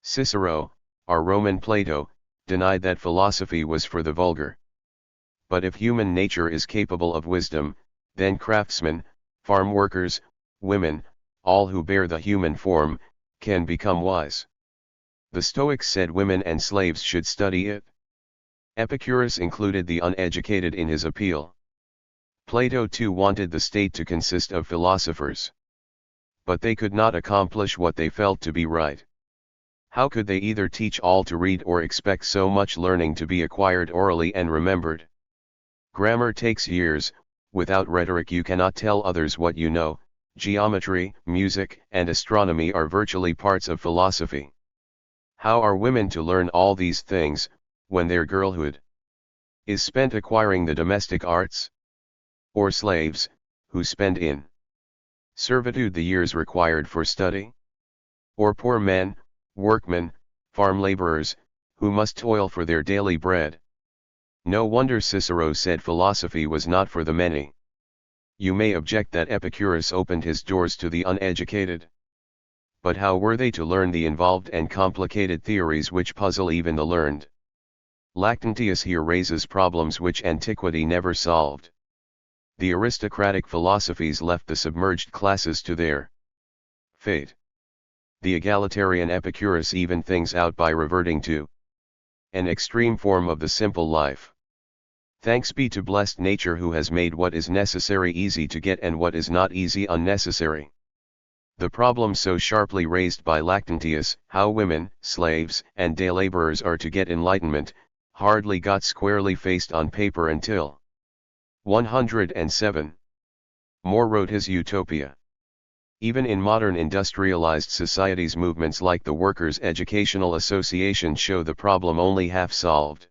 Cicero, our Roman Plato, denied that philosophy was for the vulgar. But if human nature is capable of wisdom, then craftsmen, farm workers, women, all who bear the human form, can become wise. The Stoics said women and slaves should study it. Epicurus included the uneducated in his appeal. Plato too wanted the state to consist of philosophers. But they could not accomplish what they felt to be right. How could they either teach all to read or expect so much learning to be acquired orally and remembered? Grammar takes years, without rhetoric you cannot tell others what you know. Geometry, music, and astronomy are virtually parts of philosophy. How are women to learn all these things, when their girlhood is spent acquiring the domestic arts? Or slaves, who spend in servitude the years required for study? Or poor men, workmen, farm laborers, who must toil for their daily bread? No wonder Cicero said philosophy was not for the many. You may object that Epicurus opened his doors to the uneducated. But how were they to learn the involved and complicated theories which puzzle even the learned? Lactantius here raises problems which antiquity never solved. The aristocratic philosophies left the submerged classes to their fate. The egalitarian Epicurus evened things out by reverting to an extreme form of the simple life. Thanks be to blessed nature who has made what is necessary easy to get and what is not easy unnecessary. The problem so sharply raised by Lactantius, how women, slaves, and day laborers are to get enlightenment, hardly got squarely faced on paper until 107. More wrote his Utopia. Even in modern industrialized societies, movements like the Workers' Educational Association show the problem only half solved.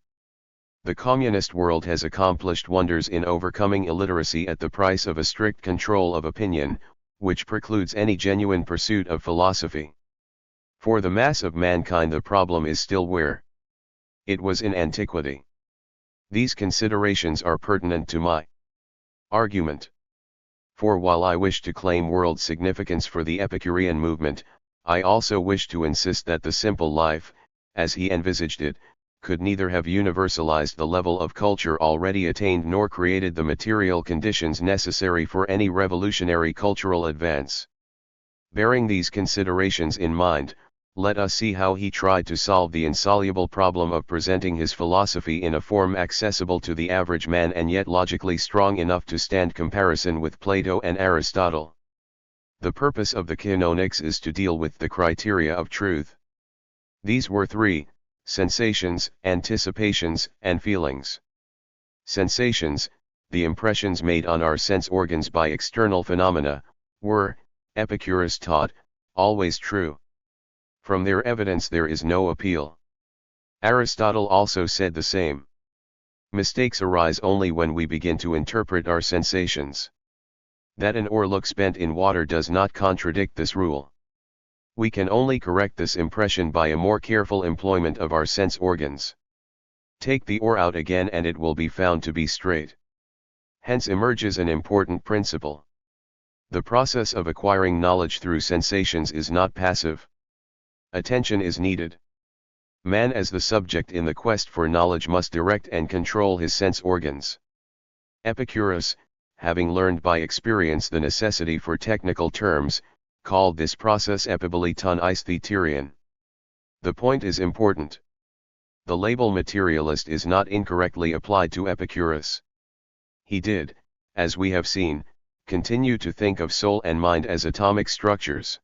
The communist world has accomplished wonders in overcoming illiteracy at the price of a strict control of opinion, which precludes any genuine pursuit of philosophy. For the mass of mankind the problem is still where it was in antiquity. These considerations are pertinent to my argument. For while I wish to claim world significance for the Epicurean movement, I also wish to insist that the simple life, as he envisaged it, could neither have universalized the level of culture already attained nor created the material conditions necessary for any revolutionary cultural advance. Bearing these considerations in mind, let us see how he tried to solve the insoluble problem of presenting his philosophy in a form accessible to the average man and yet logically strong enough to stand comparison with Plato and Aristotle. The purpose of the Canonics is to deal with the criteria of truth. These were three: sensations, anticipations, and feelings. Sensations, the impressions made on our sense organs by external phenomena, were, Epicurus taught, always true. From their evidence there is no appeal. Aristotle also said the same. Mistakes arise only when we begin to interpret our sensations. That an oar looks bent in water does not contradict this rule. We can only correct this impression by a more careful employment of our sense organs. Take the oar out again and it will be found to be straight. Hence emerges an important principle. The process of acquiring knowledge through sensations is not passive. Attention is needed. Man as the subject in the quest for knowledge must direct and control his sense organs. Epicurus, having learned by experience the necessity for technical terms, called this process epiboleton aestheterion. The point is important. The label materialist is not incorrectly applied to Epicurus. He did, as we have seen, continue to think of soul and mind as atomic structures.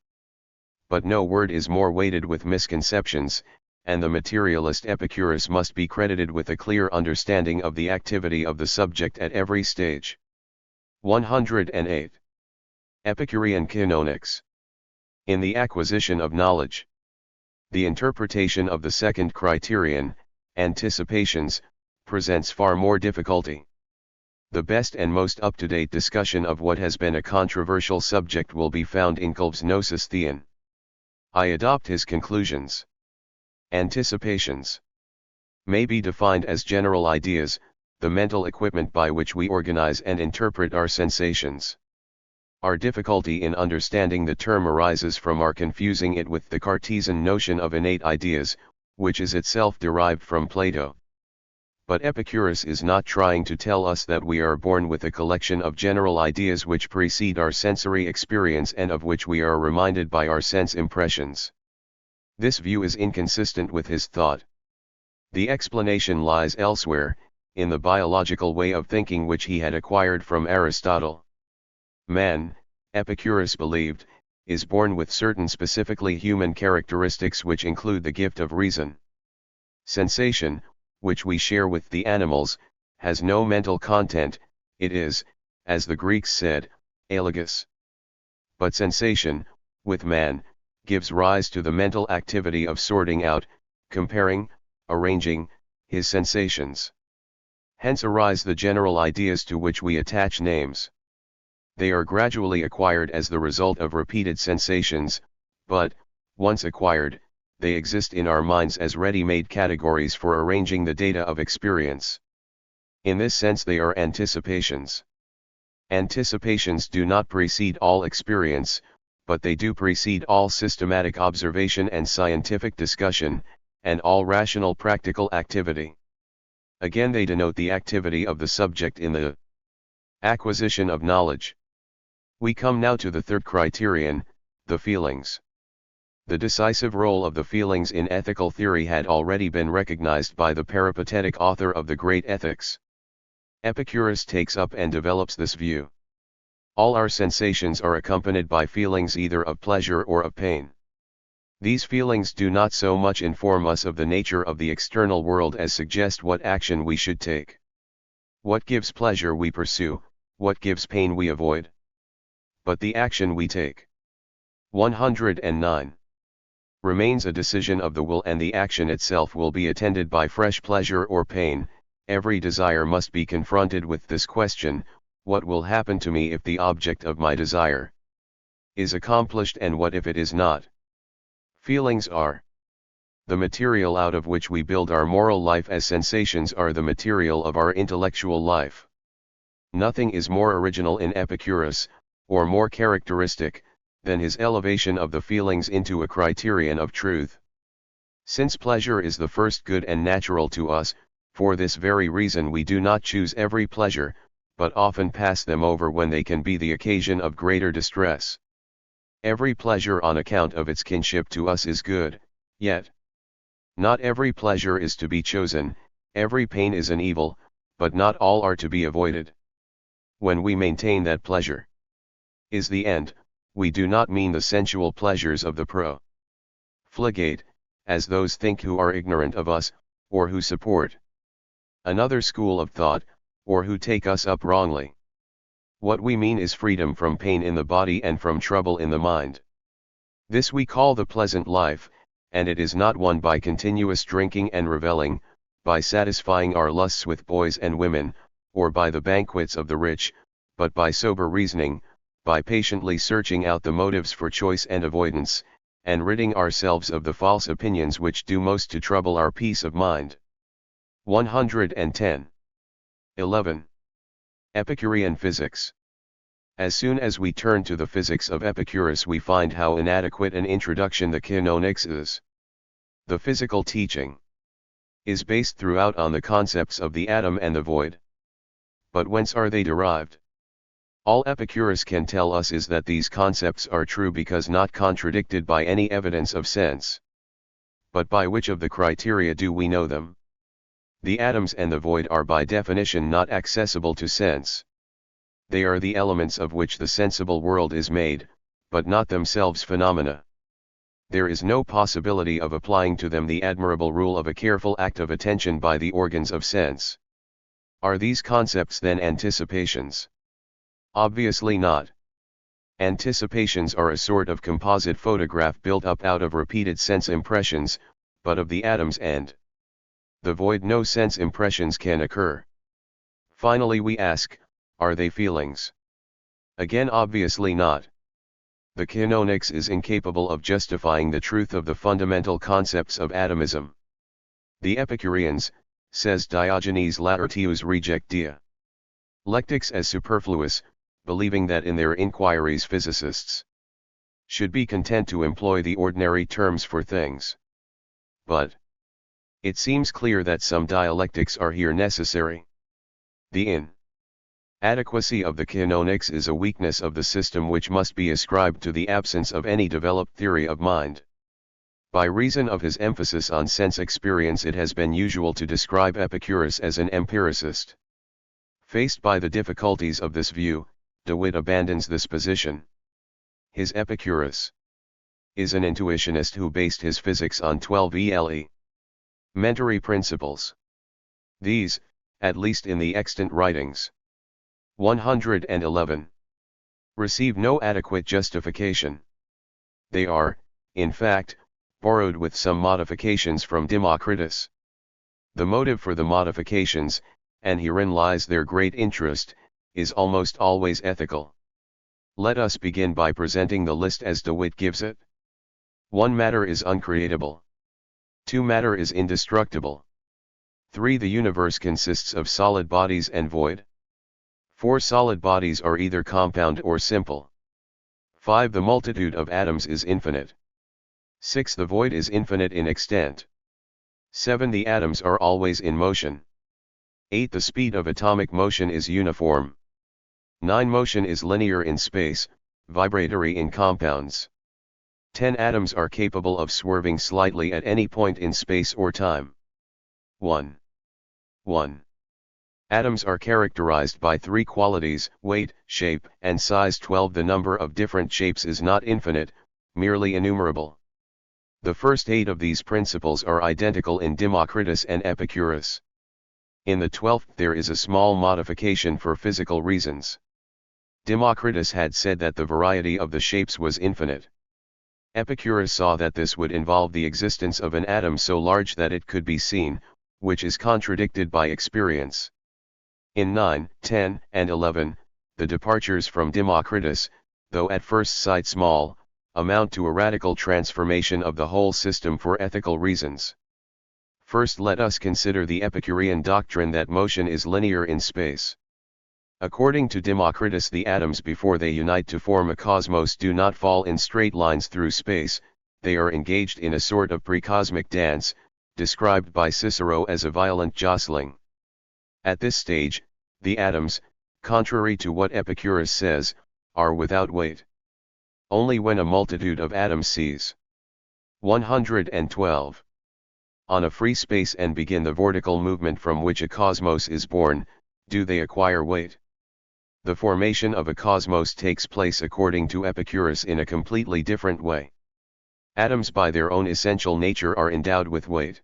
But no word is more weighted with misconceptions, and the materialist Epicurus must be credited with a clear understanding of the activity of the subject at every stage. 108. Epicurean Canonics. In the acquisition of knowledge, the interpretation of the second criterion, anticipations, presents far more difficulty. The best and most up-to-date discussion of what has been a controversial subject will be found in Kolb's Gnosis Theon. I adopt his conclusions. Anticipations may be defined as general ideas, the mental equipment by which we organize and interpret our sensations. Our difficulty in understanding the term arises from our confusing it with the Cartesian notion of innate ideas, which is itself derived from Plato. But Epicurus is not trying to tell us that we are born with a collection of general ideas which precede our sensory experience and of which we are reminded by our sense impressions. This view is inconsistent with his thought. The explanation lies elsewhere, in the biological way of thinking which he had acquired from Aristotle. Man, Epicurus believed, is born with certain specifically human characteristics which include the gift of reason. Sensation, which we share with the animals, has no mental content, it is, as the Greeks said, alogous. But sensation, with man, gives rise to the mental activity of sorting out, comparing, arranging, his sensations. Hence arise the general ideas to which we attach names. They are gradually acquired as the result of repeated sensations, but, once acquired, they exist in our minds as ready-made categories for arranging the data of experience. In this sense they are anticipations. Anticipations do not precede all experience, but they do precede all systematic observation and scientific discussion, and all rational practical activity. Again they denote the activity of the subject in the acquisition of knowledge. We come now to the third criterion, the feelings. The decisive role of the feelings in ethical theory had already been recognized by the peripatetic author of the great Ethics. Epicurus takes up and develops this view. All our sensations are accompanied by feelings either of pleasure or of pain. These feelings do not so much inform us of the nature of the external world as suggest what action we should take. What gives pleasure we pursue, what gives pain we avoid. But the action we take, 109, remains a decision of the will, and the action itself will be attended by fresh pleasure or pain. Every desire must be confronted with this question: what will happen to me if the object of my desire is accomplished, and what if it is not? Feelings are the material out of which we build our moral life, as sensations are the material of our intellectual life. Nothing is more original in Epicurus, or more characteristic, than his elevation of the feelings into a criterion of truth. Since pleasure is the first good and natural to us, for this very reason we do not choose every pleasure, but often pass them over when they can be the occasion of greater distress. Every pleasure on account of its kinship to us is good, yet not every pleasure is to be chosen, every pain is an evil, but not all are to be avoided. When we maintain that pleasure is the end, we do not mean the sensual pleasures of the profligate, as those think who are ignorant of us, or who support another school of thought, or who take us up wrongly. What we mean is freedom from pain in the body and from trouble in the mind. This we call the pleasant life, and it is not won by continuous drinking and revelling, by satisfying our lusts with boys and women, or by the banquets of the rich, but by sober reasoning, by patiently searching out the motives for choice and avoidance, and ridding ourselves of the false opinions which do most to trouble our peace of mind. 110. 11. Epicurean Physics. As soon as we turn to the physics of Epicurus, we find how inadequate an introduction the Canonics is. The physical teaching is based throughout on the concepts of the atom and the void. But whence are they derived? All Epicurus can tell us is that these concepts are true because not contradicted by any evidence of sense. But by which of the criteria do we know them? The atoms and the void are by definition not accessible to sense. They are the elements of which the sensible world is made, but not themselves phenomena. There is no possibility of applying to them the admirable rule of a careful act of attention by the organs of sense. Are these concepts then anticipations? Obviously not. Anticipations are a sort of composite photograph built up out of repeated sense impressions, but of the atoms and the void no sense impressions can occur. Finally we ask, are they feelings? Again obviously not. The Canonics is incapable of justifying the truth of the fundamental concepts of atomism. The Epicureans, says Diogenes Laertius, reject dialectics as superfluous, believing that in their inquiries physicists should be content to employ the ordinary terms for things. But it seems clear that some dialectics are here necessary. The inadequacy of the Canonics is a weakness of the system which must be ascribed to the absence of any developed theory of mind. By reason of his emphasis on sense experience, it has been usual to describe Epicurus as an empiricist. Faced by the difficulties of this view, de Witt abandons this position. His Epicurus is an intuitionist who based his physics on 12 elementary principles. These, at least in the extant writings 111, receive no adequate justification. They are, in fact, borrowed with some modifications from Democritus. The motive for the modifications, and herein lies their great interest, is almost always ethical. Let us begin by presenting the list as de Witt gives it. 1. Matter is uncreatable. 2. Matter is indestructible. 3. The universe consists of solid bodies and void. 4. Solid bodies are either compound or simple. 5. The multitude of atoms is infinite. 6. The void is infinite in extent. 7. The atoms are always in motion. 8. The speed of atomic motion is uniform. 9. Motion is linear in space, vibratory in compounds. 10. Atoms are capable of swerving slightly at any point in space or time. 1. Atoms are characterized by 3 qualities: weight, shape, and size. 12. The number of different shapes is not infinite, merely innumerable. The first 8 of these principles are identical in Democritus and Epicurus. In the 12th there is a small modification for physical reasons. Democritus had said that the variety of the shapes was infinite. Epicurus saw that this would involve the existence of an atom so large that it could be seen, which is contradicted by experience. In 9, 10, and 11, the departures from Democritus, though at first sight small, amount to a radical transformation of the whole system for ethical reasons. First, let us consider the Epicurean doctrine that motion is linear in space. According to Democritus, the atoms before they unite to form a cosmos do not fall in straight lines through space, they are engaged in a sort of precosmic dance, described by Cicero as a violent jostling. At this stage, the atoms, contrary to what Epicurus says, are without weight. Only when a multitude of atoms seize 112 on a free space and begin the vortical movement from which a cosmos is born, do they acquire weight. The formation of a cosmos takes place according to Epicurus in a completely different way. Atoms by their own essential nature are endowed with weight.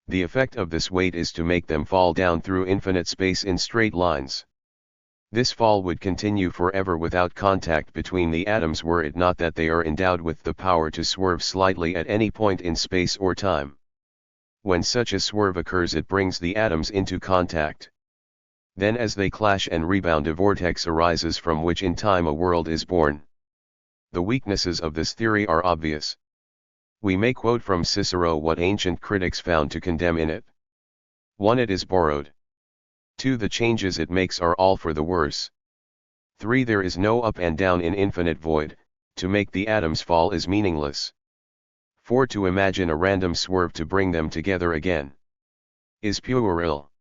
The effect of this weight is to make them fall down through infinite space in straight lines. This fall would continue forever without contact between the atoms were it not that they are endowed with the power to swerve slightly at any point in space or time. When such a swerve occurs, it brings the atoms into contact. Then as they clash and rebound, a vortex arises from which in time a world is born. The weaknesses of this theory are obvious. We may quote from Cicero what ancient critics found to condemn in it. 1. It is borrowed. 2. The changes it makes are all for the worse. 3. There is no up and down in infinite void, to make the atoms fall is meaningless. 4. To imagine a random swerve to bring them together again is puerile.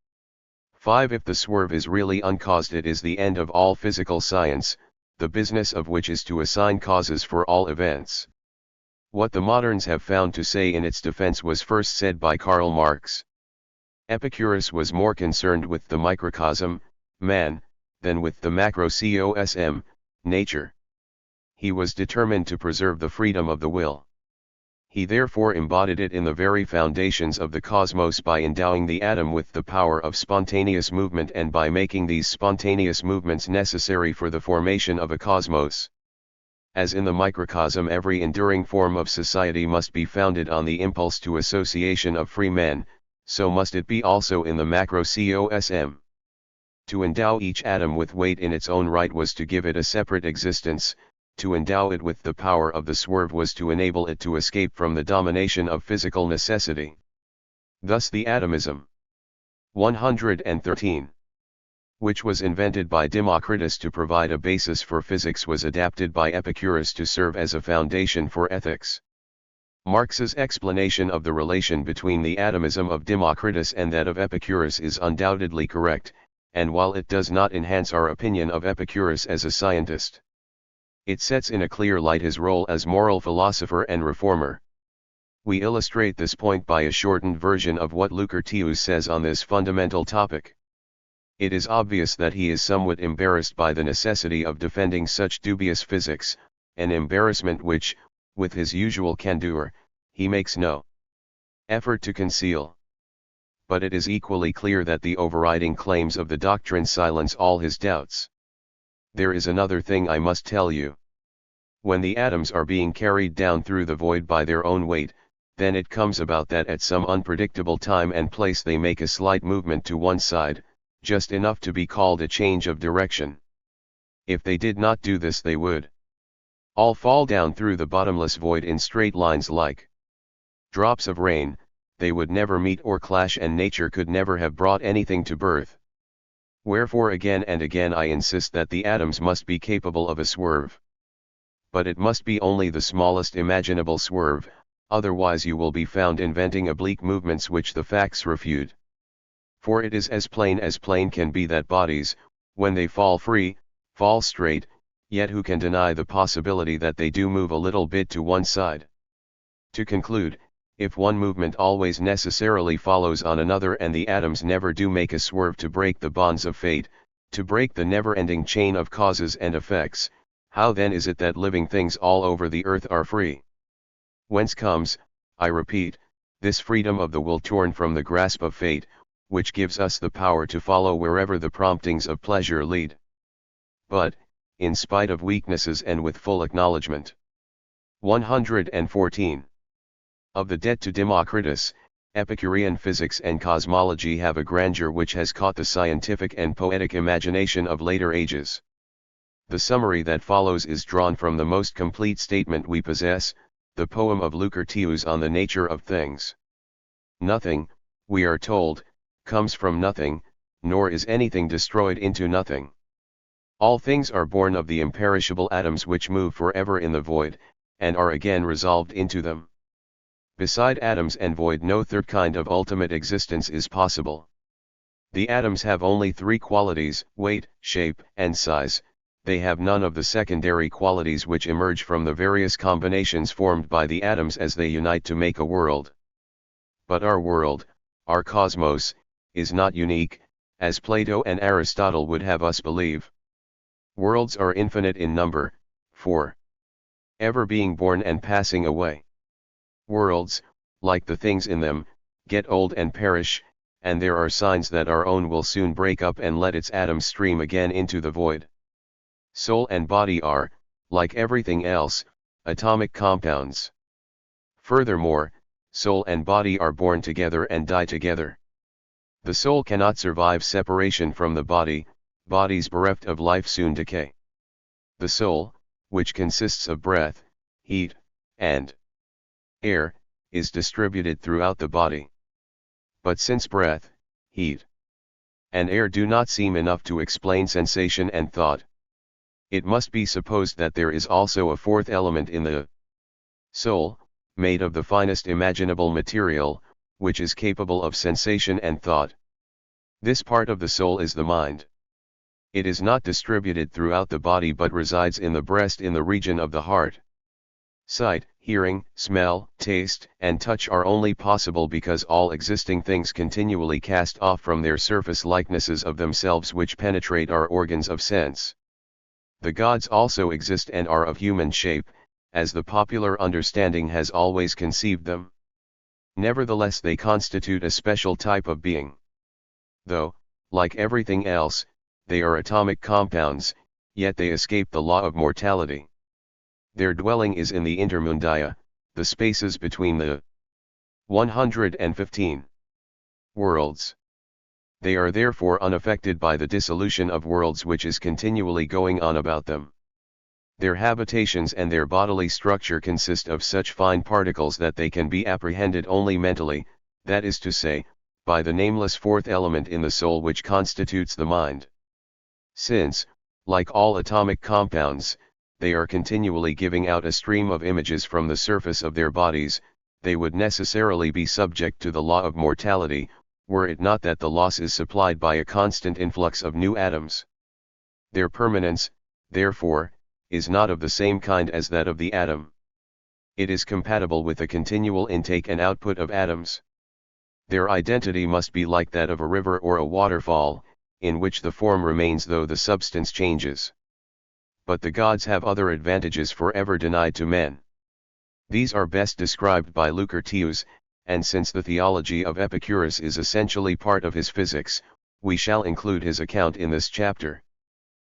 5. If the swerve is really uncaused, it is the end of all physical science, the business of which is to assign causes for all events. What the moderns have found to say in its defense was first said by Karl Marx. Epicurus was more concerned with the microcosm, man, than with the macrocosm, nature. He was determined to preserve the freedom of the will. He therefore embodied it in the very foundations of the cosmos by endowing the atom with the power of spontaneous movement and by making these spontaneous movements necessary for the formation of a cosmos. As in the microcosm every enduring form of society must be founded on the impulse to association of free men, so must it be also in the macrocosm. To endow each atom with weight in its own right was to give it a separate existence. To endow it with the power of the swerve was to enable it to escape from the domination of physical necessity. Thus the atomism 113, which was invented by Democritus to provide a basis for physics, was adapted by Epicurus to serve as a foundation for ethics. Marx's explanation of the relation between the atomism of Democritus and that of Epicurus is undoubtedly correct, and while it does not enhance our opinion of Epicurus as a scientist, it sets in a clear light his role as moral philosopher and reformer. We illustrate this point by a shortened version of what Epicurus says on this fundamental topic. It is obvious that he is somewhat embarrassed by the necessity of defending such dubious physics, an embarrassment which, with his usual candor, he makes no effort to conceal. But it is equally clear that the overriding claims of the doctrine silence all his doubts. There is another thing I must tell you. When the atoms are being carried down through the void by their own weight, then it comes about that at some unpredictable time and place they make a slight movement to one side, just enough to be called a change of direction. If they did not do this, they would all fall down through the bottomless void in straight lines like drops of rain. They would never meet or clash, and nature could never have brought anything to birth. Wherefore again and again I insist that the atoms must be capable of a swerve. But it must be only the smallest imaginable swerve, otherwise you will be found inventing oblique movements which the facts refute. For it is as plain can be that bodies, when they fall free, fall straight, yet who can deny the possibility that they do move a little bit to one side? To conclude, if one movement always necessarily follows on another and the atoms never do make a swerve to break the bonds of fate, to break the never-ending chain of causes and effects, how then is it that living things all over the earth are free? Whence comes, I repeat, this freedom of the will torn from the grasp of fate, which gives us the power to follow wherever the promptings of pleasure lead? But, in spite of weaknesses and with full acknowledgement. 114. Of the debt to Democritus, Epicurean physics and cosmology have a grandeur which has caught the scientific and poetic imagination of later ages. The summary that follows is drawn from the most complete statement we possess, the poem of Epicurus on the nature of things. Nothing, we are told, comes from nothing, nor is anything destroyed into nothing. All things are born of the imperishable atoms which move forever in the void, and are again resolved into them. Beside atoms and void no third kind of ultimate existence is possible. The atoms have only three qualities: weight, shape, and size. They have none of the secondary qualities which emerge from the various combinations formed by the atoms as they unite to make a world. But our world, our cosmos, is not unique, as Plato and Aristotle would have us believe. Worlds are infinite in number, for ever being born and passing away. Worlds, like the things in them, get old and perish, and there are signs that our own will soon break up and let its atoms stream again into the void. Soul and body are, like everything else, atomic compounds. Furthermore, soul and body are born together and die together. The soul cannot survive separation from the body, bodies bereft of life soon decay. The soul, which consists of breath, heat, and air, is distributed throughout the body. But since breath, heat, and air do not seem enough to explain sensation and thought, it must be supposed that there is also a fourth element in the soul, made of the finest imaginable material, which is capable of sensation and thought. This part of the soul is the mind. It is not distributed throughout the body but resides in the breast in the region of the heart. Sight, hearing, smell, taste, and touch are only possible because all existing things continually cast off from their surface likenesses of themselves which penetrate our organs of sense. The gods also exist and are of human shape, as the popular understanding has always conceived them. Nevertheless they constitute a special type of being. Though, like everything else, they are atomic compounds, yet they escape the law of mortality. Their dwelling is in the intermundia, the spaces between the 115 worlds. They are therefore unaffected by the dissolution of worlds which is continually going on about them. Their habitations and their bodily structure consist of such fine particles that they can be apprehended only mentally, that is to say, by the nameless fourth element in the soul which constitutes the mind. Since, like all atomic compounds, they are continually giving out a stream of images from the surface of their bodies, they would necessarily be subject to the law of mortality, were it not that the loss is supplied by a constant influx of new atoms. Their permanence, therefore, is not of the same kind as that of the atom. It is compatible with the continual intake and output of atoms. Their identity must be like that of a river or a waterfall, in which the form remains though the substance changes. But the gods have other advantages forever denied to men. These are best described by Lucretius, and since the theology of Epicurus is essentially part of his physics, we shall include his account in this chapter.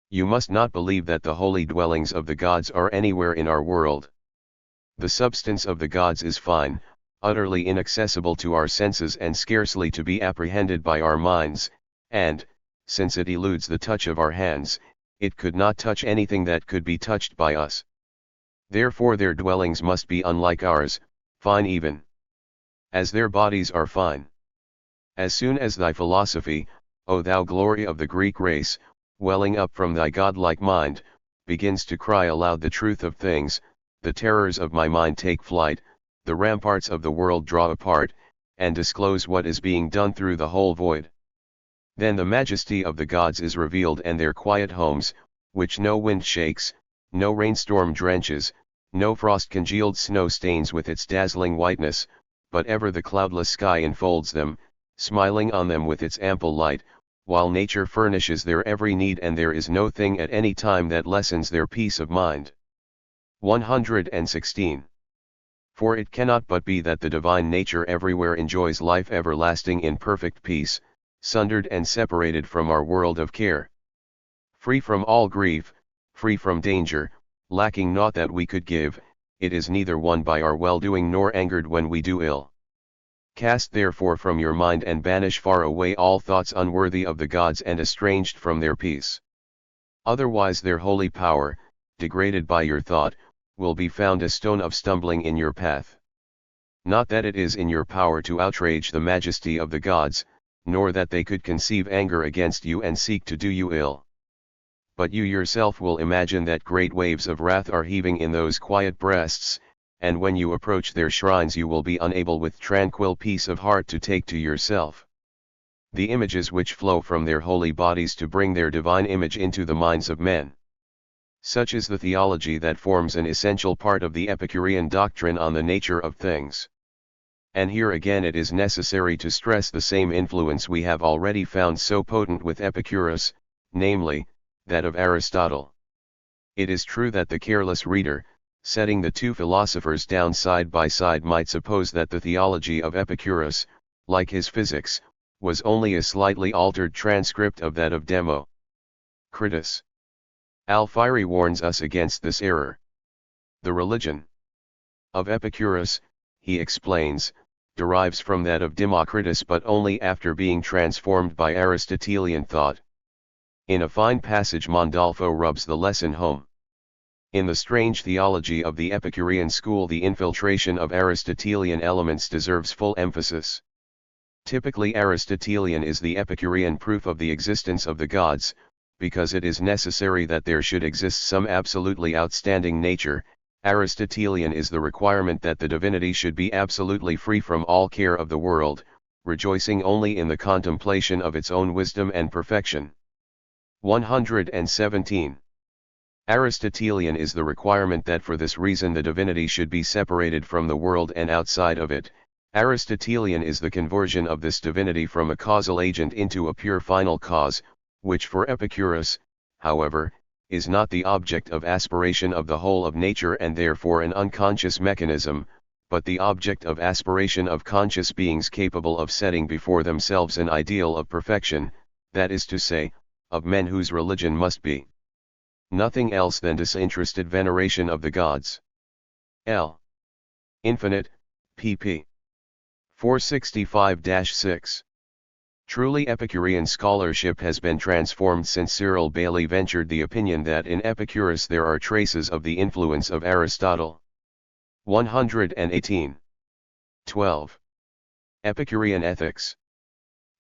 You must not believe that the holy dwellings of the gods are anywhere in our world. The substance of the gods is fine, utterly inaccessible to our senses and scarcely to be apprehended by our minds, and, since it eludes the touch of our hands, it could not touch anything that could be touched by us. Therefore their dwellings must be unlike ours, fine even as their bodies are fine. As soon as thy philosophy, O thou glory of the Greek race, welling up from thy godlike mind, begins to cry aloud the truth of things, the terrors of my mind take flight, the ramparts of the world draw apart, and disclose what is being done through the whole void. Then the majesty of the gods is revealed, and their quiet homes, which no wind shakes, no rainstorm drenches, no frost congealed snow stains with its dazzling whiteness, but ever the cloudless sky enfolds them, smiling on them with its ample light, while nature furnishes their every need, and there is no thing at any time that lessens their peace of mind. 116. For it cannot but be that the divine nature everywhere enjoys life everlasting in perfect peace, sundered and separated from our world of care. Free from all grief, free from danger, lacking naught that we could give, it is neither won by our well-doing nor angered when we do ill. Cast therefore from your mind and banish far away all thoughts unworthy of the gods and estranged from their peace. Otherwise their holy power, degraded by your thought, will be found a stone of stumbling in your path. Not that it is in your power to outrage the majesty of the gods, nor that they could conceive anger against you and seek to do you ill. But you yourself will imagine that great waves of wrath are heaving in those quiet breasts, and when you approach their shrines you will be unable with tranquil peace of heart to take to yourself the images which flow from their holy bodies to bring their divine image into the minds of men. Such is the theology that forms an essential part of the Epicurean doctrine on the nature of things. And here again it is necessary to stress the same influence we have already found so potent with Epicurus, namely, that of Aristotle. It is true that the careless reader, setting the two philosophers down side by side, might suppose that the theology of Epicurus, like his physics, was only a slightly altered transcript of that of Democritus. Alfieri warns us against this error. The religion of Epicurus, he explains, derives from that of Democritus, but only after being transformed by Aristotelian thought. In a fine passage Mondolfo rubs the lesson home. In the strange theology of the Epicurean school the infiltration of Aristotelian elements deserves full emphasis. Typically Aristotelian is the Epicurean proof of the existence of the gods, because it is necessary that there should exist some absolutely outstanding nature. Aristotelian is the requirement that the divinity should be absolutely free from all care of the world, rejoicing only in the contemplation of its own wisdom and perfection. 117. Aristotelian is the requirement that for this reason the divinity should be separated from the world and outside of it. Aristotelian is the conversion of this divinity from a causal agent into a pure final cause, which for Epicurus, however, is not the object of aspiration of the whole of nature and therefore an unconscious mechanism, but the object of aspiration of conscious beings capable of setting before themselves an ideal of perfection, that is to say, of men whose religion must be nothing else than disinterested veneration of the gods. L. Infinite, pp. 465-6. Truly Epicurean scholarship has been transformed since Cyril Bailey ventured the opinion that in Epicurus there are traces of the influence of Aristotle. 118. 12. Epicurean ethics.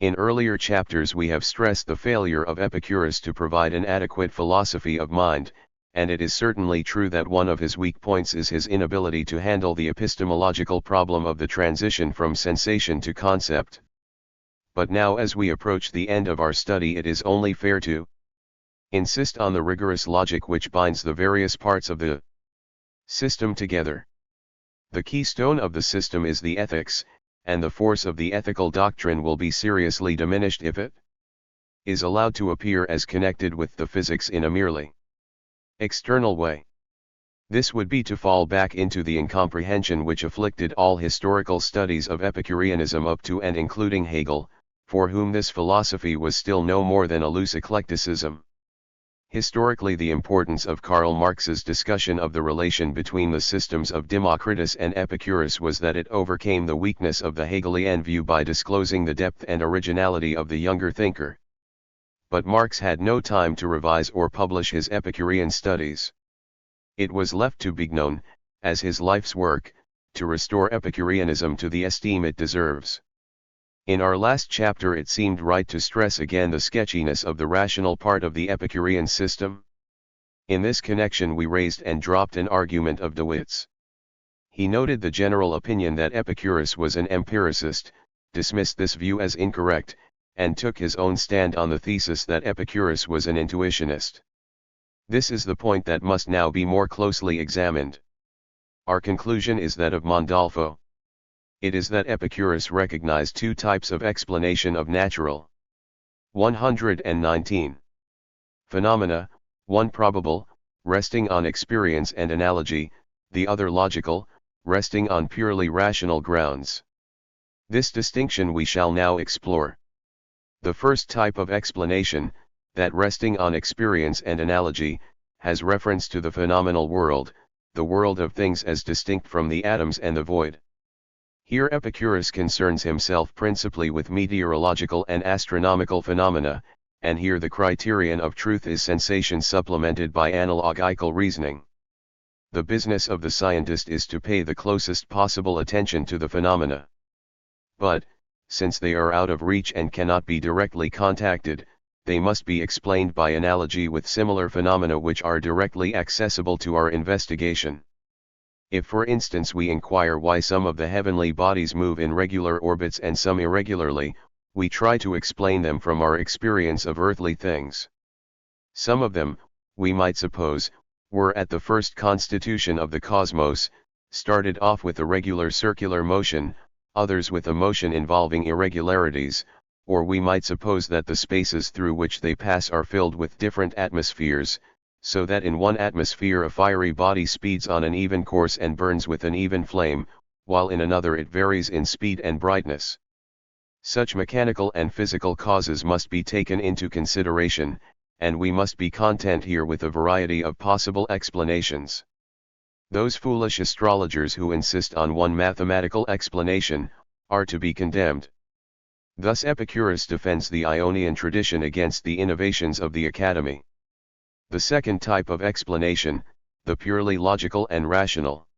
In earlier chapters we have stressed the failure of Epicurus to provide an adequate philosophy of mind, and it is certainly true that one of his weak points is his inability to handle the epistemological problem of the transition from sensation to concept. But now as we approach the end of our study it is only fair to insist on the rigorous logic which binds the various parts of the system together. The keystone of the system is the ethics, and the force of the ethical doctrine will be seriously diminished if it is allowed to appear as connected with the physics in a merely external way. This would be to fall back into the incomprehension which afflicted all historical studies of Epicureanism up to and including Hegel, for whom this philosophy was still no more than a loose eclecticism. Historically, the importance of Karl Marx's discussion of the relation between the systems of Democritus and Epicurus was that it overcame the weakness of the Hegelian view by disclosing the depth and originality of the younger thinker. But Marx had no time to revise or publish his Epicurean studies. It was left to Bignon, as his life's work, to restore Epicureanism to the esteem it deserves. In our last chapter it seemed right to stress again the sketchiness of the rational part of the Epicurean system. In this connection we raised and dropped an argument of DeWitt's. He noted the general opinion that Epicurus was an empiricist, dismissed this view as incorrect, and took his own stand on the thesis that Epicurus was an intuitionist. This is the point that must now be more closely examined. Our conclusion is that of Mondolfo. It is that Epicurus recognized two types of explanation of natural 119 phenomena, one probable, resting on experience and analogy, the other logical, resting on purely rational grounds. This distinction we shall now explore. The first type of explanation, that resting on experience and analogy, has reference to the phenomenal world, the world of things as distinct from the atoms and the void. Here Epicurus concerns himself principally with meteorological and astronomical phenomena, and here the criterion of truth is sensation supplemented by analogical reasoning. The business of the scientist is to pay the closest possible attention to the phenomena. But, since they are out of reach and cannot be directly contacted, they must be explained by analogy with similar phenomena which are directly accessible to our investigation. If for instance we inquire why some of the heavenly bodies move in regular orbits and some irregularly, we try to explain them from our experience of earthly things. Some of them, we might suppose, were at the first constitution of the cosmos, started off with a regular circular motion, others with a motion involving irregularities, or we might suppose that the spaces through which they pass are filled with different atmospheres, so that in one atmosphere a fiery body speeds on an even course and burns with an even flame, while in another it varies in speed and brightness. Such mechanical and physical causes must be taken into consideration, and we must be content here with a variety of possible explanations. Those foolish astrologers who insist on one mathematical explanation, are to be condemned. Thus Epicurus defends the Ionian tradition against the innovations of the Academy. The second type of explanation, the purely logical and rational,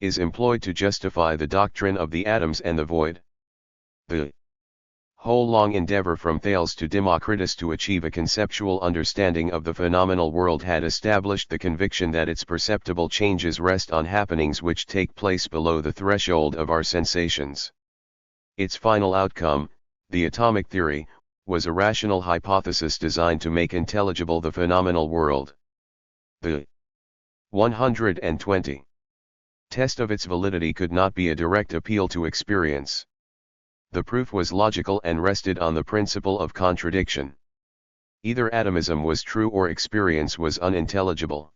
is employed to justify the doctrine of the atoms and the void. The whole long endeavor from Thales to Democritus to achieve a conceptual understanding of the phenomenal world had established the conviction that its perceptible changes rest on happenings which take place below the threshold of our sensations. Its final outcome, the atomic theory, was a rational hypothesis designed to make intelligible the phenomenal world. The 120 test of its validity could not be a direct appeal to experience. The proof was logical and rested on the principle of contradiction. Either atomism was true or experience was unintelligible.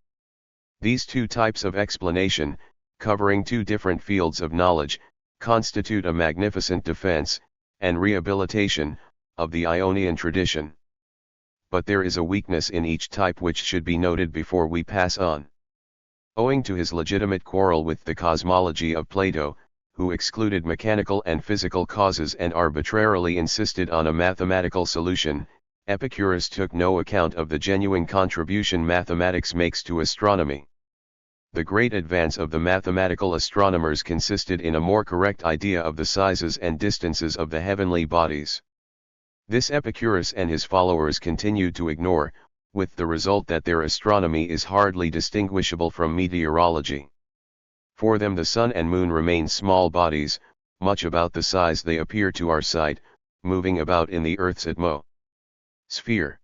These two types of explanation, covering two different fields of knowledge, constitute a magnificent defense, and rehabilitation, of the Ionian tradition. But there is a weakness in each type which should be noted before we pass on. Owing to his legitimate quarrel with the cosmology of Plato, who excluded mechanical and physical causes and arbitrarily insisted on a mathematical solution, Epicurus took no account of the genuine contribution mathematics makes to astronomy. The great advance of the mathematical astronomers consisted in a more correct idea of the sizes and distances of the heavenly bodies. This Epicurus and his followers continued to ignore, with the result that their astronomy is hardly distinguishable from meteorology. For them the sun and moon remain small bodies, much about the size they appear to our sight, moving about in the earth's atmosphere.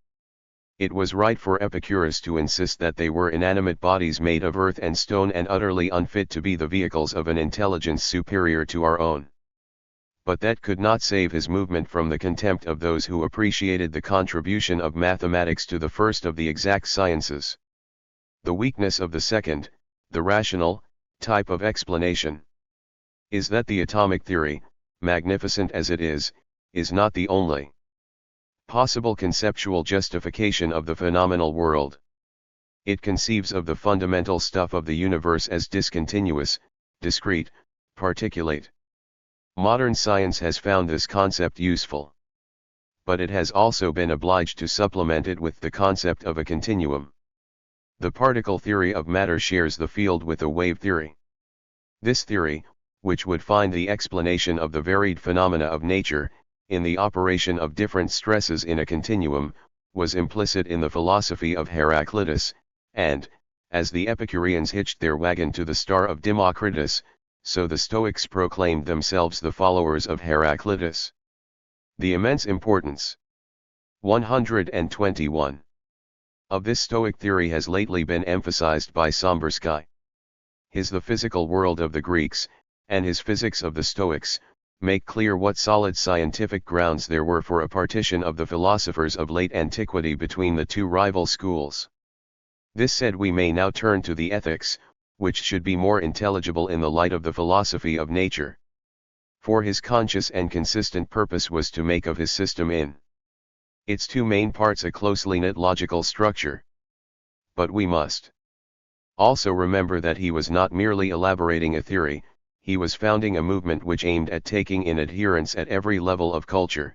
It was right for Epicurus to insist that they were inanimate bodies made of earth and stone and utterly unfit to be the vehicles of an intelligence superior to our own. But that could not save his movement from the contempt of those who appreciated the contribution of mathematics to the first of the exact sciences. The weakness of the second, the rational, type of explanation is that the atomic theory, magnificent as it is not the only possible conceptual justification of the phenomenal world. It conceives of the fundamental stuff of the universe as discontinuous, discrete, particulate. Modern science has found this concept useful. But it has also been obliged to supplement it with the concept of a continuum. The particle theory of matter shares the field with the wave theory. This theory, which would find the explanation of the varied phenomena of nature, in the operation of different stresses in a continuum, was implicit in the philosophy of Heraclitus, and, as the Epicureans hitched their wagon to the star of Democritus, so the Stoics proclaimed themselves the followers of Heraclitus. The immense importance 121 of this Stoic theory has lately been emphasized by Sombersky. His The Physical World of the Greeks, and his Physics of the Stoics, make clear what solid scientific grounds there were for a partition of the philosophers of late antiquity between the two rival schools. This said, we may now turn to the ethics, which should be more intelligible in the light of the philosophy of nature. For his conscious and consistent purpose was to make of his system in its two main parts a closely knit logical structure. But we must also remember that he was not merely elaborating a theory, he was founding a movement which aimed at taking in adherents at every level of culture.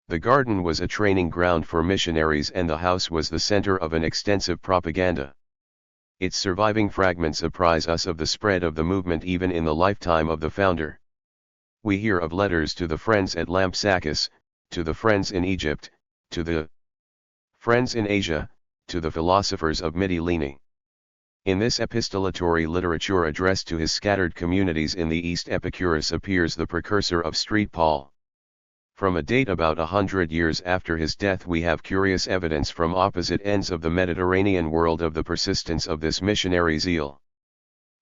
The garden was a training ground for missionaries, and the house was the center of an extensive propaganda. Its surviving fragments apprise us of the spread of the movement even in the lifetime of the founder. We hear of letters to the friends at Lampsacus, to the friends in Egypt, to the friends in Asia, to the philosophers of Mytilene. In this epistolatory literature addressed to his scattered communities in the East, Epicurus appears the precursor of Street Paul. From a date about 100 years after his death we have curious evidence from opposite ends of the Mediterranean world of the persistence of this missionary zeal.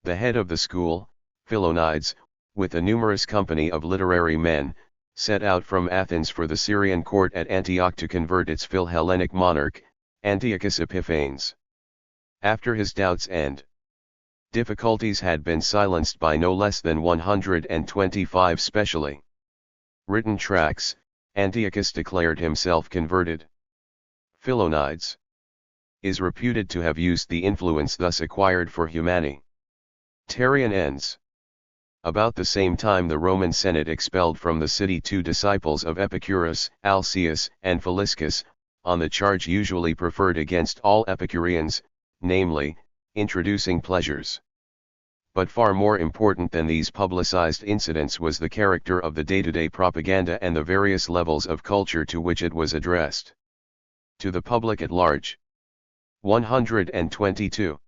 The head of the school, Philonides, with a numerous company of literary men, set out from Athens for the Syrian court at Antioch to convert its Philhellenic monarch, Antiochus Epiphanes. After his doubts and difficulties had been silenced by no less than 125 specially written tracts, Antiochus declared himself converted. Philonides is reputed to have used the influence thus acquired for humanitarian ends. About the same time the Roman Senate expelled from the city 2 disciples of Epicurus, Alcaeus and Philiscus, on the charge usually preferred against all Epicureans, namely, introducing pleasures. But far more important than these publicized incidents was the character of the day-to-day propaganda and the various levels of culture to which it was addressed. To the public at large, 122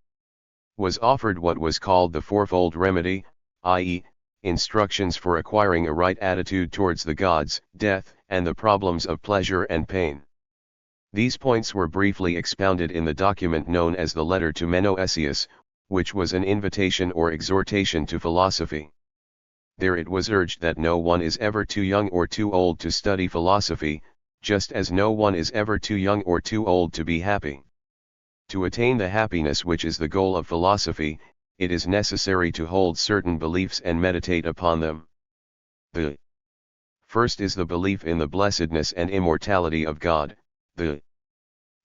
was offered what was called the fourfold remedy, i.e., instructions for acquiring a right attitude towards the gods, death, and the problems of pleasure and pain. These points were briefly expounded in the document known as the Letter to Menoetius, which was an invitation or exhortation to philosophy. There it was urged that no one is ever too young or too old to study philosophy, just as no one is ever too young or too old to be happy. To attain the happiness which is the goal of philosophy, it is necessary to hold certain beliefs and meditate upon them. The first is the belief in the blessedness and immortality of God, the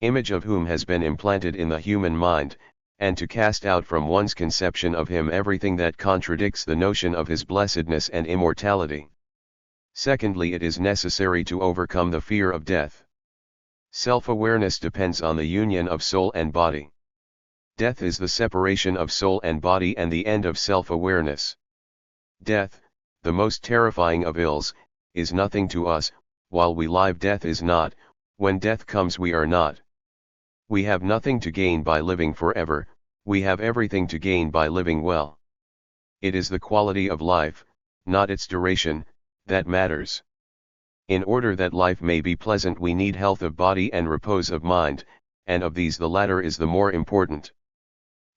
image of whom has been implanted in the human mind, and to cast out from one's conception of him everything that contradicts the notion of his blessedness and immortality. Secondly, it is necessary to overcome the fear of death. Self-awareness depends on the union of soul and body. Death is the separation of soul and body and the end of self-awareness. Death, the most terrifying of ills, is nothing to us. While we live, death is not. When death comes, we are not. We have nothing to gain by living forever, we have everything to gain by living well. It is the quality of life, not its duration, that matters. In order that life may be pleasant we need health of body and repose of mind, and of these the latter is the more important.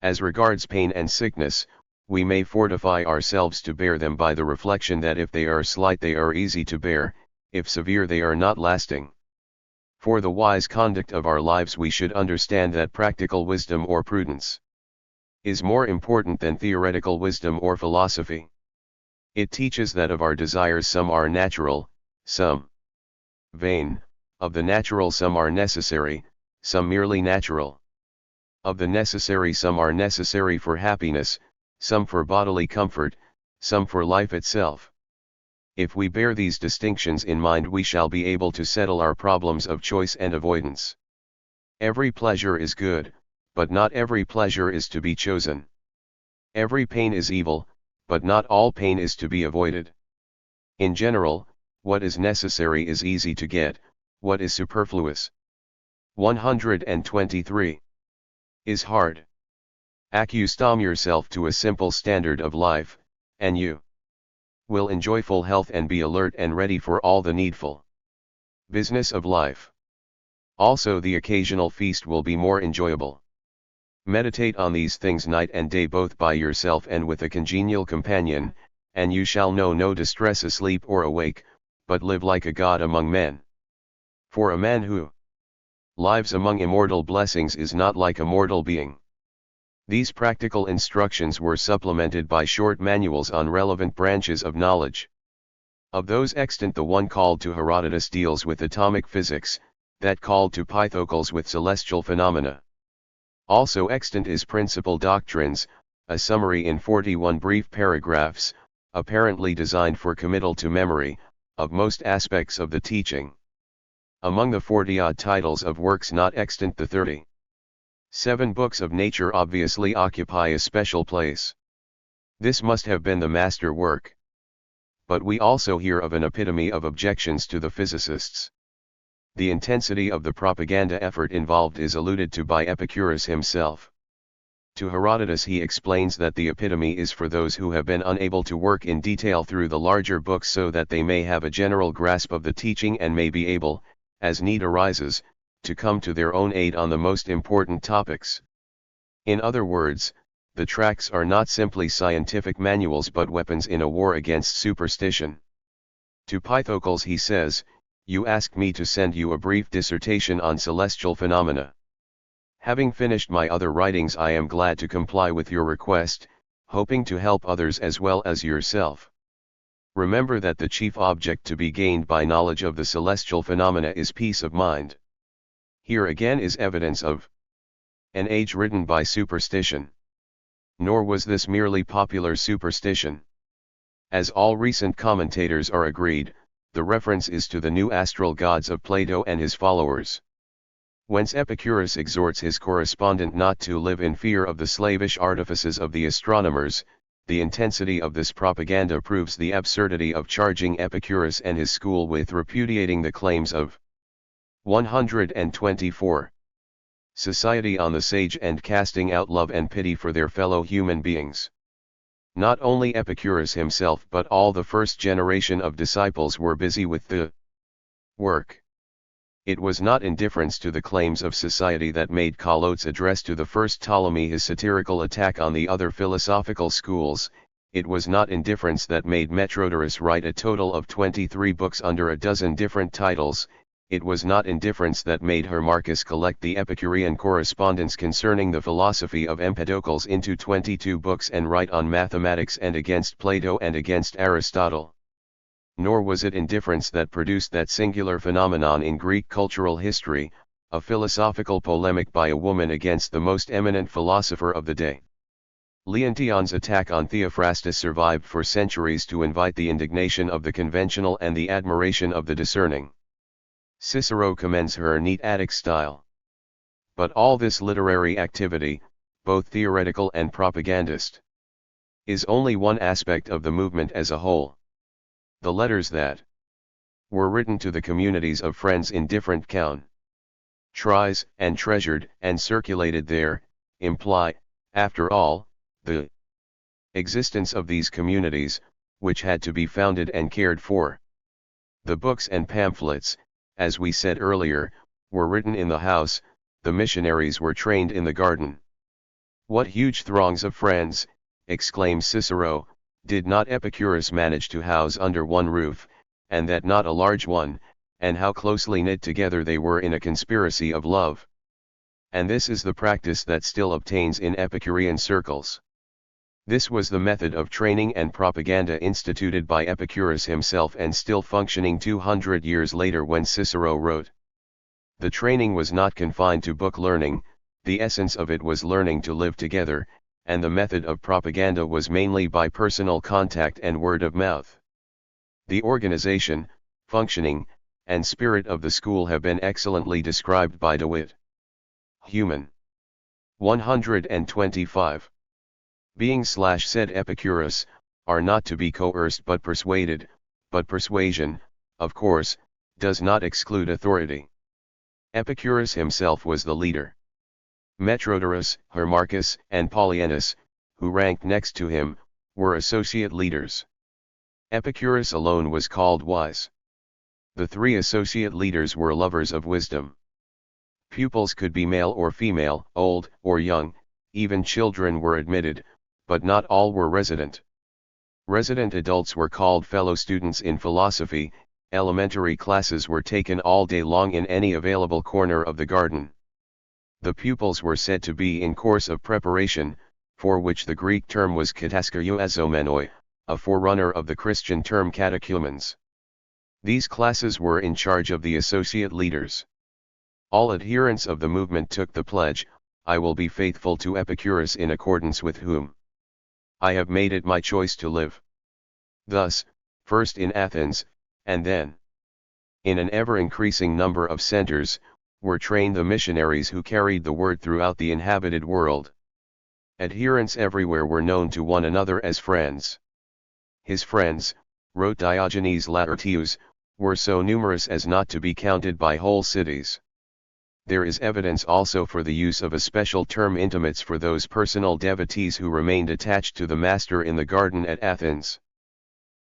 As regards pain and sickness, we may fortify ourselves to bear them by the reflection that if they are slight they are easy to bear, if severe they are not lasting. For the wise conduct of our lives we should understand that practical wisdom or prudence is more important than theoretical wisdom or philosophy. It teaches that of our desires some are natural, some vain; of the natural some are necessary, some merely natural; of the necessary some are necessary for happiness, some for bodily comfort, some for life itself. If we bear these distinctions in mind we shall be able to settle our problems of choice and avoidance. Every pleasure is good, but not every pleasure is to be chosen. Every pain is evil, but not all pain is to be avoided. In general, what is necessary is easy to get, what is superfluous, 123, is hard. Accustom yourself to a simple standard of life, and you will enjoy full health and be alert and ready for all the needful business of life. Also the occasional feast will be more enjoyable. Meditate on these things night and day both by yourself and with a congenial companion, and you shall know no distress asleep or awake, but live like a god among men. For a man who lives among immortal blessings is not like a mortal being. These practical instructions were supplemented by short manuals on relevant branches of knowledge. Of those extant the one called to Herodotus deals with atomic physics, that called to Pythocles with celestial phenomena. Also extant is Principal Doctrines, a summary in 41 brief paragraphs, apparently designed for committal to memory, of most aspects of the teaching. Among the 40-odd titles of works not extant the 37 books of nature obviously occupy a special place. This must have been the master work. But we also hear of an epitome of objections to the physicists. The intensity of the propaganda effort involved is alluded to by Epicurus himself. To Herodotus he explains that the epitome is for those who have been unable to work in detail through the larger books so that they may have a general grasp of the teaching and may be able, as need arises, to come to their own aid on the most important topics. In other words, the tracts are not simply scientific manuals but weapons in a war against superstition. To Pythocles he says, "You asked me to send you a brief dissertation on celestial phenomena. Having finished my other writings I am glad to comply with your request, hoping to help others as well as yourself. Remember that the chief object to be gained by knowledge of the celestial phenomena is peace of mind." Here again is evidence of an age ridden by superstition. Nor was this merely popular superstition. As all recent commentators are agreed, the reference is to the new astral gods of Plato and his followers. Whence Epicurus exhorts his correspondent not to live in fear of the slavish artifices of the astronomers. The intensity of this propaganda proves the absurdity of charging Epicurus and his school with repudiating the claims of 124. Society on the sage and casting out love and pity for their fellow human beings. Not only Epicurus himself but all the first generation of disciples were busy with the work. It was not indifference to the claims of society that made Calotes address to the first Ptolemy his satirical attack on the other philosophical schools. It was not indifference that made Metrodorus write a total of 23 books under a dozen different titles. It was not indifference that made Hermarchus collect the Epicurean correspondence concerning the philosophy of Empedocles into 22 books and write on mathematics and against Plato and against Aristotle. Nor was it indifference that produced that singular phenomenon in Greek cultural history, a philosophical polemic by a woman against the most eminent philosopher of the day. Leontion's attack on Theophrastus survived for centuries to invite the indignation of the conventional and the admiration of the discerning. Cicero commends her neat Attic style. But all this literary activity, both theoretical and propagandist, is only one aspect of the movement as a whole. The letters that were written to the communities of friends in different countries and treasured and circulated there, imply, after all, the existence of these communities, which had to be founded and cared for. The books and pamphlets, as we said earlier, were written in the house, the missionaries were trained in the garden. What huge throngs of friends, exclaims Cicero, did not Epicurus manage to house under one roof, and that not a large one, and how closely knit together they were in a conspiracy of love. And this is the practice that still obtains in Epicurean circles. This was the method of training and propaganda instituted by Epicurus himself and still functioning 200 years later when Cicero wrote. The training was not confined to book learning, the essence of it was learning to live together, and the method of propaganda was mainly by personal contact and word of mouth. The organization, functioning, and spirit of the school have been excellently described by DeWitt. Human. 125. Beings said Epicurus, are not to be coerced but persuaded, but persuasion, of course, does not exclude authority. Epicurus himself was the leader. Metrodorus, Hermarchus, and Polyaenus, who ranked next to him, were associate leaders. Epicurus alone was called wise. The three associate leaders were lovers of wisdom. Pupils could be male or female, old or young, even children were admitted, but not all were resident. Resident adults were called fellow students in philosophy. Elementary classes were taken all day long in any available corner of the garden. The pupils were said to be in course of preparation, for which the Greek term was kataskaioazomenoi, a forerunner of the Christian term catechumens. These classes were in charge of the associate leaders. All adherents of the movement took the pledge, I will be faithful to Epicurus in accordance with whom I have made it my choice to live. Thus, first in Athens, and then in an ever-increasing number of centers, were trained the missionaries who carried the word throughout the inhabited world. Adherents everywhere were known to one another as friends. His friends, wrote Diogenes Laertius, were so numerous as not to be counted by whole cities. There is evidence also for the use of a special term intimates for those personal devotees who remained attached to the master in the garden at Athens.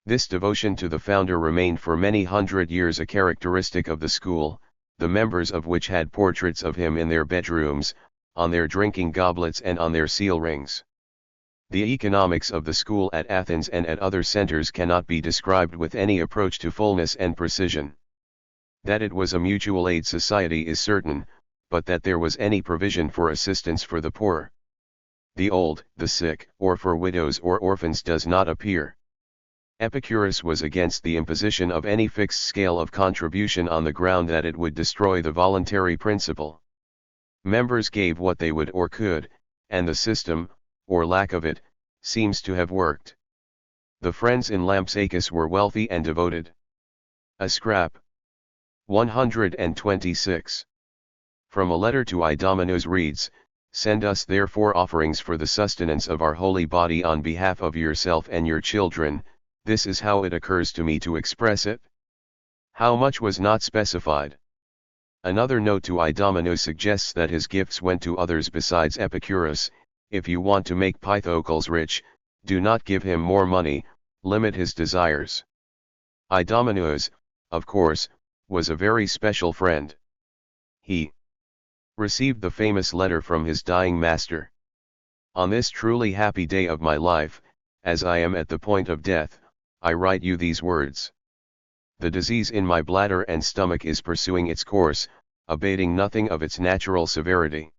This devotion to the founder remained for many hundred years a characteristic of the school, the members of which had portraits of him in their bedrooms, on their drinking goblets and on their seal rings. The economics of the school at Athens and at other centers cannot be described with any approach to fullness and precision. That it was a mutual aid society is certain, but that there was any provision for assistance for the poor, the old, the sick, or for widows or orphans does not appear. Epicurus was against the imposition of any fixed scale of contribution on the ground that it would destroy the voluntary principle. Members gave what they would or could, and the system, or lack of it, seems to have worked. The friends in Lampsacus were wealthy and devoted. A scrap. 126. From a letter to Idomeneus reads, Send us therefore offerings for the sustenance of our holy body on behalf of yourself and your children. This is how it occurs to me to express it. How much was not specified. Another note to Idomeneus suggests that his gifts went to others besides Epicurus. If you want to make Pythocles rich, do not give him more money, limit his desires. Idomeneus, of course, was a very special friend. He received the famous letter from his dying master. On this truly happy day of my life, as I am at the point of death, I write you these words. The disease in my bladder and stomach is pursuing its course, abating nothing of its natural severity.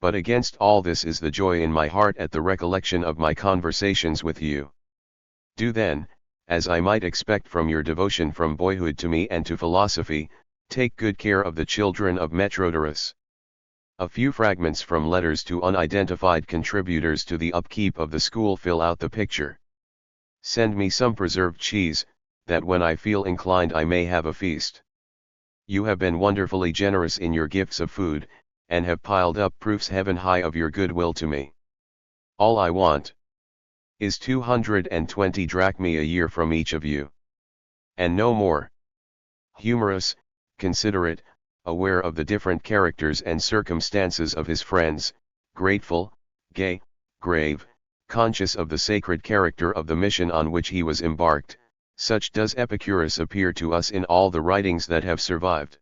But against all this is the joy in my heart at the recollection of my conversations with you. Do then, as I might expect from your devotion from boyhood to me and to philosophy, take good care of the children of Metrodorus. A few fragments from letters to unidentified contributors to the upkeep of the school fill out the picture. Send me some preserved cheese, that when I feel inclined I may have a feast. You have been wonderfully generous in your gifts of food, and have piled up proofs heaven high of your goodwill to me. All I want is 220 drachmae a year from each of you. And no more. Humorous, considerate, aware of the different characters and circumstances of his friends, grateful, gay, grave, conscious of the sacred character of the mission on which he was embarked, such does Epicurus appear to us in all the writings that have survived.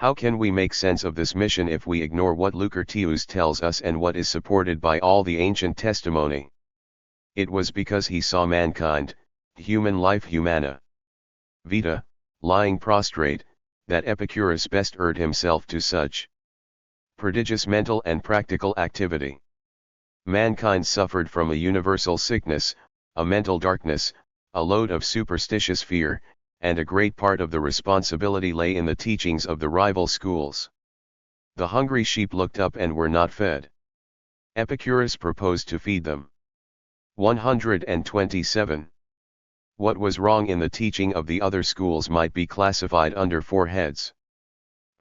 How can we make sense of this mission if we ignore what Lucretius tells us and what is supported by all the ancient testimony? It was because he saw mankind, human life humana vita, lying prostrate, that Epicurus best urged himself to such prodigious mental and practical activity. Mankind suffered from a universal sickness, a mental darkness, a load of superstitious fear, and a great part of the responsibility lay in the teachings of the rival schools. The hungry sheep looked up and were not fed. Epicurus proposed to feed them. 127. What was wrong in the teaching of the other schools might be classified under 4 heads.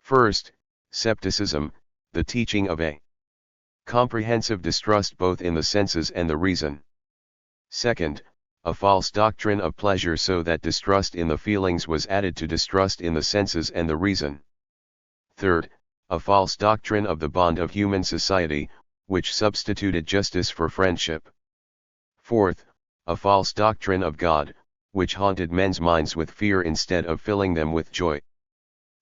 First, scepticism, the teaching of a comprehensive distrust both in the senses and the reason. Second, a false doctrine of pleasure, so that distrust in the feelings was added to distrust in the senses and the reason. Third, a false doctrine of the bond of human society, which substituted justice for friendship. Fourth, a false doctrine of God, which haunted men's minds with fear instead of filling them with joy.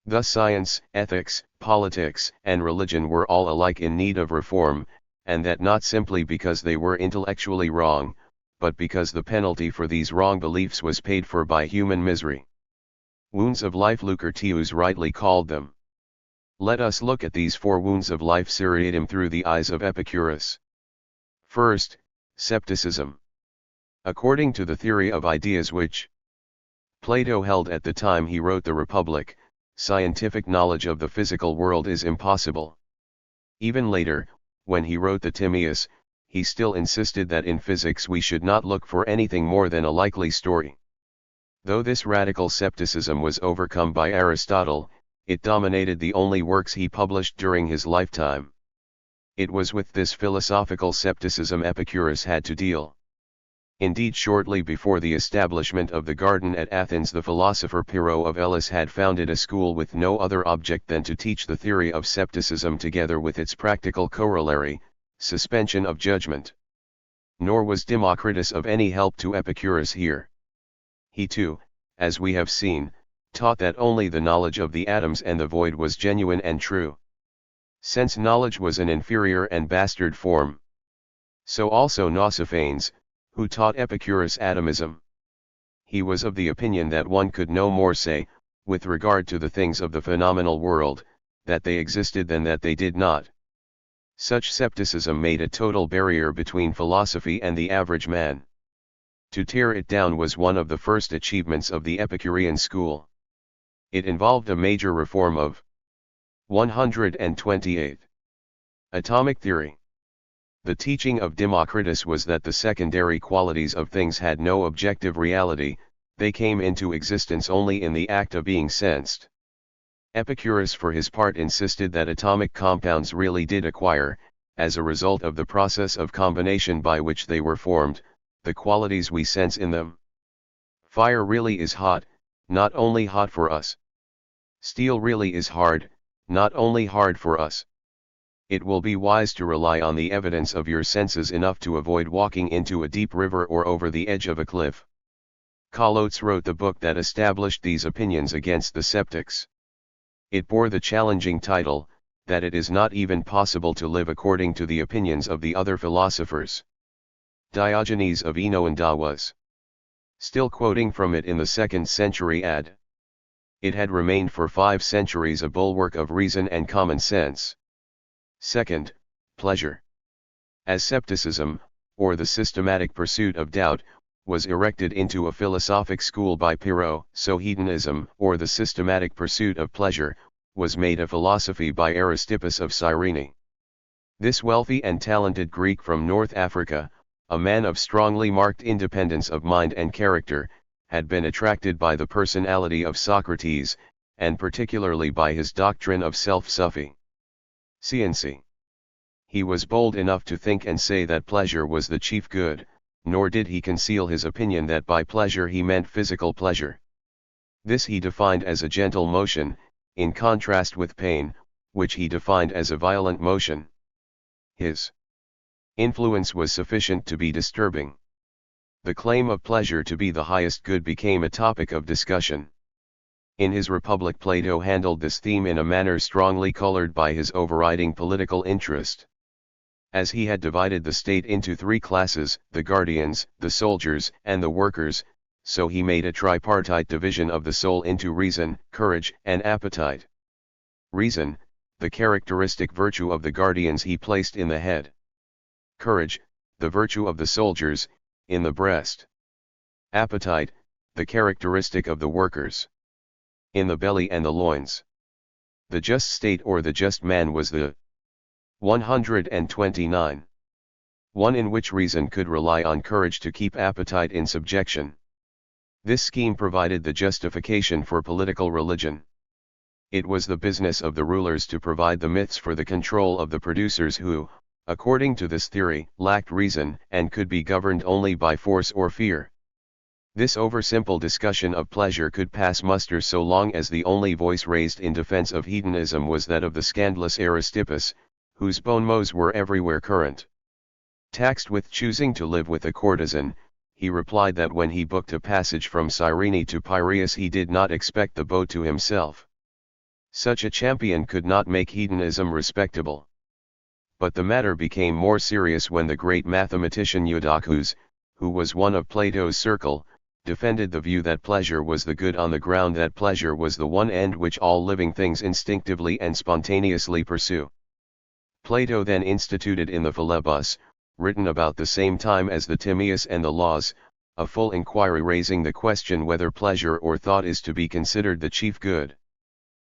Thus science, ethics, politics, and religion were all alike in need of reform, and that not simply because they were intellectually wrong, but because the penalty for these wrong beliefs was paid for by human misery. Wounds of life, Lucretius rightly called them. Let us look at these 4 wounds of life seriatim through the eyes of Epicurus. First, scepticism. According to the theory of ideas which Plato held at the time he wrote the Republic, scientific knowledge of the physical world is impossible. Even later, when he wrote the Timaeus, he still insisted that in physics we should not look for anything more than a likely story. Though this radical skepticism was overcome by Aristotle, it dominated the only works he published during his lifetime. It was with this philosophical skepticism Epicurus had to deal. Indeed, shortly before the establishment of the garden at Athens, the philosopher Pyrrho of Elis had founded a school with no other object than to teach the theory of skepticism together with its practical corollary, suspension of judgment. Nor was Democritus of any help to Epicurus here. He too, as we have seen, taught that only the knowledge of the atoms and the void was genuine and true. Sense knowledge was an inferior and bastard form. So also Nausiphanes, who taught Epicurus atomism. He was of the opinion that one could no more say, with regard to the things of the phenomenal world, that they existed than that they did not. Such skepticism made a total barrier between philosophy and the average man. To tear it down was one of the first achievements of the Epicurean school. It involved a major reform of 128. Atomic theory. The teaching of Democritus was that the secondary qualities of things had no objective reality, they came into existence only in the act of being sensed. Epicurus for his part insisted that atomic compounds really did acquire, as a result of the process of combination by which they were formed, the qualities we sense in them. Fire really is hot, not only hot for us. Steel really is hard, not only hard for us. It will be wise to rely on the evidence of your senses enough to avoid walking into a deep river or over the edge of a cliff. Calotes wrote the book that established these opinions against the skeptics. It bore the challenging title, that it is not even possible to live according to the opinions of the other philosophers. Diogenes of Enoanda was still quoting from it in the 2nd century AD. It had remained for 5 centuries a bulwark of reason and common sense. Second, pleasure. As skepticism, or the systematic pursuit of doubt, was erected into a philosophic school by Pyrrho, so hedonism, or the systematic pursuit of pleasure, was made a philosophy by Aristippus of Cyrene. This wealthy and talented Greek from North Africa, a man of strongly marked independence of mind and character, had been attracted by the personality of Socrates, and particularly by his doctrine of self-sufficiency. He was bold enough to think and say that pleasure was the chief good, nor did he conceal his opinion that by pleasure he meant physical pleasure. This he defined as a gentle motion, in contrast with pain, which he defined as a violent motion. His influence was sufficient to be disturbing. The claim of pleasure to be the highest good became a topic of discussion. In his Republic, Plato handled this theme in a manner strongly colored by his overriding political interest. As he had divided the state into three classes, the guardians, the soldiers, and the workers, so he made a tripartite division of the soul into reason, courage, and appetite. Reason, the characteristic virtue of the guardians, he placed in the head. Courage, the virtue of the soldiers, in the breast. Appetite, the characteristic of the workers, in the belly and the loins. The just state or the just man was the 129. One in which reason could rely on courage to keep appetite in subjection. This scheme provided the justification for political religion. It was the business of the rulers to provide the myths for the control of the producers who, according to this theory, lacked reason and could be governed only by force or fear. This oversimple discussion of pleasure could pass muster so long as the only voice raised in defense of hedonism was that of the scandalous Aristippus, whose bon mots were everywhere current. Taxed with choosing to live with a courtesan, he replied that when he booked a passage from Cyrene to Piraeus he did not expect the boat to himself. Such a champion could not make hedonism respectable. But the matter became more serious when the great mathematician Eudoxus, who was one of Plato's circle, defended the view that pleasure was the good on the ground that pleasure was the one end which all living things instinctively and spontaneously pursue. Plato then instituted in the Philebus, written about the same time as the Timaeus and the Laws, a full inquiry raising the question whether pleasure or thought is to be considered the chief good.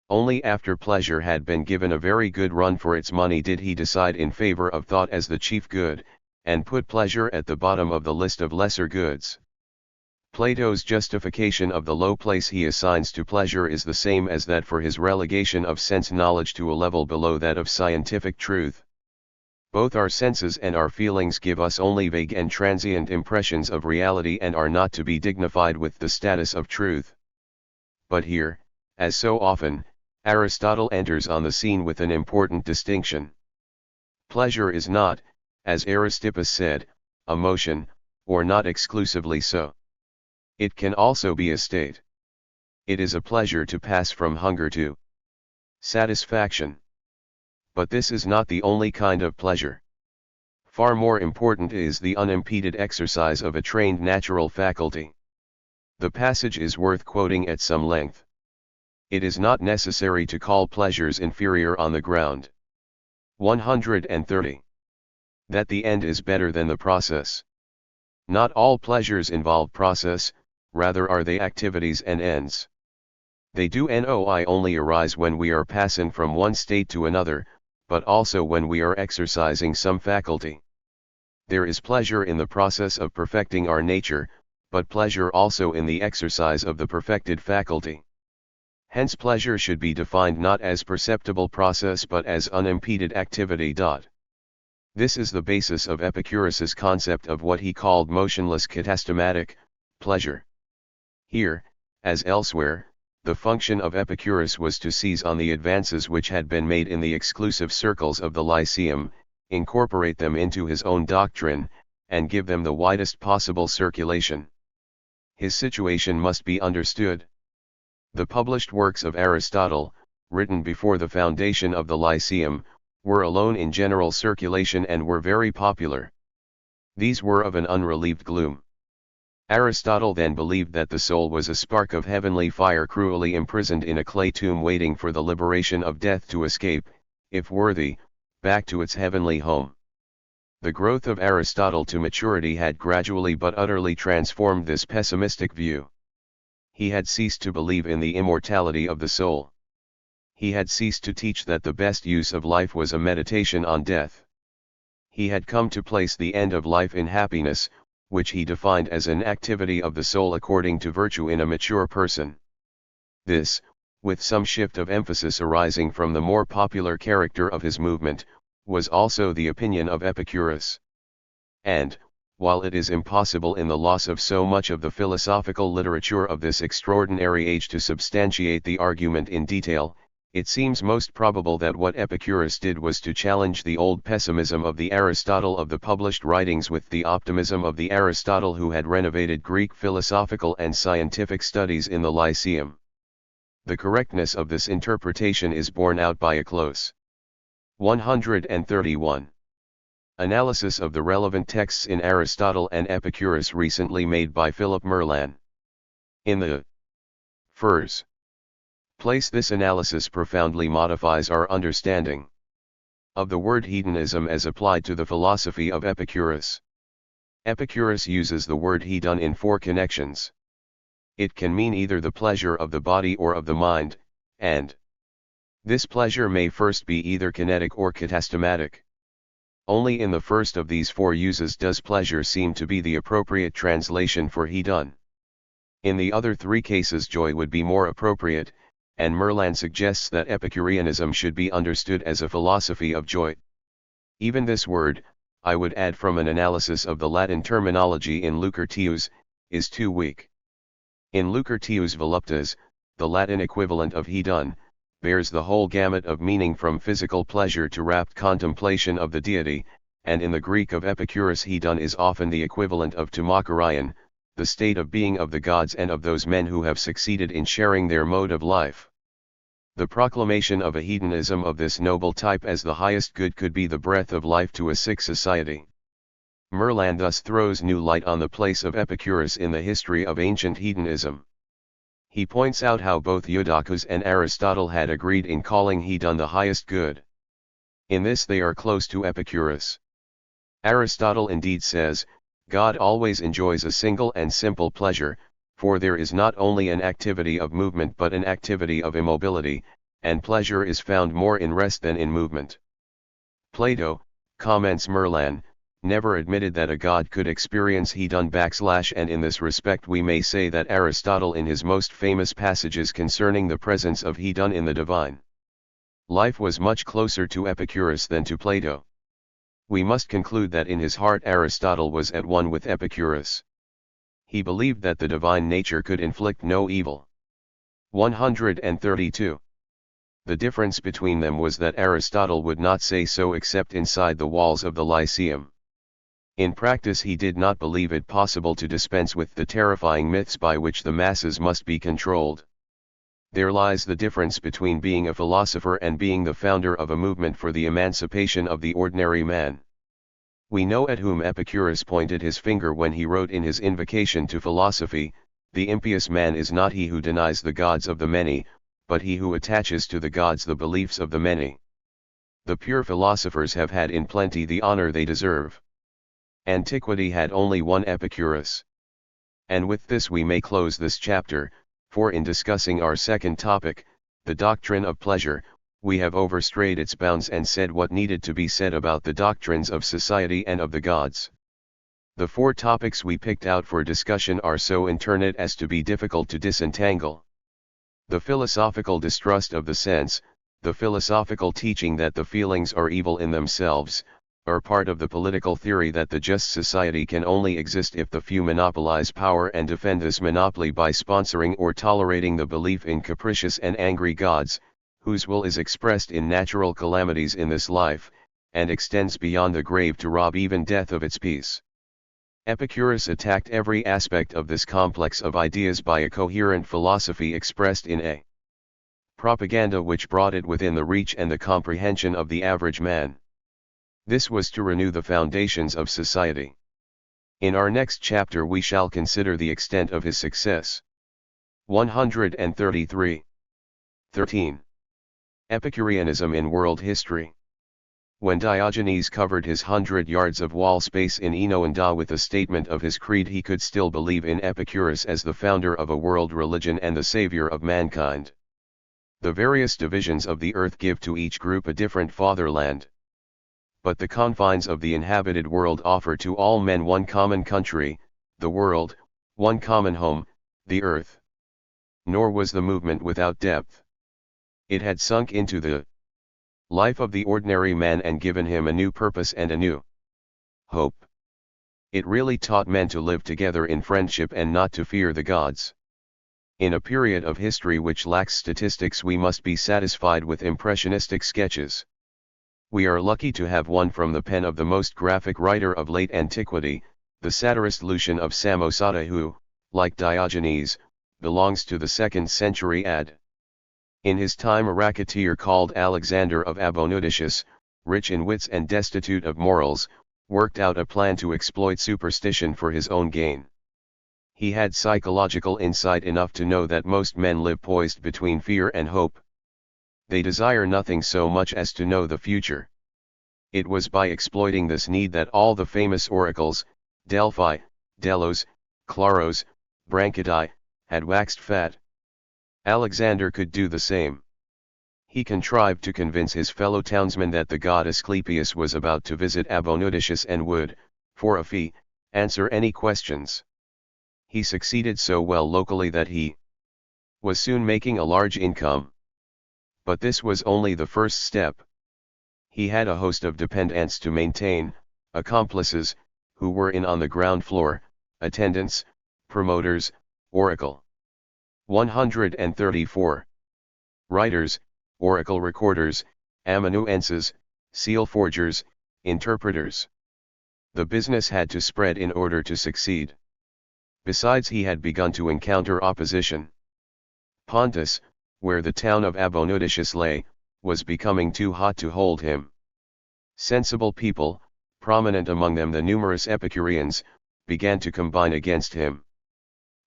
Only after pleasure had been given a very good run for its money did he decide in favor of thought as the chief good, and put pleasure at the bottom of the list of lesser goods. Plato's justification of the low place he assigns to pleasure is the same as that for his relegation of sense knowledge to a level below that of scientific truth. Both our senses and our feelings give us only vague and transient impressions of reality and are not to be dignified with the status of truth. But here, as so often, Aristotle enters on the scene with an important distinction. Pleasure is not, as Aristippus said, a motion, or not exclusively so. It can also be a state. It is a pleasure to pass from hunger to satisfaction. But this is not the only kind of pleasure. Far more important is the unimpeded exercise of a trained natural faculty. The passage is worth quoting at some length. It is not necessary to call pleasures inferior on the ground. 130. That the end is better than the process. Not all pleasures involve process, rather are they activities and ends. They do not only arise when we are passing from one state to another, but also when we are exercising some faculty. There is pleasure in the process of perfecting our nature, but pleasure also in the exercise of the perfected faculty. Hence pleasure should be defined not as perceptible process but as unimpeded activity. This is the basis of Epicurus's concept of what he called motionless katastomatic pleasure. Here, as elsewhere, the function of Epicurus was to seize on the advances which had been made in the exclusive circles of the Lyceum, incorporate them into his own doctrine, and give them the widest possible circulation. His situation must be understood. The published works of Aristotle, written before the foundation of the Lyceum, were alone in general circulation and were very popular. These were of an unrelieved gloom. Aristotle then believed that the soul was a spark of heavenly fire cruelly imprisoned in a clay tomb waiting for the liberation of death to escape, if worthy, back to its heavenly home. The growth of Aristotle to maturity had gradually but utterly transformed this pessimistic view. He had ceased to believe in the immortality of the soul. He had ceased to teach that the best use of life was a meditation on death. He had come to place the end of life in happiness, which he defined as an activity of the soul according to virtue in a mature person. This, with some shift of emphasis arising from the more popular character of his movement, was also the opinion of Epicurus. And, while it is impossible in the loss of so much of the philosophical literature of this extraordinary age to substantiate the argument in detail, it seems most probable that what Epicurus did was to challenge the old pessimism of the Aristotle of the published writings with the optimism of the Aristotle who had renovated Greek philosophical and scientific studies in the Lyceum. The correctness of this interpretation is borne out by a close 131 analysis of the relevant texts in Aristotle and Epicurus recently made by Philip Merlan. In the first place, this analysis profoundly modifies our understanding of the word hedonism as applied to the philosophy of Epicurus. Epicurus uses the word hedon in 4 connections. It can mean either the pleasure of the body or of the mind, and this pleasure may first be either kinetic or katastomatic. Only in the first of these 4 uses does pleasure seem to be the appropriate translation for hedon. In the other 3 cases joy would be more appropriate, and Merlan suggests that Epicureanism should be understood as a philosophy of joy. Even this word, I would add from an analysis of the Latin terminology in Lucretius, is too weak. In Lucretius voluptas, the Latin equivalent of hedon, bears the whole gamut of meaning from physical pleasure to rapt contemplation of the deity, and in the Greek of Epicurus hedon is often the equivalent of timochorion, the state of being of the gods and of those men who have succeeded in sharing their mode of life. The proclamation of a hedonism of this noble type as the highest good could be the breath of life to a sick society. Merlan thus throws new light on the place of Epicurus in the history of ancient hedonism. He points out how both Eudoxus and Aristotle had agreed in calling hedon the highest good. In this they are close to Epicurus. Aristotle indeed says, God always enjoys a single and simple pleasure, for there is not only an activity of movement but an activity of immobility, and pleasure is found more in rest than in movement. Plato, comments Merlan, never admitted that a god could experience hedon / and in this respect we may say that Aristotle in his most famous passages concerning the presence of hedon in the divine life was much closer to Epicurus than to Plato. We must conclude that in his heart Aristotle was at one with Epicurus. He believed that the divine nature could inflict no evil. 132. The difference between them was that Aristotle would not say so except inside the walls of the Lyceum. In practice he did not believe it possible to dispense with the terrifying myths by which the masses must be controlled. There lies the difference between being a philosopher and being the founder of a movement for the emancipation of the ordinary man. We know at whom Epicurus pointed his finger when he wrote in his Invocation to Philosophy, "The impious man is not he who denies the gods of the many, but he who attaches to the gods the beliefs of the many." The pure philosophers have had in plenty the honor they deserve. Antiquity had only one Epicurus. And with this we may close this chapter, for in discussing our second topic, the doctrine of pleasure, we have overstrayed its bounds and said what needed to be said about the doctrines of society and of the gods. The 4 topics we picked out for discussion are so internet as to be difficult to disentangle. The philosophical distrust of the sense, the philosophical teaching that the feelings are evil in themselves, are part of the political theory that the just society can only exist if the few monopolize power and defend this monopoly by sponsoring or tolerating the belief in capricious and angry gods, whose will is expressed in natural calamities in this life, and extends beyond the grave to rob even death of its peace. Epicurus attacked every aspect of this complex of ideas by a coherent philosophy expressed in a propaganda which brought it within the reach and the comprehension of the average man. This was to renew the foundations of society. In our next chapter we shall consider the extent of his success. 133. 13. Epicureanism in world history. When Diogenes covered his 100 yards of wall space in Enoanda with a statement of his creed, he could still believe in Epicurus as the founder of a world religion and the savior of mankind. The various divisions of the earth give to each group a different fatherland. But the confines of the inhabited world offer to all men one common country, the world, one common home, the earth. Nor was the movement without depth. It had sunk into the life of the ordinary man and given him a new purpose and a new hope. It really taught men to live together in friendship and not to fear the gods. In a period of history which lacks statistics, we must be satisfied with impressionistic sketches. We are lucky to have one from the pen of the most graphic writer of late antiquity, the satirist Lucian of Samosata, who, like Diogenes, belongs to the 2nd century AD. In his time a racketeer called Alexander of Abonudicius, rich in wits and destitute of morals, worked out a plan to exploit superstition for his own gain. He had psychological insight enough to know that most men live poised between fear and hope. They desire nothing so much as to know the future. It was by exploiting this need that all the famous oracles, Delphi, Delos, Claros, Branchidae, had waxed fat. Alexander could do the same. He contrived to convince his fellow townsmen that the god Asclepius was about to visit Abonudicius and would, for a fee, answer any questions. He succeeded so well locally that he was soon making a large income. But this was only the first step. He had a host of dependents to maintain, accomplices, who were in on the ground floor, attendants, promoters, oracle. 134. Writers, oracle recorders, amanuenses, seal forgers, interpreters. The business had to spread in order to succeed. Besides, he had begun to encounter opposition. Pontus, where the town of Abonudicius lay, was becoming too hot to hold him. Sensible people, prominent among them the numerous Epicureans, began to combine against him.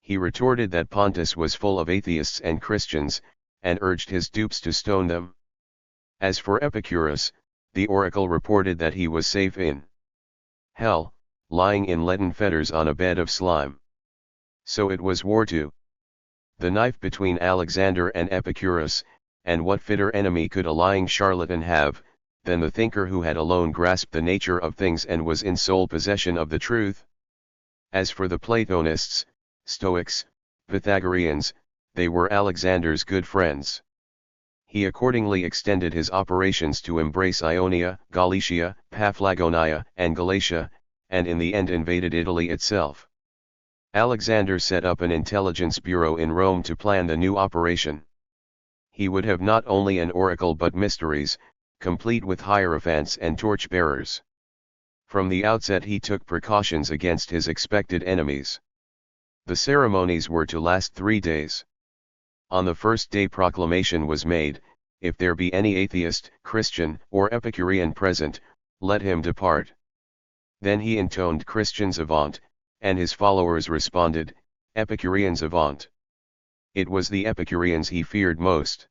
He retorted that Pontus was full of atheists and Christians, and urged his dupes to stone them. As for Epicurus, the oracle reported that he was safe in hell, lying in leaden fetters on a bed of slime. So it was war to the knife between Alexander and Epicurus, and what fitter enemy could a lying charlatan have, than the thinker who had alone grasped the nature of things and was in sole possession of the truth? As for the Platonists, Stoics, Pythagoreans, they were Alexander's good friends. He accordingly extended his operations to embrace Ionia, Galatia, Paphlagonia, and Galatia, and in the end invaded Italy itself. Alexander set up an intelligence bureau in Rome to plan the new operation. He would have not only an oracle but mysteries, complete with hierophants and torch-bearers. From the outset he took precautions against his expected enemies. The ceremonies were to last 3 days. On the first day proclamation was made, if there be any atheist, Christian, or Epicurean present, let him depart. Then he intoned Christians avaunt, and his followers responded, Epicureans avaunt. It was the Epicureans he feared most.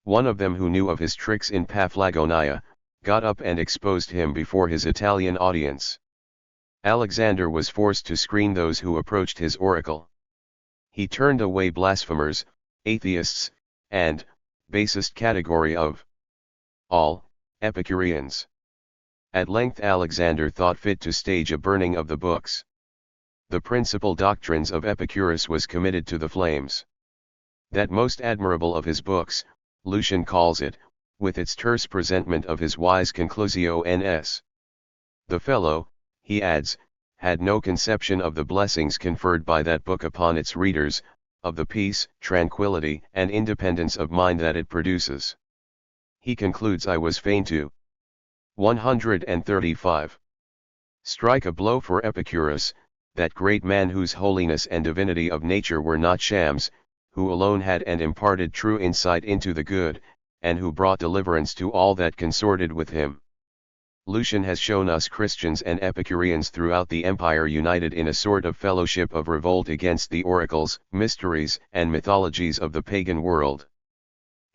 One of them who knew of his tricks in Paphlagonia, got up and exposed him before his Italian audience. Alexander was forced to screen those who approached his oracle. He turned away blasphemers, atheists, and, basest category of all, Epicureans. At length Alexander thought fit to stage a burning of the books. The principal doctrines of Epicurus was committed to the flames. That most admirable of his books, Lucian calls it, with its terse presentment of his wise conclusio ns. The fellow, he adds, had no conception of the blessings conferred by that book upon its readers, of the peace, tranquility, and independence of mind that it produces. He concludes, I was fain to 135. Strike a blow for Epicurus, that great man whose holiness and divinity of nature were not shams, who alone had and imparted true insight into the good, and who brought deliverance to all that consorted with him. Lucian has shown us Christians and Epicureans throughout the empire united in a sort of fellowship of revolt against the oracles, mysteries, and mythologies of the pagan world.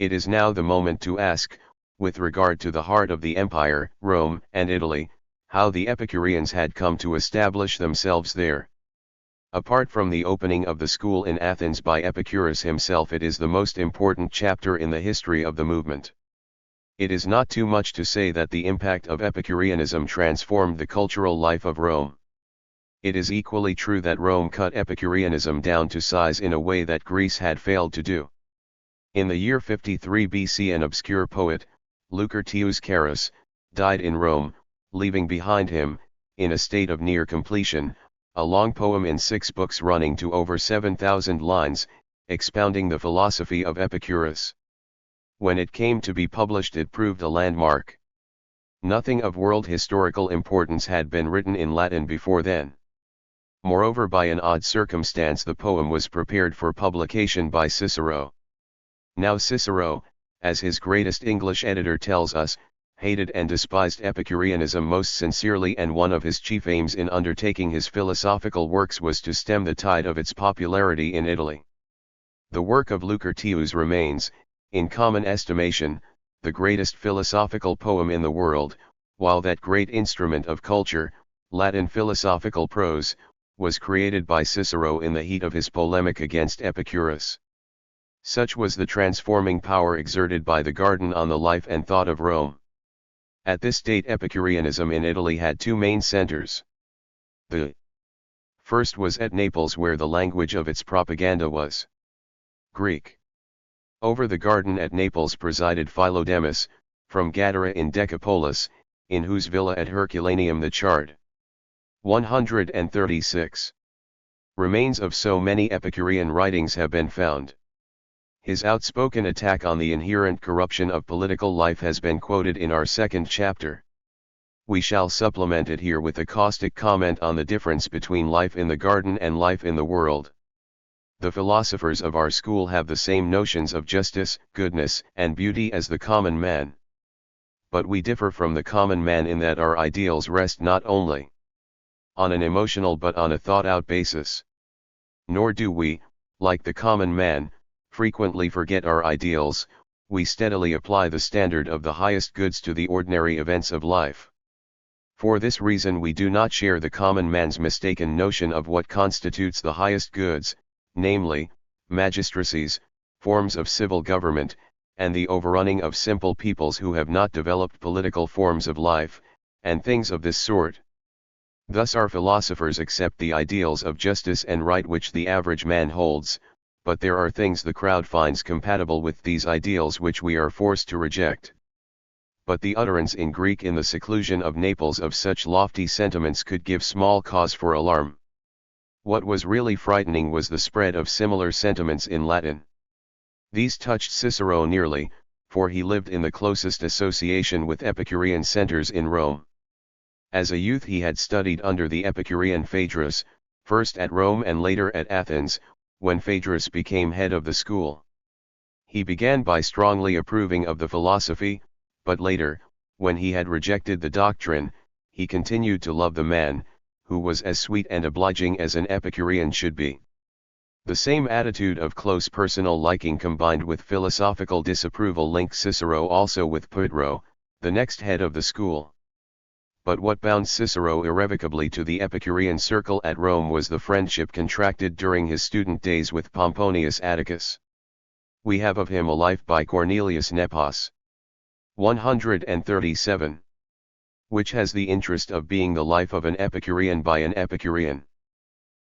It is now the moment to ask, with regard to the heart of the empire, Rome and Italy, how the Epicureans had come to establish themselves there. Apart from the opening of the school in Athens by Epicurus himself, it is the most important chapter in the history of the movement. It is not too much to say that the impact of Epicureanism transformed the cultural life of Rome. It is equally true that Rome cut Epicureanism down to size in a way that Greece had failed to do. In the year 53 BC an obscure poet, Lucretius Carus, died in Rome, leaving behind him, in a state of near completion, a long poem in 6 books running to over 7,000 lines, expounding the philosophy of Epicurus. When it came to be published it proved a landmark. Nothing of world historical importance had been written in Latin before then. Moreover, by an odd circumstance the poem was prepared for publication by Cicero. Now Cicero, as his greatest English editor tells us, hated and despised Epicureanism most sincerely, and one of his chief aims in undertaking his philosophical works was to stem the tide of its popularity in Italy. The work of Lucretius remains, in common estimation, the greatest philosophical poem in the world, while that great instrument of culture, Latin philosophical prose, was created by Cicero in the heat of his polemic against Epicurus. Such was the transforming power exerted by the garden on the life and thought of Rome. At this date Epicureanism in Italy had two main centers. The first was at Naples, where the language of its propaganda was Greek. Over the garden at Naples presided Philodemus, from Gadara in Decapolis, in whose villa at Herculaneum the chart 136 remains of so many Epicurean writings have been found. His outspoken attack on the inherent corruption of political life has been quoted in our second chapter. We shall supplement it here with a caustic comment on the difference between life in the garden and life in the world. The philosophers of our school have the same notions of justice, goodness, and beauty as the common man. But we differ from the common man in that our ideals rest not only on an emotional but on a thought-out basis. Nor do we, like the common man, frequently forget our ideals. We steadily apply the standard of the highest goods to the ordinary events of life. For this reason we do not share the common man's mistaken notion of what constitutes the highest goods, namely, magistracies, forms of civil government, and the overrunning of simple peoples who have not developed political forms of life, and things of this sort. Thus our philosophers accept the ideals of justice and right which the average man holds, but there are things the crowd finds compatible with these ideals which we are forced to reject. But the utterance in Greek in the seclusion of Naples of such lofty sentiments could give small cause for alarm. What was really frightening was the spread of similar sentiments in Latin. These touched Cicero nearly, for he lived in the closest association with Epicurean centers in Rome. As a youth he had studied under the Epicurean Phaedrus, first at Rome and later at Athens, when Phaedrus became head of the school. He began by strongly approving of the philosophy, but later, when he had rejected the doctrine, he continued to love the man, who was as sweet and obliging as an Epicurean should be. The same attitude of close personal liking combined with philosophical disapproval linked Cicero also with Pudro, the next head of the school. But what bound Cicero irrevocably to the Epicurean circle at Rome was the friendship contracted during his student days with Pomponius Atticus. We have of him a life by Cornelius Nepos. 137. Which has the interest of being the life of an Epicurean by an Epicurean.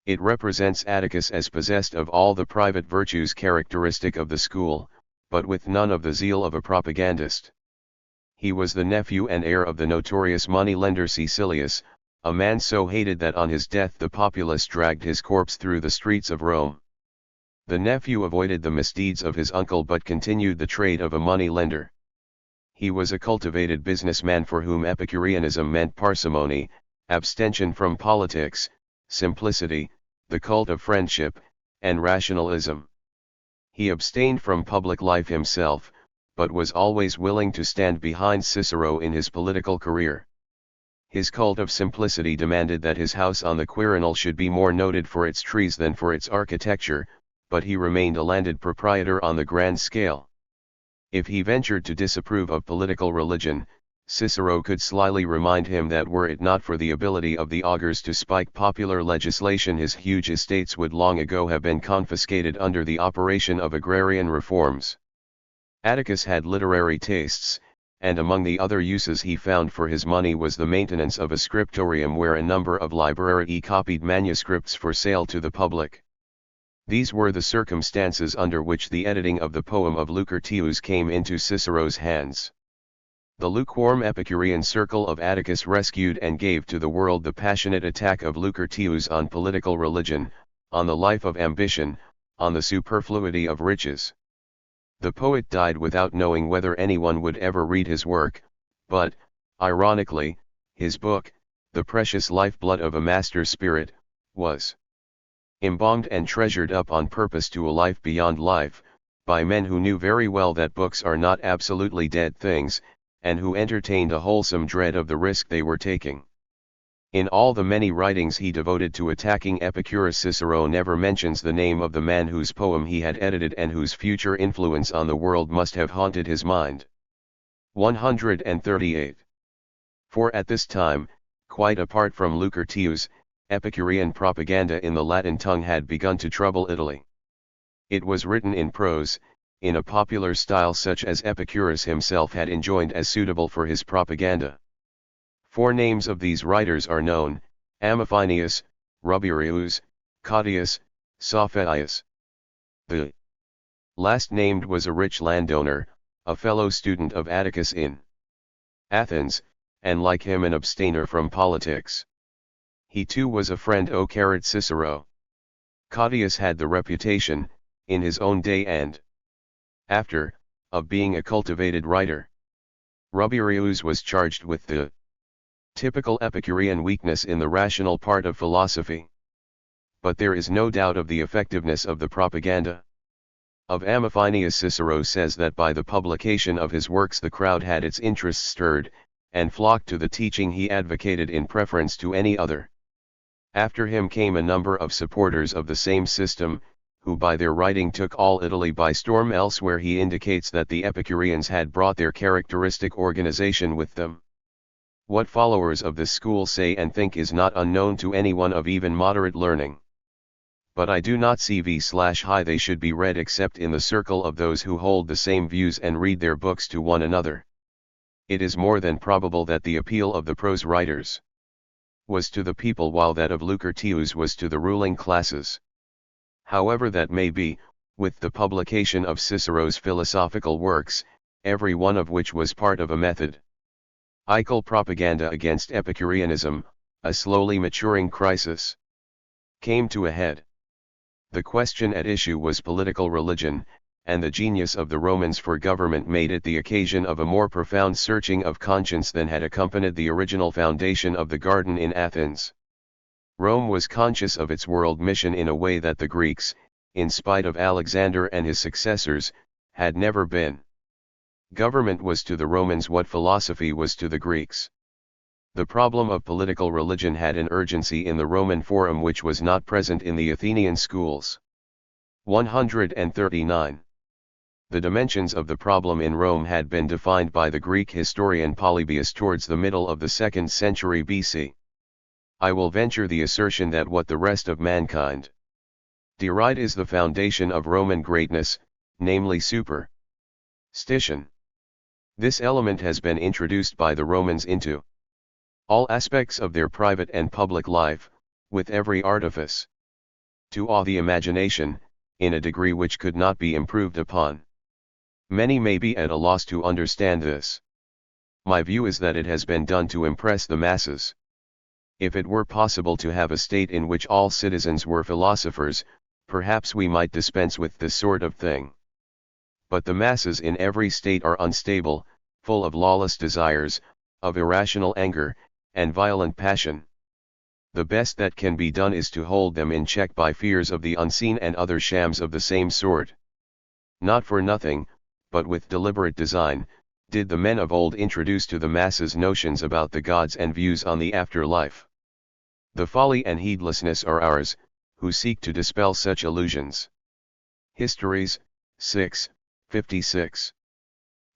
It represents Atticus as possessed of all the private virtues characteristic of the school, but with none of the zeal of a propagandist. He was the nephew and heir of the notorious money-lender Caecilius, a man so hated that on his death the populace dragged his corpse through the streets of Rome. The nephew avoided the misdeeds of his uncle but continued the trade of a money-lender. He was a cultivated businessman for whom Epicureanism meant parsimony, abstention from politics, simplicity, the cult of friendship, and rationalism. He abstained from public life himself, but was always willing to stand behind Cicero in his political career. His cult of simplicity demanded that his house on the Quirinal should be more noted for its trees than for its architecture, but he remained a landed proprietor on the grand scale. If he ventured to disapprove of political religion, Cicero could slyly remind him that were it not for the ability of the augurs to spike popular legislation, his huge estates would long ago have been confiscated under the operation of agrarian reforms. Atticus had literary tastes, and among the other uses he found for his money was the maintenance of a scriptorium where a number of librarii copied manuscripts for sale to the public. These were the circumstances under which the editing of the poem of Lucretius came into Cicero's hands. The lukewarm Epicurean circle of Atticus rescued and gave to the world the passionate attack of Lucretius on political religion, on the life of ambition, on the superfluity of riches. The poet died without knowing whether anyone would ever read his work, but, ironically, his book, the precious lifeblood of a master spirit, was embalmed and treasured up on purpose to a life beyond life, by men who knew very well that books are not absolutely dead things, and who entertained a wholesome dread of the risk they were taking. In all the many writings he devoted to attacking Epicurus, Cicero never mentions the name of the man whose poem he had edited and whose future influence on the world must have haunted his mind. 138. For at this time, quite apart from Lucretius, Epicurean propaganda in the Latin tongue had begun to trouble Italy. It was written in prose, in a popular style such as Epicurus himself had enjoined as suitable for his propaganda. 4 names of these writers are known: Ammophinius, Rubrius, Cottius, Sopheius. The last named was a rich landowner, a fellow student of Atticus in Athens, and like him an abstainer from politics. He too was a friend of Cicero. Cottius had the reputation, in his own day and after, of being a cultivated writer. Rubrius was charged with the typical Epicurean weakness in the rational part of philosophy. But there is no doubt of the effectiveness of the propaganda. Of Ammophinius, Cicero says that by the publication of his works the crowd had its interest stirred, and flocked to the teaching he advocated in preference to any other. After him came a number of supporters of the same system, who by their writing took all Italy by storm. Elsewhere he indicates that the Epicureans had brought their characteristic organization with them. What followers of this school say and think is not unknown to anyone of even moderate learning. But I do not see why they should be read except in the circle of those who hold the same views and read their books to one another. It is more than probable that the appeal of the prose writers was to the people while that of Lucretius was to the ruling classes. However that may be, with the publication of Cicero's philosophical works, every one of which was part of a method propaganda against Epicureanism, a slowly maturing crisis came to a head. The question at issue was political religion, and the genius of the Romans for government made it the occasion of a more profound searching of conscience than had accompanied the original foundation of the garden in Athens. Rome was conscious of its world mission in a way that the Greeks, in spite of Alexander and his successors, had never been. Government was to the Romans what philosophy was to the Greeks. The problem of political religion had an urgency in the Roman Forum which was not present in the Athenian schools. 139. The dimensions of the problem in Rome had been defined by the Greek historian Polybius towards the middle of the 2nd century BC. I will venture the assertion that what the rest of mankind deride is the foundation of Roman greatness, namely superstition. This element has been introduced by the Romans into all aspects of their private and public life, with every artifice to awe the imagination, in a degree which could not be improved upon. Many may be at a loss to understand this. My view is that it has been done to impress the masses. If it were possible to have a state in which all citizens were philosophers, perhaps we might dispense with this sort of thing. But the masses in every state are unstable, full of lawless desires, of irrational anger, and violent passion. The best that can be done is to hold them in check by fears of the unseen and other shams of the same sort. Not for nothing, but with deliberate design, did the men of old introduce to the masses notions about the gods and views on the afterlife. The folly and heedlessness are ours, who seek to dispel such illusions. Histories, 6, 56.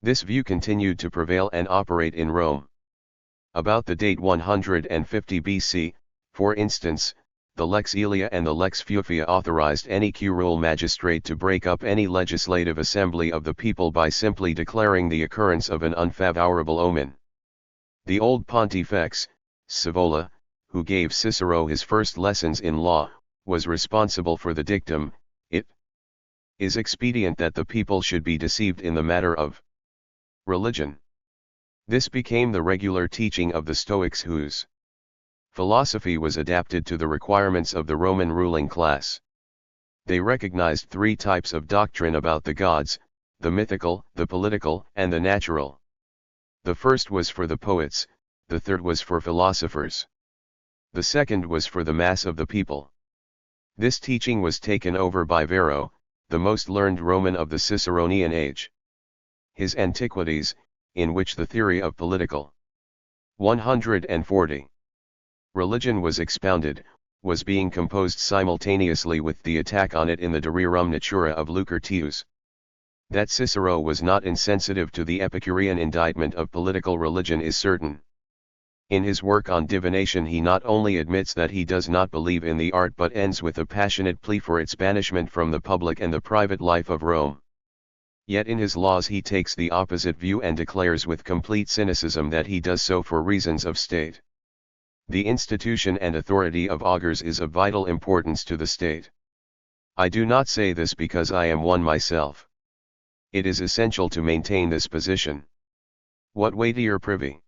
This view continued to prevail and operate in Rome. About the date 150 BC, for instance, the Lex Aelia and the Lex Fuefia authorized any curule magistrate to break up any legislative assembly of the people by simply declaring the occurrence of an unfavorable omen. The old Pontifex, Scaevola, who gave Cicero his first lessons in law, was responsible for the dictum, "It is expedient that the people should be deceived in the matter of religion." This became the regular teaching of the Stoics, whose philosophy was adapted to the requirements of the Roman ruling class. They recognized 3 types of doctrine about the gods: the mythical, the political, and the natural. The first was for the poets, the third was for philosophers. The second was for the mass of the people. This teaching was taken over by Varro, the most learned Roman of the Ciceronian age. His Antiquities, in which the theory of political 140 religion was expounded, was being composed simultaneously with the attack on it in the De Rerum Natura of Lucretius. That Cicero was not insensitive to the Epicurean indictment of political religion is certain. In his work on divination he not only admits that he does not believe in the art but ends with a passionate plea for its banishment from the public and the private life of Rome. Yet in his laws he takes the opposite view and declares with complete cynicism that he does so for reasons of state. The institution and authority of augurs is of vital importance to the state. I do not say this because I am one myself. It is essential to maintain this position. What weightier privilege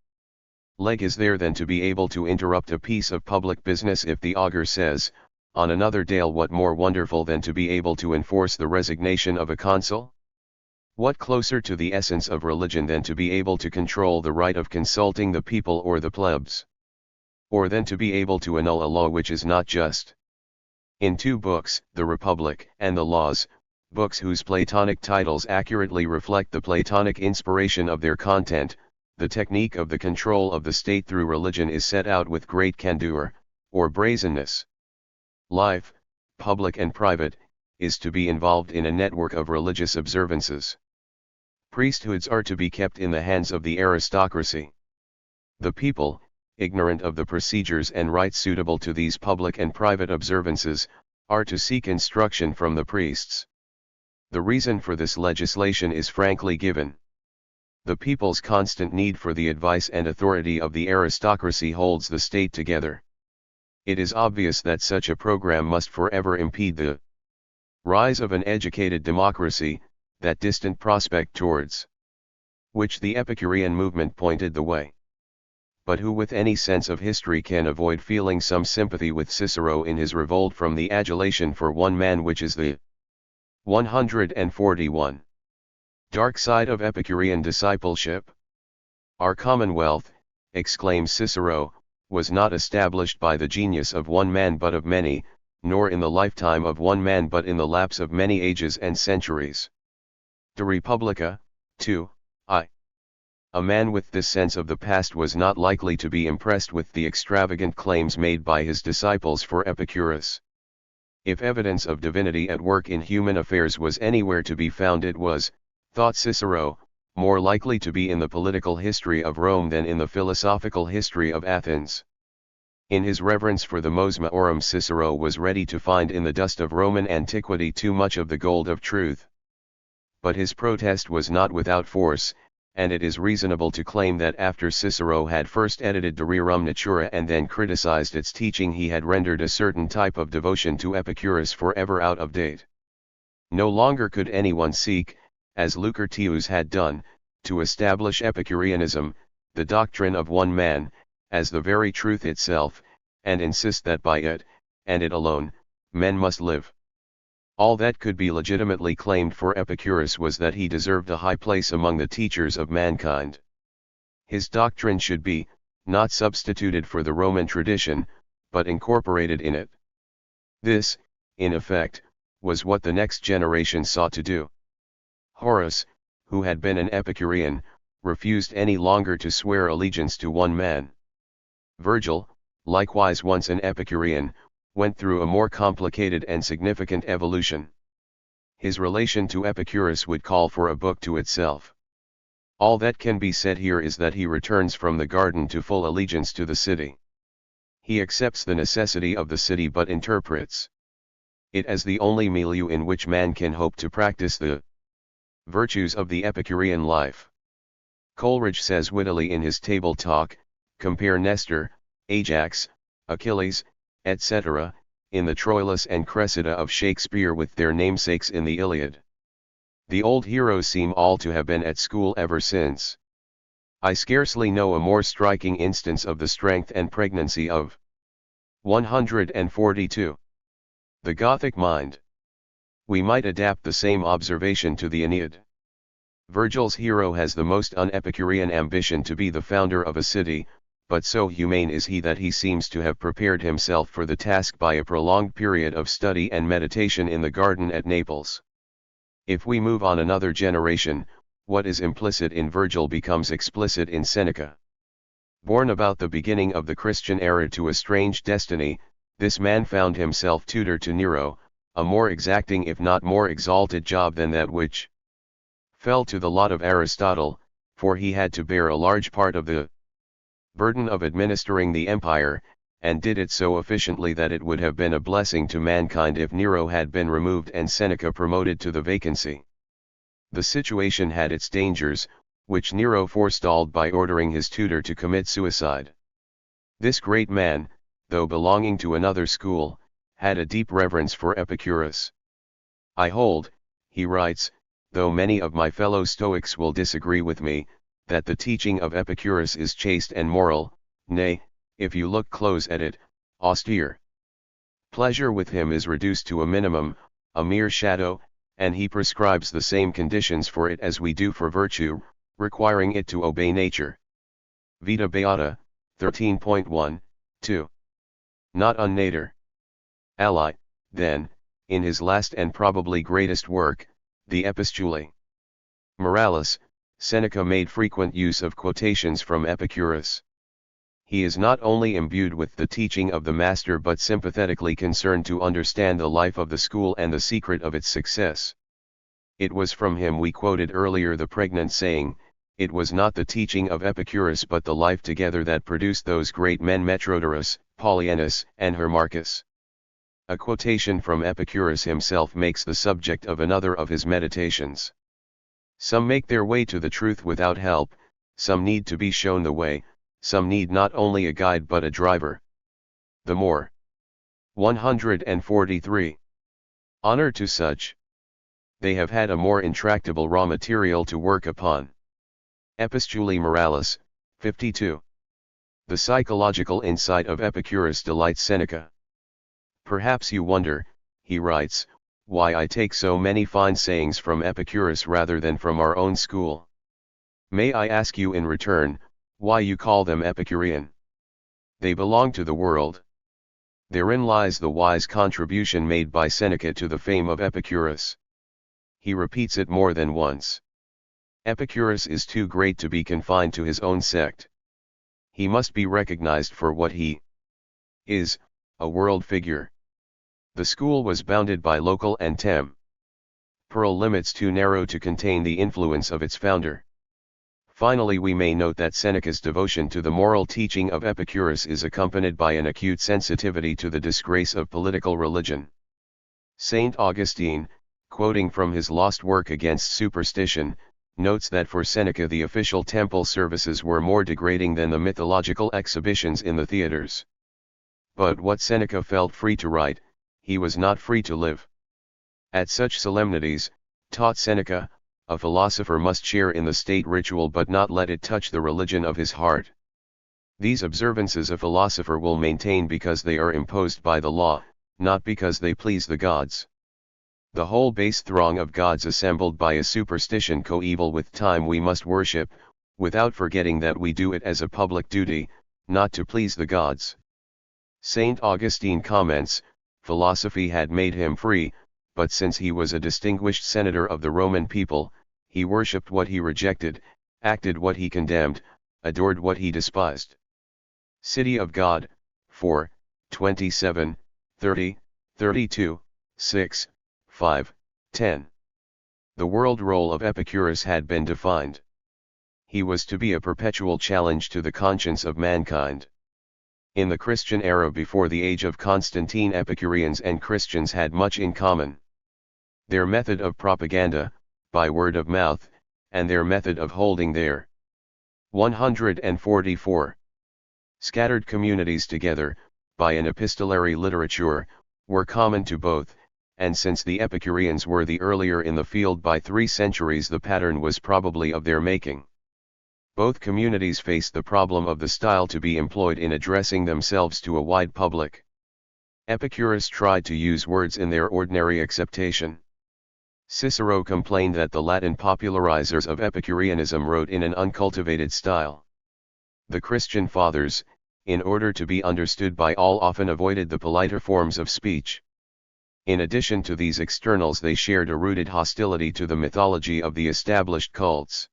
is there than to be able to interrupt a piece of public business if the augur says, on another dale? What more wonderful than to be able to enforce the resignation of a consul? What closer to the essence of religion than to be able to control the right of consulting the people or the plebs? Or than to be able to annul a law which is not just? In two books, The Republic and The Laws, books whose Platonic titles accurately reflect the Platonic inspiration of their content, the technique of the control of the state through religion is set out with great candor, or brazenness. Life, public and private, is to be involved in a network of religious observances. Priesthoods are to be kept in the hands of the aristocracy. The people, ignorant of the procedures and rites suitable to these public and private observances, are to seek instruction from the priests. The reason for this legislation is frankly given. The people's constant need for the advice and authority of the aristocracy holds the state together. It is obvious that such a program must forever impede the rise of an educated democracy, that distant prospect towards which the Epicurean movement pointed the way. But who with any sense of history can avoid feeling some sympathy with Cicero in his revolt from the adulation for one man which is the 141 dark side of Epicurean discipleship? Our commonwealth, exclaims Cicero, was not established by the genius of one man but of many, nor in the lifetime of one man but in the lapse of many ages and centuries. De Republica, 2, I. A man with this sense of the past was not likely to be impressed with the extravagant claims made by his disciples for Epicurus. If evidence of divinity at work in human affairs was anywhere to be found, it was, thought Cicero, more likely to be in the political history of Rome than in the philosophical history of Athens. In his reverence for the mos maiorum, Cicero was ready to find in the dust of Roman antiquity too much of the gold of truth. But his protest was not without force, and it is reasonable to claim that after Cicero had first edited De Rerum Natura and then criticized its teaching, he had rendered a certain type of devotion to Epicurus forever out of date. No longer could anyone seek, as Lucretius had done, to establish Epicureanism, the doctrine of one man, as the very truth itself, and insist that by it, and it alone, men must live. All that could be legitimately claimed for Epicurus was that he deserved a high place among the teachers of mankind. His doctrine should be, not substituted for the Roman tradition, but incorporated in it. This, in effect, was what the next generation sought to do. Horace, who had been an Epicurean, refused any longer to swear allegiance to one man. Virgil, likewise once an Epicurean, went through a more complicated and significant evolution. His relation to Epicurus would call for a book to itself. All that can be said here is that he returns from the garden to full allegiance to the city. He accepts the necessity of the city but interprets it as the only milieu in which man can hope to practice the virtues of the Epicurean life. Coleridge says wittily in his Table Talk, compare Nestor, Ajax, Achilles, etc., in the Troilus and Cressida of Shakespeare with their namesakes in the Iliad. The old heroes seem all to have been at school ever since. I scarcely know a more striking instance of the strength and pregnancy of 142. The Gothic mind. We might adapt the same observation to the Aeneid. Virgil's hero has the most un-Epicurean ambition to be the founder of a city, but so humane is he that he seems to have prepared himself for the task by a prolonged period of study and meditation in the garden at Naples. If we move on another generation, what is implicit in Virgil becomes explicit in Seneca. Born about the beginning of the Christian era to a strange destiny, this man found himself tutor to Nero, a more exacting if not more exalted job than that which fell to the lot of Aristotle, for he had to bear a large part of the burden of administering the empire, and did it so efficiently that it would have been a blessing to mankind if Nero had been removed and Seneca promoted to the vacancy. The situation had its dangers, which Nero forestalled by ordering his tutor to commit suicide. This great man, though belonging to another school, had a deep reverence for Epicurus. "I hold," he writes, "though many of my fellow Stoics will disagree with me, that the teaching of Epicurus is chaste and moral, nay, if you look close at it, austere. Pleasure with him is reduced to a minimum, a mere shadow, and he prescribes the same conditions for it as we do for virtue, requiring it to obey nature." Vita Beata, 13.1, 2. Not unnater. Ally, then, in his last and probably greatest work, the Epistulae Moralis, Seneca made frequent use of quotations from Epicurus. He is not only imbued with the teaching of the master but sympathetically concerned to understand the life of the school and the secret of its success. It was from him we quoted earlier the pregnant saying, "It was not the teaching of Epicurus but the life together that produced those great men Metrodorus, Polyaenus, and Hermarchus." A quotation from Epicurus himself makes the subject of another of his meditations. "Some make their way to the truth without help, some need to be shown the way, some need not only a guide but a driver. The more." 143. Honor to such. They have had a more intractable raw material to work upon. Epistulae Moralis, 52. The psychological insight of Epicurus delights Seneca. "Perhaps you wonder," he writes, "why I take so many fine sayings from Epicurus rather than from our own school. May I ask you in return, why you call them Epicurean? They belong to the world." Therein lies the wise contribution made by Seneca to the fame of Epicurus. He repeats it more than once. Epicurus is too great to be confined to his own sect. He must be recognized for what he is, a world figure. The school was bounded by local and temporal limits too narrow to contain the influence of its founder. Finally, we may note that Seneca's devotion to the moral teaching of Epicurus is accompanied by an acute sensitivity to the disgrace of political religion. Saint Augustine, quoting from his lost work Against Superstition, notes that for Seneca the official temple services were more degrading than the mythological exhibitions in the theaters. But what Seneca felt free to write, he was not free to live. At such solemnities, taught Seneca, a philosopher must share in the state ritual but not let it touch the religion of his heart. These observances a philosopher will maintain because they are imposed by the law, not because they please the gods. The whole base throng of gods assembled by a superstition coeval with time we must worship, without forgetting that we do it as a public duty, not to please the gods. Saint Augustine comments, philosophy had made him free, but since he was a distinguished senator of the Roman people, he worshipped what he rejected, acted what he condemned, adored what he despised. City of God, 4, 27, 30, 32, 6, 5, 10. The world role of Epicurus had been defined. He was to be a perpetual challenge to the conscience of mankind. In the Christian era before the age of Constantine, Epicureans and Christians had much in common. Their method of propaganda, by word of mouth, and their method of holding their 144 scattered communities together, by an epistolary literature, were common to both, and since the Epicureans were the earlier in the field by 3 centuries, the pattern was probably of their making. Both communities faced the problem of the style to be employed in addressing themselves to a wide public. Epicurus tried to use words in their ordinary acceptation. Cicero complained that the Latin popularizers of Epicureanism wrote in an uncultivated style. The Christian fathers, in order to be understood by all, often avoided the politer forms of speech. In addition to these externals, they shared a rooted hostility to the mythology of the established cults.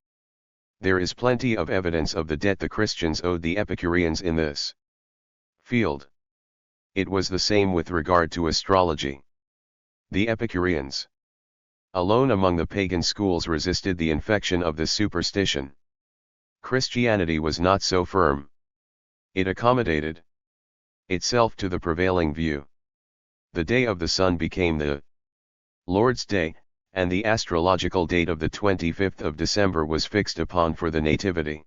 There is plenty of evidence of the debt the Christians owed the Epicureans in this field. It was the same with regard to astrology. The Epicureans alone among the pagan schools resisted the infection of this superstition. Christianity was not so firm. It accommodated itself to the prevailing view. The day of the sun became the Lord's Day, and the astrological date of the 25th of December was fixed upon for the Nativity.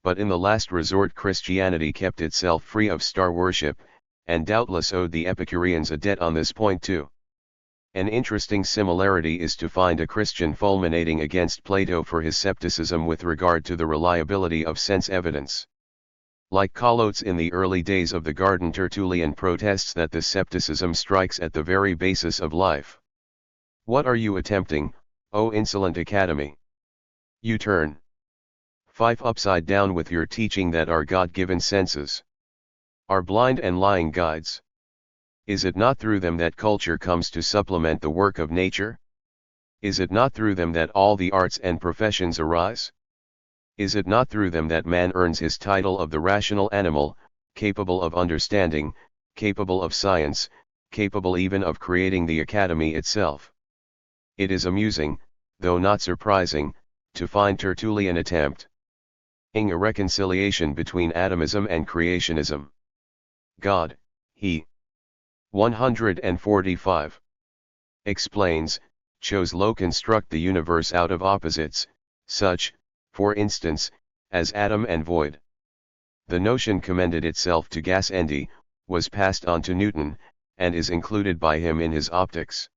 But in the last resort Christianity kept itself free of star worship, and doubtless owed the Epicureans a debt on this point too. An interesting similarity is to find a Christian fulminating against Plato for his skepticism with regard to the reliability of sense evidence. Like Colotes in the early days of the garden, Tertullian protests that this skepticism strikes at the very basis of life. What are you attempting, O insolent Academy? You turn five upside down with your teaching that our God-given senses are blind and lying guides. Is it not through them that culture comes to supplement the work of nature? Is it not through them that all the arts and professions arise? Is it not through them that man earns his title of the rational animal, capable of understanding, capable of science, capable even of creating the academy itself? It is amusing, though not surprising, to find Tertullian attempting a reconciliation between atomism and creationism. God, he 145 explains, chose lo construct the universe out of opposites, such, for instance, as atom and void. The notion commended itself to Gassendi, was passed on to Newton, and is included by him in his Optics.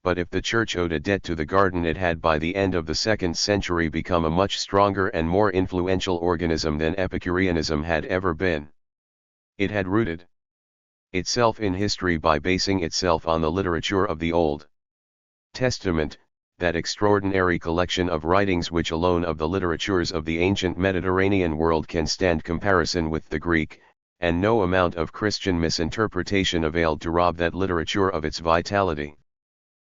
But if the Church owed a debt to the garden, it had by the end of the 2nd century become a much stronger and more influential organism than Epicureanism had ever been. It had rooted itself in history by basing itself on the literature of the Old Testament, that extraordinary collection of writings which alone of the literatures of the ancient Mediterranean world can stand comparison with the Greek, and no amount of Christian misinterpretation availed to rob that literature of its vitality.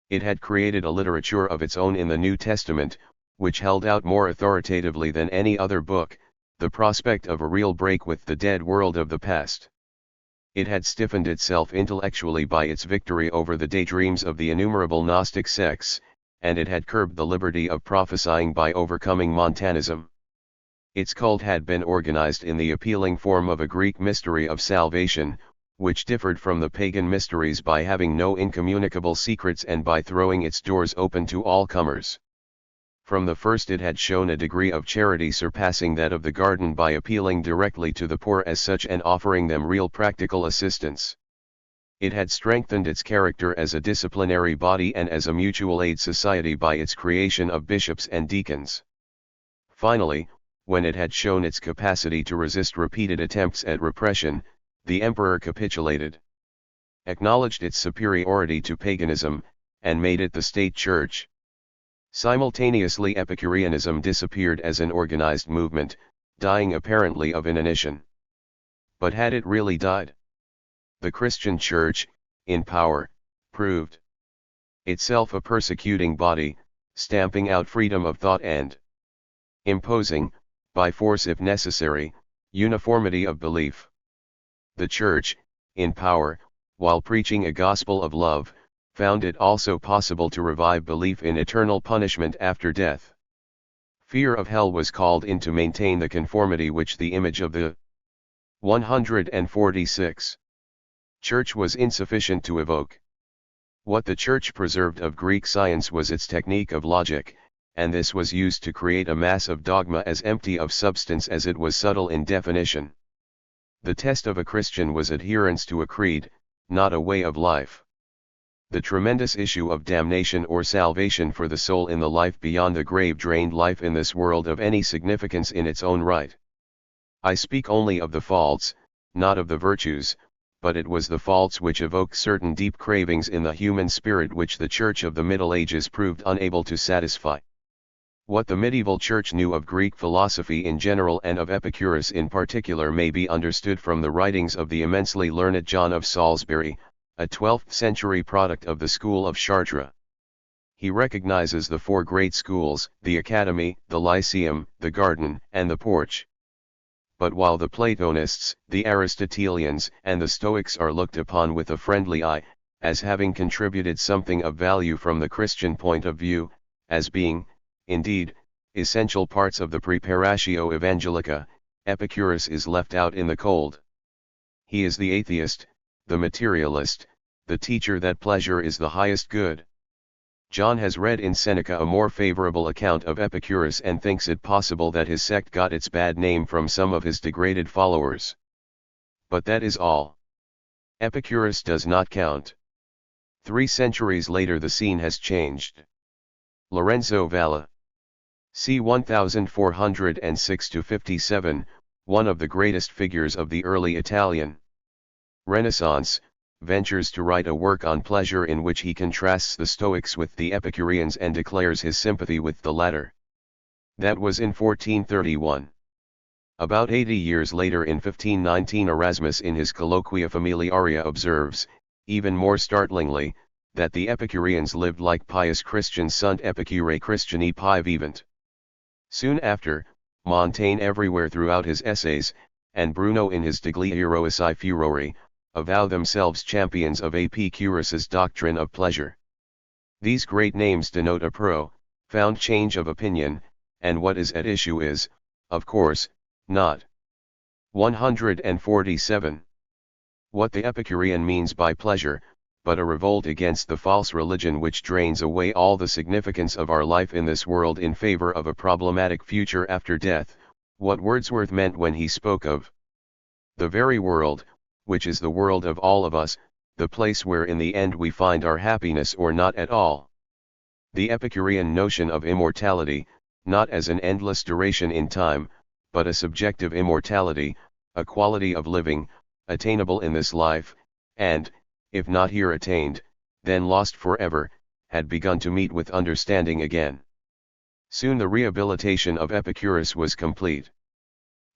It had created a literature of its own in the New Testament, which held out more authoritatively than any other book, the prospect of a real break with the dead world of the past. It had stiffened itself intellectually by its victory over the daydreams of the innumerable Gnostic sects, and it had curbed the liberty of prophesying by overcoming Montanism. Its cult had been organized in the appealing form of a Greek mystery of salvation, which differed from the pagan mysteries by having no incommunicable secrets and by throwing its doors open to all comers. From the first it had shown a degree of charity surpassing that of the garden by appealing directly to the poor as such and offering them real practical assistance. It had strengthened its character as a disciplinary body and as a mutual aid society by its creation of bishops and deacons. Finally, when it had shown its capacity to resist repeated attempts at repression, the emperor capitulated, acknowledged its superiority to paganism, and made it the state church. Simultaneously Epicureanism disappeared as an organized movement, dying apparently of inanition. But had it really died? The Christian Church, in power, proved itself a persecuting body, stamping out freedom of thought and imposing, by force if necessary, uniformity of belief. The Church, in power, while preaching a gospel of love, found it also possible to revive belief in eternal punishment after death. Fear of hell was called in to maintain the conformity which the image of the 146 Church was insufficient to evoke. What the Church preserved of Greek science was its technique of logic, and this was used to create a mass of dogma as empty of substance as it was subtle in definition. The test of a Christian was adherence to a creed, not a way of life. The tremendous issue of damnation or salvation for the soul in the life beyond the grave drained life in this world of any significance in its own right. I speak only of the faults, not of the virtues, but it was the faults which evoked certain deep cravings in the human spirit which the Church of the Middle Ages proved unable to satisfy. What the medieval Church knew of Greek philosophy in general and of Epicurus in particular may be understood from the writings of the immensely learned John of Salisbury, a 12th century product of the school of Chartres. He recognizes the four great schools, the academy, the lyceum, the garden, and the porch. But while the Platonists, the Aristotelians, and the Stoics are looked upon with a friendly eye, as having contributed something of value from the Christian point of view, as being, indeed, essential parts of the Preparatio Evangelica, Epicurus is left out in the cold. He is the atheist, the materialist, the teacher that pleasure is the highest good. John has read in Seneca a more favorable account of Epicurus and thinks it possible that his sect got its bad name from some of his degraded followers. But that is all. Epicurus does not count. 3 centuries later the scene has changed. Lorenzo Valla, c. 1406-57, one of the greatest figures of the early Italian Renaissance, ventures to write a work on pleasure in which he contrasts the Stoics with the Epicureans and declares his sympathy with the latter. That was in 1431. About 80 years later in 1519 Erasmus in his Colloquia Familiaria observes, even more startlingly, that the Epicureans lived like pious Christians sunt Epicurae Christiani Pi vivant. Soon after, Montaigne everywhere throughout his essays, and Bruno in his De Glierosi Furori, avow themselves champions of Epicurus's doctrine of pleasure. These great names denote a profound change of opinion, and what is at issue is, of course, not 147. What the Epicurean means by pleasure, but a revolt against the false religion which drains away all the significance of our life in this world in favor of a problematic future after death, what Wordsworth meant when he spoke of the very world, which is the world of all of us, the place where in the end we find our happiness or not at all. The Epicurean notion of immortality, not as an endless duration in time, but a subjective immortality, a quality of living, attainable in this life, and, if not here attained, then lost forever, had begun to meet with understanding again. Soon the rehabilitation of Epicurus was complete.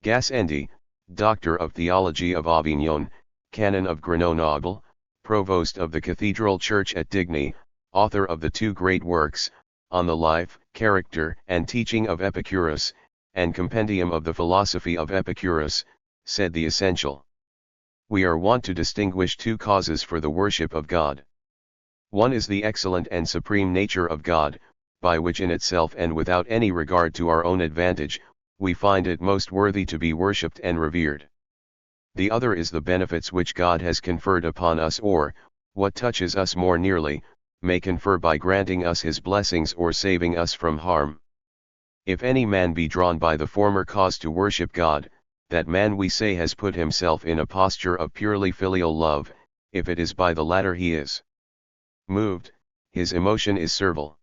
Gassendi, Doctor of Theology of Avignon, Canon of Grenoble, Provost of the Cathedral Church at Digny, author of the 2 great works, On the Life, Character, and Teaching of Epicurus, and Compendium of the Philosophy of Epicurus, said the essential. We are wont to distinguish 2 causes for the worship of God. One is the excellent and supreme nature of God, by which in itself and without any regard to our own advantage, we find it most worthy to be worshipped and revered. The other is the benefits which God has conferred upon us or, what touches us more nearly, may confer by granting us his blessings or saving us from harm. If any man be drawn by the former cause to worship God, that man we say has put himself in a posture of purely filial love, if it is by the latter he is moved, his emotion is servile.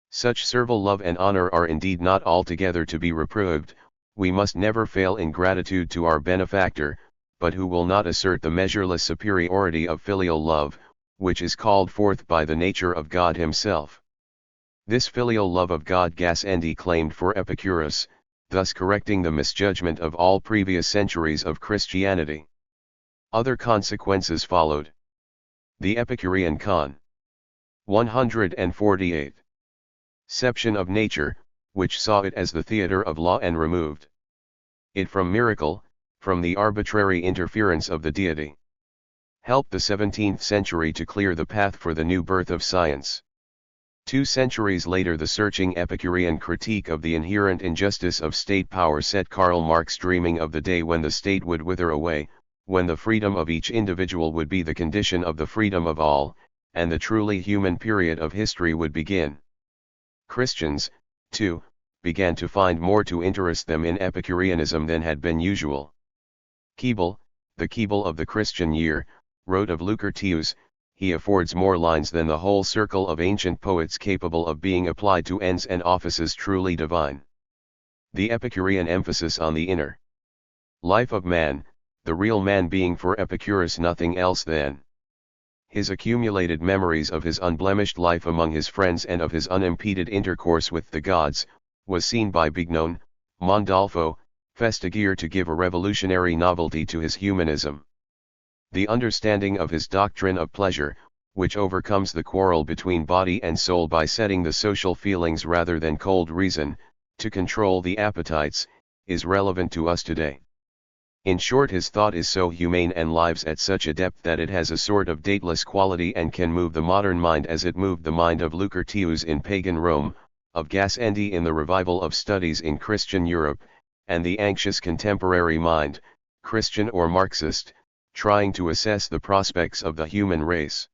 Such servile love and honor are indeed not altogether to be reproved, we must never fail in gratitude to our benefactor, but who will not assert the measureless superiority of filial love, which is called forth by the nature of God himself. This filial love of God Gassendi claimed for Epicurus, thus correcting the misjudgment of all previous centuries of Christianity. Other consequences followed. The Epicurean con. 148. Ception of nature, which saw it as the theatre of law and removed it from miracle, from the arbitrary interference of the deity. Helped the 17th century to clear the path for the new birth of science. 2 centuries later the searching Epicurean critique of the inherent injustice of state power set Karl Marx dreaming of the day when the state would wither away, when the freedom of each individual would be the condition of the freedom of all, and the truly human period of history would begin. Christians, too, began to find more to interest them in Epicureanism than had been usual. Keble, the Keble of the Christian year, wrote of Lucretius, he affords more lines than the whole circle of ancient poets capable of being applied to ends and offices truly divine. The Epicurean emphasis on the inner life of man, the real man being for Epicurus nothing else than his accumulated memories of his unblemished life among his friends and of his unimpeded intercourse with the gods, was seen by Bignon, Mondolfo, Festagir to give a revolutionary novelty to his humanism. The understanding of his doctrine of pleasure, which overcomes the quarrel between body and soul by setting the social feelings rather than cold reason, to control the appetites, is relevant to us today. In short, his thought is so humane and lives at such a depth that it has a sort of dateless quality and can move the modern mind as it moved the mind of Lucretius in pagan Rome, of Gassendi in the revival of studies in Christian Europe, and the anxious contemporary mind, Christian or Marxist, trying to assess the prospects of the human race.